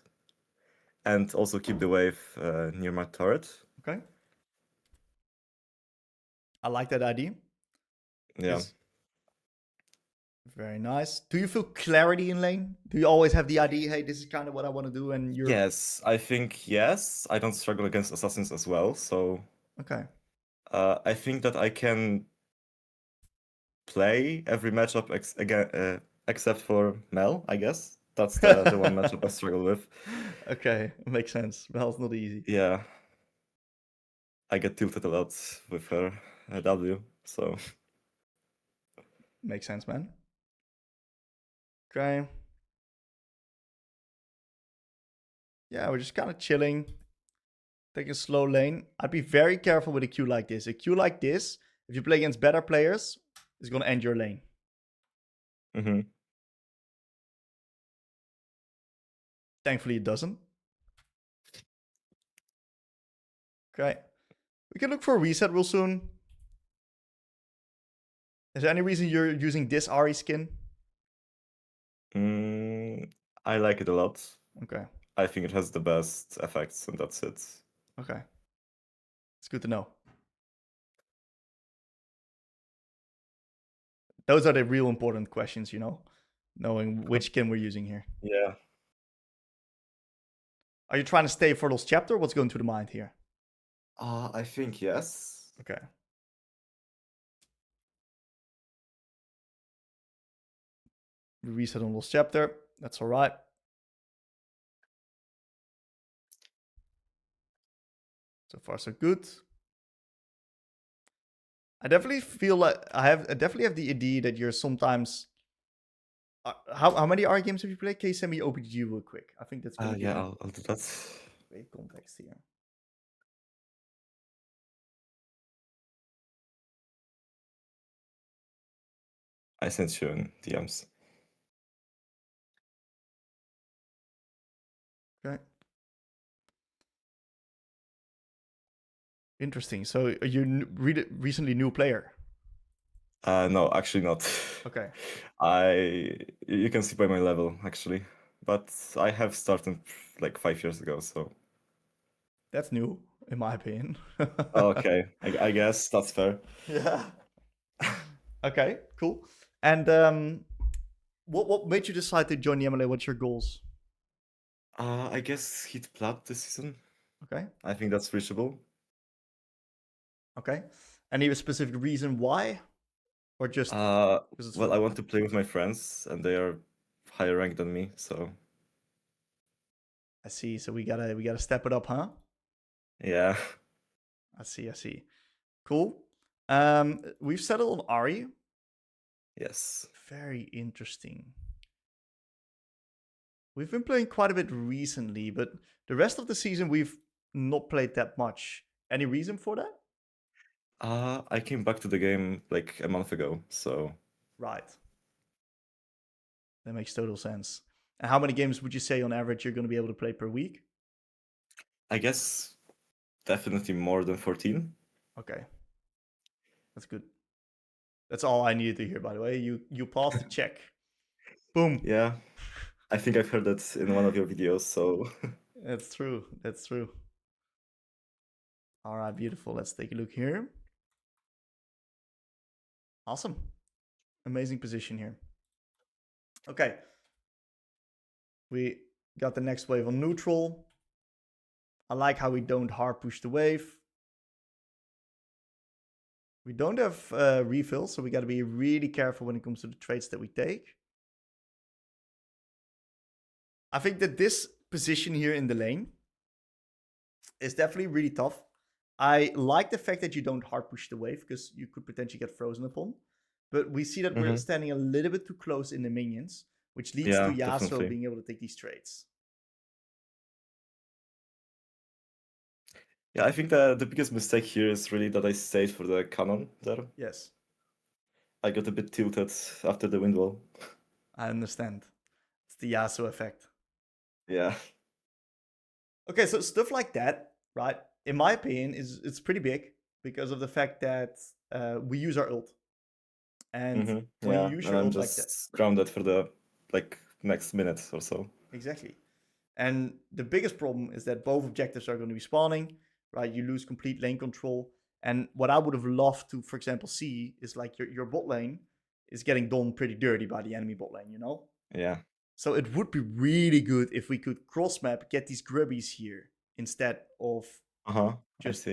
and also keep the wave near my turret. Okay. I like that idea. Yeah. Very nice. Do you feel clarity in lane? Do you always have the idea, hey, this is kind of what I want to do, and you're... Yes, I think yes. I don't struggle against assassins as well, so... Okay. I think that I can play every matchup except for Mel, I guess. That's the one matchup I struggle with. Okay, makes sense. Mel's not easy. Yeah. I get tilted a lot with her W, so. Makes sense, man. Okay. Yeah, we're just kind of chilling. Take a slow lane. I'd be very careful with a queue like this. A queue like this, if you play against better players, is going to end your lane. Mm-hmm. Thankfully, it doesn't. Okay. We can look for a reset real soon. Is there any reason you're using this Ahri skin? I like it a lot. Okay. I think it has the best effects, and that's it. Okay. It's good to know. Those are the real important questions, you know? Knowing which skin we're using here. Yeah. Are you trying to stay for those chapter? What's going through the mind here? I think yes. Okay. We reset on lost chapter. That's all right. So far, so good. I definitely feel like I definitely have the idea that you're sometimes. How many R games have you played? Can you send me OPG real quick? I think that's gonna Yeah, I'll do that. Great context here. I sent you in DMs. Okay. Interesting. So are you recently new player? No, actually not. Okay. You can see by my level actually, but I have started like 5 years ago, so. That's new, in my opinion. Okay, I guess that's fair. Yeah. Okay, cool. And what made you decide to join the MLA? What's your goals? I guess hit plat this season. Okay. I think that's reachable. Okay. Any specific reason why? Or just well, fun? I want to play with my friends, and they are higher ranked than me, so. I see. So we gotta step it up, huh? Yeah. I see. Cool. We've settled on Ahri. Yes. Very interesting. We've been playing quite a bit recently, but the rest of the season we've not played that much. Any reason for that? I came back to the game like a month ago, so. Right. That makes total sense. And how many games would you say on average you're going to be able to play per week? I guess definitely more than 14. Okay. That's good. That's all I needed to hear, by the way. You passed the check. Boom. Yeah. I think I've heard that in one of your videos, so. That's true. All right, beautiful. Let's take a look here. Awesome. Amazing position here. Okay. We got the next wave on neutral. I like how we don't hard push the wave. We don't have refills, so we got to be really careful when it comes to the trades that we take. I think that this position here in the lane is definitely really tough. I like the fact that you don't hard push the wave because you could potentially get frozen upon. But we see that we're standing a little bit too close in the minions, which leads to Yasuo definitely being able to take these trades. Yeah, I think the biggest mistake here is really that I stayed for the cannon there. Yes. I got a bit tilted after the wind wall. I understand. It's the Yasuo effect. Yeah. Okay, so stuff like that, right? In my opinion, it's pretty big because of the fact that we use our ult. And when you use your I'm ult just like that, grounded for the next minute or so. Exactly. And the biggest problem is that both objectives are going to be spawning, right? You lose complete lane control. And what I would have loved to, for example, see is like your bot lane is getting done pretty dirty by the enemy bot lane, you know? Yeah. So it would be really good if we could cross map, get these grubbies here instead of just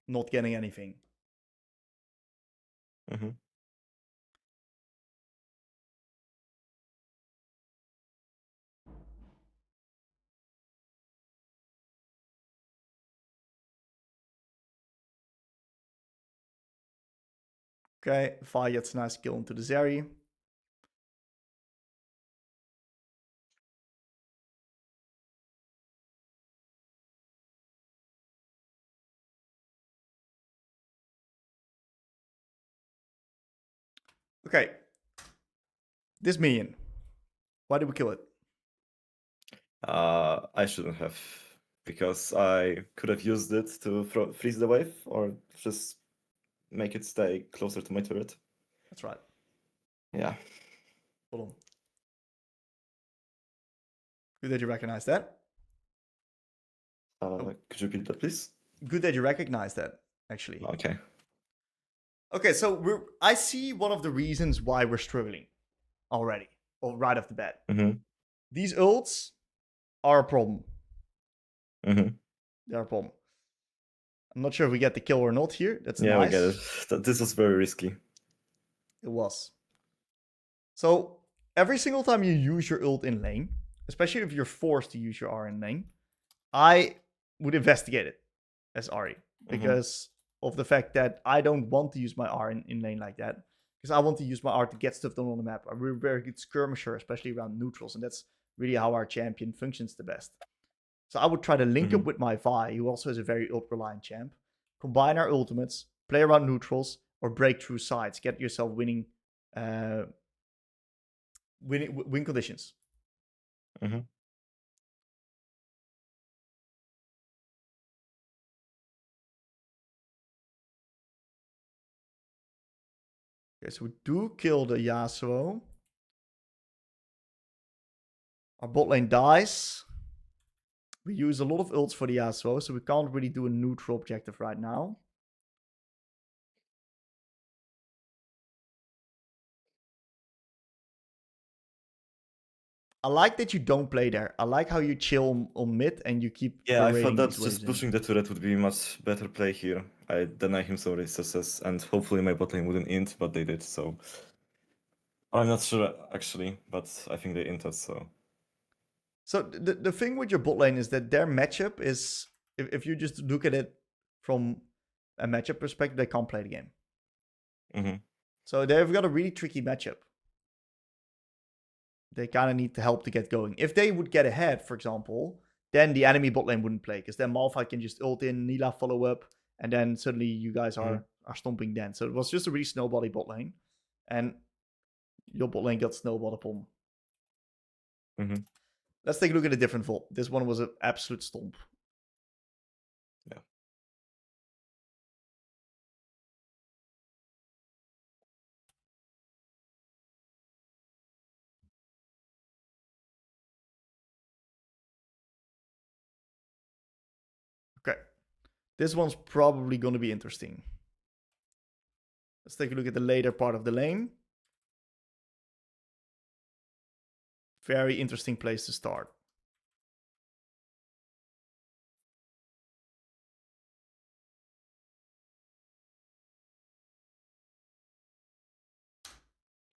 not getting anything. Okay, Vi gets a nice kill into the Zeri. Okay. This minion. Why did we kill it? I shouldn't have, because I could have used it to freeze the wave or just make it stay closer to my turret. That's right. Yeah. Hold on. Good that you recognize that. Could you repeat that, please? Good that you recognize that, actually. Okay. Okay, so I see one of the reasons why we're struggling already, or right off the bat. Mm-hmm. These ults are a problem. Mm-hmm. They're a problem. I'm not sure if we get the kill or not here. That's yeah, nice. I get it. This was very risky. It was. So every single time you use your ult in lane, especially if you're forced to use your R in lane, I would investigate it as Ahri because of the fact that I don't want to use my R in lane like that. Because I want to use my R to get stuff done on the map. I'm a very good skirmisher, especially around neutrals, and that's really how our champion functions the best. So I would try to link up with my Vi, who also is a very ult-reliant champ, combine our ultimates, play around neutrals, or break through sides. Get yourself winning win conditions. Mm-hmm. Okay, so we do kill the Yasuo. Our bot lane dies. We use a lot of ults for the Yasuo, so we can't really do a neutral objective right now. I like that you don't play there. I like how you chill on mid and you keep. Yeah, I thought that just pushing the turret would be much better play here. I deny him some resources, and hopefully my bot lane wouldn't int, but they did, so... I'm not sure, actually, but I think they inted, so... So the thing with your bot lane is that their matchup is... If you just look at it from a matchup perspective, they can't play the game. Mm-hmm. So they've got a really tricky matchup. They kind of need the help to get going. If they would get ahead, for example, then the enemy bot lane wouldn't play, because then Malphite can just ult in, Nila follow up, and then suddenly you guys are stomping then. So it was just a really snowbally bot lane, and your bot lane got snowballed upon. Mm-hmm. Let's take a look at a different vault. This one was an absolute stomp. Yeah. Okay. This one's probably going to be interesting. Let's take a look at the later part of the lane. Very interesting place to start.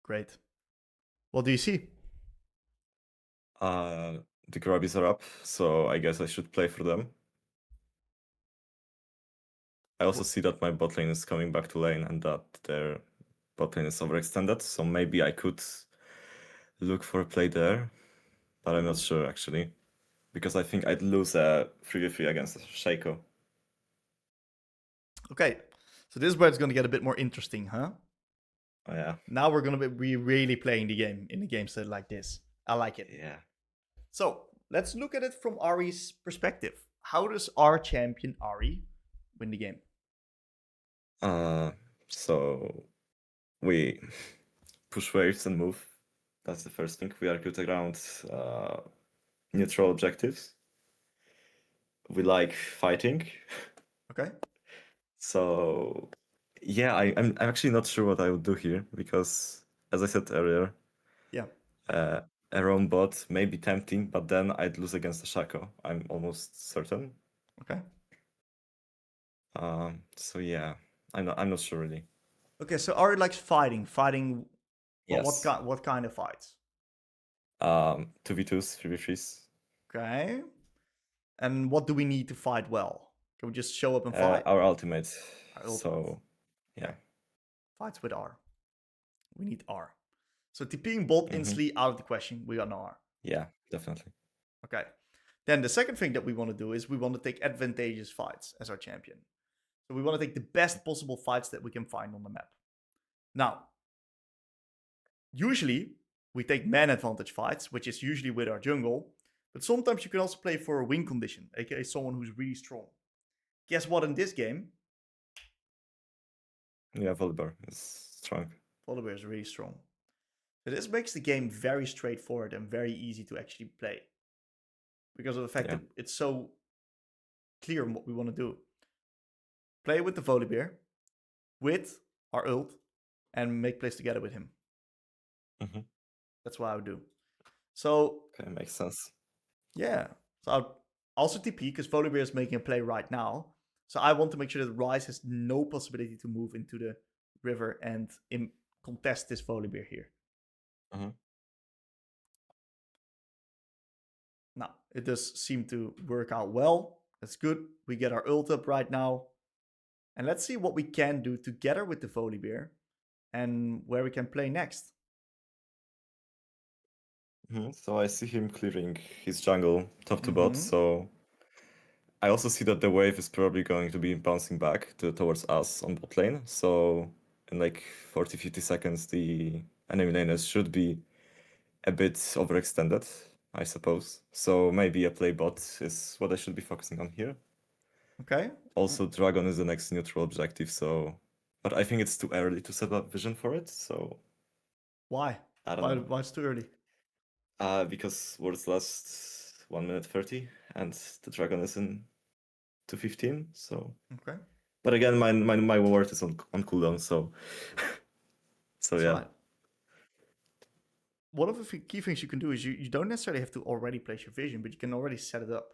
Great. What do you see? The Grubbies are up, so I guess I should play for them. I also see that my bot lane is coming back to lane and that their bot lane is overextended, so maybe I could look for a play there, but I'm not sure actually, because I think I'd lose a 3v3 against Shaco. Okay, so this is where it's going to get a bit more interesting, huh? Oh, yeah. Now we're going to be really playing the game in a game set like this. I like it. Yeah. So let's look at it from Ahri's perspective. How does our champion Ahri win the game? So we push waves and move. That's the first thing. We are good around neutral objectives. We like fighting. Okay. So yeah, I'm actually not sure what I would do here, because as I said earlier, a roam bot may be tempting, but then I'd lose against the Shaco. I'm almost certain. Okay. So yeah, I'm not sure really. Okay, so Ahri likes fighting. Fighting. Yes. What kind of fights? 2v2s, 3v3s. Okay. And what do we need to fight well? Can we just show up and fight? Our ultimate. So yeah. fights with R. We need R. So TPing bot instantly out of the question. We got no R. Yeah, definitely. Okay. Then the second thing that we want to do is we want to take advantageous fights as our champion. So we want to take the best possible fights that we can find on the map. Now, usually we take man advantage fights, which is usually with our jungle. But sometimes you can also play for a win condition, aka someone who's really strong. Guess what in this game? Yeah, Volibear is strong. Volibear is really strong. So this makes the game very straightforward and very easy to actually play. Because of the fact that it's so clear on what we want to do. Play with the Volibear, with our ult, and make plays together with him. That's what I would do. So... Okay, makes sense. Yeah. So I'll also TP, because Volibear is making a play right now. So I want to make sure that Ryze has no possibility to move into the river and contest this Volibear here. Now, it does seem to work out well. That's good. We get our ult up right now. And let's see what we can do together with the Volibear and where we can play next. So I see him clearing his jungle top to bot, so I also see that the wave is probably going to be bouncing back towards us on bot lane. So in like 40-50 seconds, the enemy laners should be a bit overextended, I suppose. So maybe a play bot is what I should be focusing on here. Okay. Also, Dragon is the next neutral objective, so... But I think it's too early to set up vision for it, so... Why? I don't know. Why it's too early? Because words last 1 minute 30, and the Dragon is in 2:15, so... Okay. But again, my word is on cooldown, so... so yeah. Fine. One of the key things you can do is you don't necessarily have to already place your vision, but you can already set it up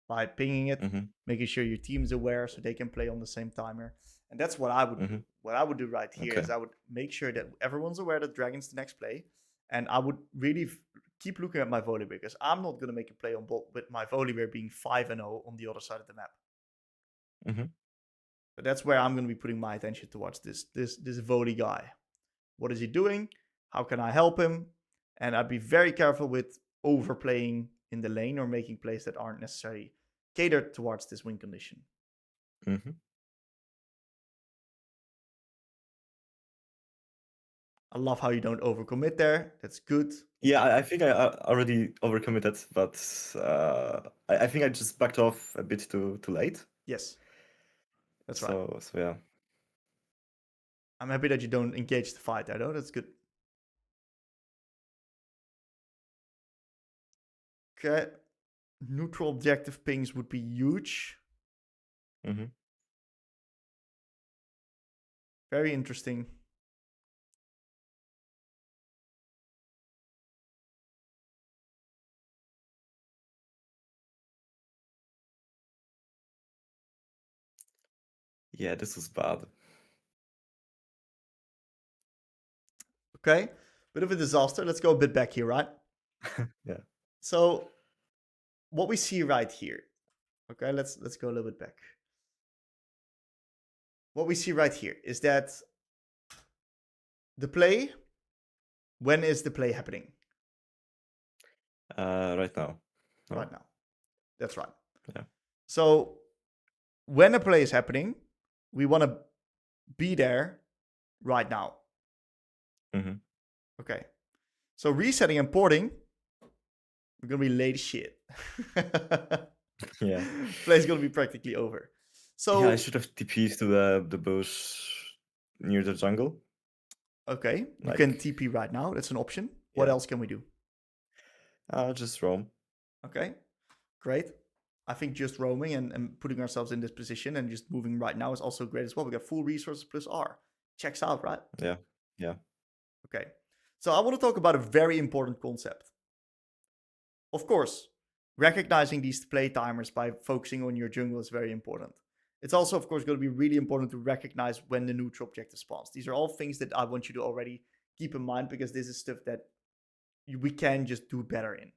by pinging it, making sure your team is aware so they can play on the same timer. And that's what I would do. What I would do right here is I would make sure that everyone's aware that Dragon's the next play. And I would really keep looking at my Volibear, because I'm not going to make a play on bot with my Volibear being 5-0 on the other side of the map. But that's where I'm going to be putting my attention towards this Voli guy. What is he doing? How can I help him? And I'd be very careful with overplaying in the lane or making plays that aren't necessarily catered towards this win condition. I love how you don't overcommit there. That's good. Yeah, I think I already overcommitted, but I think I just backed off a bit too late. Yes, that's right. So yeah. I'm happy that you don't engage the fight there, though. That's good. Okay. Neutral objective pings would be huge. Very interesting. Yeah, this was bad. Okay. Bit of a disaster. Let's go a bit back here, right? Yeah. So what we see right here. Okay, let's go a little bit back. What we see right here is that the play, when is the play happening? Right now. Oh. Right now. That's right. Yeah. So when a play is happening, we want to be there right now. Okay. So resetting and porting, we're going to be late as shit. Yeah. Play's going to be practically over. So yeah, I should have TP'd to the bush near the jungle. Okay, you can TP right now. That's an option. What else can we do? Just roam. Okay, great. I think just roaming and putting ourselves in this position and just moving right now is also great as well. We got full resources plus R. Checks out, right? Yeah. Okay, so I want to talk about a very important concept. Of course, recognizing these play timers by focusing on your jungle is very important. It's also, of course, going to be really important to recognize when the neutral objective spawns. These are all things that I want you to already keep in mind, because this is stuff that we can just do better in.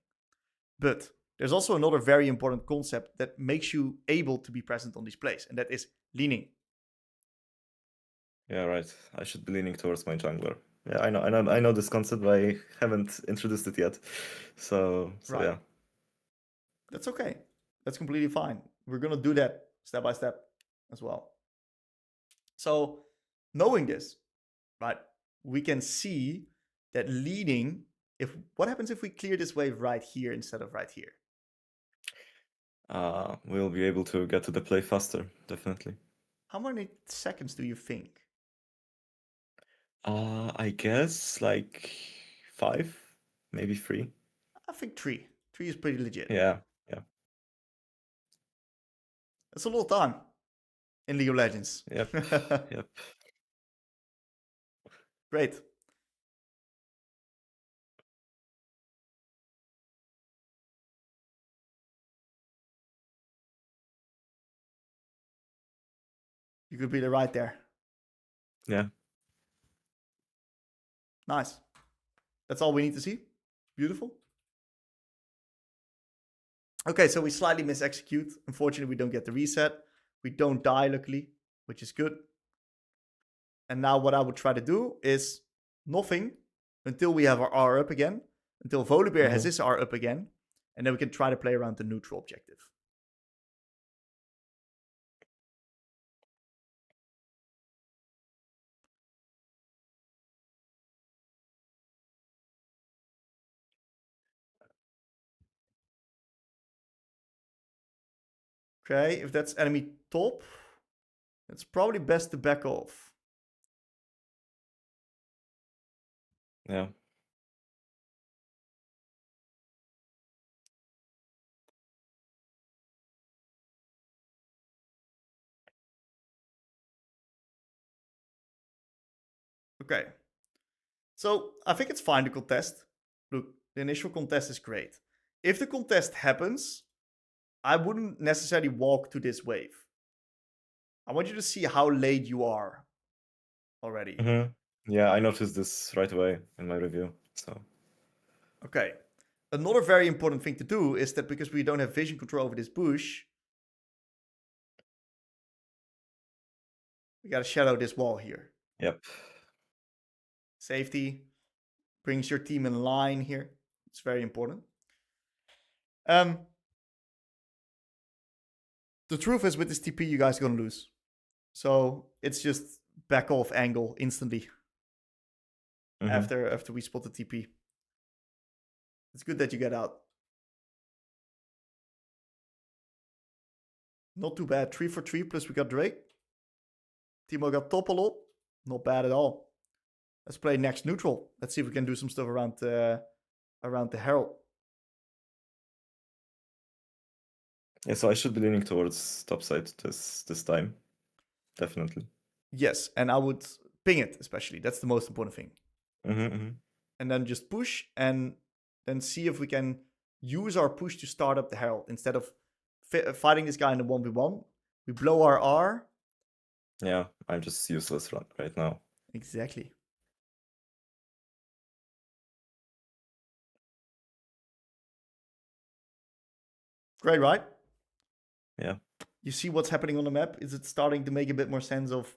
But there's also another very important concept that makes you able to be present on these plays, and that is leaning. Yeah, right. I should be leaning towards my jungler. Yeah, I know this concept, but I haven't introduced it yet. So Right. yeah. That's okay. That's completely fine. We're gonna do that step by step as well. So knowing this, right, we can see that leading, what happens if we clear this wave right here instead of right here? We'll be able to get to the play faster, definitely. How many seconds do you think? I guess like 5, maybe 3. I think 3. 3 is pretty legit. Yeah. That's a lot of time in League of Legends. Yep. Yep. Great. You could be right there. Yeah. Nice. That's all we need to see. Beautiful. Okay, so we slightly misexecute. Unfortunately, we don't get the reset. We don't die, luckily, which is good. And now what I would try to do is nothing until we have our R up again, until Volibear has his R up again, and then we can try to play around the neutral objective. Okay, if that's enemy top, it's probably best to back off. Yeah. Okay. So I think it's fine to contest. Look, the initial contest is great. If the contest happens, I wouldn't necessarily walk to this wave. I want you to see how late you are already. Yeah, I noticed this right away in my review. So okay. Another very important thing to do is that because we don't have vision control over this bush, we gotta shadow this wall here. Yep. Safety brings your team in line here. It's very important. The truth is, with this TP, you guys are gonna lose. So it's just back off angle instantly after we spot the TP. It's good that you get out. Not too bad. 3 for 3, plus we got Drake. Timo got top a lot. Not bad at all. Let's play next neutral. Let's see if we can do some stuff around the Herald. Yeah, so I should be leaning towards topside this time. Definitely. Yes, and I would ping it, especially. That's the most important thing. And then just push, and then see if we can use our push to start up the Herald. Instead of fighting this guy in the 1v1, we blow our R. Yeah, I'm just useless right now. Exactly. Great, right? Yeah. You see what's happening on the map? Is it starting to make a bit more sense of...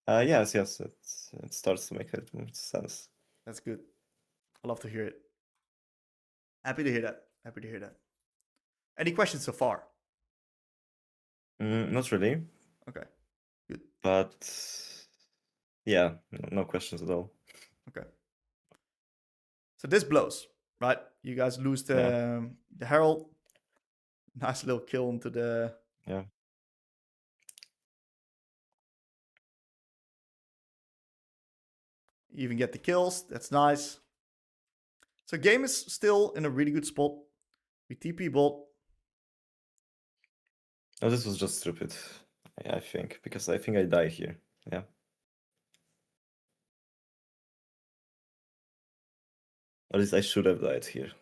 Yes, it starts to make a bit more sense. That's good. I love to hear it. Happy to hear that. Any questions so far? Not really. Okay, good. But yeah, no questions at all. Okay. So this blows, right? You guys lose the Herald. Nice little kill into the... Yeah. You even get the kills. That's nice. So game is still in a really good spot. We TP bot. Oh, this was just stupid, I think, because I think I die here. Yeah. At least I should have died here.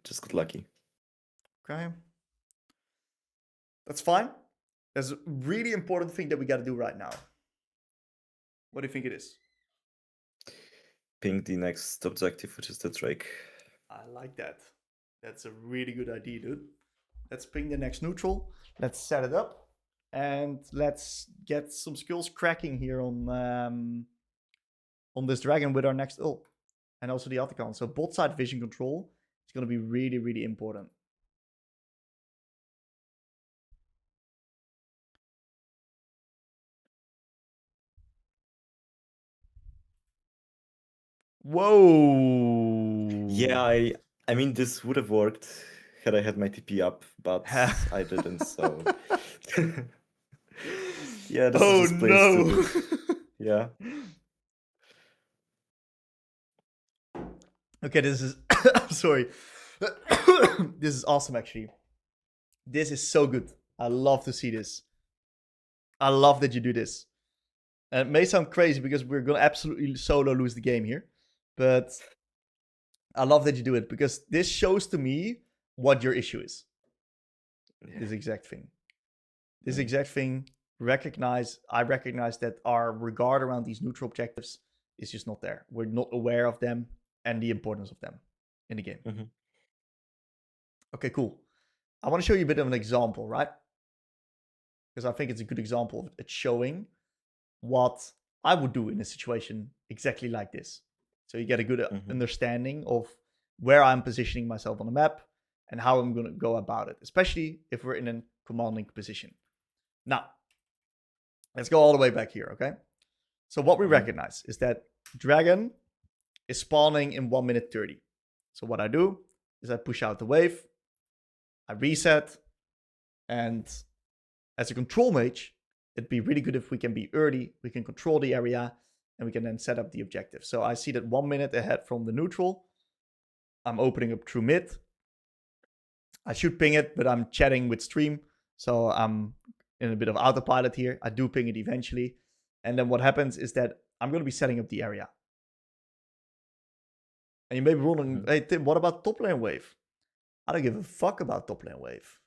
Just got lucky. Okay. That's fine. There's a really important thing that we got to do right now. What do you think it is? Ping the next objective, which is the Drake. I like that. That's a really good idea, dude. Let's ping the next neutral. Let's set it up. And let's get some skills cracking here on this dragon with our next ult. And also the Atacon. So bot side vision control is going to be really, really important. Whoa. Yeah, I mean, this would have worked had I had my TP up, but I didn't, so... yeah, this is just place to... Yeah. Okay, this is... sorry. This is awesome, actually. This is so good. I love to see this. I love that you do this. And it may sound crazy because we're going to absolutely solo lose the game here. But I love that you do it because this shows to me what your issue is. Yeah. This exact thing. This exact thing. I recognize that our regard around these neutral objectives is just not there. We're not aware of them and the importance of them in the game. Mm-hmm. Okay, cool. I want to show you a bit of an example, right? Because I think it's a good example of it showing what I would do in a situation exactly like this. So you get a good understanding of where I'm positioning myself on the map and how I'm going to go about it, especially if we're in a commanding position. Now, let's go all the way back here, okay? So what we recognize is that dragon is spawning in 1 minute 30. So what I do is I push out the wave, I reset, and as a control mage, it'd be really good if we can be early, we can control the area, and we can then set up the objective. So I see that 1 minute ahead from the neutral. I'm opening up through mid. I should ping it, but I'm chatting with stream. So I'm in a bit of autopilot here. I do ping it eventually. And then what happens is that I'm going to be setting up the area. And you may be wondering, hey Tim, what about top lane wave? I don't give a fuck about top lane wave.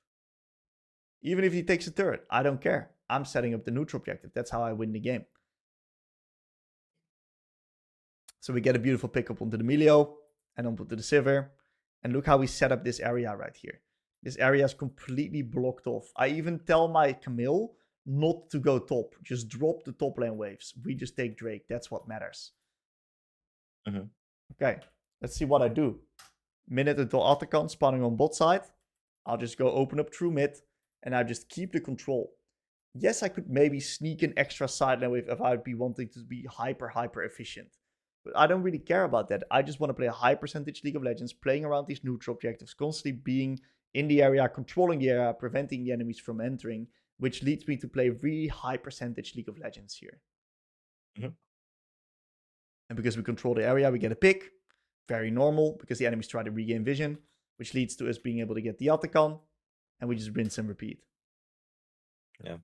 Even if he takes a turret, I don't care. I'm setting up the neutral objective. That's how I win the game. So we get a beautiful pickup onto the Melio and onto the Sivir. And look how we set up this area right here. This area is completely blocked off. I even tell my Camille not to go top. Just drop the top lane waves. We just take Drake. That's what matters. Okay, let's see what I do. Minute until Atacon spawning on bot side. I'll just go open up through mid. And I just keep the control. Yes, I could maybe sneak an extra side lane wave if I would be wanting to be hyper efficient. But I don't really care about that. I just want to play a high percentage League of Legends, playing around these neutral objectives, constantly being in the area, controlling the area, preventing the enemies from entering, which leads me to play really high percentage League of Legends here. And because we control the area, we get a pick. Very normal, because the enemies try to regain vision, which leads to us being able to get the Atacon. And we just rinse and repeat. Yeah.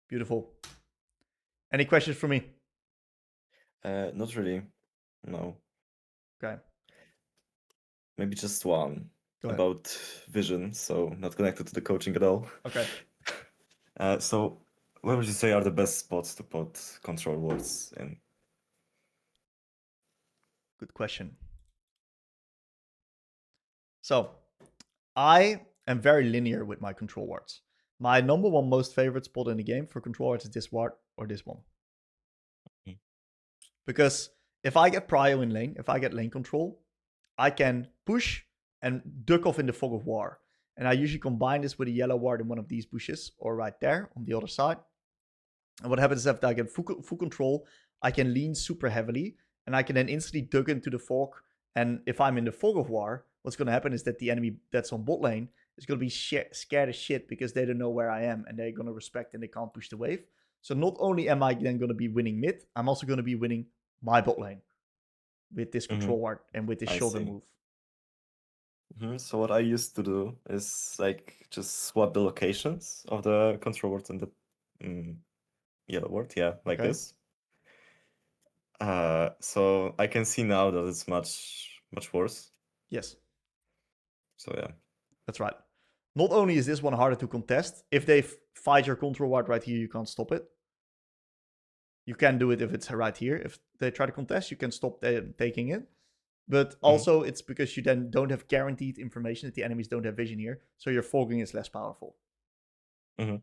Beautiful. Any questions for me? Not really. No. Okay. Maybe just one about vision, so not connected to the coaching at all. Okay. So where would you say are the best spots to put control wards in? Good question. So, I am very linear with my control wards. My number one most favorite spot in the game for control wards is this ward or this one. Because if I get prio in lane, if I get lane control, I can push and duck off in the fog of war. And I usually combine this with a yellow ward in one of these bushes or right there on the other side. And what happens is after I get full control, I can lean super heavily and I can then instantly duck into the fog. And if I'm in the fog of war, what's going to happen is that the enemy that's on bot lane is going to be scared as shit because they don't know where I am and they're going to respect and they can't push the wave. So not only am I then going to be winning mid, I'm also going to be winning my bot lane with this control ward and with this shoulder move. So what I used to do is like just swap the locations of the control wards and the yellow ward, like this. So I can see now that it's much worse. Yes. So yeah. That's right. Not only is this one harder to contest, if they fight your control ward right here, you can't stop it. You can do it if it's right here. If they try to contest, you can stop them taking it. But also it's because you then don't have guaranteed information that the enemies don't have vision here, so your fogging is less powerful. Okay.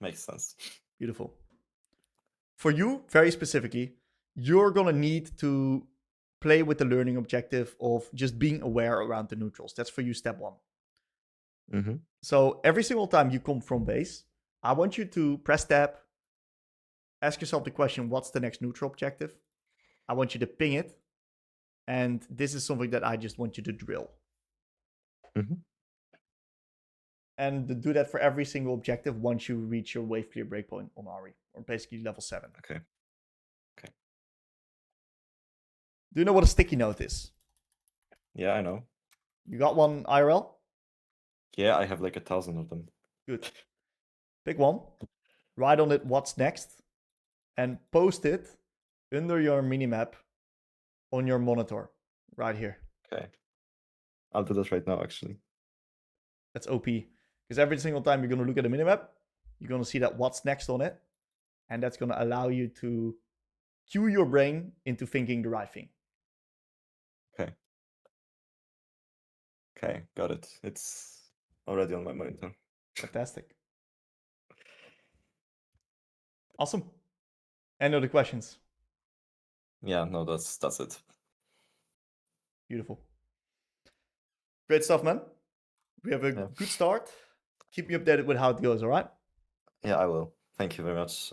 Makes sense. Beautiful. For you, very specifically, you're gonna need to play with the learning objective of just being aware around the neutrals. That's for you step 1. So every single time you come from base, I want you to press tab, ask yourself the question, what's the next neutral objective? I want you to ping it. And this is something that I just want you to drill. And to do that for every single objective once you reach your wave clear breakpoint on Ahri, or basically level 7. Okay. Do you know what a sticky note is? Yeah, I know. You got one, IRL? Yeah, I have like 1,000 of them. Good. Pick one, write on it what's next, and post it under your minimap on your monitor, right here. Okay. I'll do that right now, actually. That's OP. Because every single time you're going to look at the minimap, you're going to see that what's next on it. And that's going to allow you to cue your brain into thinking the right thing. Okay, got it. It's already on my monitor. Fantastic. Awesome. Any other questions? Yeah, no, that's it. Beautiful. Great stuff, man. We have a good start. Keep me updated with how it goes, all right? Yeah, I will. Thank you very much.